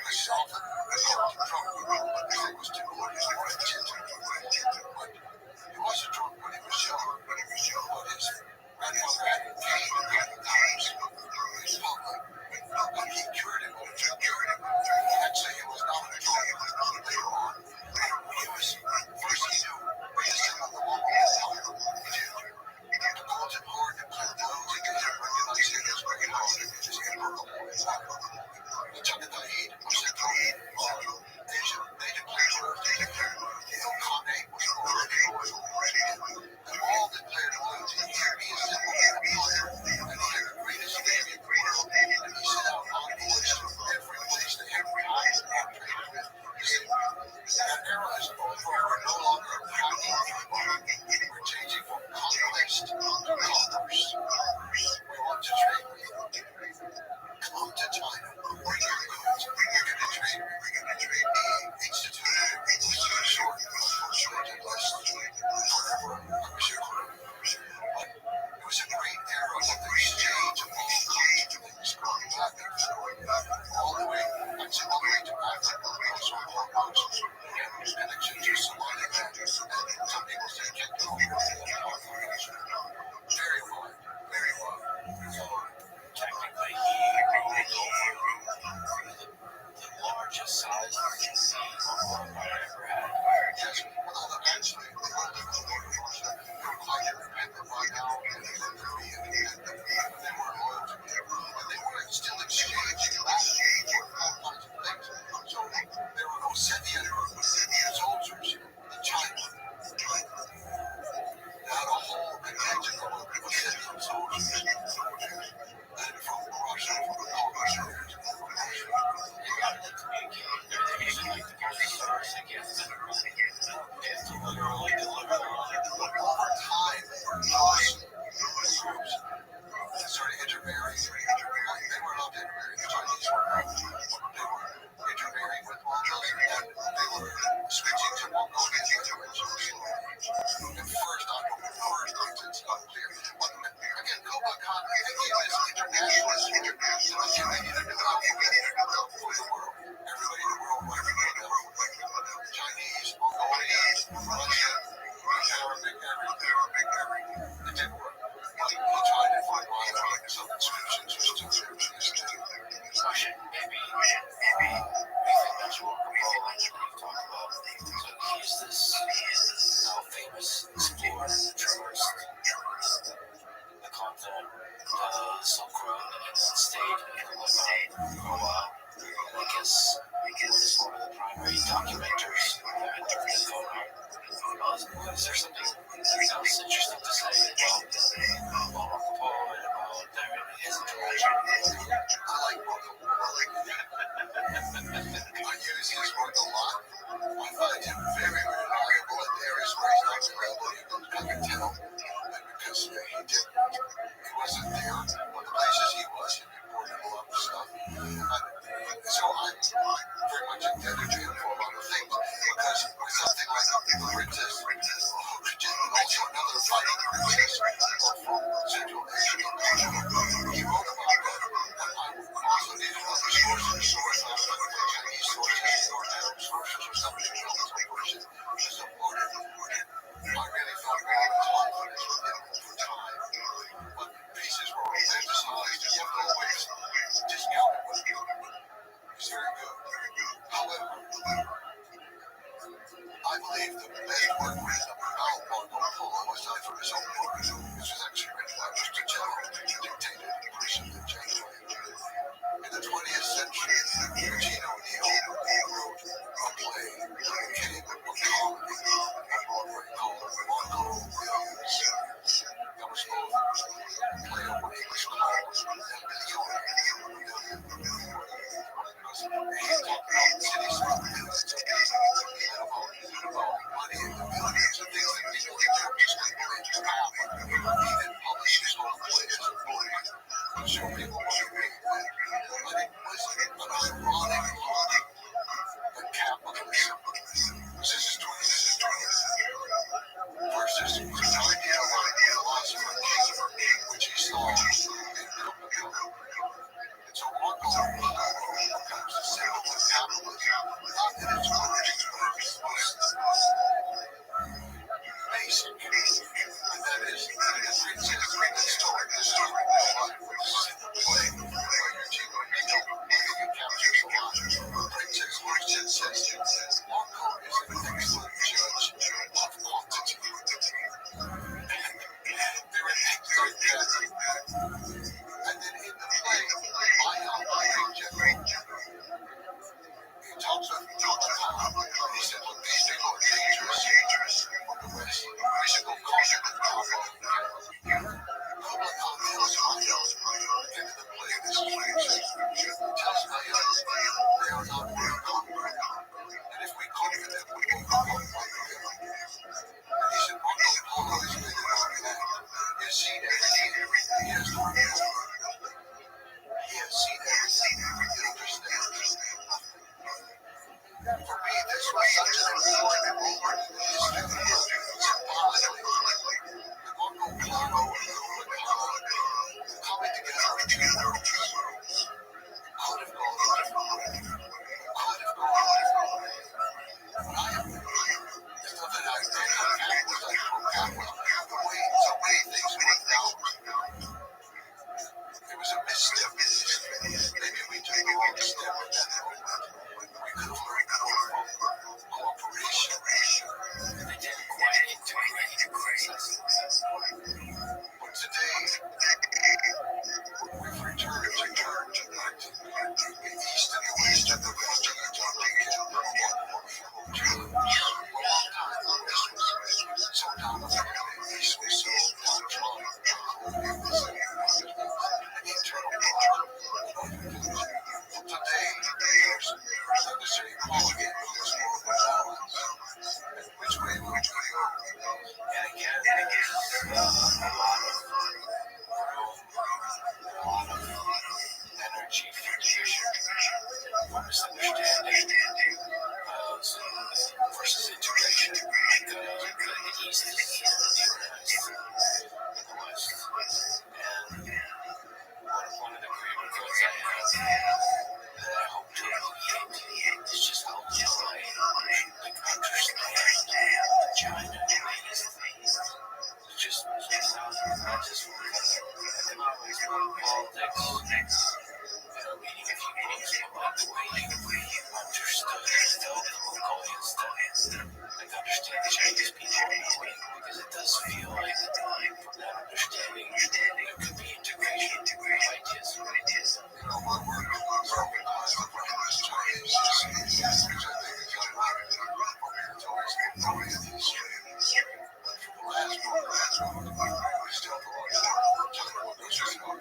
Myself and the drunk because it was too late. But he wasn't drunk when he was young. But his grandfather had gained a couple times in public. And he cured him. Actually, he was not a drunk later on. He was, first he knew wisdom of the Mongol Empire. He did. He called him hard and clear those. He could recognize him as very hard and just immovable. The Chagatai was a Asian native culture. The Kane was already and all declared loyalty. He is the empire and he had the greatest navy in the world. And he set out envoys to every place that every eyes and traded with. That era is over. We're no longer a power. We're changing from conquest to commerce. We want to trade with you. Come to China. Bring your goods. We're going to trade. He instituted a short and less forever. It was a great era of the exchange of all kinds of things going back all the way to Africa. Also, and exchange of Somalia. And some people say it can't go very wide. Technically, he ruled the largest size Mongol Empire ever had. Yes, actually, the world of the Lord of Russia, they were quite independent by now, and they were free and they were loyal to him, and they were still exchanging for all kinds of things. So there were Ossetian soldiers in China. They had a whole contingent of Ossetian soldiers, and from Russia, They got to communicate. They're using like the postal service against them. They have to literally deliver them on it. over time, those groups started intermarrying. They were allowed to intermarry. The Chinese were not. They were intermarrying with Mongols, and they were switching to Mongolian language. At first, it's not clear. Again, Kublai Khan became this internationalist. They needed to develop for the world. Everybody in the world wanted to know. Chinese, Mongolian, Russian, Arabic, everything. It didn't work. He tried to find some inscriptions or still there. Russian, maybe. We think that's what we've talked about. So he's this now famous explorer, traversed the continent, the Silk Road, and stayed in Lebanon for a while. And I guess was one of the primary documenters that during the Koran. Is there something else interesting to say about Marco Polo and about his like both of them. I use his work a lot. I find him very reliable in areas where he's not reliable. I can tell that because he wasn't there. Well, the places he was, he reported a lot of stuff. So I'm very much indebted to him for a lot of things because something like the princess, who did also another fighting princess from Central Asia. He wrote about that. I also did other sources, Chinese sources, or Arab sources, or somebody else's sources to support it. I really felt very confident with him over time. But pieces were romanticized and were always discounted. It's very good. However, I believe the best work written about Marco Polo, aside from his own book, which was actually written by Mr. Jello, the dictator and the person that January. In the 20th century, Eugene O'Neill wrote a play that became a comedy on Broadway called Marco Williams. That was both a play on what English calls a million. He's talking about cities and about money and the millions and things that people in Europe just couldn't believe just happened. He then published his whole play as a book to show people what he really meant. But it was an ironic look at capitalism. This is 20th versus the idea of philosopher king, which he saw in Copenhagen. And so Marco becomes a symbol of capitalism, not in its origins, but in its most basic. And that is the princess in the story of life, which is in the play by Eugene O'Neill. I think it captures a lot. The princess says, Marco is an excellent judge of quantity. There are things like that. And then in the play, I help great general. He talks about he said, look, these people are dangerous from the West. We should go conquer the Congo. Public confidence in the play of this place. Tells my they are not very conquered. And if we conquer them, we will conquer them. And he said, Marco Polo is big enough that he has seen everything. He has no idea. He has seen everything. He understands. For me, this was such an important moment in the history of the world, symbolically. The Marco Polo and the coming together of two worlds could have gone differently. Could have gone differently. But I am stuff that I did not have was like the way so many things went down. There was a misstep in history. Maybe we took a wrong step at that moment. We could have learned more from cooperation. They didn't quite integrate successfully. But today, we've returned to the east and the west and the west and the top to get a little more equal terms. For a long time, the west was so dominant and the east was so downtrodden. It was an internal problem. Today, there's necessary equality and there's more of a balance. And which way will we go? And again, there's a lot of energy for division, for misunderstanding, versus integration. The East is demonized in the West. And one of the great regrets I have that I hope to alleviate is just how little I understand China and the East. Just not just economics, politics, reading a few books about the way you understood and felt the Mongolian stuff. Like understand the Chinese people in a way, because it does feel like from that understanding there could be integration of ideas. You know, my work recognized the progress Chinese which I think is ironic. It's always been growing in history. But for the last program, we still promote China, which is about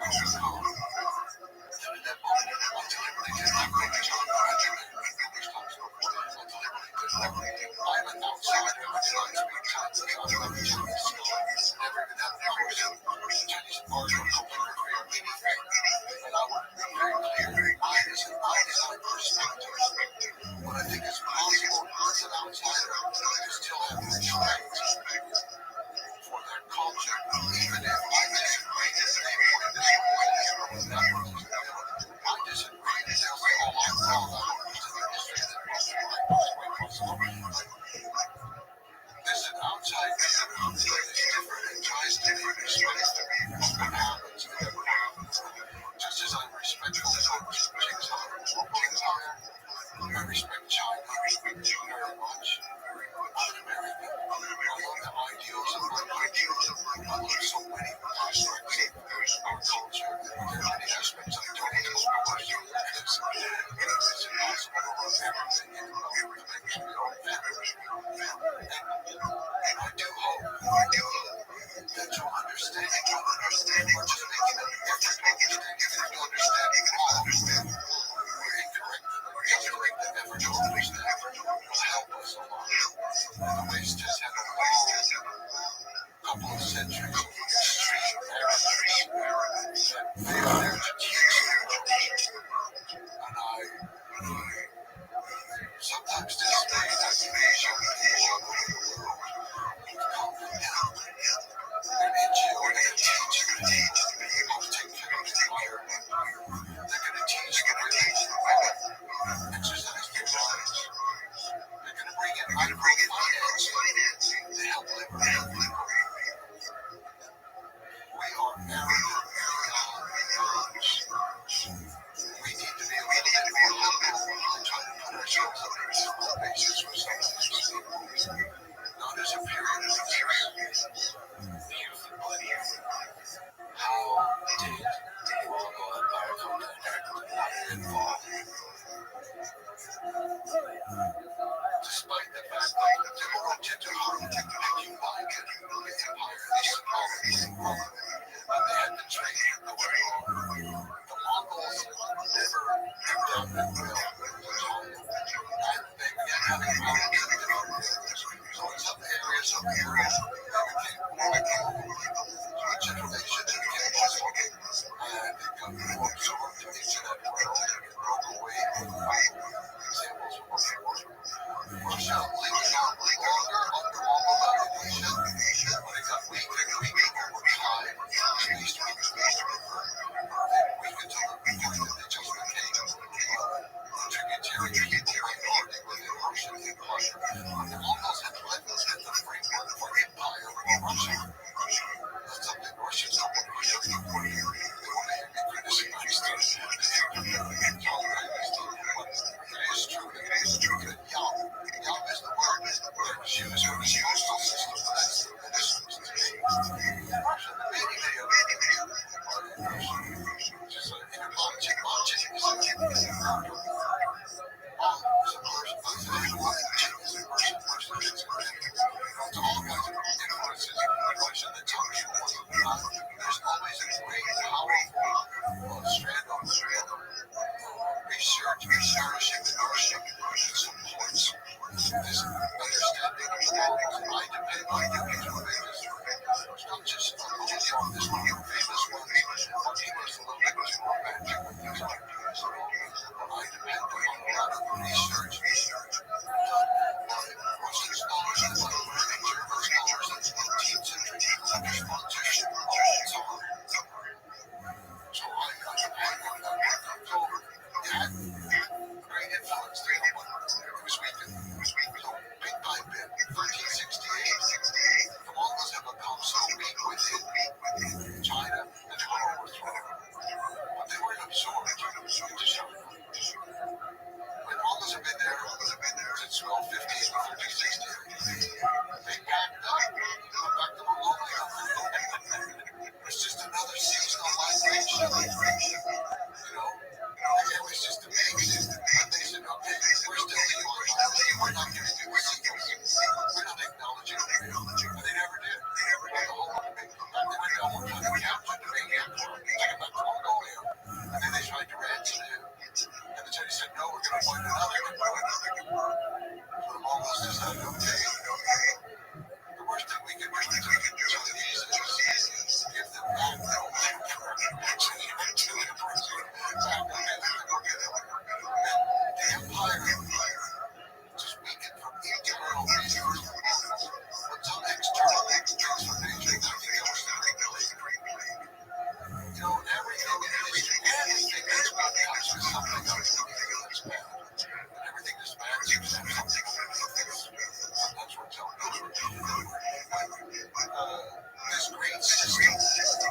They're going to teach the women exercise their minds. They're going to bring in financing to help liberate. We are arrogant. We need to be a little bit more humble and try to put ourselves on an equal basis with someone else. Not as a period of years. How did the Mongol Empire come to and fall? Despite the fact that the Rothschild had united the empire, and they had been trading the world, the Mongols never done that well. And they began having problems. So in some areas, they became more a generation that became Muslim, and they got more absorbed into that world and broke away from examples of Russia leaning out longer under Mongol domination. When it got weaker and weaker over time, space to weakened until they just became tributary Nordic within Russia. The Mongols had levels at the framework for empire over Russia. That's something Russians don't want to hear. They want to hear criticized. It is true that Yam is the word that was used for the postal system. Russia, the meaning of just an there's always a great, powerful strand of research, researching the nourishing that supports this understanding of the world. I depend on it's not just on this one famous one, or famous little bit more magic. I depend on a lot of research Russian scholars and German scholars and teams under sponsorship all the time. So I depend on that. So it had great influence there. It was weakened. So bit by bit, 1368, the Mongols have become so weak within China that they were overthrown. But they were absorbed into China. The Mongols have been there since 1250, 1360. They packed up, went back to Mongolia. It's just another seasonal migration. You know, it was just amazing. And they said, okay, we're still leaving. We're not going to do this. We're not acknowledging it. But they never did. They went down one time, they captured the main airport, took it back to Mongolia. And then they tried to ransom it. And the Chinese said, no, we're going to find another. So the Mongols decided, okay, the worst thing we can do to the Chinese is give them back their own emperor. So they went to the emperor, back to go get him. And the empire just weakened from internal reasons. But some external transformation, I think that was the great delay. You know, everything that's bad comes with something else. And everything that's bad seems to have something else. Sometimes we're telling this great system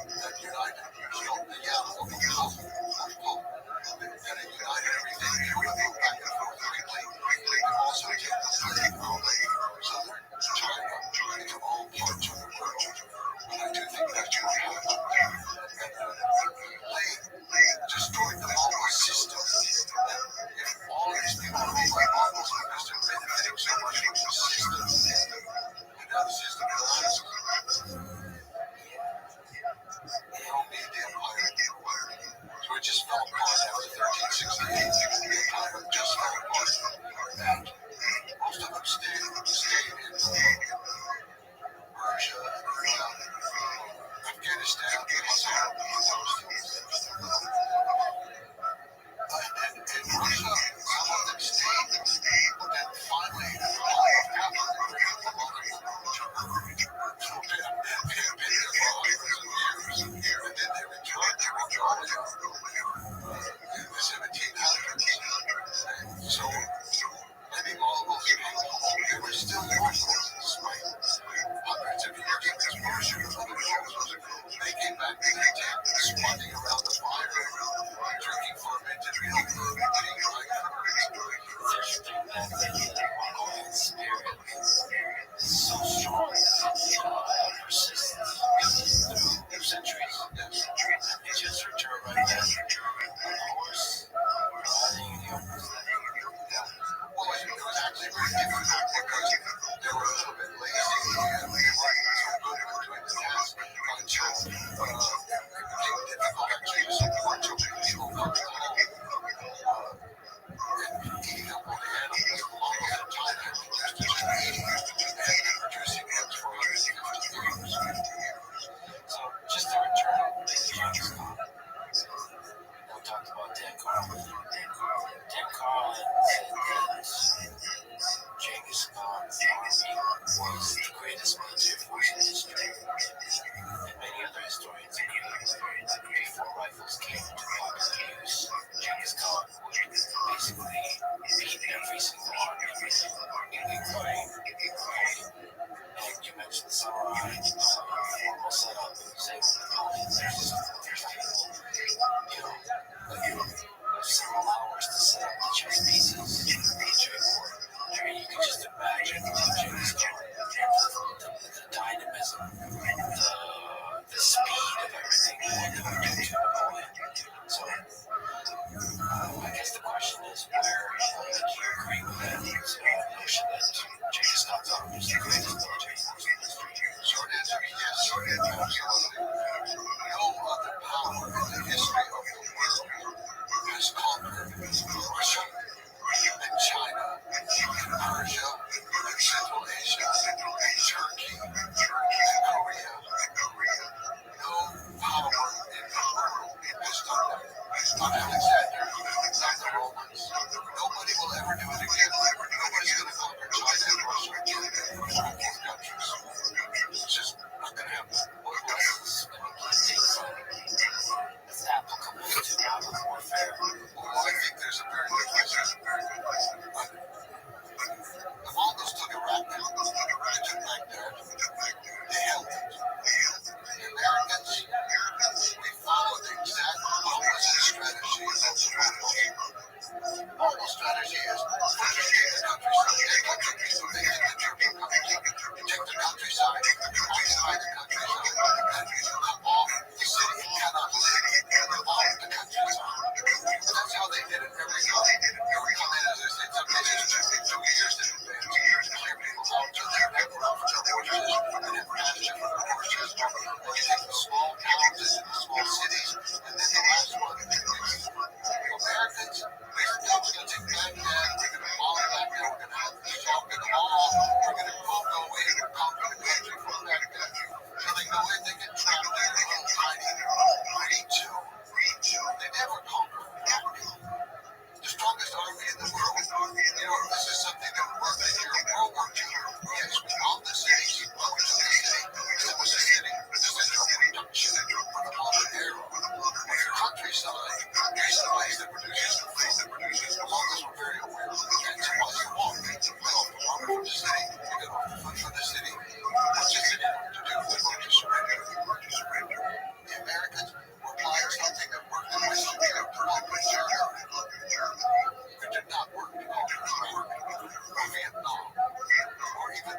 that united the Yellow of the Pope that it united everything. You know, we go back and forth quickly. And also take the southern China into all parts of the world. But I do think that you have destroyed the Mongol system. If all these people are being Mongols because they're benefiting so much from the system, and now the system collapses, they don't need the empire. So it just fell apart after 1368. The empire just fell apart. And most of them stayed in Persia, Afghanistan, and in Russia, some of them stayed, but then finally, all of them and then they returned to Mongolia. Carlin said that Genghis Khan's army was the greatest military force in history, and many other historians agree. Before rifles came into popular use, Genghis Khan basically beat every single army in Ukraine. And you mentioned samurai, formal setup, same with Napoleon. There's people, several hours to set up the chess pieces in the military war. You can just imagine Genghis Khan, the dynamism, the speed of everything that could do to Napoleon. So, I guess the question is, where do you agree with that notion that Genghis Khan's army was the greatest military force in history? Short answer, yes. Absolutely. No other power in the history of the world has conquered Russia and China and Persia and Central Asia and Turkey and Korea. No power in the world has done that. Not Alexander, not the Romans. Nobody will ever do it again. Nobody's going to conquer China and Russia and both countries. It's just not going to happen. It's applicable to modern warfare. Well, I think there's a very good reason. The Mongols took Iraq. They took Baghdad. They held it. The Americans, we followed the exact opposite strategy of that strategy. Mongol strategy is first take the countryside, take the countryside, occupy the countryside, and cut off the city. It cannot live without the countryside. That's how they did it every time. Every time, as I said, some cases took years to advance, clear people out to their forces, and then pasture for the horses, or take the small towns and the small cities, and then the last one, Americans, we're going to take Baghdad, we're going to follow Baghdad, we're going to have the shout in the mall, we're going to go away, we're conquer the country from Baghdad. So they go in, they get trapped there, they get tiny, read to. They never conquer. The strongest army in the world. This is something that worked in World War II. Yes, we bombed the cities. It was a city. The center of production for the modern era. The countryside is the place that produces the food. The Mongols were very aware of it. That's why you walk. You get off the water from the city. You get off the foot from the city. What's it to do? We're going to surrender. The Americans were applying something that worked in Western Europe to conquer Germany. It did not work to conquer Iraq or Vietnam or even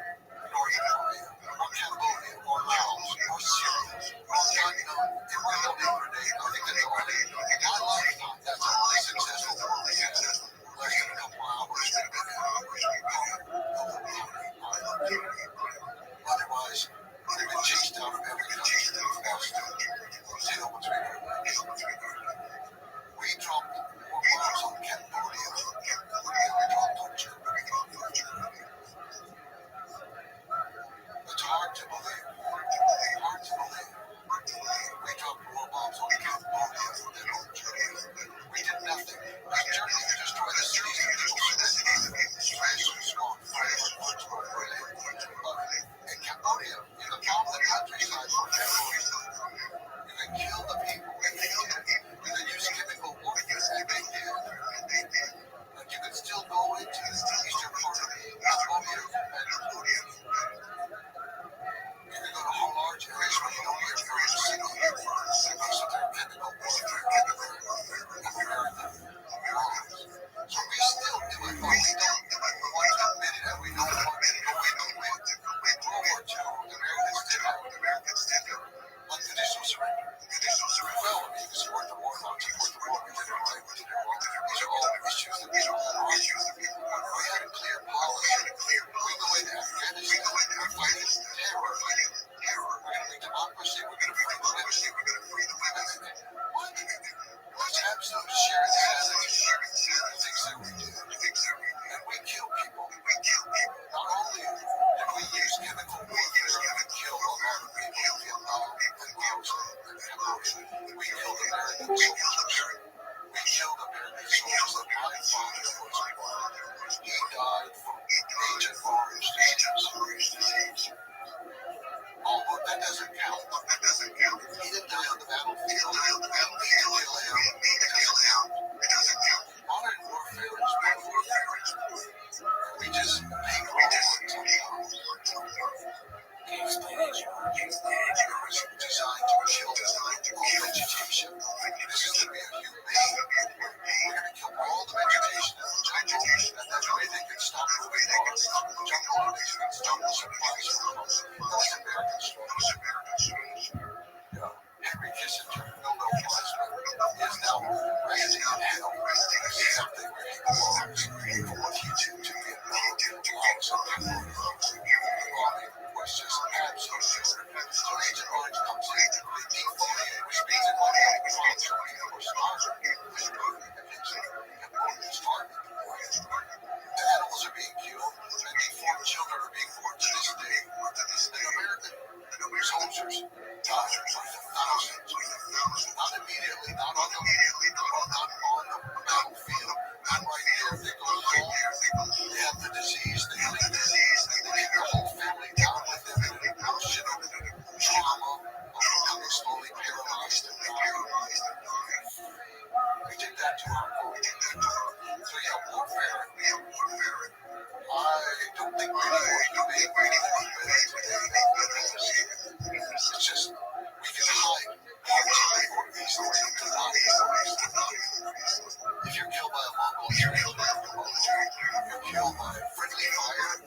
North Korea or Cambodia or Laos or Syria or China. It worked on every day. I think that's all. In my lifetime, that's the only successful war we had. Less than a couple hours. Otherwise, they've been chased out of every country in the past. See how much we know. We dropped more bombs on Cambodia than we dropped on Germany. It's hard to believe. We dropped more bombs on Cambodia than on Germany. We did nothing. Germany could destroy the cities and people surrendered. France was gone. In Cambodia, you can bomb the countryside for Cambodia. You can kill the people and they did. You can use chemical warfare and they did. But you can still go into the eastern part of Cambodia and you can go to large areas where you don't hear very single because of their chemical warfare American bombs. So we still do it, but we don't want to admit it and we don't want to go into it. In World War II, the Americans did it. Unconditional surrender. Well, I mean, you can support the war, not support the war. We did it right, we did it wrong. These are all issues that people want. We had a clear policy. We go into Afghanistan, we're fighting terror. We're going to bring democracy, we're going to free the women. What? That's absolute sheer insanity. The things that we do. And we kill people. Not only did we use chemical warfare and kill a lot of people in Vietnam and Laos and Cambodia, we killed American soldiers. We killed American The animals are being killed, and deformed children are being born to this day. And American soldiers die by the thousands. Not immediately, not on the battlefield, not right there. They go home, they have the disease, they have their whole family down with them in an emotion of trauma, becoming slowly paralyzed and dying. We did that to our world. So yeah, warfare. I don't think we're anything it's just we can hide for these things. If you're killed by a Mongol, you're killed by a Mongol. You're killed by friendly fire,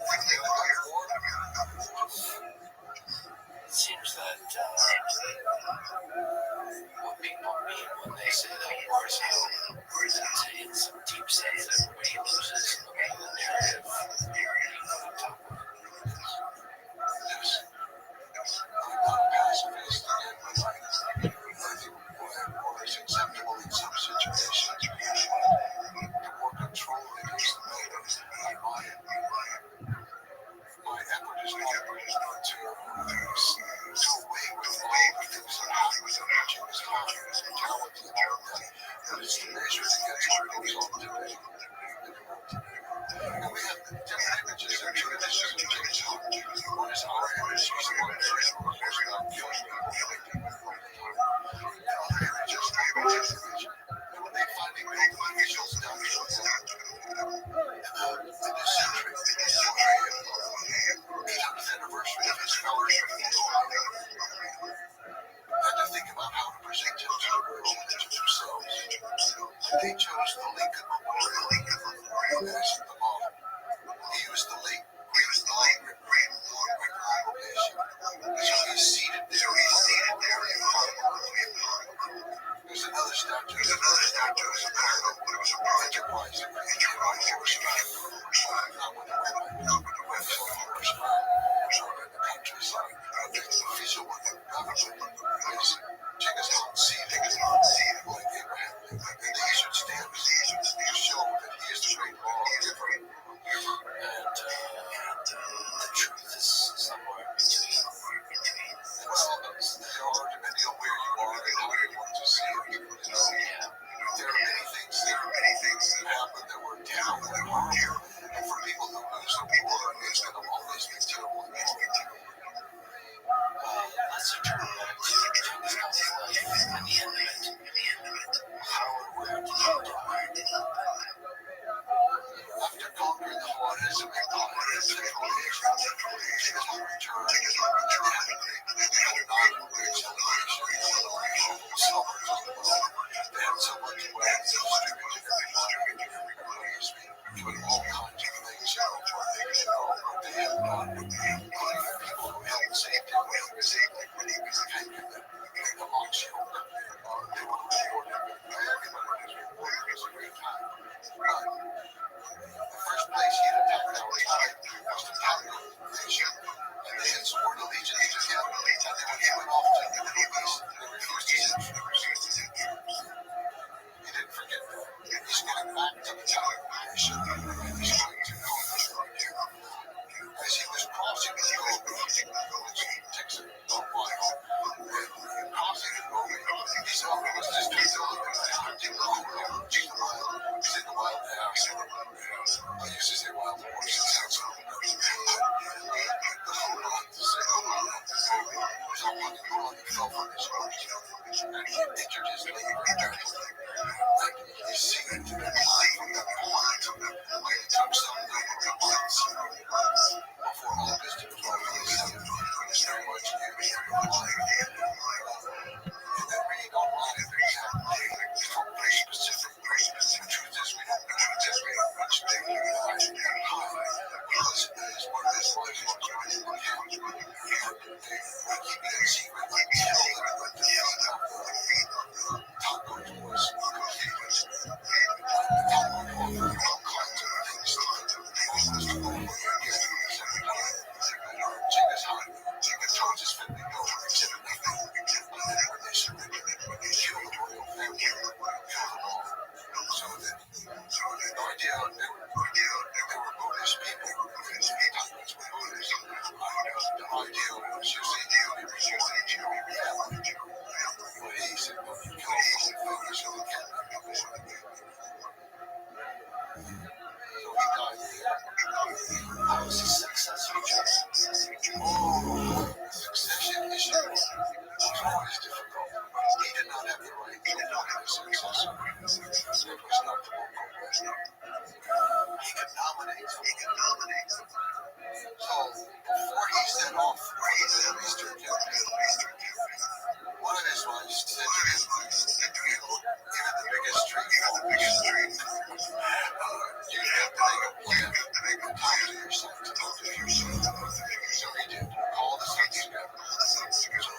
war. It seems that what people mean when they say that war is hell, that's in some deep sense everybody loses the narrative being put on top of it. Yes. I'm not a pacifist, but I think war is acceptable in some situations. The more control it is, the better. My effort is not to do away with all the things that happen with genocide, brutality, and all that, but it's to measure against what goes on today. And we have different images and traditions of genocide. One is our image, which is one very course about killing people all the time. And other images, and when they finally make official statues in this century, the 800th anniversary of his fellowship in glory, had to think about how to present him to the world and to themselves. And they chose the Lincoln Memorial as the model. He used the late great long congregation. So he's seated there. There's another statue. There's a parallel, but it was a enterprise. Not with the countryside. The official one, the government, is Genghis Khan seated like Abraham Lincoln. And they should stand to show that he is the great lawgiver. And the truth is somewhere between. Well, there are, depending on where you are and how you want to see it. There are many things that happen that were terrible and harmful. And for people who lose a war, it's going to always be terrible and harmful. Let's return back to Genghis Khan's life and the end of it. How and where did he die? After conquering the Juarezm Empire in Central Asia, Genghis Khan returned and they had an annual great celebration in the summers of the world. They had so much wealth distributed everywhere, doing all kinds of things, all what they had done, including the people who helped save him when he was taken, the monks yoke. They were rewarded. Everybody was rewarded. It was a great time. The first place he had attacked our tribe was the Taino nation, and they had sworn allegiance to him, and then when he went off to the Middle East, they refused to send troops. He didn't forget that. He's going back to the Taino nation, and he's going to conquer again. As he was crossing the Gulf, which takes a while, and crossing the Gulf, he saw it was just a hunting the wild. He's in the wild house. I used to say wild horse. It sounds so weird. The whole lot to say, someone fell from his horse, and he injured his leg very badly. And he seemed to be blind from that point. It took some number of months before August of 1227 was very much used for blind. And then reading online and exactly very specific. The truth is we don't know much data because it is what it is going to account. And they keep it a secret until the defeat of the Taco was completed. It was not the local restaurant. He could nominate someone. So before he set off for the Middle Eastern campaign, one of his wives said to him, "You're the biggest street you have to make a plan to talk to yourself, to talk to yourself." So he did. Call the sons together. So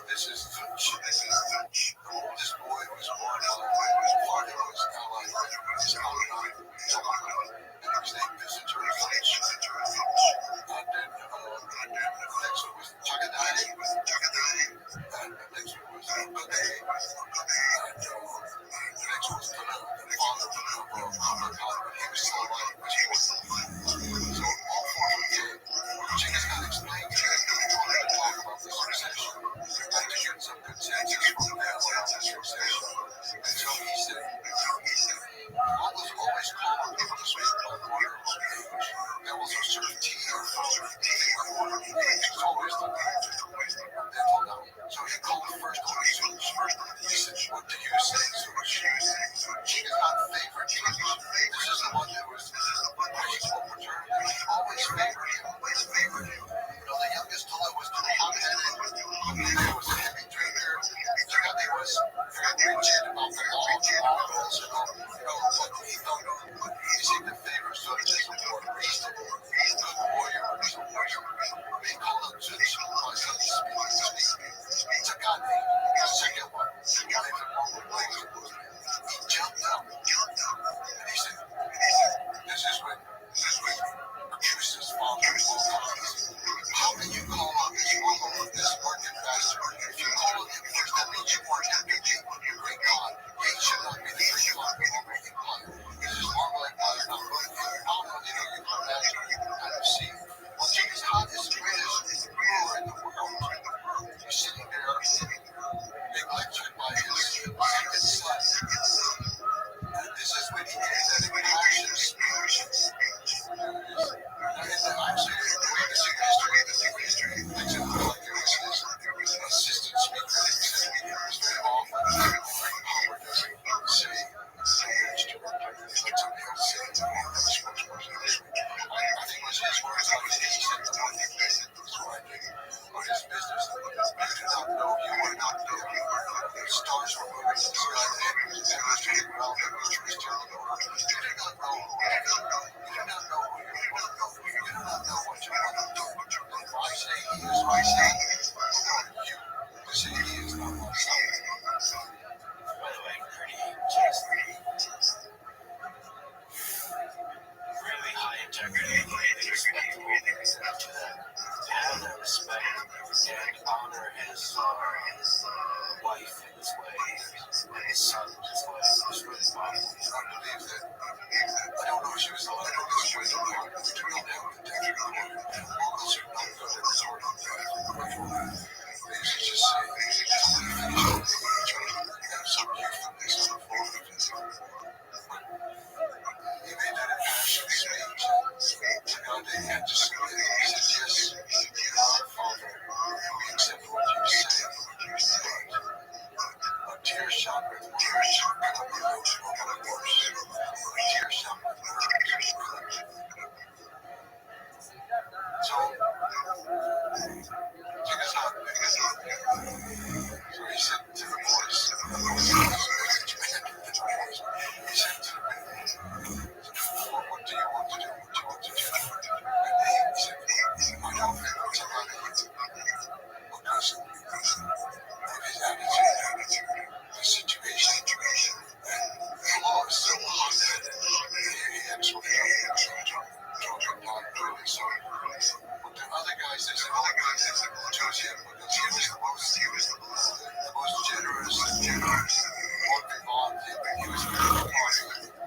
this is Dutch. This boy was born out of his father was allied with his Al-Qaeda. And his name is Dutch. And then next one was Chagadai. And next one was Gade. And next one was the father of Muhammad Khan, but he was still alive. So all four were gay. Genghis Khan explained to him to talk about the succession, like to get some consensus from their succession. And so he said, I was always called people to speak on water or language. There was a certain tea or food. It's always the so he called the first one Zeus. He said, "What do you say, Zeus?" Genghis Khan's favorite Zeus. This is the one that was equal fraternity. He always favored him. You know, the youngest Tullah was the hot-headed. He was a heavy drinker. He was rigid about the law of the morals. What he thought he seemed to favor sort of as a more reasonable, good warrior. They called him Zeus. It's a god name. Second one. He jumped up and he said, "This is when accused his father of all causes. How can you call on this woman, this working bastard? If you call on him first, that means you weren't happy with your great God. He should not be the great God of all working God. This is normally God is not good for you. How will you know you come back and you see? Well, Genghis Khan is the greatest ruler in the world. He's sitting there being lectured by his second son. And this is when he gave that impassioned speech. Actually, the way the secret history makes it look like there was an assistant speaker that said he was very often Howard doesn't say somebody else said to me, the spokesperson. I think it was his words like he said the one thing they said was right on his business. You do not know, you were not there. The stars were moving in the sky, and it was turning around, and it was turning over. You do not know who you are. You do not know who you want to know. You do not know what you want to do. If I say he is my son, you will say he is not my son. By the way, pretty just really high integrity, really respectable to that. To have that respect and honor his wife in this way, and his son in this way, was really powerful. I believe that. I don't know if she was alive. I don't know if she was alive. We do not have the technical. Uncles are not good at resorting to that. They used to just say, have some euphemism for it. He made that impassioned speech. God, they had to say, he said, yes, our Father, we accept what you say. A tear shot with words could be worse. A tear shot with words. So, Genghis Khan, so he said to the boys, he said to the men, what do you want to do? What do you want to do? And they said, I don't think it's about it. Because of his attitude, the situation, and the law is still hot-headed. He actually drunk upon early, so but the other guys, they said, chose him because he was the most generous, working on him. He was very hard.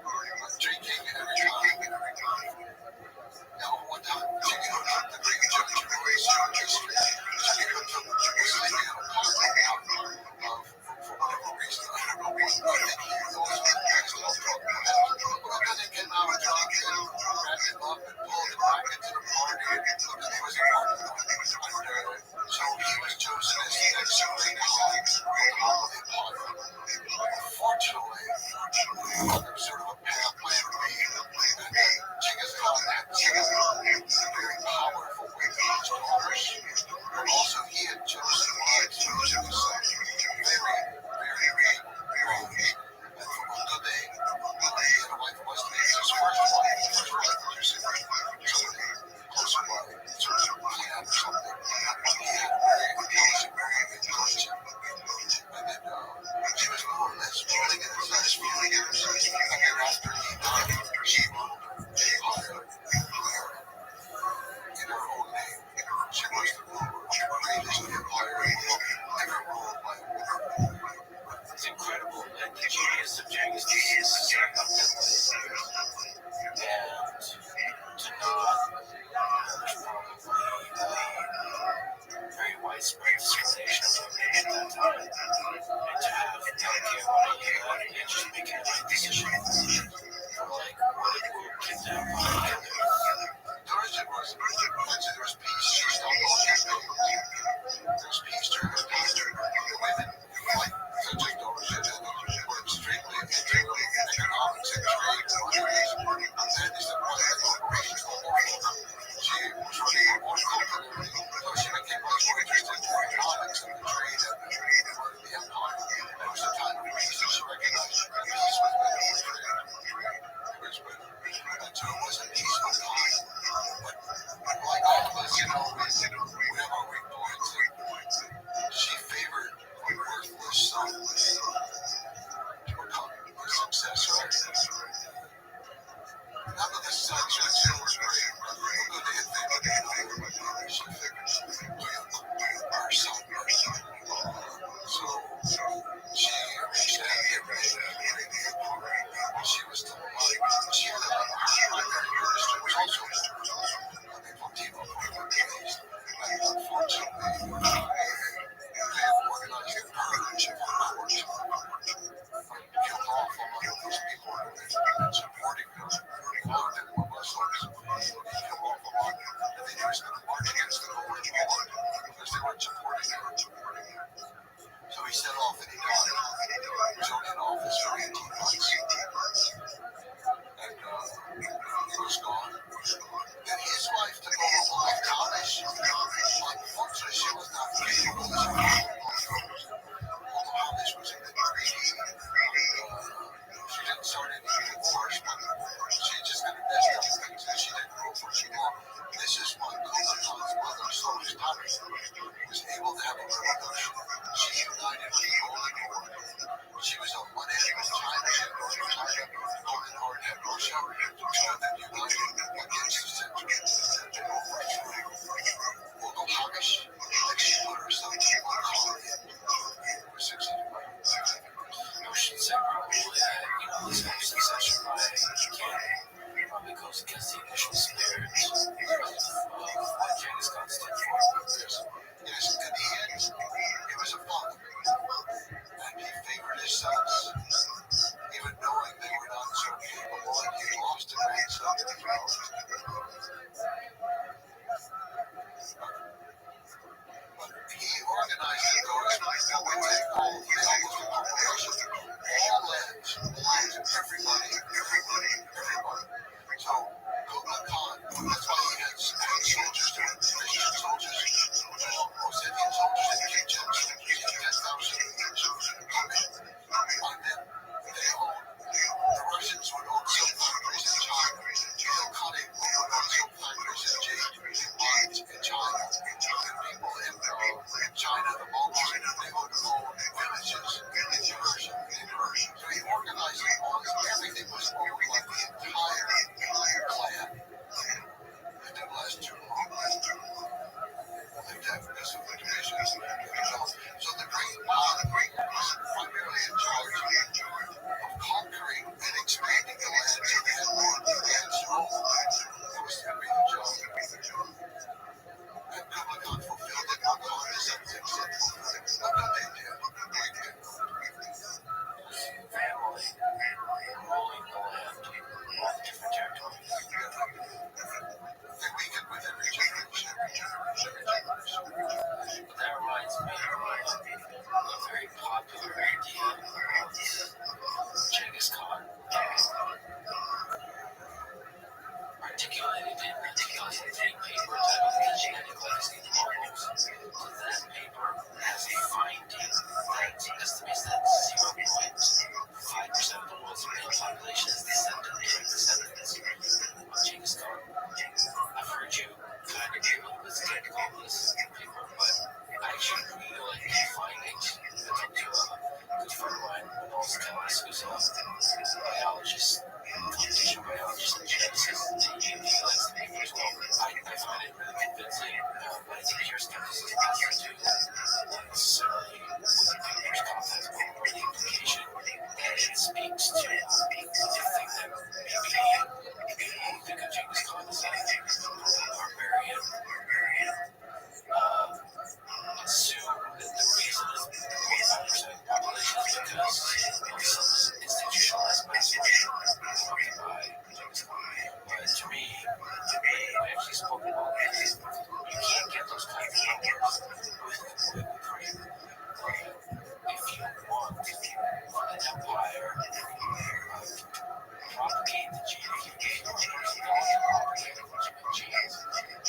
first one. She just got a best of things that she didn't grow for too long. This is what Kumakan's mother, Solar's daughter, was able to have a revolution. She united with the Golden Horde. She was on one end of China, she had Northern China, Golden Horde had Russia, two of them united against the center. And overthrew local Hamish, like she put herself in one colony for 60 years. I should say probably that, this whole succession by King probably goes against the initial spirit of what Genghis Khan stood for. Yes, in the end, he was a father, and he favored his sons, even knowing they were not so capable, and he lost a grandson to the throne. But he organized the Ghost that would take all the levels of population, all lands, everybody. So, Kublai Khan, that's why he had soldiers there, Christian soldiers, Ossetian soldiers, and Chechen soldiers, 10,000 come in, and then they own. The Russians would own some factories in China. The Cutting would own some factories in mines in China. The people in China, the Mongols, they would own villages in Persia. So he organized it all. Everything was owned by the entire clan. It didn't last too long. Because of the divisions. So the Great Khan was primarily in charge of conquering and expanding the lands of the lands rule. That was to be the job. And Kublai Khan fulfilled it. Not Khan is something that they did. Family, ruling the land, all the different territories. They weakened with every generation. But that reminds me of a very popular idea of Genghis Khan. Articulated in a paper titled The Genetic Legacy of the Mongols. So that paper has a finding that estimates that 0.5% of the world's male population is descendants of Genghis Khan. I've heard you kind of be a little bit skeptical of this paper, but I actually really like the findings. I talked to a good friend of mine, Noel Scallis, who's a biologist, computational biologist and geneticist, and he likes the paper as well. I find it really convincing, but I think your skepticism has to do not necessarily with the paper's content, but more the implication that it speaks to the thing that maybe you think of Genghis Khan as a barbarian. Assume that the reason is 0.5% population is because of some institutionalized massacre by Genghis Khan. But to me, we actually spoke about this. You can't get those kinds of numbers with Ukraine. If you want for an empire propagate the gene,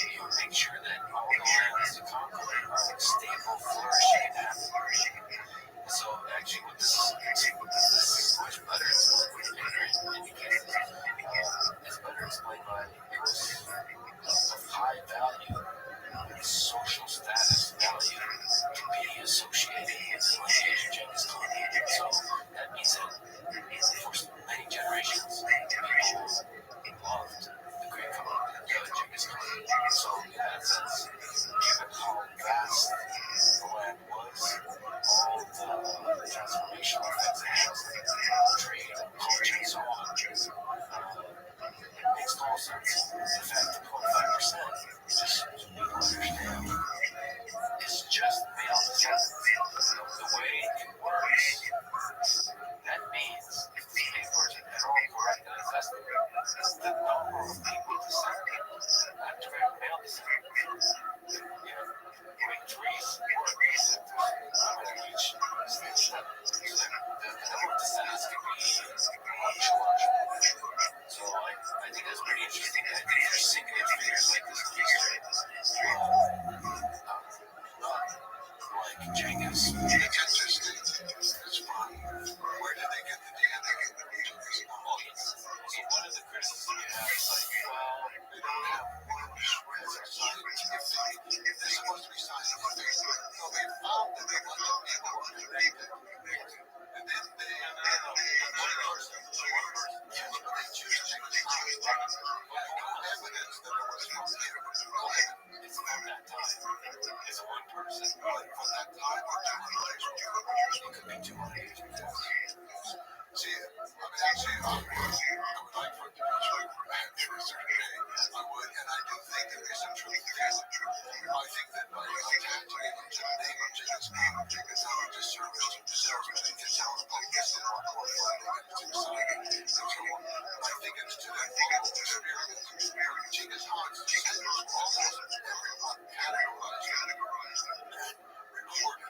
you make sure that all the lands you conquer are stable, flourishing, and happy. So actually, what this is much better. It's more indicated. So one of the criticisms you have is like, well, they don't have scientific. They're supposed to be scientific. So they found that a bunch of people were connected. And then they one person, yes, but they choose to take the time. But no evidence that it was from here. It's from that time. It's one person. But from that time or 200 years, it could be 200 years. See, actually, I would like for it to be true for a certain day. I would, and I do think there is some truth there. I think that by attaching it to the name of Jesus, it's not a disservice to disservice. It gets out of focus and our portfolio and to society. So I think it's to the experience. Jesus Hans almost everyone categorized and recorded.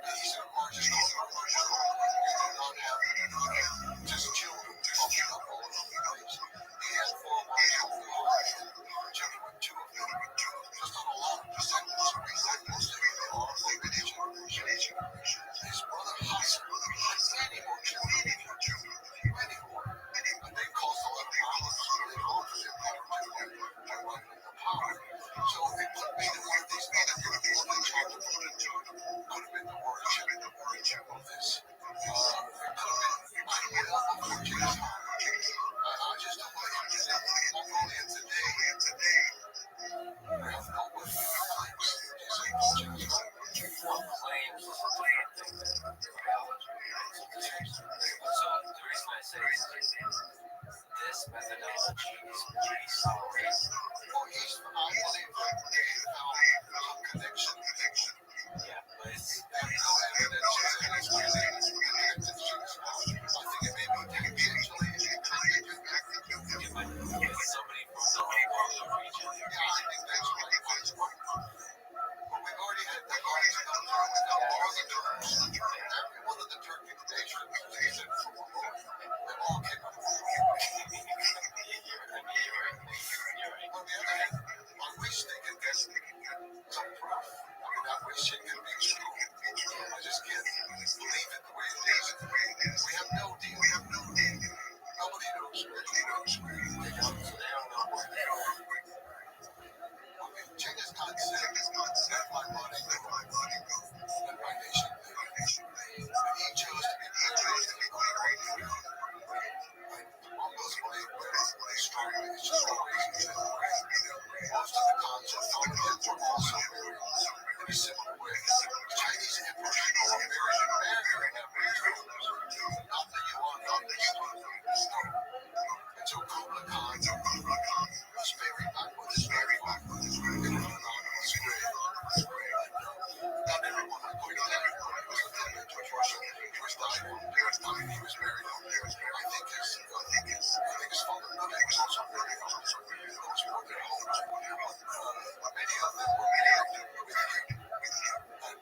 He's the largest corporation. You do not have just children popping up all over the place. He had 4 wives and 4 wives. Children with 2 of them. Just not a lot of disciples. Most of them are from many generations. His brother Hassan had many more children. Many more. And they caused a lot of problems. So they wanted him to run with the power. So it could be that one of these men could have been the origin of this. It could have been well before Jesus. I just don't want him to say, only in today. I have no one who claims one claims is a different thing than reality. So the reason I say this methodology is pretty solid. Well, I believe that they found some connection. Yeah, but it's no evidence that it's really connected to Jesus. I think it may be tangentially connected. It might be somebody from the Rothschild region. Yeah, I think that's right. But we've already had the parties come through without all the Turks. Every one of the Turkic nations is in from the Lord. They all came up from the Lord. You're right. On the other hand, I wish they could get some proof. I wish it could be true. I just can't leave it the way it is. We have no deal. Nobody knows. They don't know where they are. Okay, Genghis Khan said, let my body go, let my nation live. And he chose to be great. Mongols believe very strongly. It's just always been that way. Most of the Khans and Mongols were also in a similar way. The Chinese emperors were very not the Yuan, not the Yuan. And so Kublai Khan was very backwards. In an anonymous way. Not everyone was going to that. He was attended to Russia. He was died on Paris time. He was buried on Paris. I think his father was also buried on those were their homes. Many of them were connected with him. And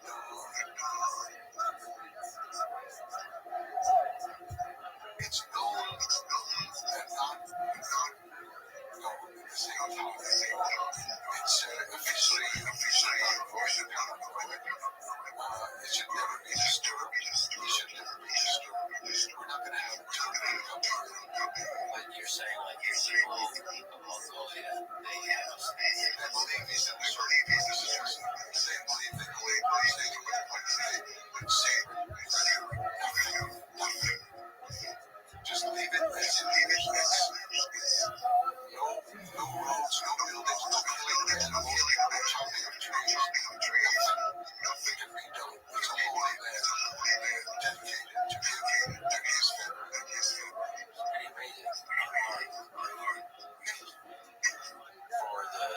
it's known and not known at the same time. It's officially it should never be disturbed. It should never be disturbed. We're not going to have but you're saying people of Mongolia, they believe he's in the circle. They believe that nothing. Just leave it as it is. No roads, no buildings, no killing, no chopping of trees. Nothing can be done. It's a holy land dedicated to his family. And he made it for the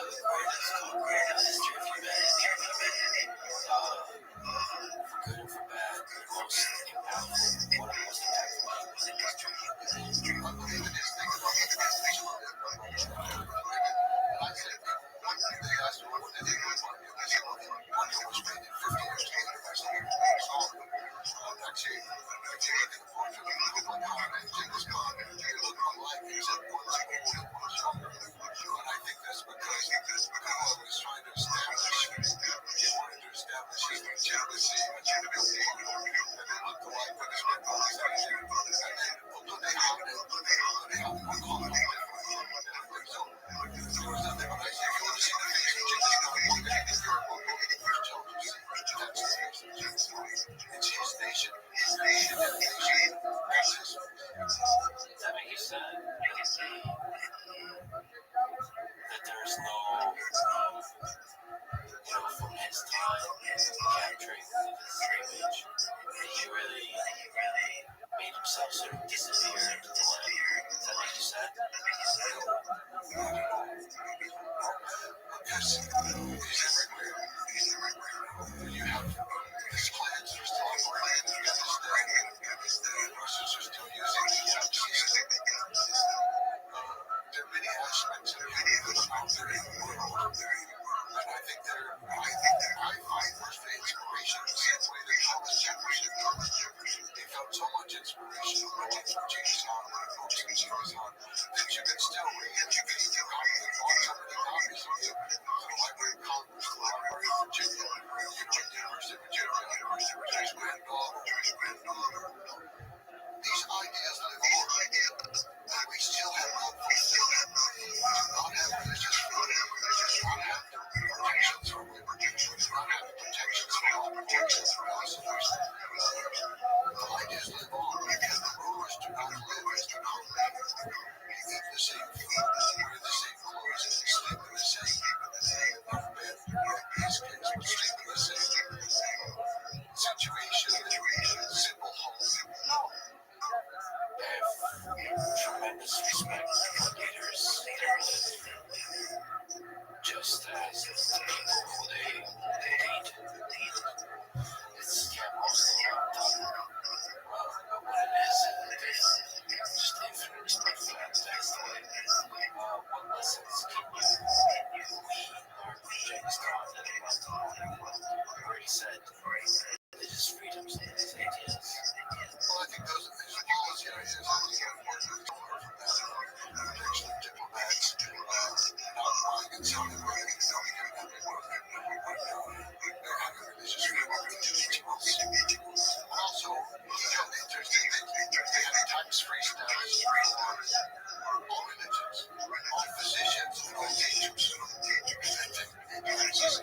greatest history of humanity. For good and for bad, most impactful. One of the most impactful was in history. I believe in his thing. respect for leaders, just as the people who they lead. It's mostly what it is. Just infinite respect for that. That's the way. What lessons can we learn from James Todd that where he said religious freedoms and these ideas? Well, I think those policy ideas are important protection of diplomats, not lying and selling having religious freedom of individuals. Also, interesting they have tax-free status for all religions, all physicians, and all teachers. Even Jesus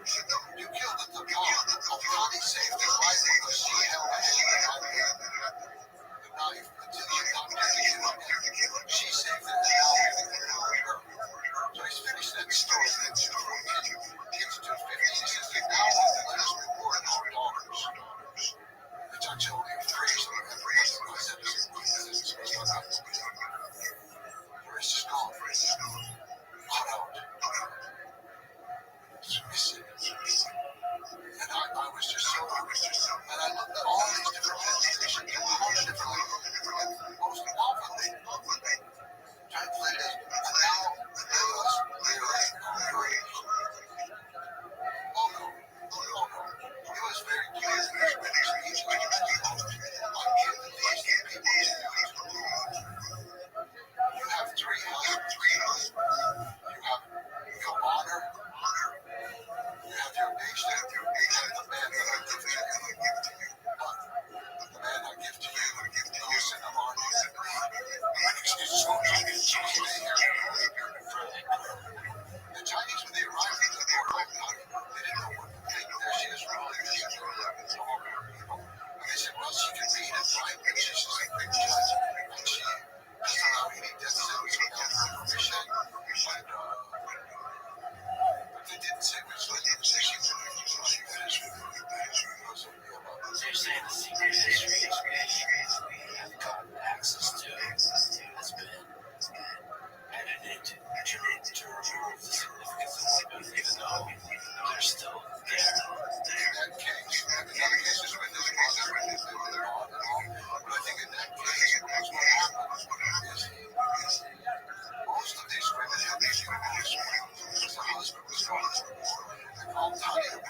You killed the dog. Tani saved his life because she held a hand the knife until the doctor could kill him. She saved it now. So he's finished that story. Kids to 50, he says, now let us reward our daughters. Which I told him phrase I said, Grace is gone. Cut out. It's missing. And I was just so, and I looked at all these different translations, all the different, most often translated, and now it was very, oh no, it was very clear. Each one of them, I'm giving these people you have three husbands. You have your honor, you have your nation, and the man that I give to you. But the man I give to you goes in the army. Excuse me. The Chinese, when they arrived at the port of they didn't know what to think. There she is, and they said, well, she can read and write, and she's a big judge, and she doesn't allow any death sentence without her permission. But they didn't say which legislation she finished. So you're saying the secret history we have gotten access to has been edited to remove the significance of women, even though they're still there. In that case, and in other cases when this mother and his mother on and on, but I think in that case, that's what happened is most of these women have these women as a husband was gone. And all Tanya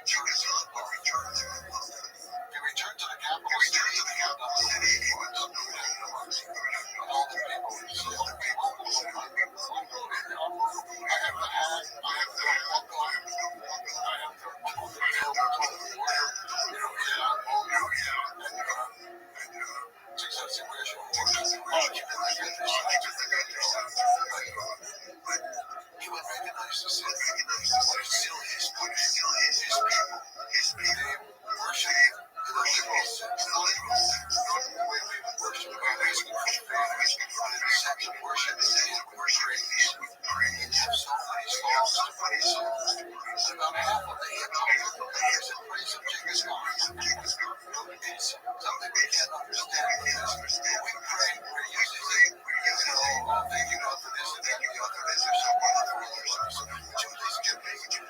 He returned to the capital city and held up the city and all the people who said, I have the hat, I have the buckle, I have he would recognize the city, but it's still his people, his people. They worship him in a literal sense, not the way we would worship God, asking for favors, but in the sense of worship is made with praise. And you have so many songs to praise him. And about half of the hip hop is in praise of Genghis Khan. It's something we can't understand because we pray, we're using thank you God for this and thank you God for this. There's so wonderful relationships. Would you please give me? Would you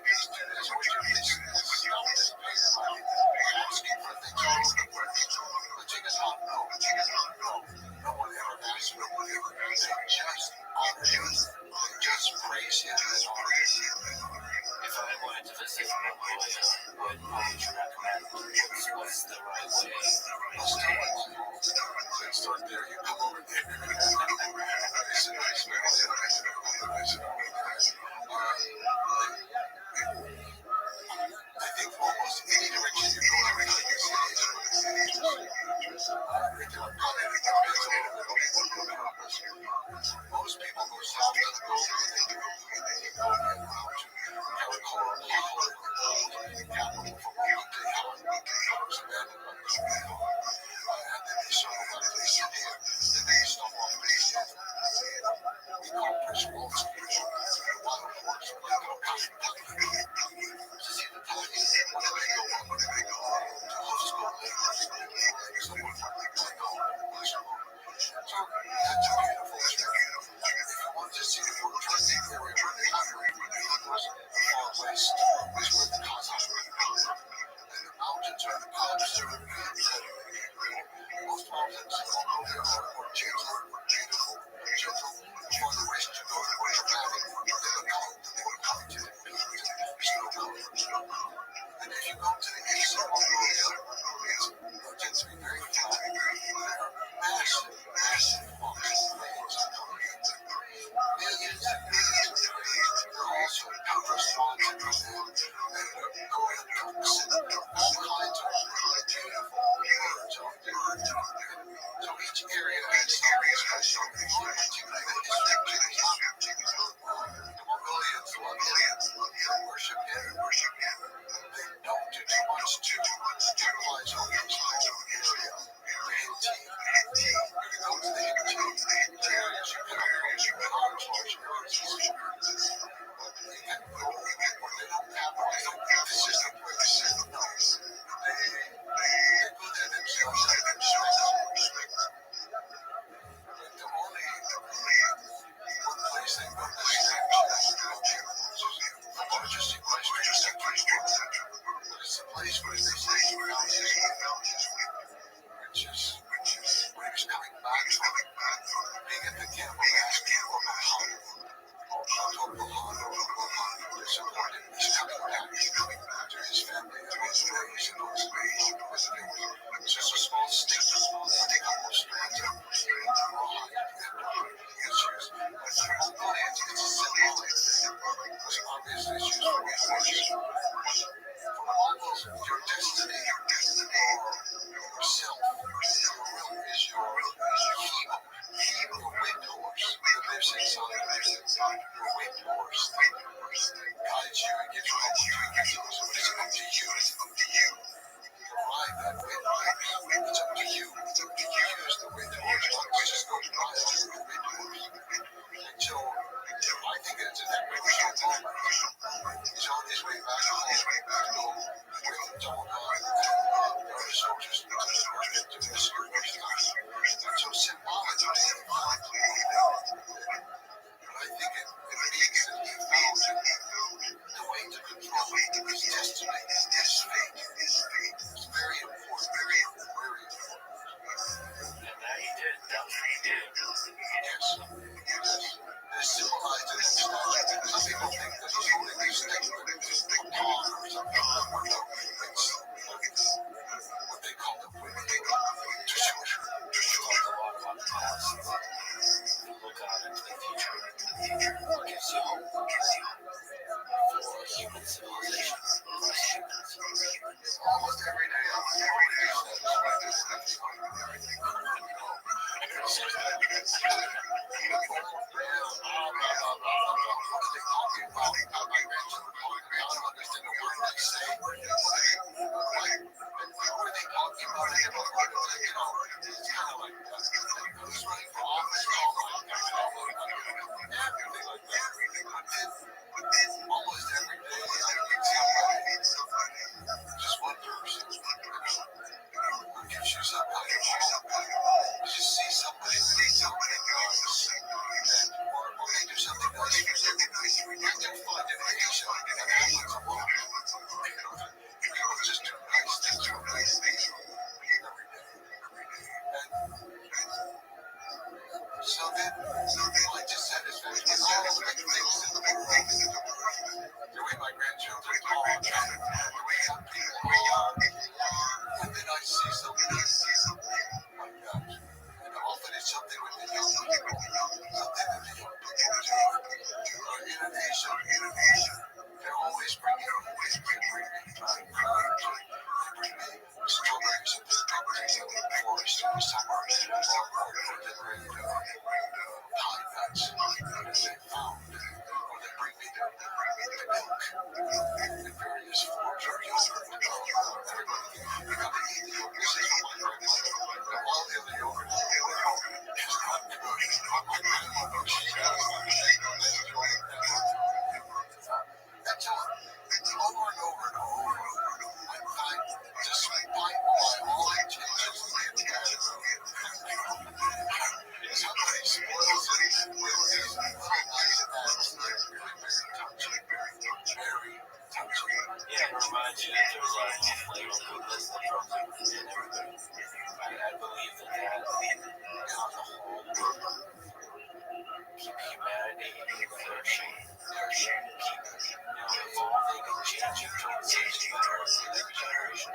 please do this? Would you please stop this pain in my life? We're asking for things all over. But Genghis Khan, no. No one ever asked. No one ever asked. Just honor him. Just praise him and honor him. If I wanted to visit Mongolia, what would you recommend? What's the right way? Let's do it. Let's start there. You come over there. I think almost any direction you go, every time you see most people go south to the coast. They go around to California, the capital for and then they sort of got to sit here, and they stop off base. We call Prince Waltz, wild horse, to see the Tigers, what do they go on, to host go later, someone from the so that's a beautiful experience. If you want to see the full traffic, there were far west, is where the Cossacks were. And the mountains are the clouds are most mountains are gentle, gentle. Farther west you go, the way dramatic, they would come to the snow. And if you go to the east of Mongolia, it tends to be very flat. There are massive forests and plains. Millions and millions of trees. There are also countless swans and ducks and all kinds of beautiful birds out there. So each area has something special. The Mongolians worship him. They don't do too much to utilize all these area. If you go to the Hittite areas, you can worship. They don't have the system where they send the noise. They go there themselves. The only one place they go to is the largest equestrian center. But it's a place where they say which is when he was coming back from being at the camp of asking for my home. He's coming back to his family and his ways and all his ways. It's just a small stick, take a more straight and issues. But for Mongolians, it's a symbolic thing. Because obviously it's used for worship. For Mongols, your destiny were they talking about it in Florida? You know, it's kind of like who's running for office, all like that, everything like that. But then almost every day I meet somebody, just one person, who gives you somebody. You just see somebody goes, or they do something nice for you. You can find an Asian that happens a lot. People just do nice things every day. So then, I just said it's all the big things in the world. The way my grandchildren talk, the way young people are. And then I see something like that. And often it's something with the young people, something that the young people do. Or innovation. They're always bringing strawberries in the forest in the summer, or they bring pine nuts that they found, or they bring me the milk in various forms, or yogurt. You gotta eat the yogurt, say my grandmother, and all the other yogurt is not good. My grandmother, she that's all. Over and over and over. I find despite all the changes in somebody spoils it. Very touching. Yeah, it reminds you that there's a flavor to this and everything. I believe that on the whole, keep humanity flourishing, keep evolving and changing towards something better for every generation.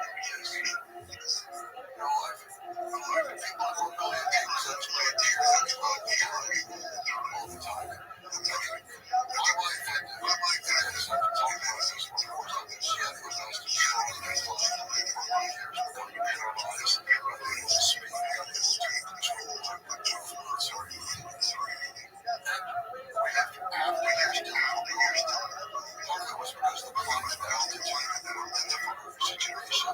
No, people don't really take such great care all the time. My wife had someone told me this before, something she had was nice to show me that for 40 years without being paralyzed, unable to speak, unable to control my sorry. And we have after years still part of it was because of the climate, the altitude, and the situation.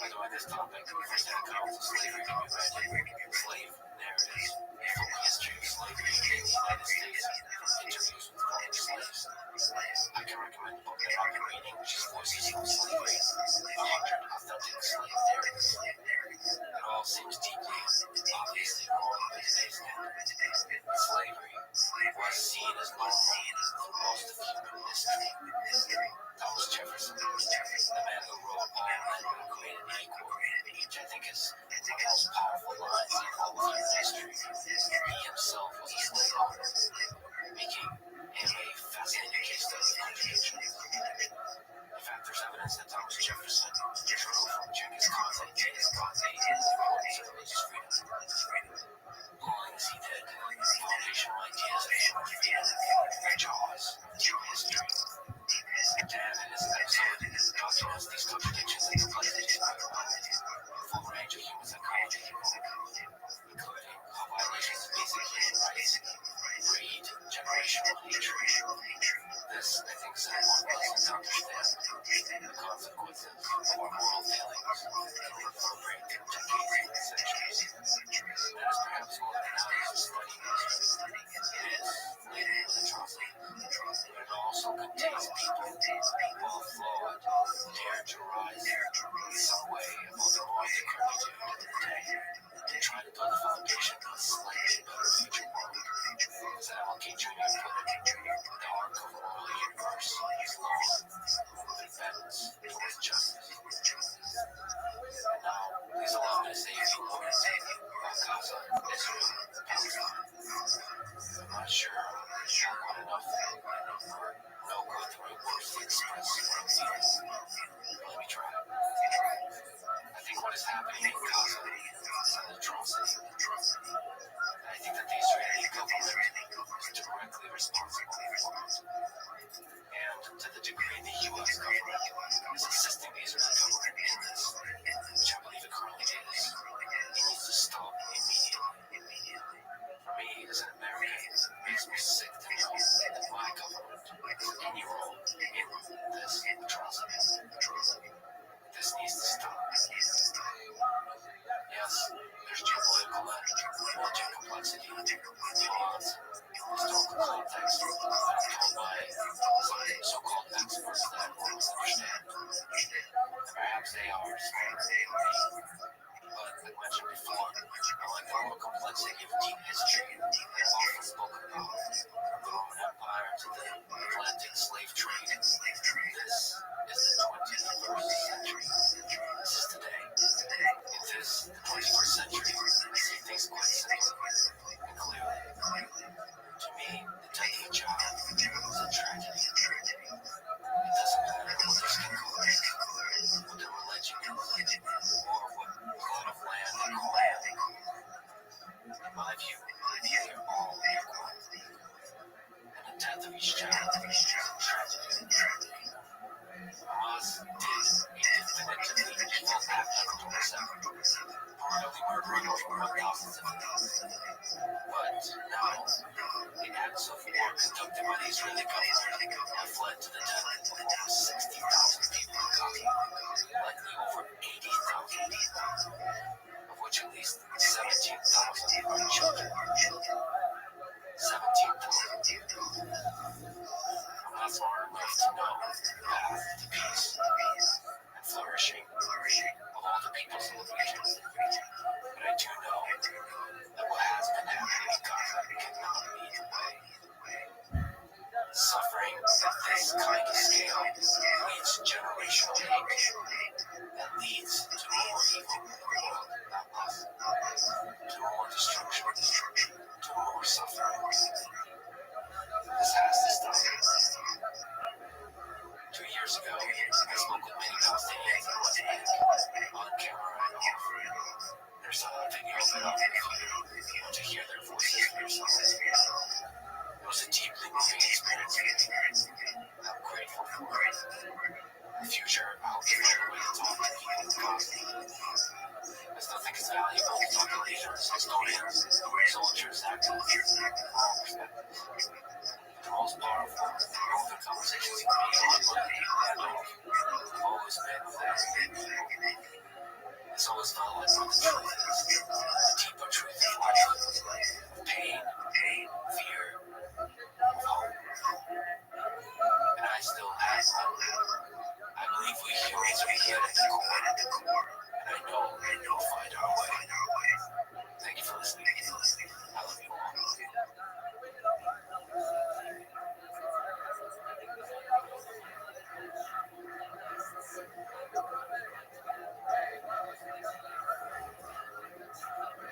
By the way, this topic first had come to slavery can be read in Slave Narratives, a full history of slavery in the United States, interviews with former slaves. I can recommend a book that I've been reading, which is Voices of Slavery, 100 Authentic Slave Narratives. It all seems deeply, obviously wrong by today's standards. Slavery was seen as normal for most of human history. Thomas Jefferson, the man who wrote all men were created equal, which I think is the most powerful line in all of human history. He himself was a slave owner, making him a fascinating case study of contradiction. In fact, there's evidence that Thomas Jefferson drove from Genghis Khan's in the importance of religious freedom. Calling as he did, foundational ideas of human freedom, jaws, deep history. Dan in his episode documents these contradictions and complexities by a full range of human psychology, including how violations of basic human rights breed generational hatred. This, I think, is important lesson to understand the consequences of our moral failings can reverberate through decades and centuries. That is perhaps more than enough to study this. It is later an atrocity, but it also contains people who are flawed, dare to rise in some way above the moral decrepitude of the day, and try to build a foundation for a slightly better future world. As MLK Jr. put it, the arc of the moral universe is long, moving bends towards justice. And now, please allow me to say a few words about Gaza, Israel, and Palestine. I'm not sure I'm good enough or know good the right words to express what I'm feeling. Let me try. I think what is happening in Gaza is an atrocity. And I think that the Israeli government is directly responsible for it. And to the degree the U.S. government is assisting the Israeli government in this, which I believe it currently is, it needs to stop immediately. For me, as an American, it makes me sick to know that my government has any role in this atrocity. This needs to stop. Yes, there's geopolitical and military complexity, nuance, historical context that told by some so-called experts that I don't understand. And perhaps they are smart than me. But like mentioned before, I like the moral complexity of deep history and often spoken about, from the Roman Empire to the Atlantic slave trade. This is the 21st century. This is today. In this, the 21st century, I see things quite simply and clearly. To me, the death of a child is a tragedy. It doesn't matter what their skin color is, what their religion is, or what plot of land they call home. In my view, they're all equal. And the death of each child is a tragedy. Hamas did a definitively evil act on October 7th, brutally murdering over 1,000 civilians. But now, the acts of war conducted by the Israeli government have led to the death of over 60,000 people in Gaza, likely over 80,000, of which at least 17,000 are children. 17,000. Hamas are left to know the path to peace and flourishing of all the peoples in the region. But I do know that what has been happening in Gaza cannot be the way. Suffering at this kind of scale leads to generational hate that leads to more evil in the world, not less, to more destruction, to more suffering. This has to stop. 2 years ago, I spoke with many Palestinians in West Bank on camera and off. There's a video of it up if you want to hear their voices for yourself. It was a deeply moving experience for me. I'm grateful for it. In the future, I hope to find a way to talk to people in Gaza. I still think it's valuable to talk to leaders, historians, soldiers, activists, from all perspectives. The most powerful, open conversations for me online and off have always been with It's always felt like the truth is the deeper truth of life, pain, fear, hope. And I still have them. I believe we humans are good at the core, and I know we'll find our way. Thank you for listening. I love you all.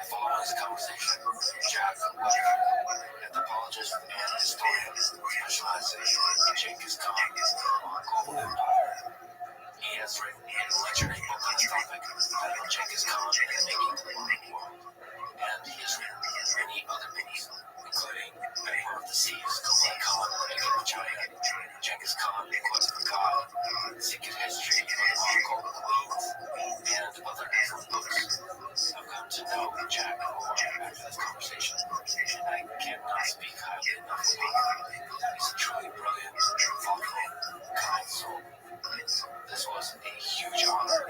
Following this conversation, Jack, an anthropologist and historian specializing in Genghis Khan, Mongol Empire. He has written a lecturing book on the topic titled Genghis Khan and the Making of the Modern World. And he has written many other books, including Emperor of the Seas, Kublai Khan, Making of China, Genghis Khan, Quest of God, Secret History of Mongol Queens, and other excellent books. I've come to know Jack more after this conversation, and I cannot speak highly enough about him. He's a truly brilliant, thoughtful, kind soul. This was a huge honor.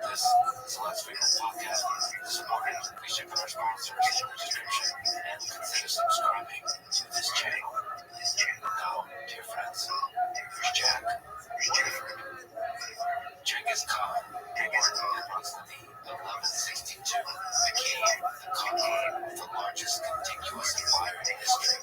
This is the Let's Freedom Podcast. To support it, please check out our sponsors in the description and consider subscribing to this channel. Now, dear friends, here's Jack Woodford. Genghis Khan, born in approximately 1162, became the conqueror of the largest contiguous empire in history.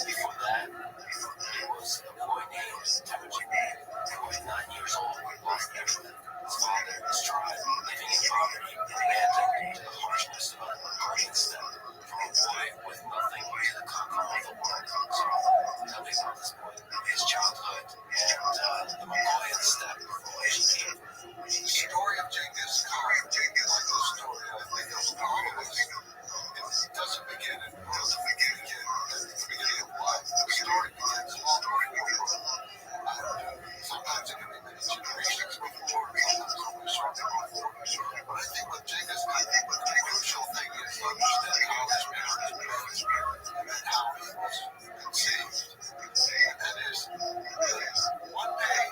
Before that, he was a boy named Temujin, who at 9 years old lost everything. His father, his tribe, living in poverty, abandoned to the harshness of the Persian steppe. From a boy with nothing to the conqueror of the world. So, tell me about this boy, his childhood, and the Mongolian steppe from which he came. The story of Genghis Khan, like the story I think of all of us, it doesn't begin at birth. It begins at the beginning of life. The story begins long before. Sometimes it can be many generations before, sometimes only shortly before. But I think with Genghis Khan, the crucial thing is to understand how his parents grew and how he was conceived. And that is, one day,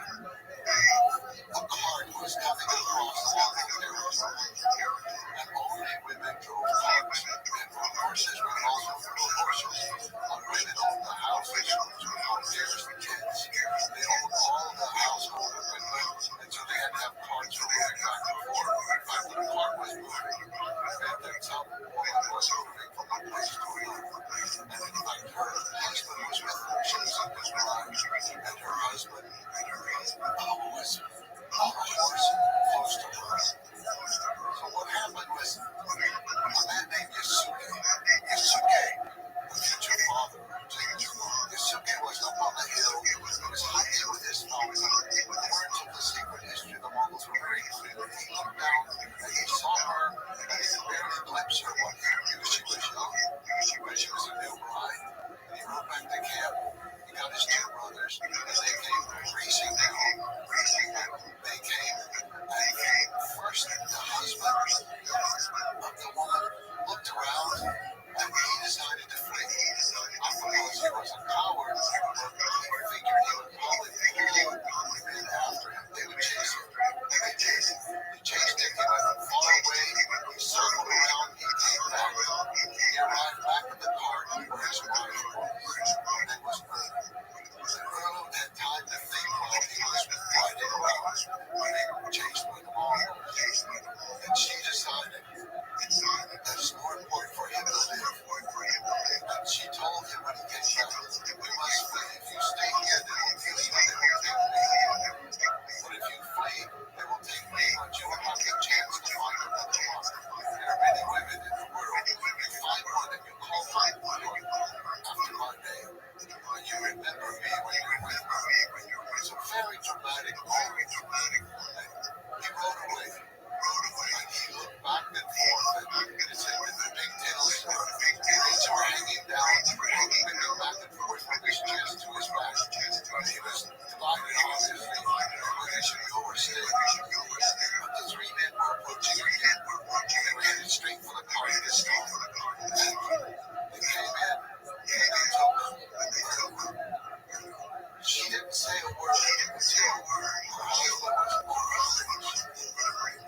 a cart was coming across along the territory, and only women drove carts, and for horses, but also for horses. Women owned the houses, upstairs the kids. They owned all the household equipment, and so they had to have carts for moving back and forth. In fact, the cart was moving, and that's how the woman was moving from one place to another. And in fact, her husband was with her. She was in his life, and her husband was on a horse close to her. So what happened was, a man named Yasuke, the future father, Yasuke was up on the hill. He was hiding with his father. The words of the secret history of the Mongols were very clear. He looked down and he saw her, and he could barely glimpse her when he knew she was young, when she was a new bride. And he rode back to camp. He got his two brothers, and they came racing down. They came, and first the husband of the woman looked around, and he decided to flee. I suppose he was a coward, but he figured he would probably pull the men after him. They would chase him. They chased him. He went far away. He circled around. He came back. He arrived back at the cart where his wife was murdered. The girl had time to think while he was riding around, being chased by the Mongols. And she decided that it's more important for him to live. And she told him when he came back, we must flee. If you stay here, they will kill you. They will take me. But if you flee, they will take me. But you will have the chance to find another one. There are many women in the world. You find one and you call my one after my name. But you remember me when you're with me. It's a very dramatic moment. He rode away. And he looked back and forth, and his head with the pigtails, his were hanging down, looking back and forth from his chest to his back. He was divided, obviously, whether he should go or stay. But the three men were approaching again. They were headed straight for the cart this time. And they came in, and they took them. She didn't say a word until her husband was over.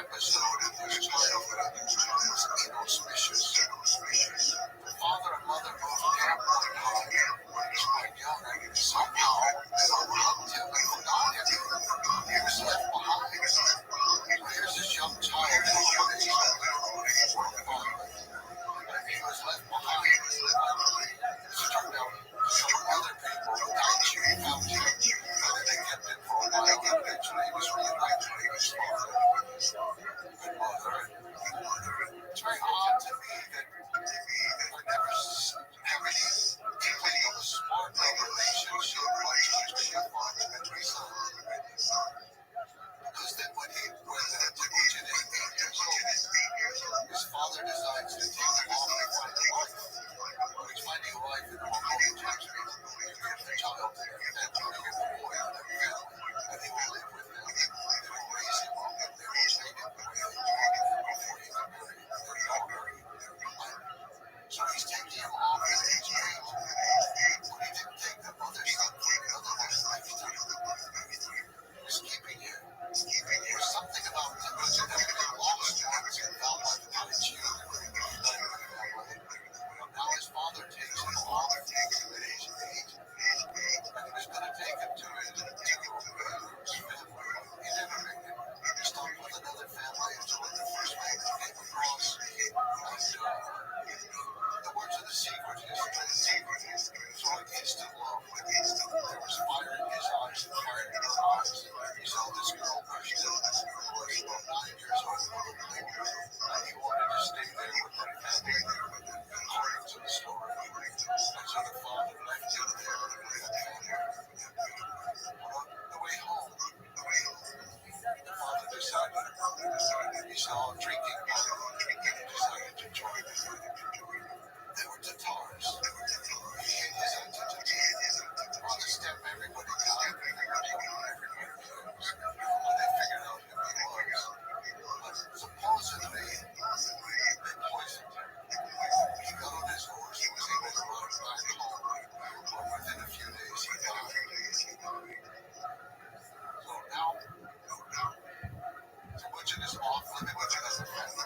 episode in his childhood was inauspicious. The father and mother both camped one time when he was quite young, and somehow they overlooked him and forgot him. He was left behind. Here's this young child who was and he was left behind. It turned out some other people actually found him, and they kept him for a while, and eventually he was reunited with his father and mother. It's very odd to me that I never have any inkling of a smart relationship like between a father and his son. Because then when Temujin is 8 years old, his father decides to take him off and find a wife. He's finding a wife in Mongolian territory. He gives the child to their family, they give the boy to their family, and they will live with them. They will raise him up, and they will train him the way they train him before he got married. They're all married. So he's taking him off at age 8. But he didn't take the mother's son for another lifetime. He was keeping him. There was something about Temujin that had been lost once and felt like attitude. Now his father takes him off at age 8, and he was going to take him to his family. He never made it. He stopped with another family until the first family came across. And the words of the secret history. So instant love. There was fire in his eyes and fire in her eyes. He saw this girl who was about 9 years old, and he wanted to stay there with that family, according to the story. And so the father left him there with that family. On the way home, the father decided he saw a drinking bottle and he decided to join them. They were Tatars. He hid his identity. On the step, everybody died. Everybody knows. And they figured out who he was. But supposedly, they poisoned him. He got on his horse. He was able to ride back home. But within a few days, he died. So now, Temujin is off living with another family.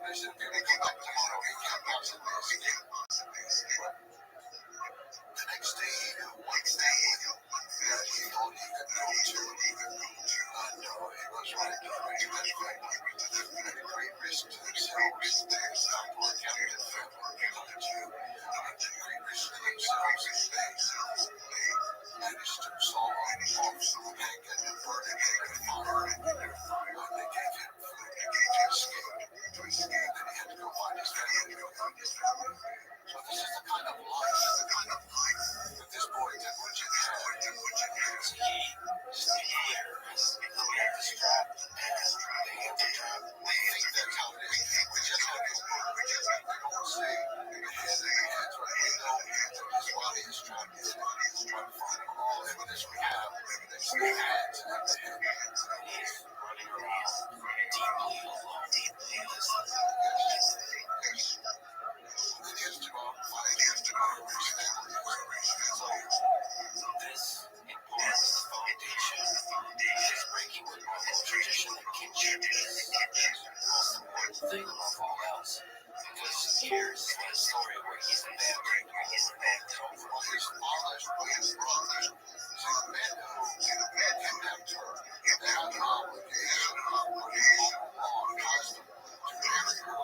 I said, "Can we come back tomorrow? We can't possibly escape." The next day, he knew one thing that he thought he could go to. No, he was right. He was right. At a great risk to themselves, poor Captain Philip, at great risk to themselves, they managed to solve the bank and diverted their fire. They gave him food to escape, and then he had to go find his family. So this is the kind of life that this boy did what you had. So he stayed here, this trap, they hit the trap. We think that's how it is. We just have to work. We don't say the heads right. We know that his body is trapped. He's trying to find all evidence we have. Evidence we had to have the head. He's running around deeply alone. And he has to go out and find his family. So this, in part, is the foundation. Is breaking with normal tradition and kinship is the most important thing above all else. Because here's a story where he's abandoned. From his father's brothers, to the men who kidnapped her, they had an obligation, law, custom, to marry her,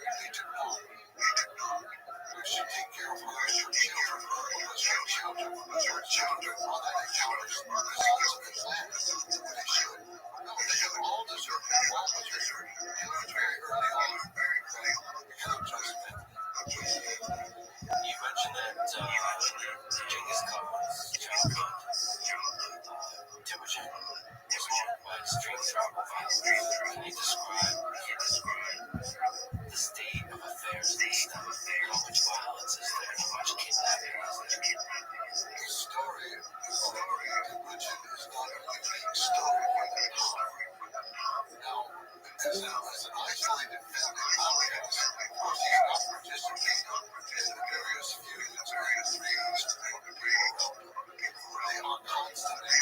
they did not. We should take care of her children, her children, mother encounters the sons of his land. They should. No, they have all deserved it. All deserved it. They learned very early on. You cannot trust men. You mentioned that Genghis Khan's childhood, Temujin, was marked by extreme tribal violence. Can you describe the state of affairs this time? How much violence is there? How much kidnapping is there? The story of Temujin is not a unique story for the Now, as an isolated family outcast, of course, he's not participating in the various feuds of the people. They are constantly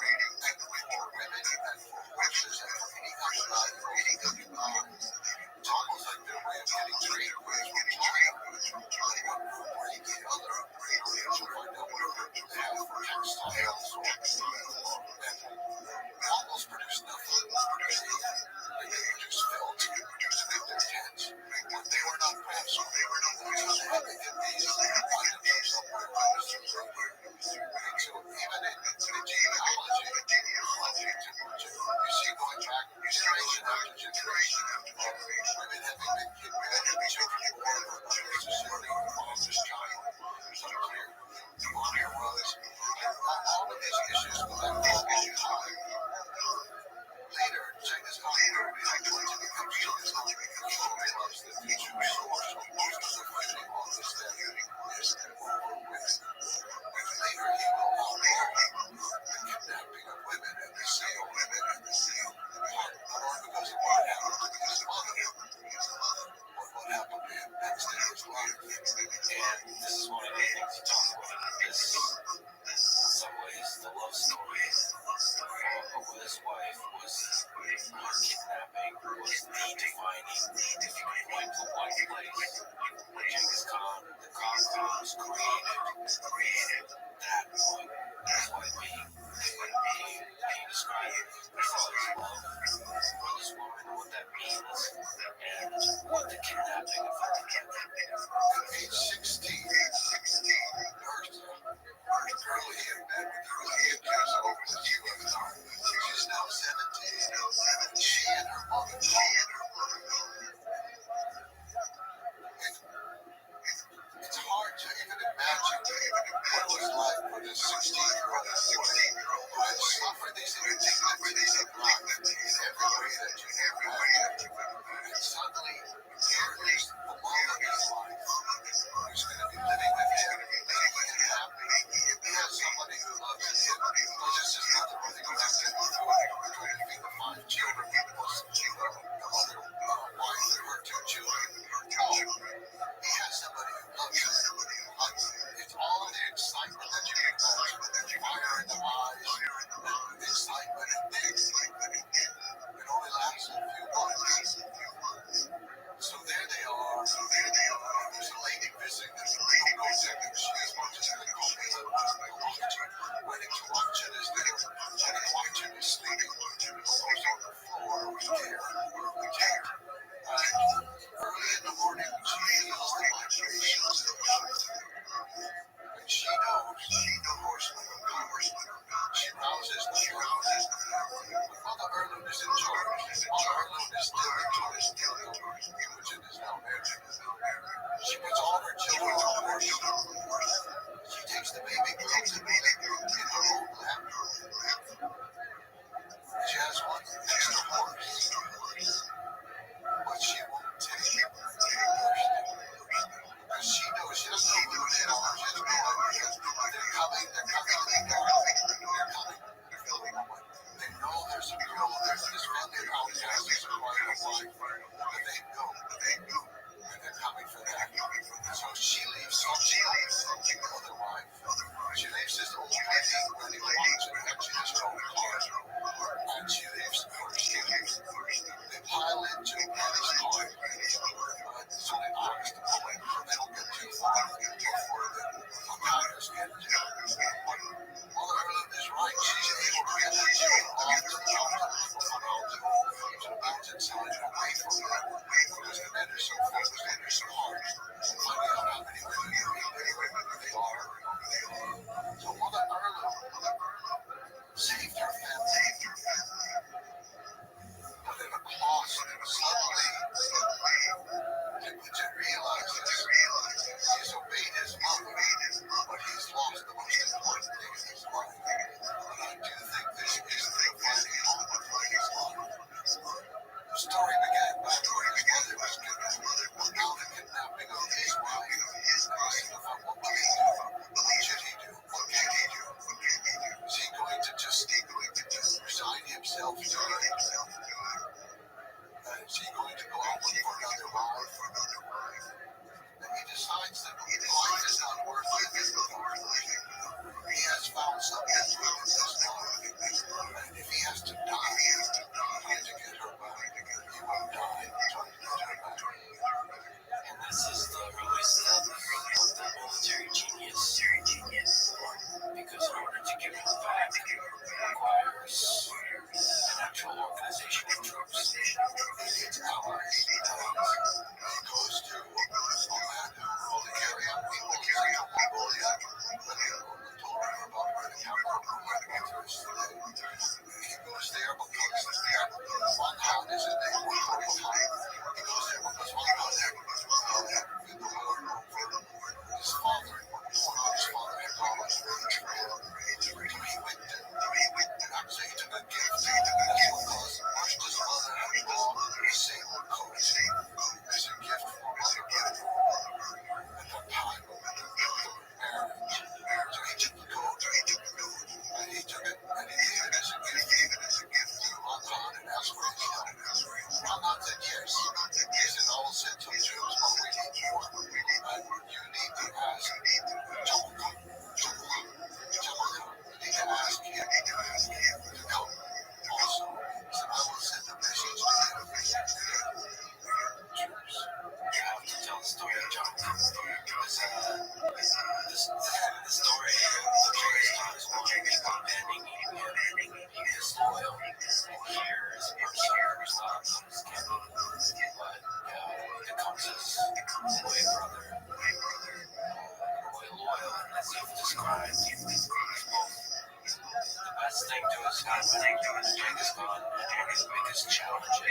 raiding for women and for horses and for any kind of life. It's almost like their way of getting trade goods from China. One group breed the other. So find out whatever they have for textiles and almost produce nothing. They produce felt, make their tents. But they were not rich. So they had to get these items somewhere. So even in the genealogy, you see going back generation after generation, women having been kidnapped, children born unnecessarily, father's child, unclear who honor was. All of these issues go back a long time. Later, Genghis Khan going to become Genghis Khan, realized that the true source of most of the fighting on this community is later he will outlaw the kidnapping of women and the sale of women and the sale not because of what happened to his mother, but what happened to him next in his life. And this is one of the things he talks about in this, in some ways, the love story of his wife was her kidnapping was the defining point to one place. Genghis Khan, the Khan was created that point. That's why he described his father's love for this woman, what that means, and what the kidnapping of her. At age 16, her girl he had met with her kids over the UFR. She's now 17. She and her mother It's hard to even imagine what it was like for this 16-year-old who had suffered these indignities of life in every way that you ever had. And suddenly, here is the love of his life who's going to be living with him, making him happy. He has somebody who loves him. Not just his mother, but he goes out there trying to feed the 5 children, plus the other wife and her 2 children. He has somebody who loves him. It's all the excitement that you get back. Fire in the eyes, the excitement and things. It only lasts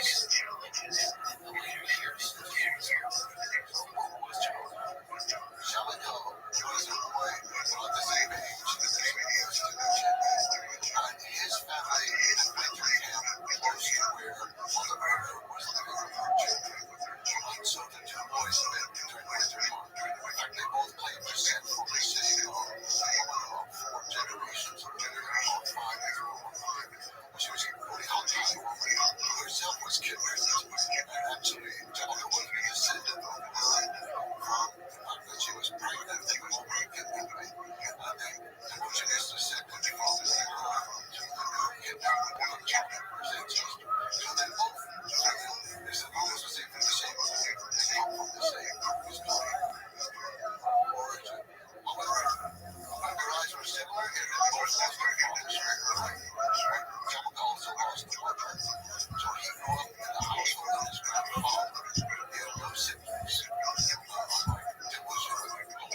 challenges in the later years of the years. So who was Jellicoe? Jellicoe was a boy about the same age as the first division. And his family had been to camp close to where the murder was living. And so the two boys lived during winter month. In fact, they both played for San Francisco about 4 generations of generation 5 which was pretty hot time. Herself was kidnapped, and actually Jellicoe was a descendant of her from the fact that she was pregnant when they were kidnapping. And then she is descended from the kidnapped one of Jellicoe's ancestors. So they both, they said, oh, this was even the same, they come from the same origin. However, their eyes were similar in that both lost their fathers very early. Jellicoe also lost the mother, so he grew up in the household of his grandfather. He had no siblings. It was a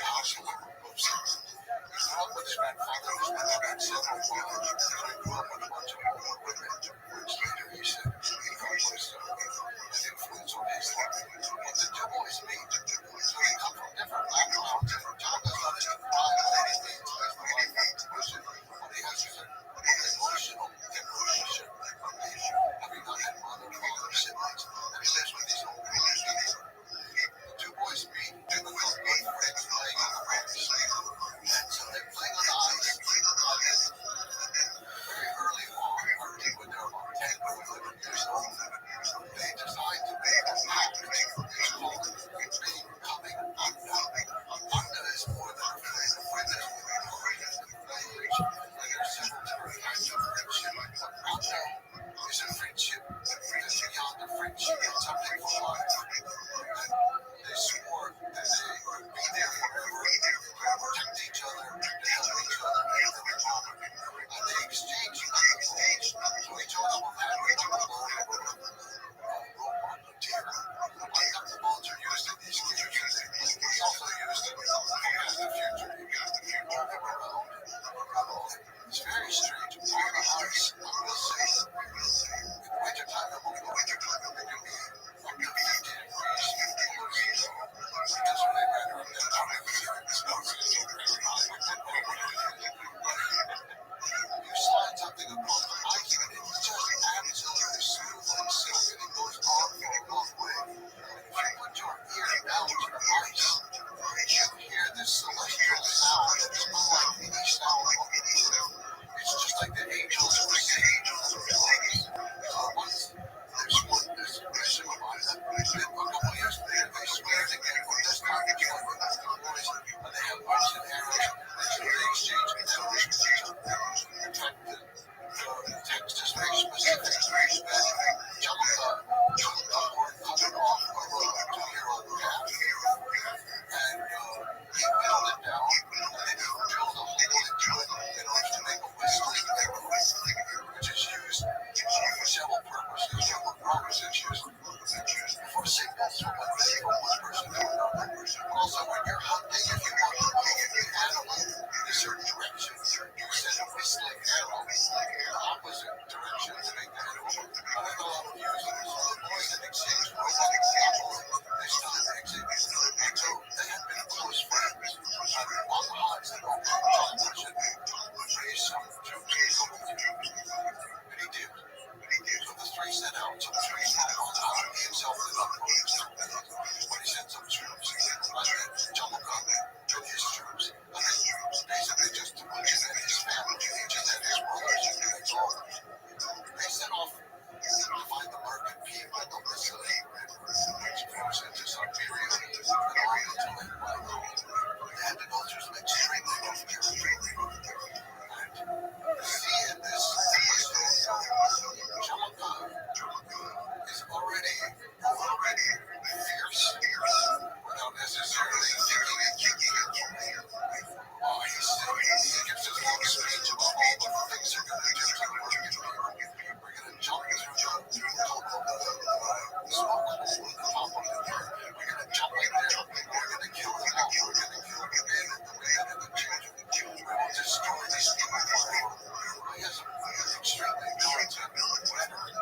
household of no siblings. He grew up with his grandfather and his mother had several wives, so he grew up with a bunch of older women, which later he said he felt was an influence on his life. But the two boys meet, so they come from different backgrounds. Jellicoe's not as deprived by any means as the life of the person, but he has an emotional deprivation from having not had mother, father, siblings, and he lives with these older people. The two boys meet, they become good friends playing on the ice. And so they're playing on the ice. And then very early on, when they're about 10 or 11 years old, they decide to make a pact. It's called becoming Unda. Unda is more than a friend. A friend is more than a language. And there's several different kinds of friendship. But Unda is a friendship that's beyond a friendship. It's something for life. And they swore that they would be there forever, to protect each other, to help each other, and they exchanged nothing. So each other will have robot material. Like the bones are used in these games. It's also used in the future. You got the future around. It's very strange. On the ice, I will say, in wintertime, it will be up to 50 degrees. Because when they ran around that time, it was very expensive. You slide something across the ice, and it just absolutely smooth and silk, and it goes on for a long way. And if you put your ear down to the ice, you hear this celestial sound that is unlike any sound on the earth. It's just like the angels were singing on the ice. There's one mission about it. Then a couple years later, they swear again, but this time it's one with the boys, and they have bows and arrows, and so they exchange arrows with each other. In fact, the text is very specific. Jellicoe took the horn coming off of a 2-year-old calf, and he whittled it down, and then he drilled a hole into it in order to make a whistling arrow, which is used for several purposes. It's used for signals from one person to another. Also, when you're hunting, if you want to move the animal in a certain direction, you send a whistling arrow in the opposite direction to make the animal move. I have a lot of users. So the boys in exchange for robotic samples, they still have exits. And so they have been close friends. On the highs, they don't have John should raise some troops. And he did. So the three set out. So the three set out. He himself did not go to start with it. But he sent some troops. And then Jellicoe took his troops. And then basically just to put him and his family, just and his brothers, and that's all. They set off to find the market people at the Mississippi River, which flows into Siberia and all into Lake Wyoming. They had to go through some extremely rough territory. And seeing this episode, Jellicoe is already fierce without necessarily kicking and kicking. He gives this long speech about all the things they're going to do to the market people. We're going to jump through the smoke hole at the top of the earth. We're going to jump in there. We're going to kill them all. We're going to kill the men and the women and the children. We will destroy this forever. He has extremely militant rhetoric.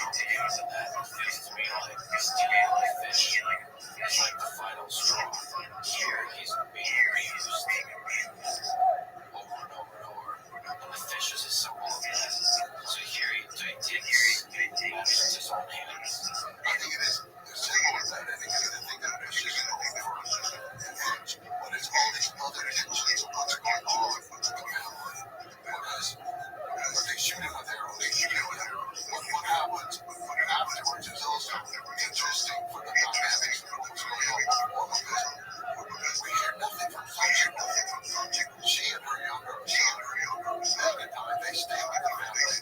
because of that, it feels to me like stealing like fish is like the final straw. Here, he's being abused over and over and over, and the fish is a symbol of that. So here he takes matters in his own hands. I think it is a symbol of that. I think that fish is an fish, but it's all these other tensions of what's going on with the family. Because they shoot him with arrows. What happens afterwards is also interesting for the dynamics of what's going on with the woman. We hear nothing from Fletcher. She and her younger son, Megan, they stay with the family.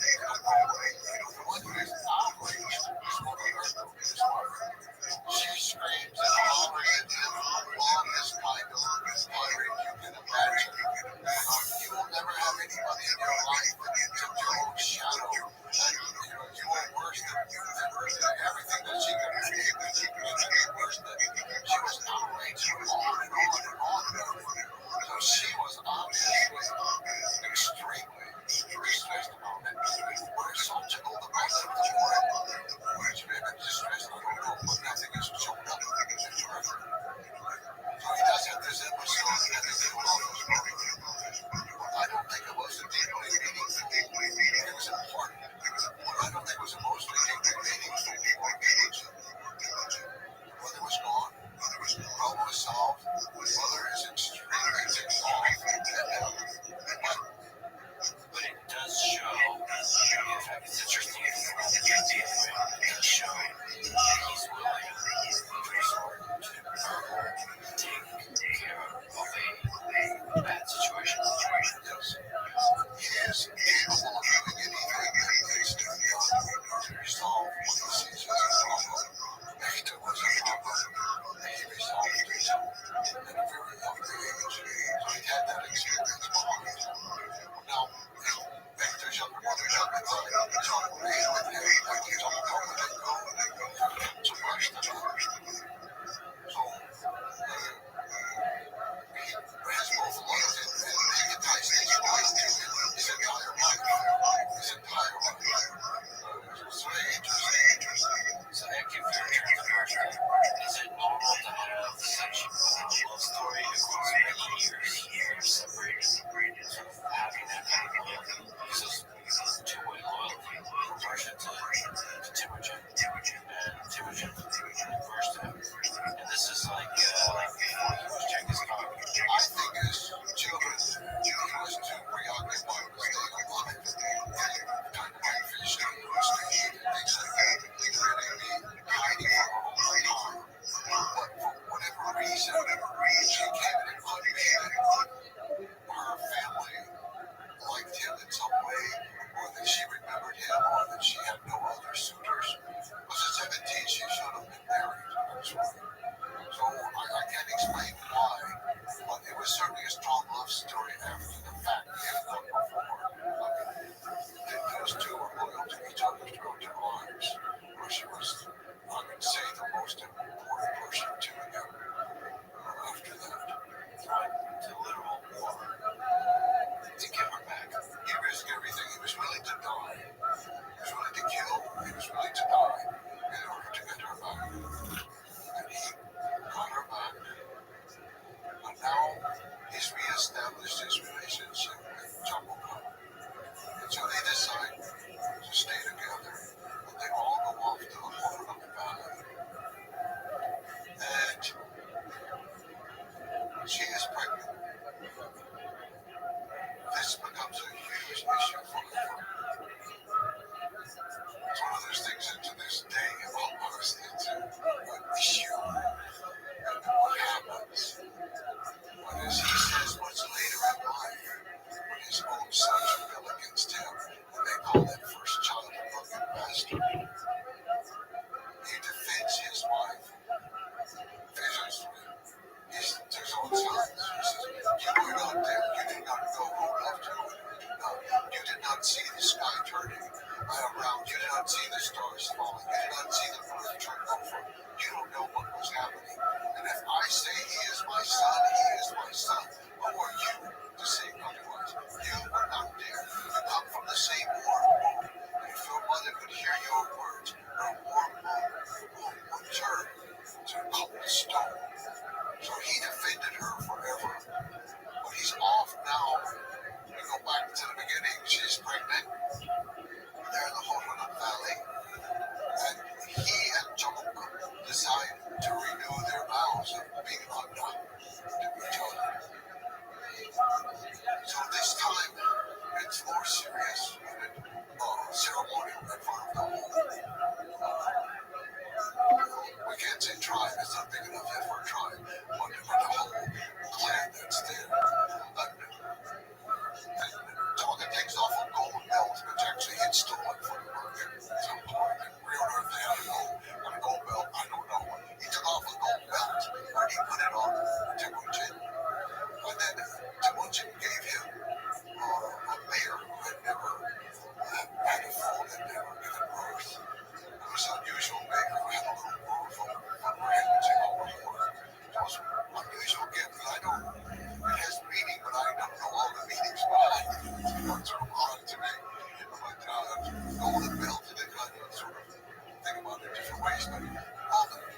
different ways, but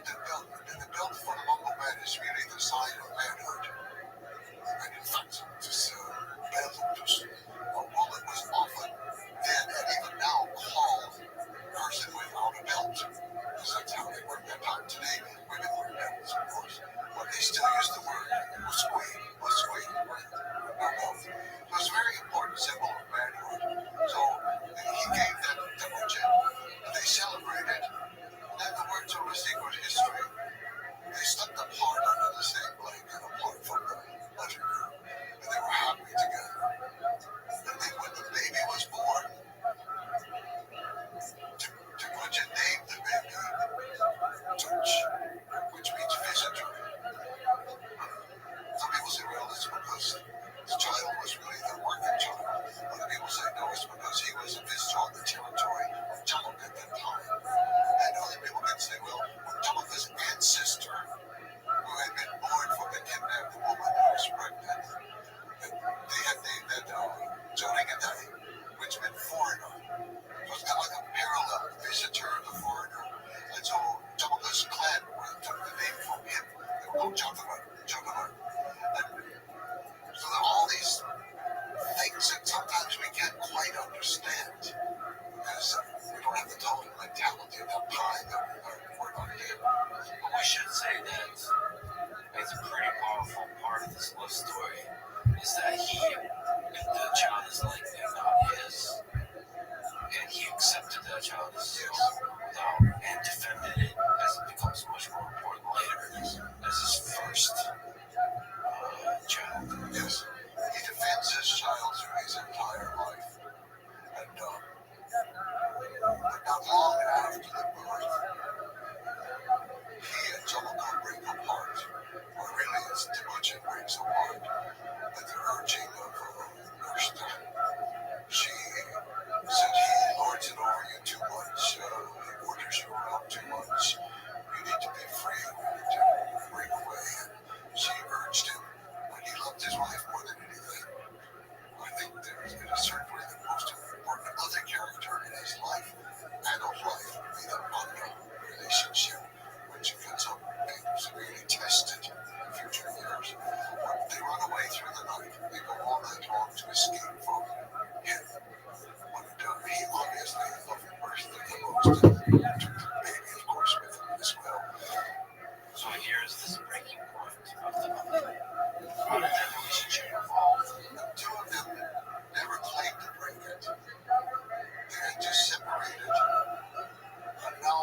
the belt for the Mongol man is really the sign of manhood. And in fact, this belt or wallet was often then and even now called person without a belt. Because that's how they work that time. Today, women wear belts, of course. But they still use the word musqui, right? No belt. So it's a very important symbol of manhood. So he gave that to Ujin. They celebrated. Then the words of a secret history. They stuck the part under the same blanket apart from the letter U. And they were happy together. And then when the baby was born, Ujin named the baby Touch, which means visitor. Some people say, well, it's because the child was really the working child. Other people say, no, it's because he was a visitor on the territory of Tamuk at that time. And other people can say, well, Tamuk's ancestor, who had been born from the kidnapped woman who was pregnant, they had named that Joringadai, which meant foreigner. So it's kind of like a parallel visitor, the foreigner. And so Tamuk's clan took the name from him. They were called Jagavar. And so there are all these things that sometimes we can't quite understand because we don't have the total mentality of that time that we're not here. But we should say that it's a pretty powerful part of this love story is that the child is likely not his, and he accepted that child as his and defended it as it becomes much more important later as his first child. Yes, he defends his child through his entire life. And but not long after the birth, he and Jomoko break apart. Or really, it's Temujin breaks apart at the urging of Urshta. She said he lords it over you too much. He orders you around too much. You need to be free. You need to break away. And she urged him when he loved his wife more than anything. I think there's been a certain way the most important other character in his life, adult life, would be the Manga relationship, which gets up being severely tested in future years. But they run away through the night. They go all night long to escape from him. But he obviously loved Earth the most and took the baby, of course, with him as well. So here's this breaking point of the movie. How did that relationship evolve? The two of them never claimed to break it. They had just separated. And now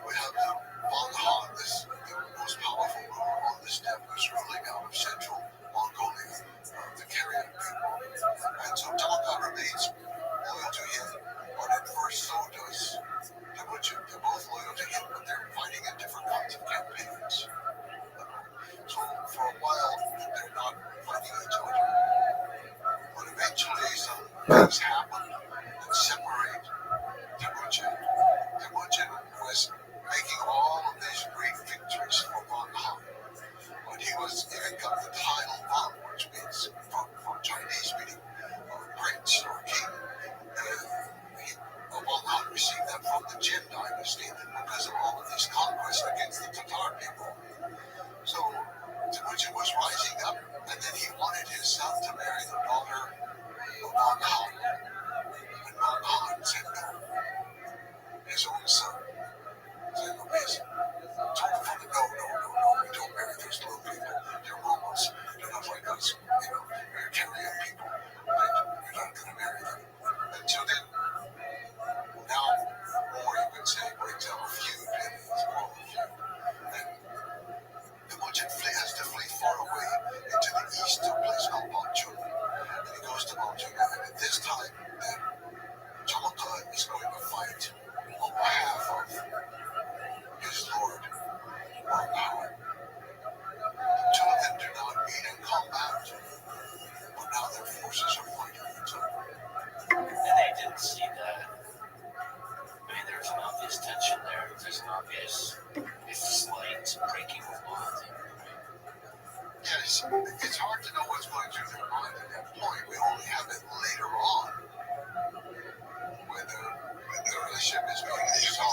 we have the Monghan, the most powerful ruler on the steppe, who's ruling out of central Mongolia, the Karian people. And so Tamaka remains loyal to him, but at first so does Temujin. They're both loyal to him, but they're fighting in different kinds of campaigns. So for a while, they're not fighting each other. But eventually, some things happen that separate Temujin. Temujin was making all of these great victories for Monghan. But he was even got the title Mon, which means from Chinese meaning prince or king. Monghan received that from the Jin dynasty because of all of these conquests against the Tatar people. So Temujin was rising up, and then he wanted his son to marry the daughter of Monghan. And Monghan said no. His own son said no. His told him from the no, you don't marry those little people. They're Mongols. They're not like us. You're Karian people. You're not going to marry them. And so then, now, more you could say, breaks out a feud, and it's more of a feud. And Temujin has to flee far away into the east to a place called Balchun. And he goes to Balchun, and at this time, then, Tamaka is going to fight on behalf of his lord, Monghan. The two of them do not meet in combat, but now their forces are fighting each other. And they didn't see that. I mean, there's an obvious tension there. There's an obvious, slight breaking of bond. Yes, it's hard to know what's going through their mind at that point. We only have it later on when the relationship is being dissolved.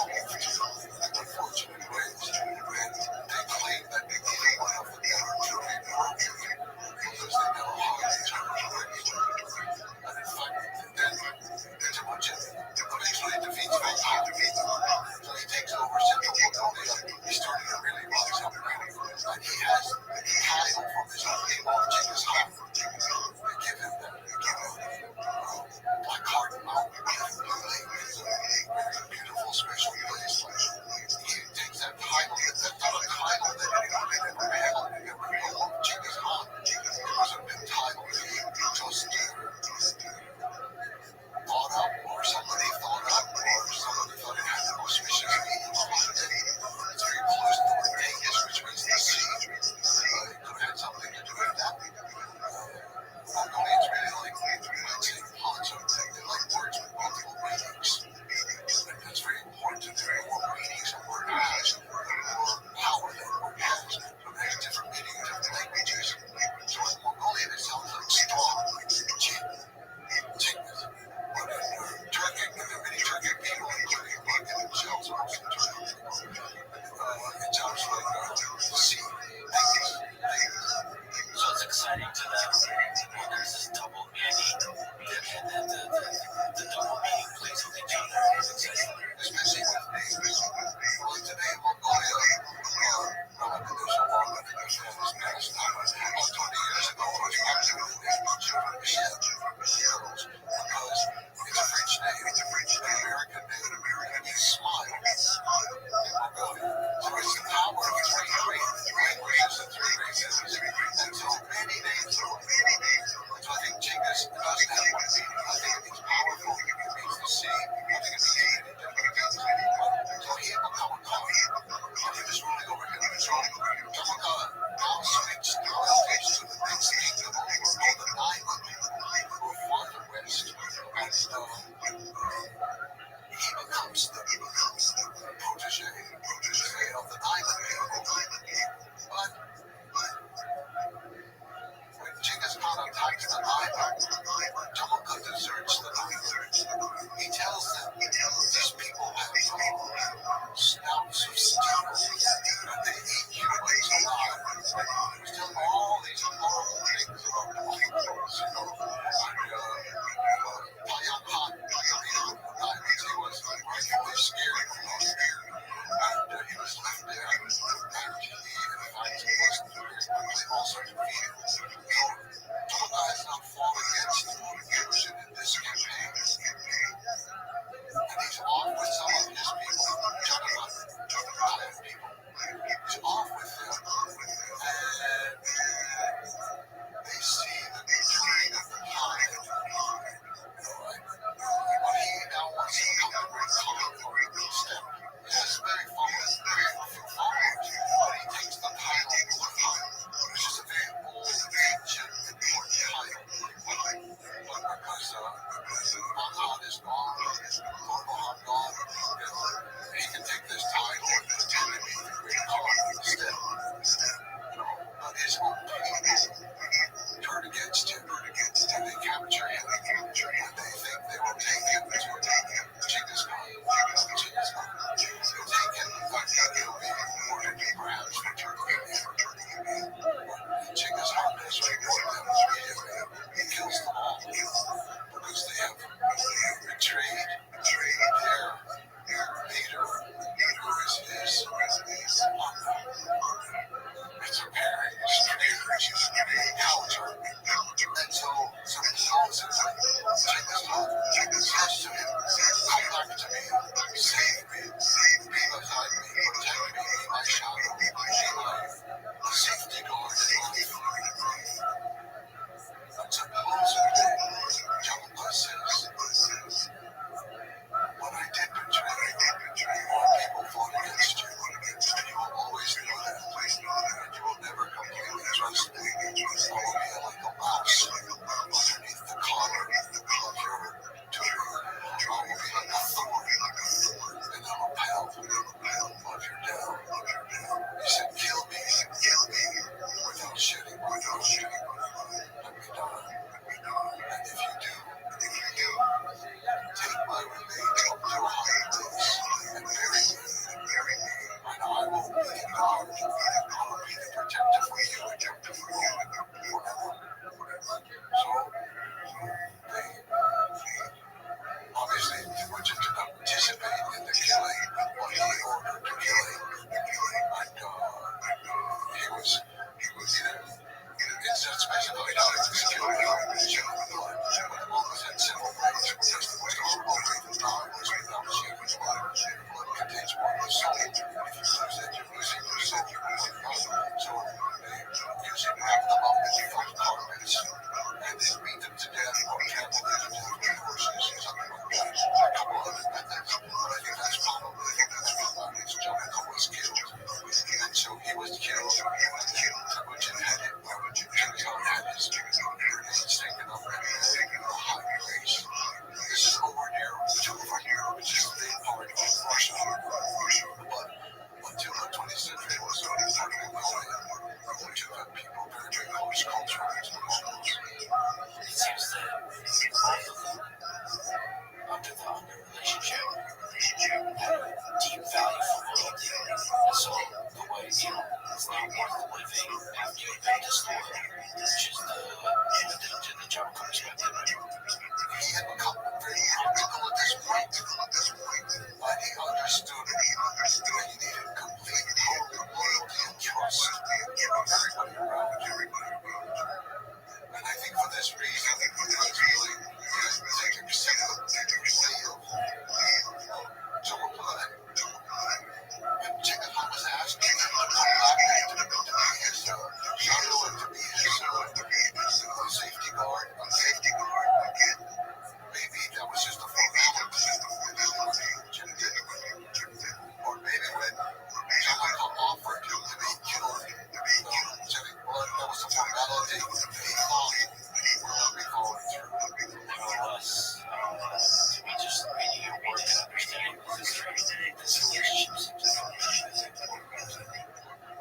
this relationship seems to function as important.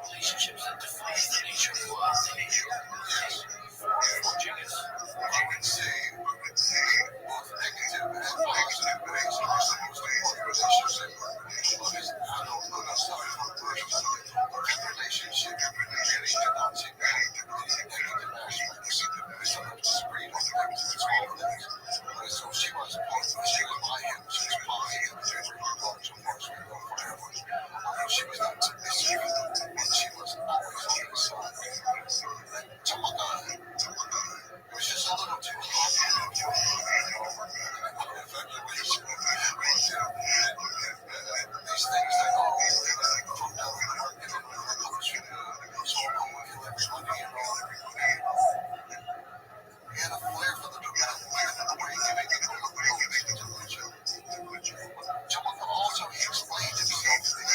Relationships that define the nature of love. For Jiggers, I would say both negative and positive ways are the most important relationship. Because I don't know the side from personal relationship really denouncing negative aspects. It's not just great on them, it's all of that. So she was my him, she was positive, she was going to force me to go forever. She was not submissive, and she was always on his side. And it was just a little too hot. These things that go from down the market and comes from he had a flair for the dramatic, the way he made it look real big to John also he explained himself to the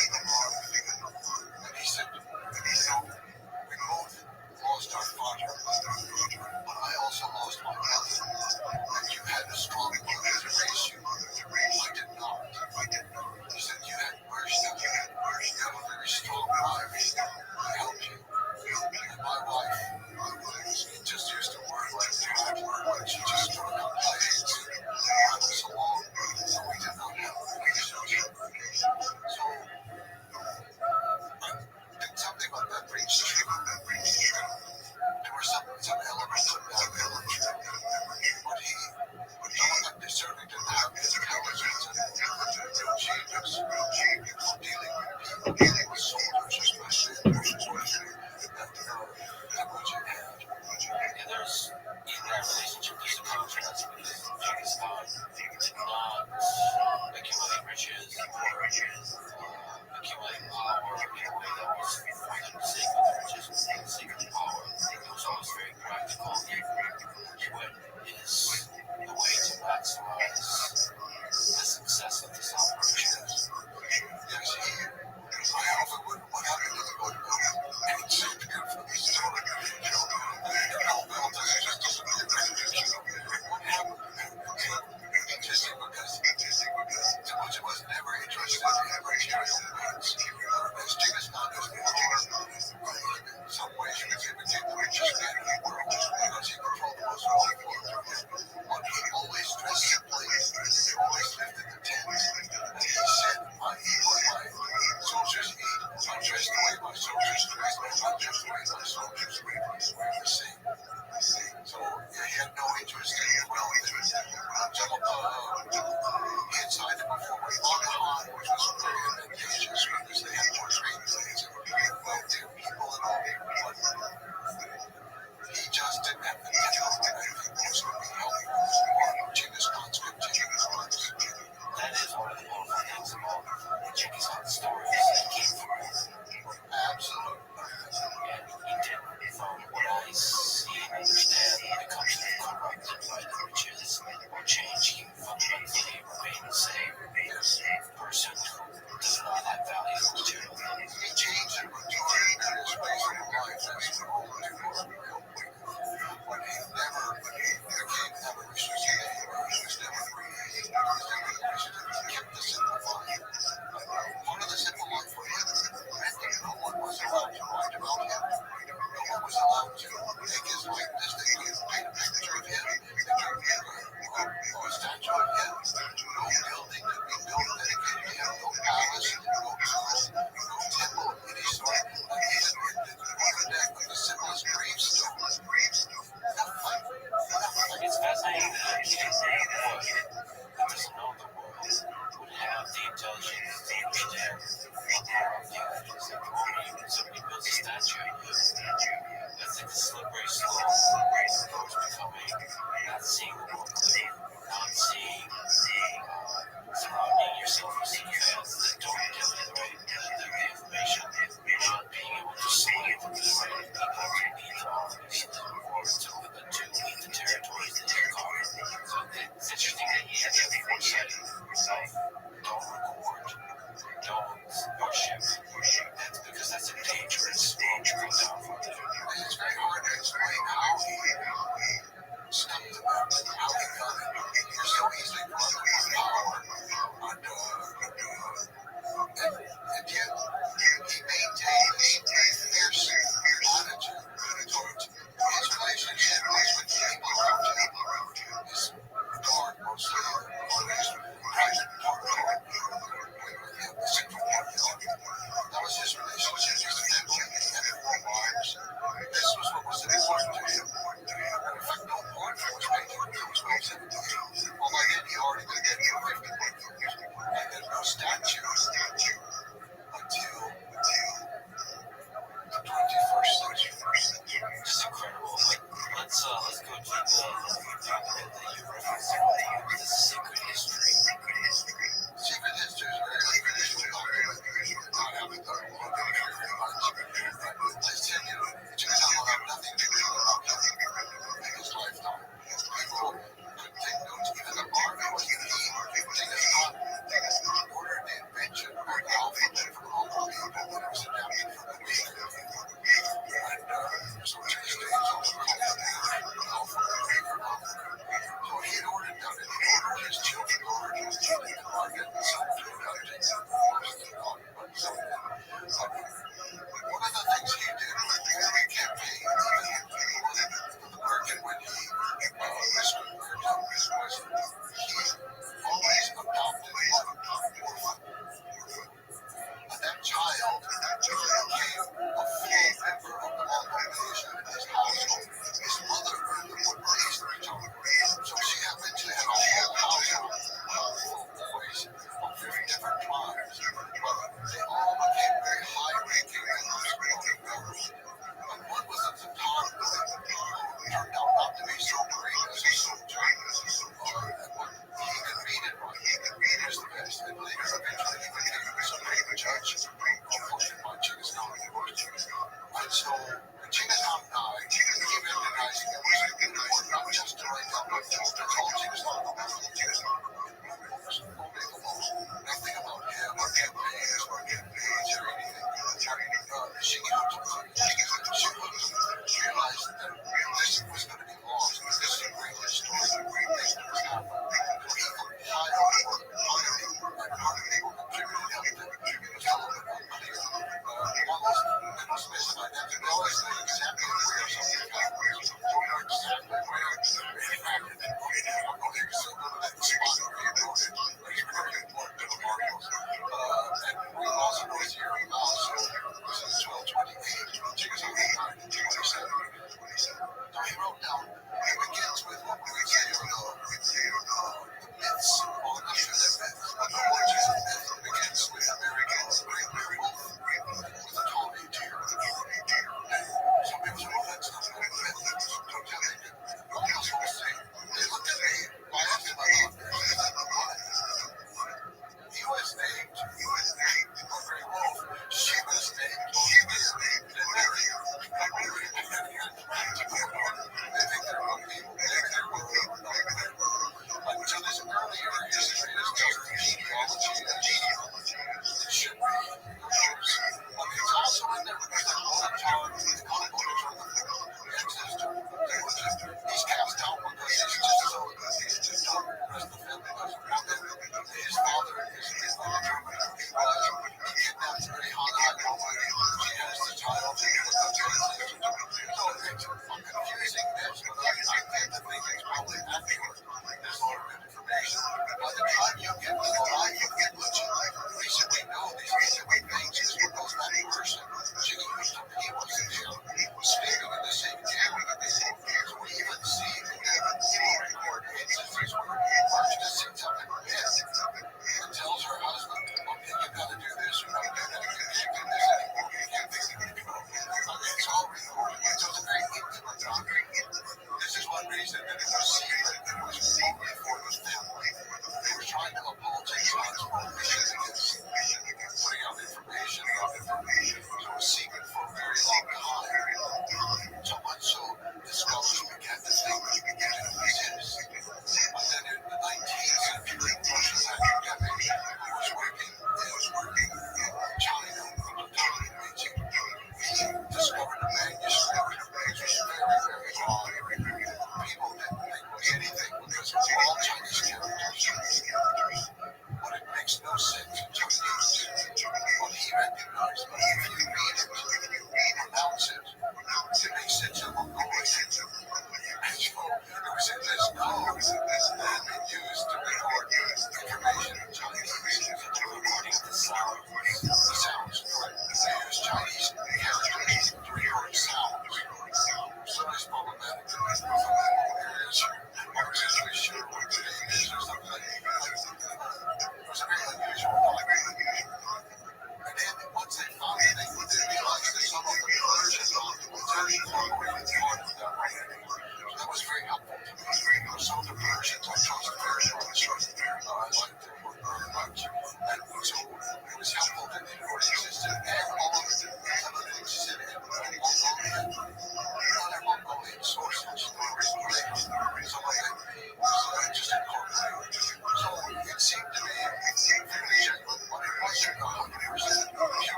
and he said, we both lost our father, but I also lost my mother. And you had a strong mother to raise you. I did not. He said you had mercy. You have a very strong wife. I helped you. And my wife, she just used a word like that. She just struck up blades. I was alone, so we did not have a relationship. So I think something about that rings true. There were some elements of that but he wasn't deserving to have his intelligence and real changes for dealing with soldiers, especially after that much in hand. yeah, there's in that relationship, there's a contrast because Pakistan did not accumulate riches or accumulate power in a way that was for the sake of the riches, for the sake of the power. It was always very practical. What is the way to maximize the success of this operation? Yes, I often would, what happened to the boat? It's so beautiful. It's so what happened? Interesting because so much of us never interested in material things. As Jim is not as right?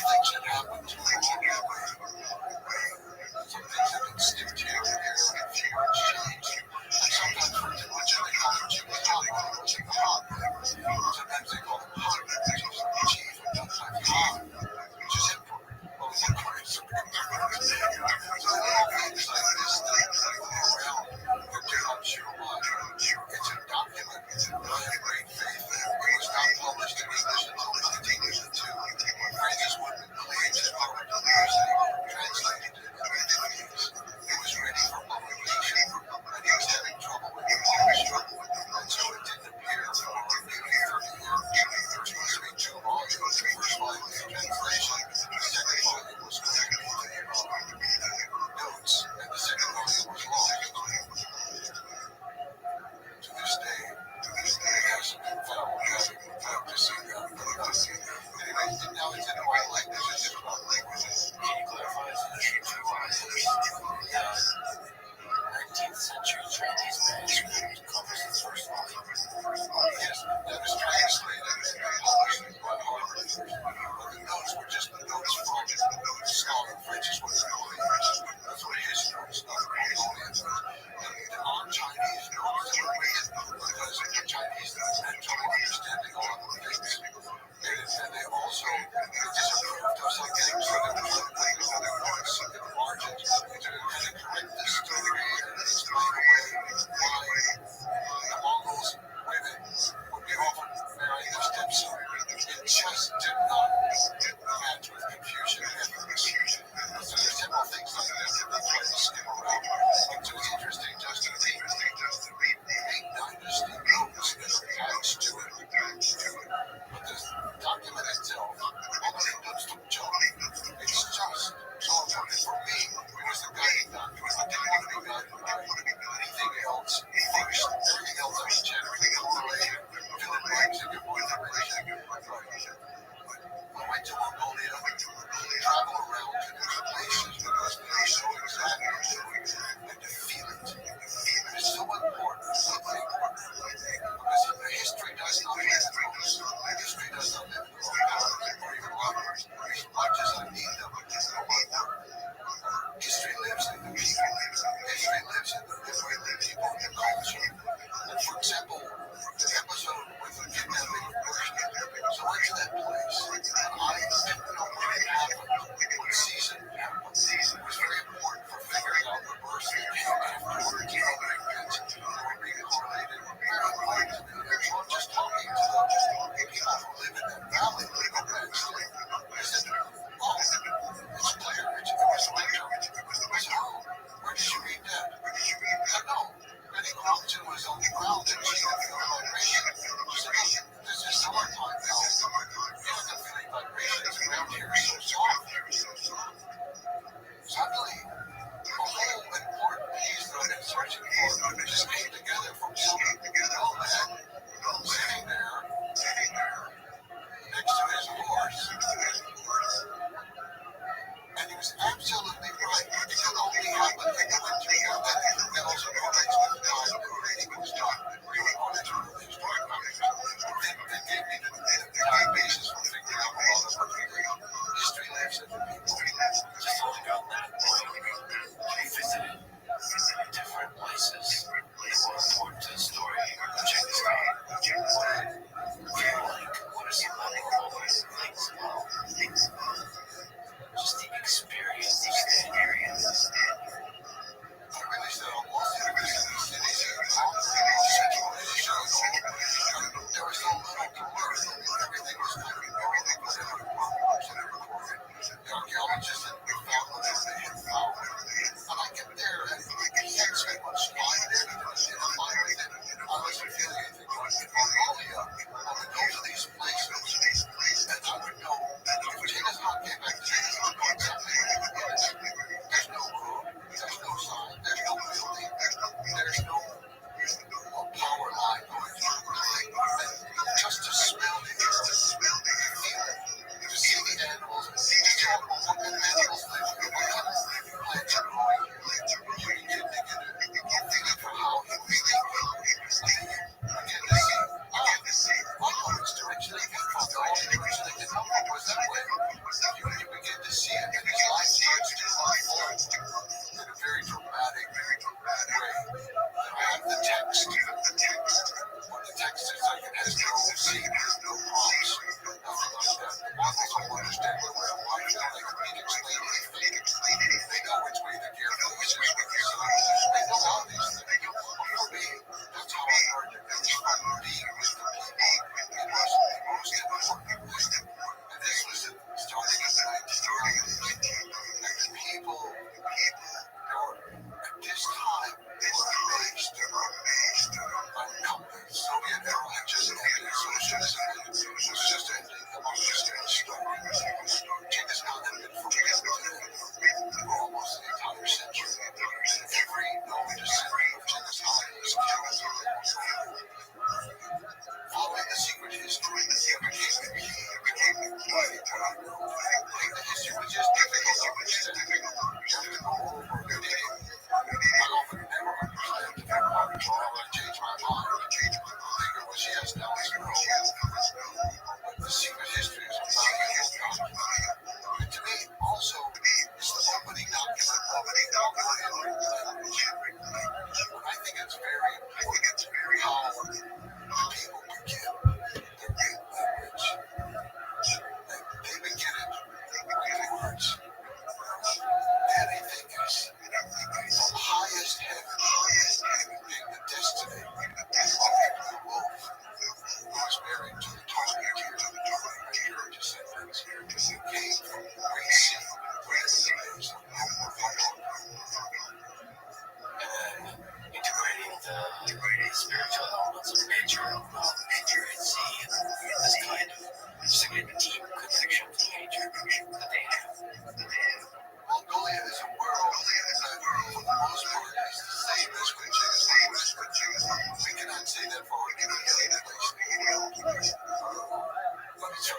things that happened to you. Some things have been stick to you and feelings change. And sometimes for too much they call them Jimmy Hot. Sometimes they call them hot. Chief and sometimes hot. Which is important. Well, it's important. So little things like this that go around that you're not sure why. It's a document. I have great faith. It was not published in English until 1982. Francis Woodman believes that Robert University translated it in 1950s. It was ready for publication, and he was having trouble with the manuscript, and so it didn't appear for nearly 30 years. There was supposed to be 2 volumes. The first volume was a translation. The second volume was going to be notes, and the second volume was lost. To this day, it hasn't been found. We haven't found to see that. Anyway, now it's in oil languages. Can you clarify the true voices? 19th century Chinese manuscript covers the first volume. Yes, that was translated and published by Harvard. But the notes were just the notes from scholar Francis Woodman. That's what his notes are. The non-Chinese notes were written because the Chinese had trouble understanding a lot of things. And they also disapproved of some things that there was other parts of the margins to kind of correct the story and explain away why the Mongols women would be often marrying their stepson. It just did not match with Confucian ethics. So there's several things like that that they tried to skim around. So it's interesting just to read the Ming Dynasty notes that are attached to it. But this document itself, opening notes to John, it's just so important for me. It was the guiding document. I didn't want to be guided by anything else first. Everything else I was generating on the way. Fill in blanks in your information. I went to Mongolia, travel around to different places because they show exactly and to feel it. It is so important, because the history does not live in books. History does not live in books or even lovers. As much as I need them, history lives in the people. History lives in the people and the culture. And for example, the episode with the kidnapping of Persian, so went to that place.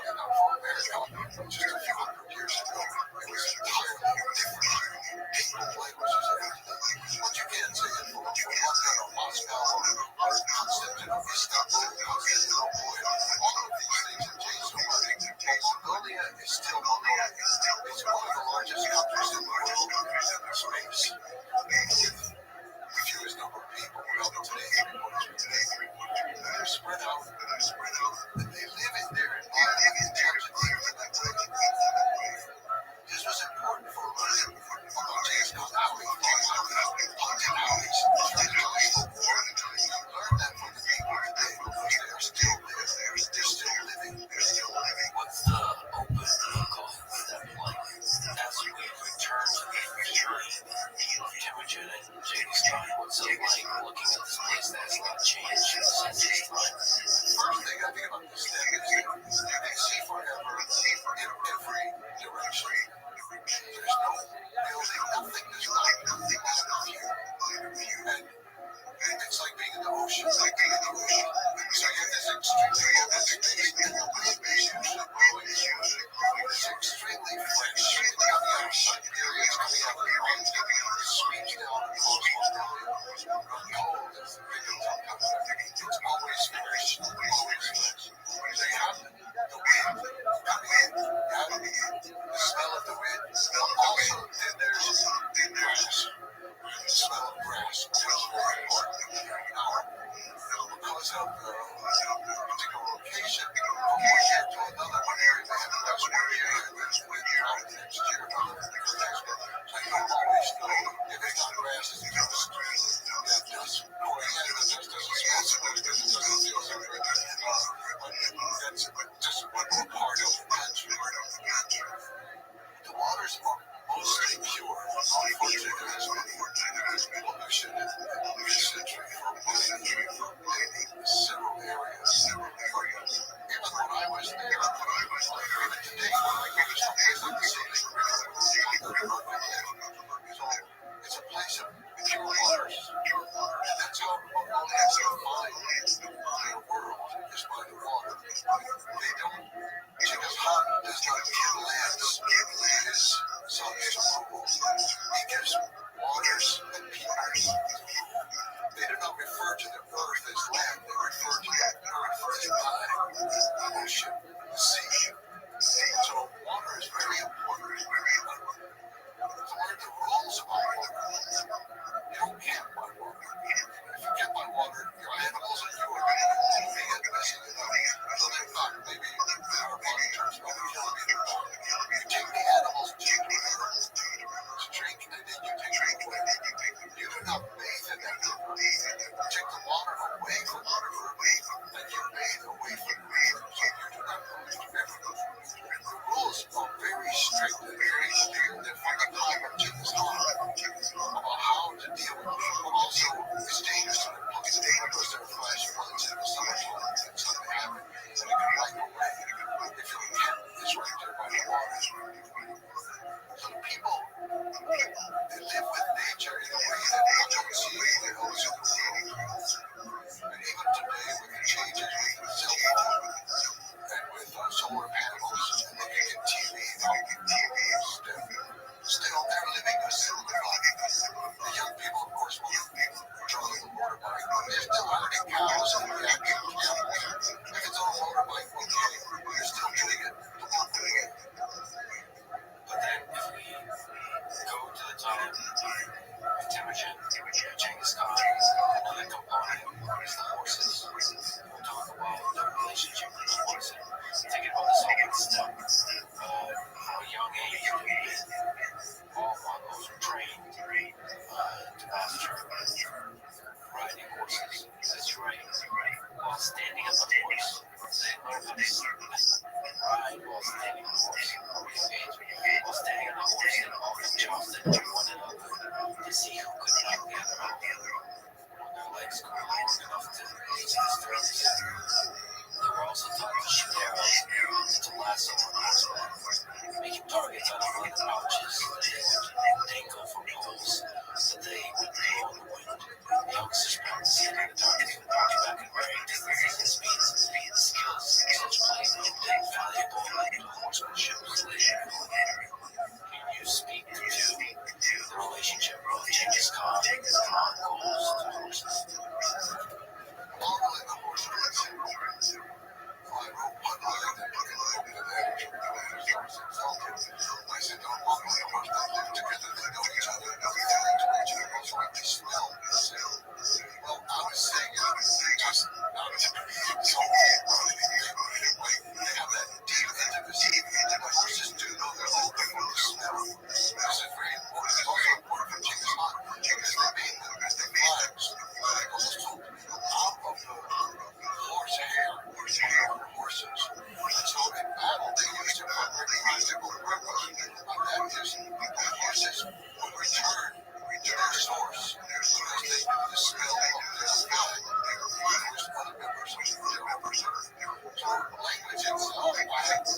And for America, just a few hundred years ago, it was entirely different. People, languages, everything. But you can't say it from London or Moscow or Constantinople, Istanbul, Constantinople, all of these things have changed so much. Mongolia is still Mongolia. It's one of the largest countries in the world in space. The fewest number of people. Well, today everyone's today. They're spread out. And they live in their environment intelligently. This was important for us. James goes out of the learn that from the people today.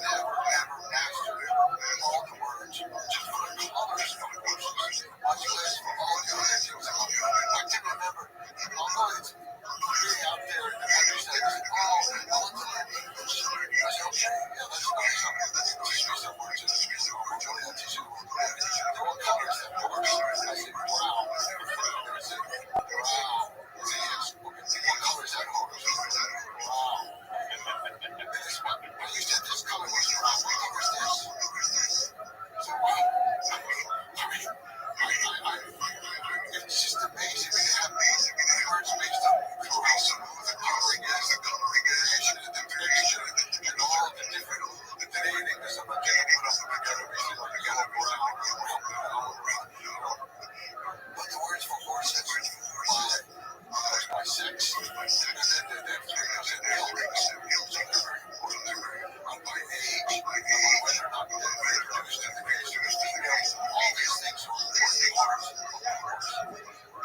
never mastered all the words, just for the colors of the horses. Much less for all the other things about it. I can remember, although it's way out there in the countryside, I said, oh, I want to learn English. I said, okay, yeah, let's learn something. Teach me some words. We're going to teach you. There were colors that works. I said, brown. I said, brown. What color is that horse? Brown. You said this color was brown. What color is this? I said, wow. It's just amazing. They have words based on the coloring is, the variation, the variation, and all the different, today in English, I'm not going to put them together, basically, like yellow, brown. But the words for horses, by sex, and then three goes in buildings, so they're very important. By age, whether or not they're introduced in the case of females, all these things are important.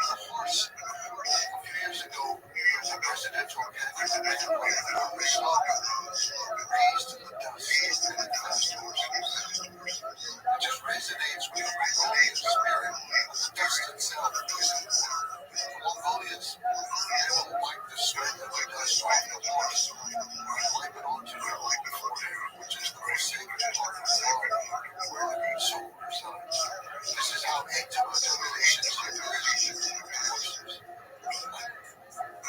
The horse, a few years ago, the presidential candidate raised to the dust and the dust horse. It just resonates with the Mongolian spirit, the dust itself. The Mongolians, they don't like the sweat of the dust off the horse. They wipe it onto their forehead, which is the most sacred part of the world, where the good soul resides. This is how intimate the relationship is with the horses.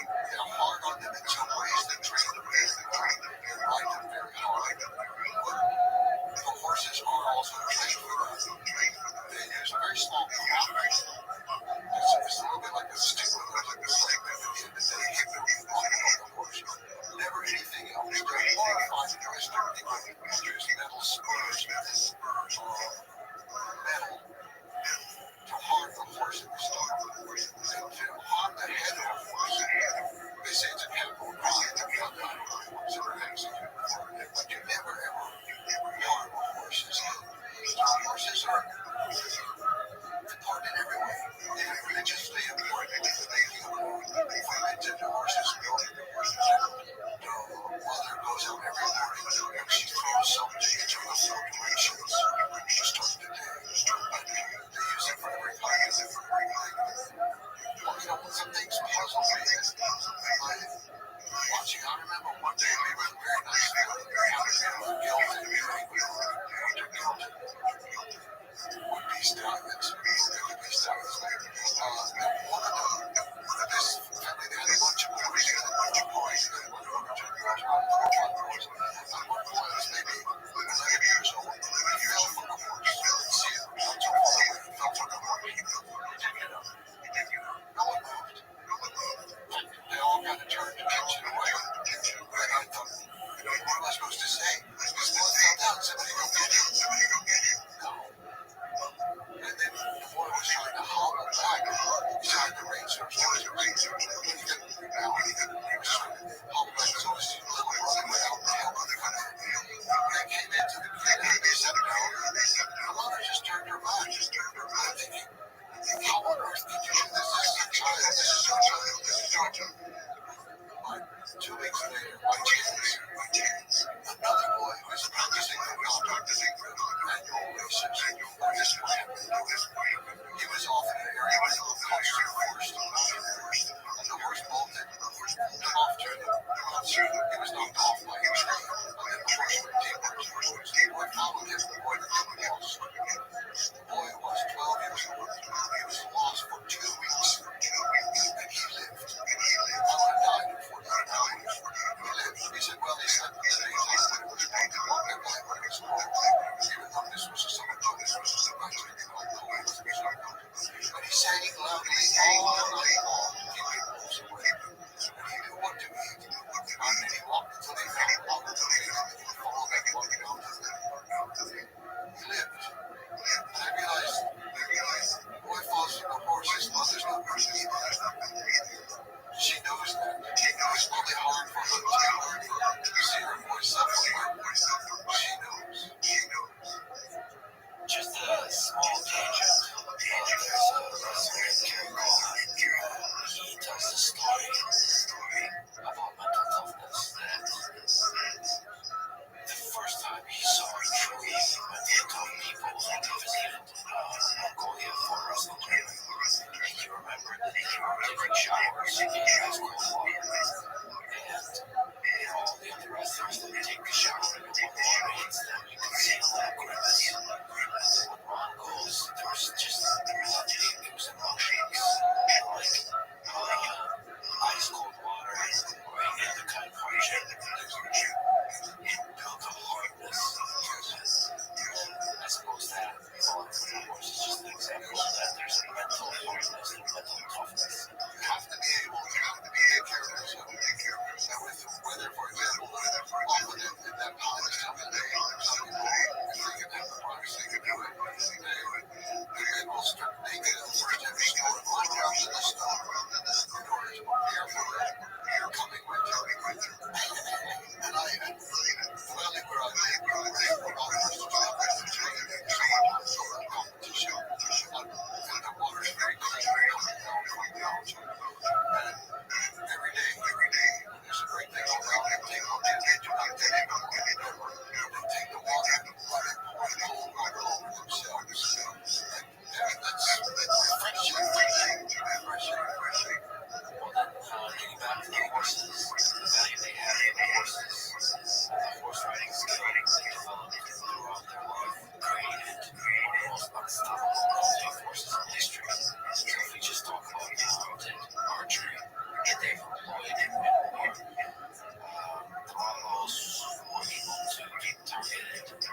They're hard on them in some ways, they train them, they ride them very hard. But the horses are also trained for that. There's a very small group. It's a little bit like a stick with a slave at the end of the day. On the horse. Never anything else. They're modified in Western England. There's metal spurs, metal to harm the horse in the start. To harm the head of the horse. They say it's a capital crime to cut down on a horse or execute before it. But you never ever harm a horse's head. Horses are important in every way. Even religiously important. They fermented the horses. The mother goes out every morning and she throws something into the circulations.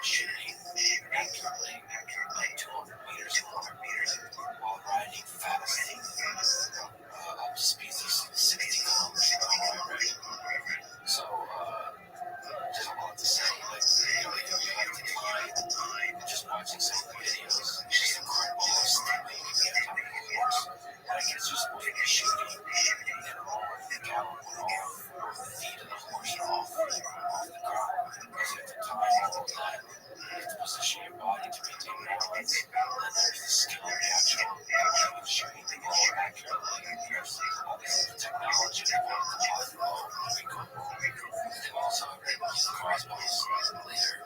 shooting accurately like 200 meters while riding fast up to speeds of 60 kilometers per hour. So, there's a lot to say. Like, you have to time just watching some of the videos. It's just incredible how steady you can get on top of the horse. Like, it's just supposed to be shooting, and all the gallop went off, the feet of the horse are off the ground. Because you have to time all of that. You have to position your body to maintain balance. And there's the skill of the actual shooting the ball accurately. There's all this technology involved in the ball. Very cool. And also, crossbows later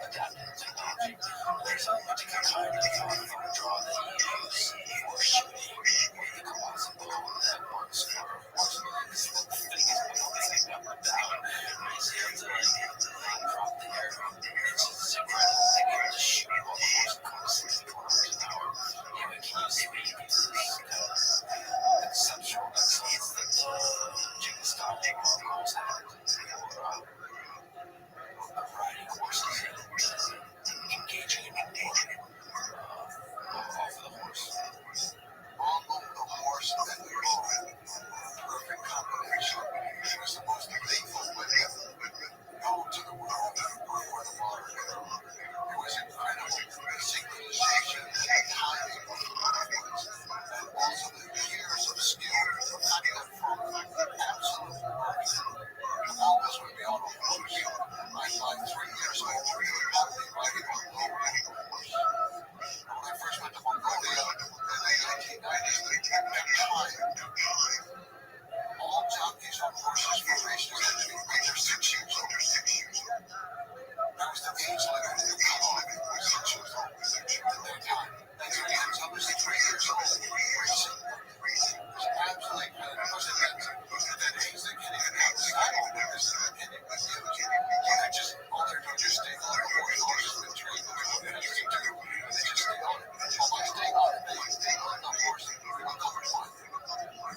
adapted technology. There's a particular kind of draw that you use for shooting where you come out and pull that works for horse. The thing is, we don't think up or down. It's drop the air. It's incredible to be able to shoot while the horse comes 60 kilometers an hour. Yeah, we can use speed pieces. Exceptional excellence that Genghis Khan and Mongols had of riding horses and engaging in war off of the horse. Mongol, the horse, and the bull. Perfect combination. She was the most faithful women known to the world before the modern era. It was incredible. The synchronization and timing of the movements, and also the years of skill that come from absolute birth. The Mongols would be on a horse. I find 3 years old, happily riding a low-riding horse. When I first went to Mongolia in the 1990s, at time, all jockeys on horses for races had to be under 6 years old. That was the age limit to come on, 6 years old at that time. And so you had some as 3 years old racing. It was absolutely unprecedented. At that age, they can't even have the saddle because they're getting with you. They're just, all they're doing is just staying on their horse. The horse has been trained to do what it has to do. And they just stay on it. Well, by staying on it, they stay on the horse. They become one.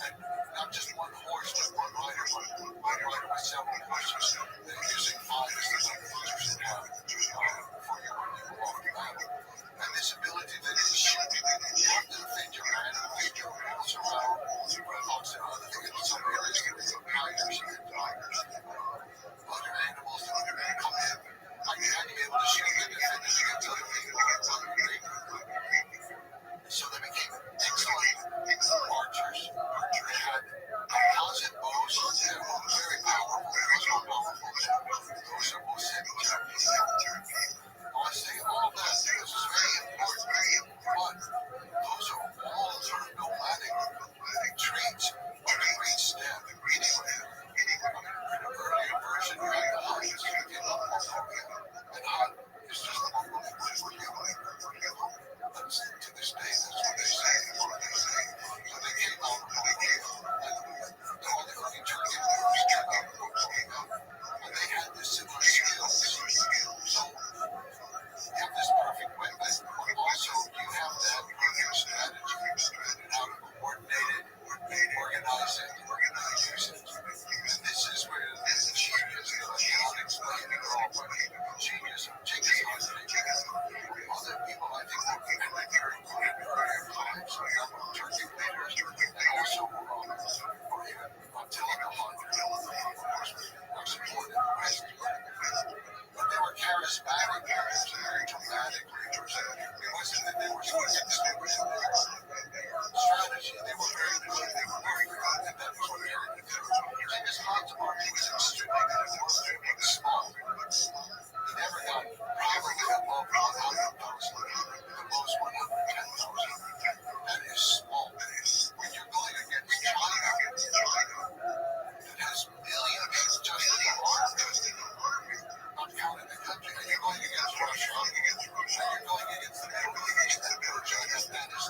And not just one horse, but one rider. One rider with several horses. They're using 5 as the horses would have before you go off the battle. And this ability to shoot, you have to defend your man and defend your animals around. Bulldogs and other things. In some areas, there was tigers and tigers. Other animals that would come in. You had to be able to shoot and defend against other things. So they became excellent archers. They had composite bows that were very powerful. Those are most heavy. Honestly, all that is very important. But those are all sort of nomadic traits of the great steppe. In an earlier version, you had the Huns that came up with Mongolia. And Hun is just the Mongolian word for hill. To this day, that's what they say. So they came out, and all the early Turkic groups came out, and they had this similar skills. So you have this perfect weapon, but also you have to have your strategy and how to coordinate it, organize it, use it. And this is where the genius that I cannot explain at all, but the genius of Genghis Khan. Other people, I think, were very good at earlier times, Turkic leaders, and also were even Attila the Hun, were supported the West. But they were charismatic leaders and very dramatic leaders. It wasn't that they were so extinguished in their strategy. They were very good. They were very good, and that was what they were doing. Genghis Khan's army was extremely good at warfare, but small. He never got probably above 100,000. The most 110,000. That is small. When you're going against China, that has millions just in the army, not counting the country, and you're going against Russia, and you're going against the Middle East, and Afghanistan is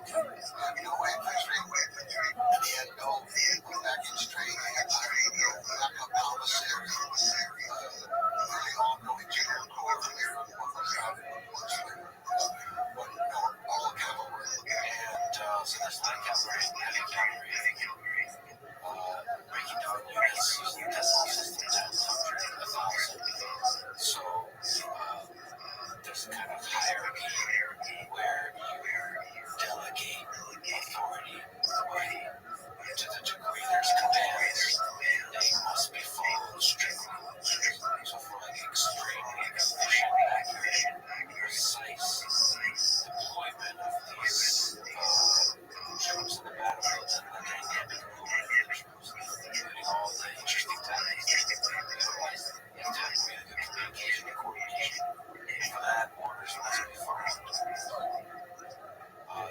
walking, had no infantry, and he had no baggage train, he had no backup commissary, really all going to the core what was happening, all cavalry. And so there's light cavalry, heavy cavalry, breaking down units using decimal systems at 1,000. So there's a kind of hierarchy where you delegate authority to the degree there's commands, they must be followed strictly. So for like extremely efficient, accurate, precise deployment of these troops in the battlefield and the dynamic movement of troops, including all the interesting tactics that utilize, you have to have really good communication and coordination. For that, orders must be followed.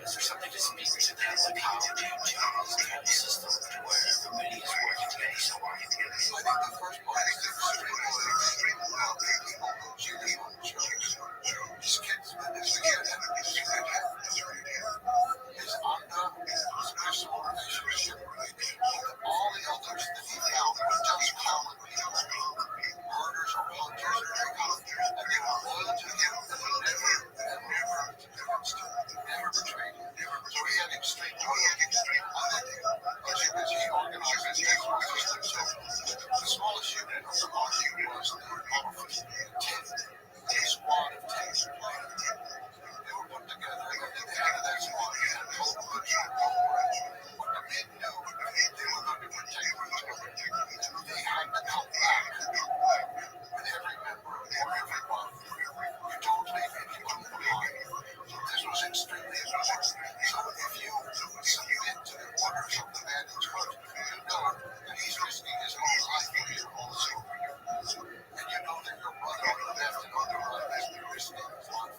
Is there something to speak to that? Like, how do you do this kind of system where everybody is working together so well? I think the first part is the extreme loyalty people who choose on the church. These kids, this kid, his Anda, his personal relationship, all the others that he found were just common people, murders or hunters or triggers, and they were loyal to him and never against him, never betrayed him. So he had extreme loyalty. As he organized his resistance, so the smallest unit of the army was the powerful 10 squad of 10. They were put together, and at the head of that squad, he had total control over what the men knew they were going to protect each other. They had to come back with every member of everyone. You don't leave anyone behind. This was extremely important. So if you submit to the orders of the man in charge, you know that he's risking his own life for you also. And you know that your brother on the left and on the right is risking his life.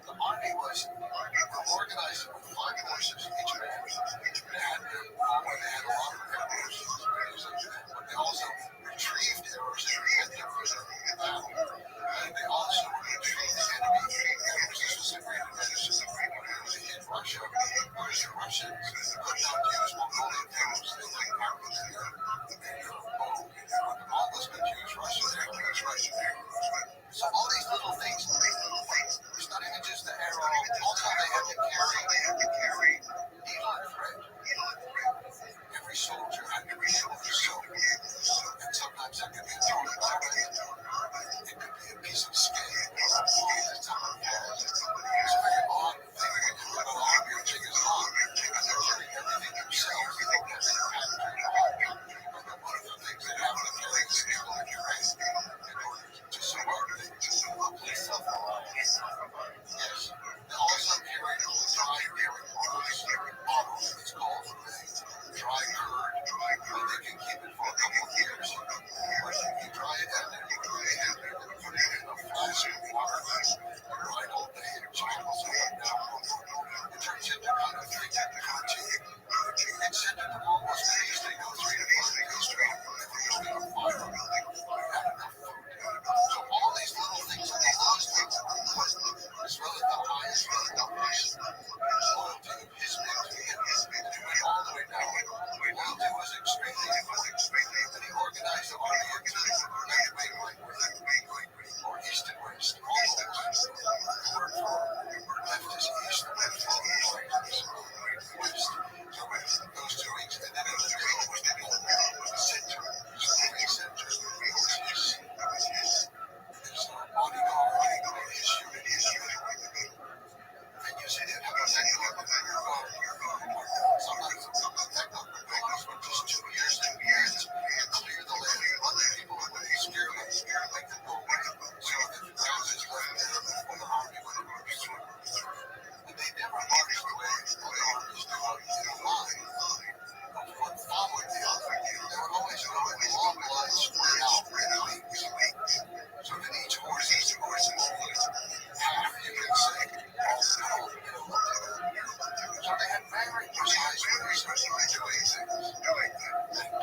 The army was organized with 5 horses each man. They had a lot of arrows, but they also retrieved arrows and hit arrows in battle. And they also retrieved the enemy arrows. This was a great advantage. In Russia, because the Russians could not use Mongolian arrows. They like arrows here. The Mongols could use Russian arrows. So all these little things, it's not even just the arrow. Also, they had to carry needle and thread. Every soldier had to be able to sew. And sometimes that could be a thrown weapon. It could be a piece of skin or a ball that's on a pad. It's a very odd thing. But a lot of your thing is odd. Because they're learning everything themselves. They don't have their hand to your heart. But one of the things they have to carry is needle and thread in order to sew everything. Please self-reliance. Yes. They also carry dry dairy bottles. It's called dry curd. They can keep it for a couple of years. You dry it and then you put it in a flask of water. Right all day. It channels it down. It turns into kind of tea. It's said that the Mongols days they go 3 to 5 days straight. They were building a fire. Had enough food. So all these little things that they lost as well as the highest loyalty of his men to him. And he went all the way down. Loyalty was extremely important. And he organized the army into left wing, right wing, or east and west. All those word for left is east, right is west. So those 2 weeks, and then in the middle was the center. So the main center was his bodyguard, his unit. And you see that how sometimes technical abilities were just 2 years to clear the land. Other people would be scared like the go away. So the houses left there before the army would march through. And they never marched the way the armies do in a line. One followed the other. They would always go in long lines spread out in wings. So that each horse is half, you can say, so they had very precise ways of doing things. And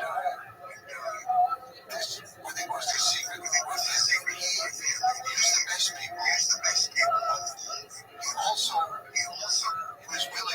this, I think, was the secret. He used the best people. He also was willing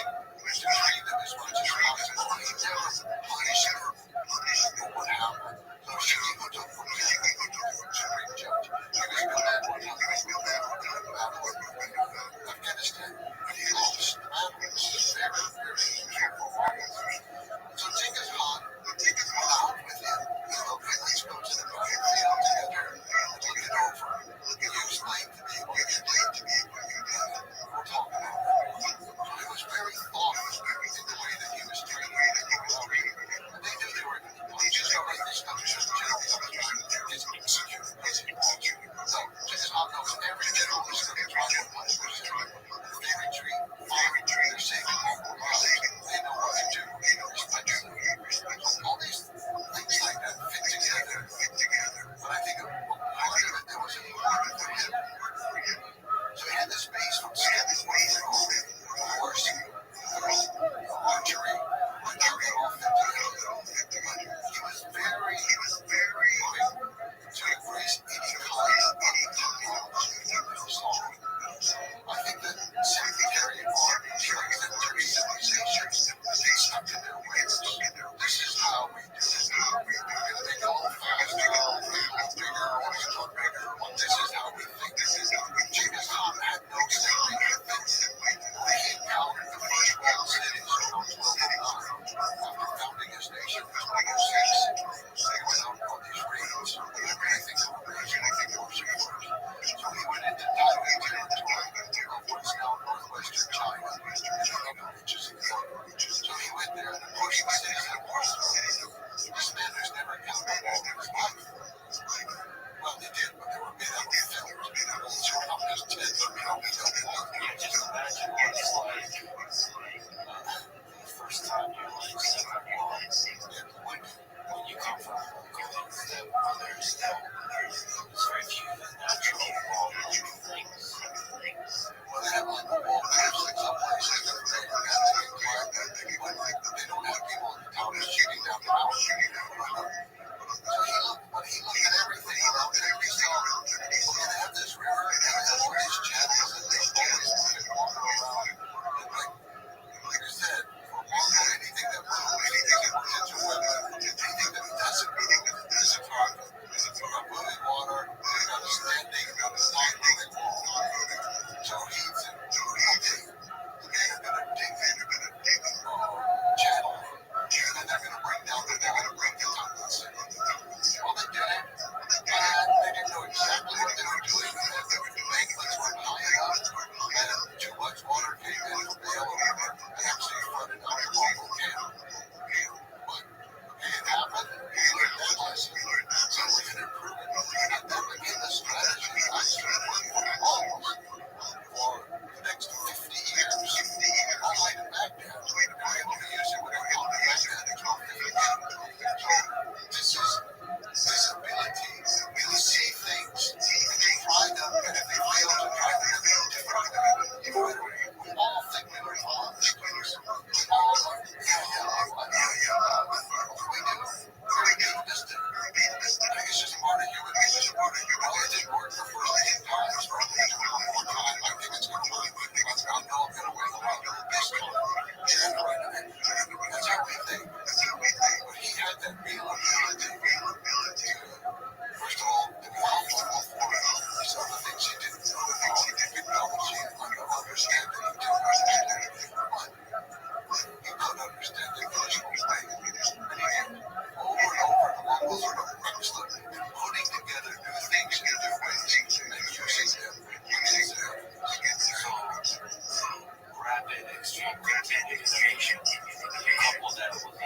extreme continued innovation. Couple that with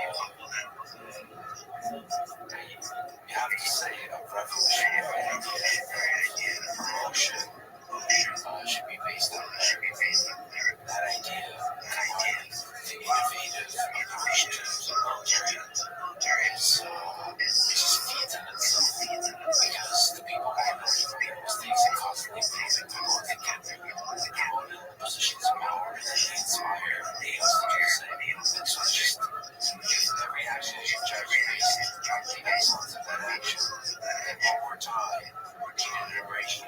you have to say a revolutionary idea. Promotion should be based on that idea. The innovative approach to the military is just feeds in itself because the people want to make mistakes and constantly improving people to get promoted in positions of power and they inspire males to do the same. And so it's just every action is judged based on the excellence of that action. And over time, routine and iteration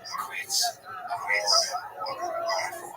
creates a more powerful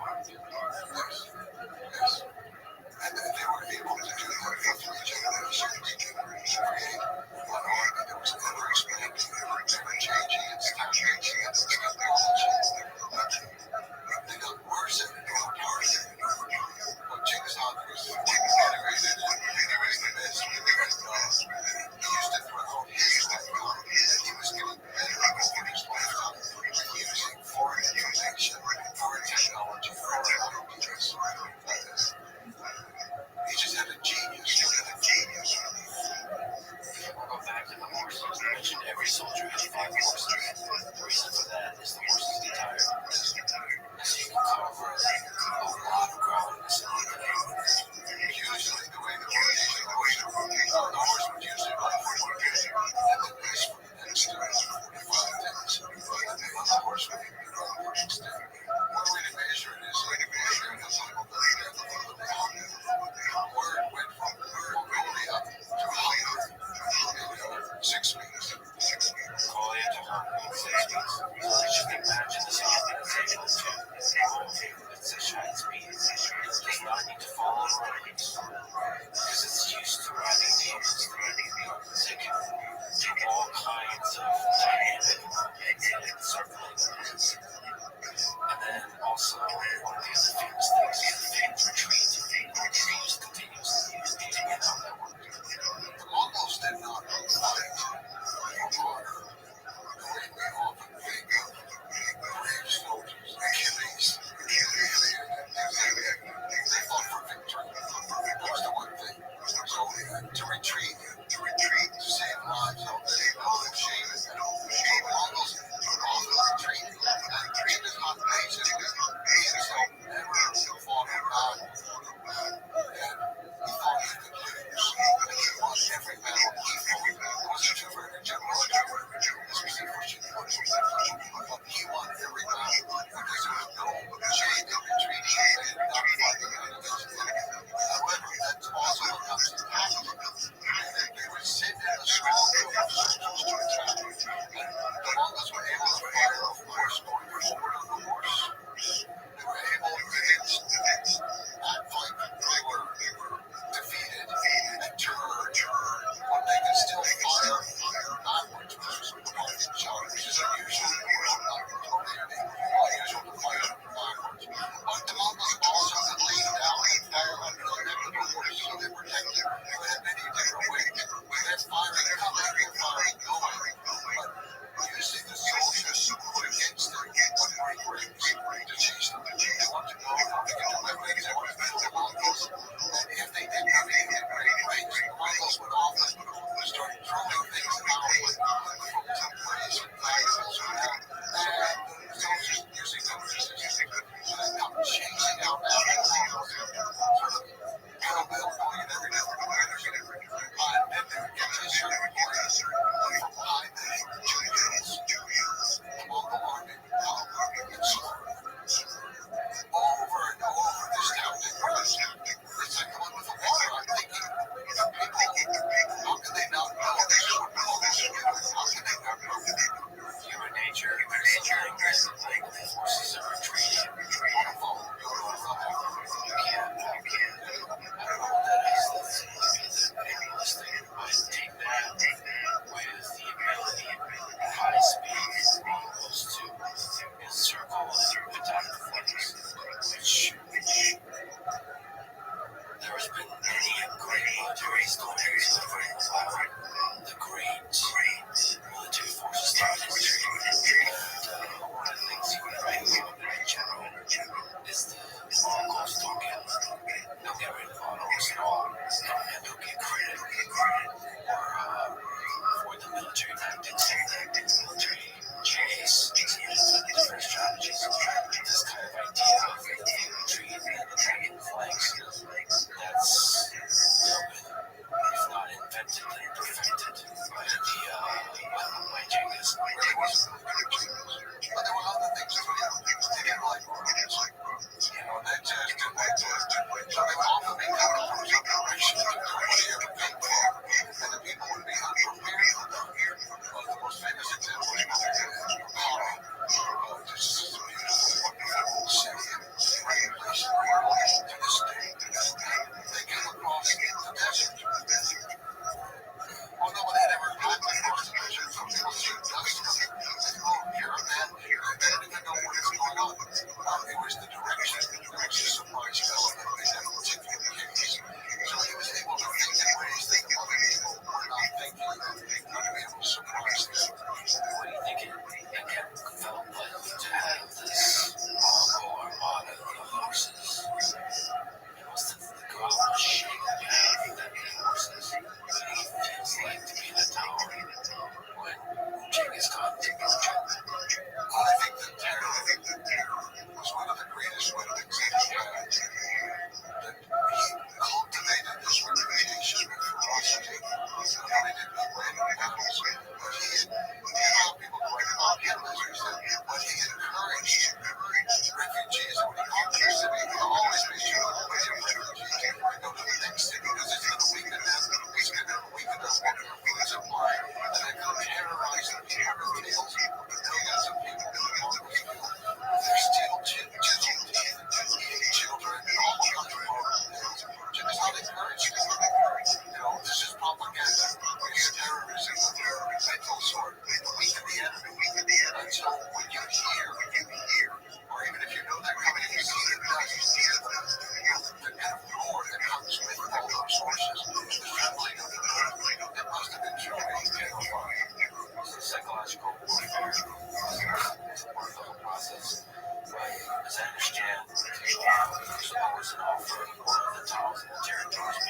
call for one of the towns in the territories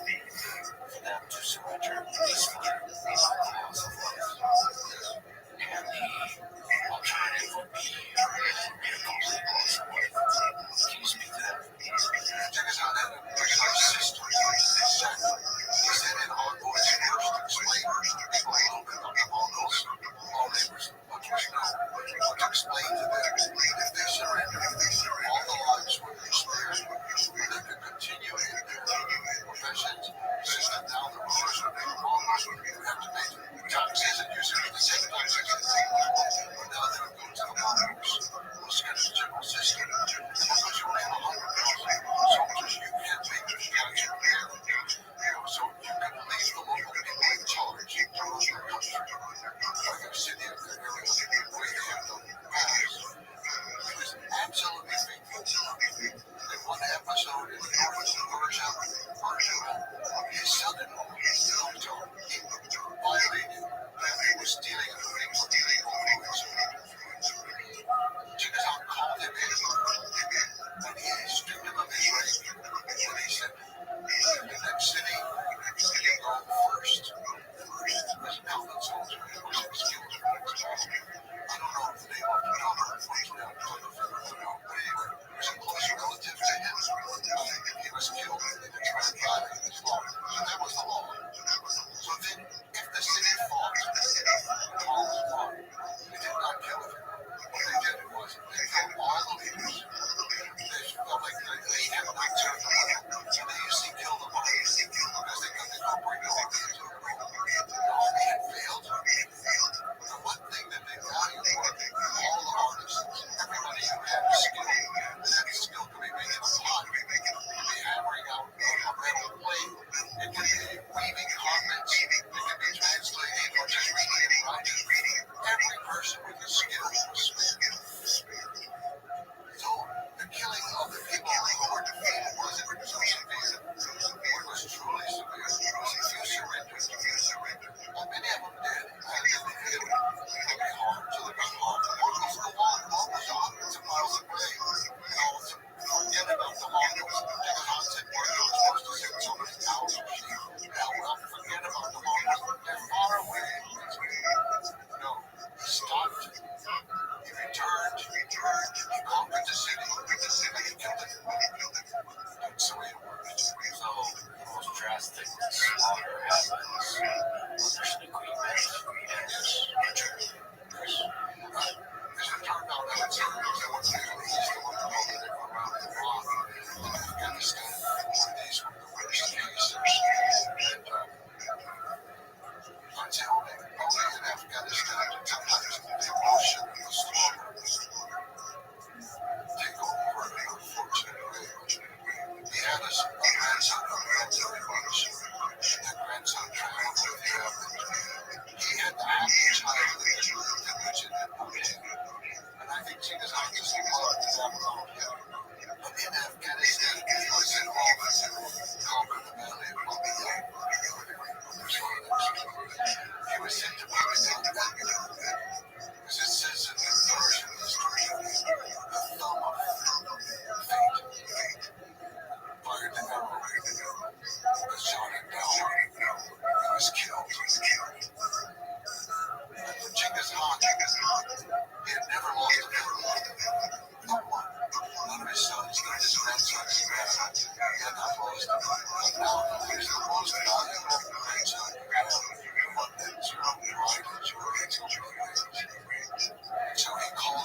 being attacked for them to surrender peacefully on the House of Life. And the alternative would be a complete loss of life. Can you speak to that? Check us out, that our system. He said in ongoing first explain a little bit about all those all neighbors, what you know, to explain to them if they surrender, all the lives would be spared, they could continue in their professions, system down the rulers would be wrongers would have to pay taxes and usually the same taxes as they but now they would go to the monarchs. Let's get a general system. Because you only have 100,000 soldiers, you can't make your taxes there. So you can leave the local people in charge to run your country. Or their city or their area, where they have no pass. It was absolutely faithful. In one episode in the Persia, his son-in-law, violated that he was stealing things. Check us out, called him in. And he stripped him of his rank. And he said, in the next city, you go first. As a Calvin soldier, he was killed in the next battle. I don't know if the name of the number, unfortunately, I don't know, but anyway, there's a close relative to him. He was killed in the transplanting of his law. So that was the law. So then, if the city fought, the law was fought. They did not kill him. What they did was, they killed all the leaders. They felt like they had no territory. So they usually killed the bodies because they couldn't incorporate the army into the group. The army had failed. The one thing that they valued were all the artists. Everybody who had skill. That skill could be making a pot. It could be hammering out a metal plate. It could be weaving carpets. It could be translating or just reading and writing. Every person with a skill was spared. So the killing of the people who were defeated wasn't so severe. It was truly severe. It was a few surrendered. And many of them did. And then they did very hard till it got hard. The war was go on. The war was on. It's a miles away. Forget about the Mongols. Take a concept where you're supposed to send so many thousand sheep. Well, forget about the Mongols. They're far away. No, he stopped. He returned. He conquered the city. And he killed it. That's the way it works. So the most drastic slaughter happens when there's an agreement and injury. As it turned out, that was there was the east of the world around the block in Afghanistan. These were the worst cases. And I'd say only in Afghanistan, sometimes the emotion of the slaughter take over in an unfortunate way. He had us